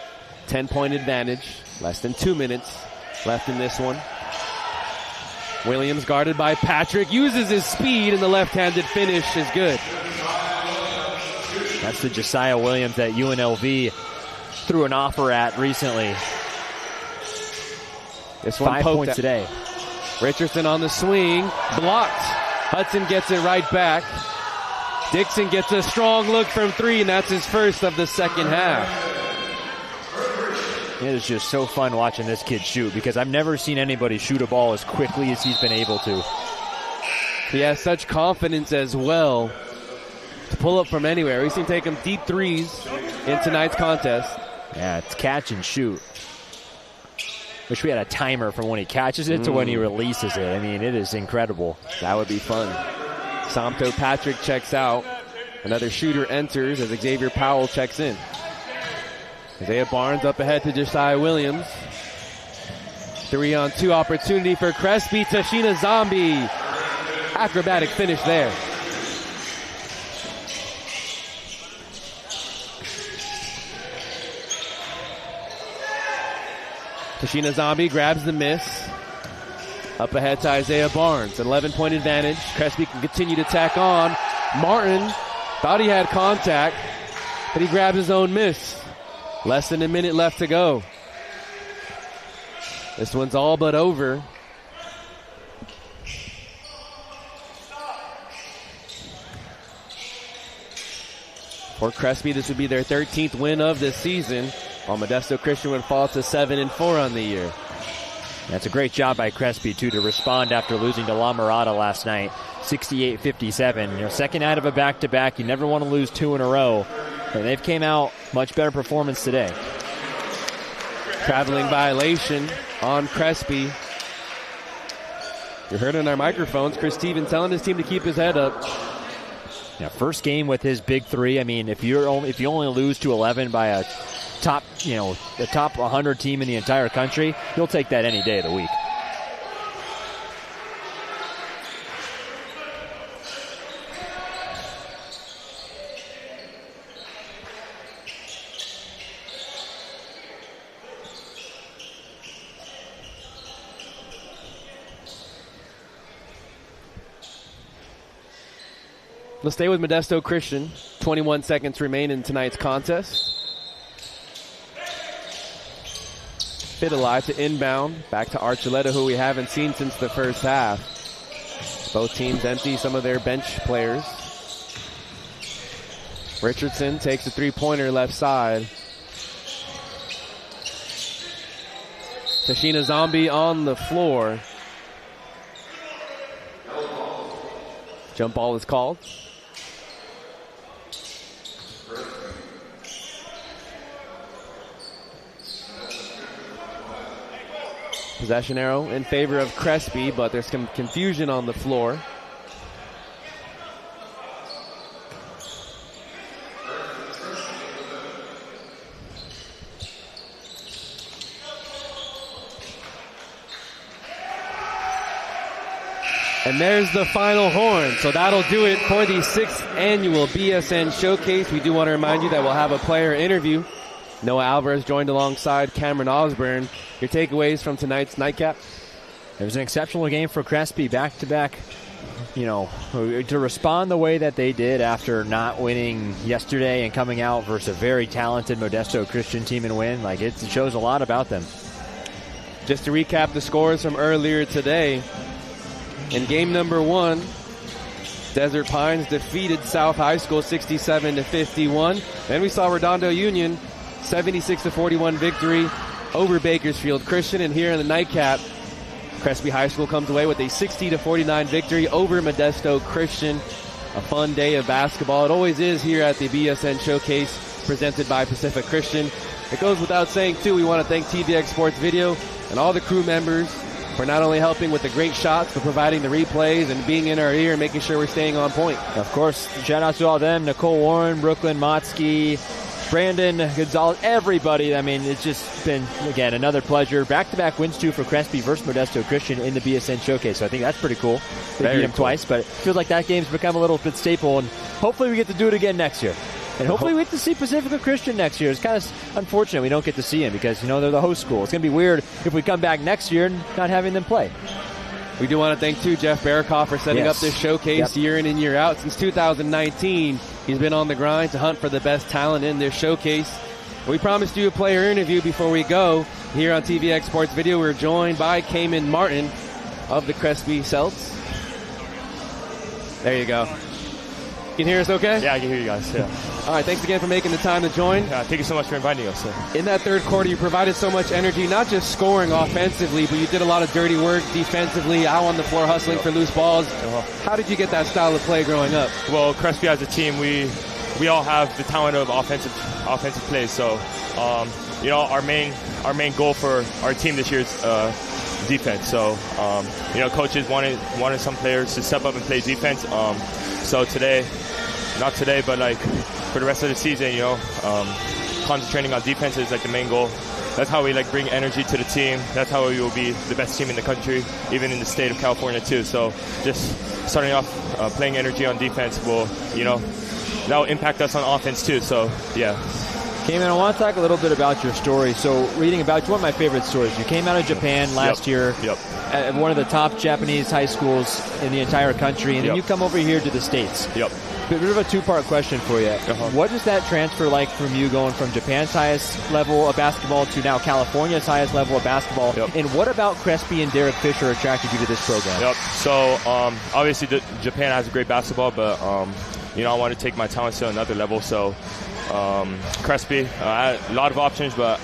10-point advantage. Less than 2 minutes left in this one. Williams guarded by Patrick. Uses his speed, and the left-handed finish is good. That's the Josiah Williams that UNLV threw an offer at recently. This one 5 points today. Richardson on the swing. Blocked. Hudson gets it right back. Dixon gets a strong look from 3, and that's his first of the second half. It is just so fun watching this kid shoot because I've never seen anybody shoot a ball as quickly as he's been able to. He has such confidence as well to pull up from anywhere. We've seen him take him deep threes in tonight's contest. Yeah, it's catch and shoot. Wish we had a timer from when he catches it to when he releases it. I mean, it is incredible. That would be fun. Somto Patrick checks out. Another shooter enters as Xavier Powell checks in. Isaiah Barnes up ahead to Josiah Williams. 3-on-2 opportunity for Crespi. Tashina Zombie. Acrobatic finish there. Tashina Zombie grabs the miss. Up ahead to Isaiah Barnes. An 11-point advantage. Crespi can continue to tack on. Martin thought he had contact, but he grabbed his own miss. Less than a minute left to go. This one's all but over. For Crespi, this would be their 13th win of this season, while Modesto Christian would fall to 7-4 on the year. That's a great job by Crespi, too, to respond after losing to La Mirada last night, 68-57. Second night of a back-to-back. You never want to lose 2 in a row. And they've came out much better performance today. Traveling violation on Crespi. You heard on our microphones, Chris Stevens telling his team to keep his head up. Yeah, first game with his big 3. I mean, if you only lose to 11 by a top 100 team in the entire country, you'll take that any day of the week. Let's stay with Modesto Christian. 21 seconds remain in tonight's contest. Fit alive to inbound. Back to Archuleta, who we haven't seen since the first half. Both teams empty some of their bench players. Richardson takes a three-pointer left side. Tashina Zombie on the floor. Jump ball is called. Possession arrow in favor of Crespi, but there's some confusion on the floor. And there's the final horn. So that'll do it for the 6th annual BSN Showcase. We do want to remind you that we'll have a player interview. Noah Alvarez joined alongside Cameron Osborne. Your takeaways from tonight's nightcap? It was an exceptional game for Crespi, back-to-back. To respond the way that they did after not winning yesterday and coming out versus a very talented Modesto Christian team and win, it shows a lot about them. Just to recap the scores from earlier today. In game number 1, Desert Pines defeated South High School 67-51. Then we saw Redondo Union 76-41 victory over Bakersfield Christian. And here in the nightcap, Crespi High School comes away with a 60-49 victory over Modesto Christian. A fun day of basketball. It always is here at the BSN Showcase presented by Pacifica Christian. It goes without saying, too, we want to thank TVX Sports Video and all the crew members for not only helping with the great shots, but providing the replays and being in our ear and making sure we're staying on point. Of course, shout out to all them, Nicole Warren, Brooklyn Motsky, Brandon Gonzalez, everybody. I mean, it's just been, again, another pleasure. Back-to-back wins, too, for Crespi versus Modesto Christian in the BSN Showcase. So I think that's pretty cool. They beat them twice, but it feels like that game's become a little bit staple, and hopefully we get to do it again next year. And hopefully we get to see Pacifica Christian next year. It's kind of unfortunate we don't get to see them because, they're the host school. It's going to be weird if we come back next year and not having them play. We do want to thank, too, Jeff Barakoff for setting up this showcase year in and year out. Since 2019, he's been on the grind to hunt for the best talent in this showcase. We promised you a player interview before we go. Here on TVX Sports Video, we're joined by Cayman Martin of the Crespi Celts. There you go. You can hear us okay? Yeah, I can hear you guys, yeah. All right, thanks again for making the time to join. Thank you so much for inviting us. In that third quarter, you provided so much energy, not just scoring offensively, but you did a lot of dirty work defensively, out on the floor hustling for loose balls. How did you get that style of play growing up? Well, Crespi as a team, we all have the talent of offensive plays. So, our main goal for our team this year is defense. So, coaches wanted some players to step up and play defense. So today, not today, but for the rest of the season, concentrating on defense is the main goal. That's how we bring energy to the team. That's how we will be the best team in the country, even in the state of California too. So just starting off playing energy on defense will, that will impact us on offense too. So yeah. Cayman, I want to talk a little bit about your story. So reading about you, one of my favorite stories. You came out of Japan last year at one of the top Japanese high schools in the entire country, and then you come over here to the States. Bit of a two-part question for you. What is that transfer like from you going from Japan's highest level of basketball to now California's highest level of basketball? And what about Crespi and Derek Fisher attracted you to this program? So obviously Japan has a great basketball, but I want to take my talents to another level. So Crespi, I had a lot of options, but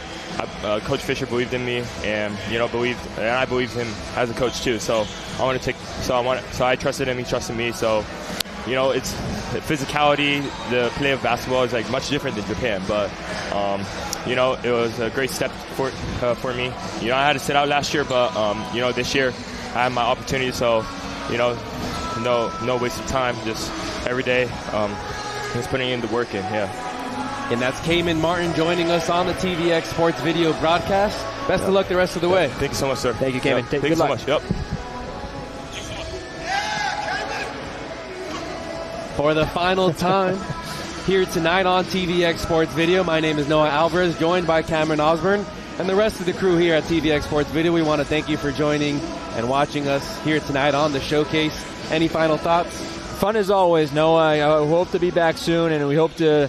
Coach Fisher believed in me, and I believed him as a coach too. So I trusted him, he trusted me. So it's physicality. The play of basketball is much different than Japan, but it was a great step for me. I had to sit out last year, but this year I had my opportunity. So no waste of time. Just every day, just putting in the work in. Yeah. And that's Cayman Martin joining us on the TVX Sports Video broadcast. Best of luck the rest of the way. Thank you so much, sir. Thank you, Cayman. Thank you so much. For the final time here tonight on TVX Sports Video, my name is Noah Alvarez, joined by Cameron Osborne and the rest of the crew here at TVX Sports Video. We want to thank you for joining and watching us here tonight on the showcase. Any final thoughts? Fun as always, Noah. I hope to be back soon, and we hope to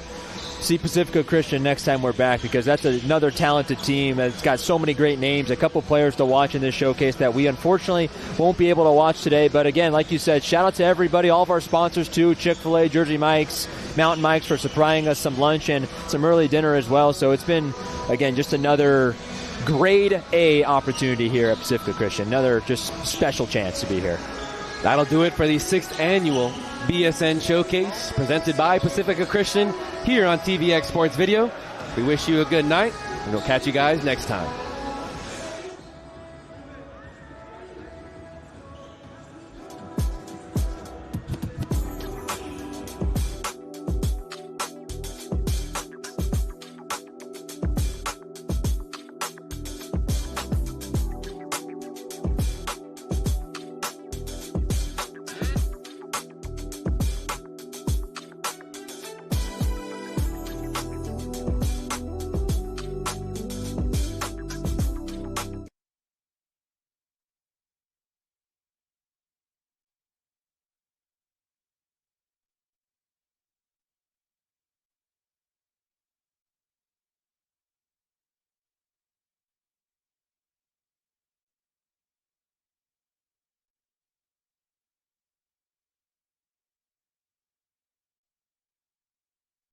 see Pacifica Christian next time we're back, because that's another talented team that's got so many great names, a couple players to watch in this showcase that we unfortunately won't be able to watch today. But again, like you said, shout out to everybody, all of our sponsors too, Chick-fil-A, Jersey Mike's, Mountain Mike's for supplying us some lunch and some early dinner as well. So it's been, again, just another grade A opportunity here at Pacifica Christian. Another just special chance to be here. That'll do it for the 6th annual BSN Showcase presented by Pacifica Christian here on TVX Sports Video. We wish you a good night, and we'll catch you guys next time.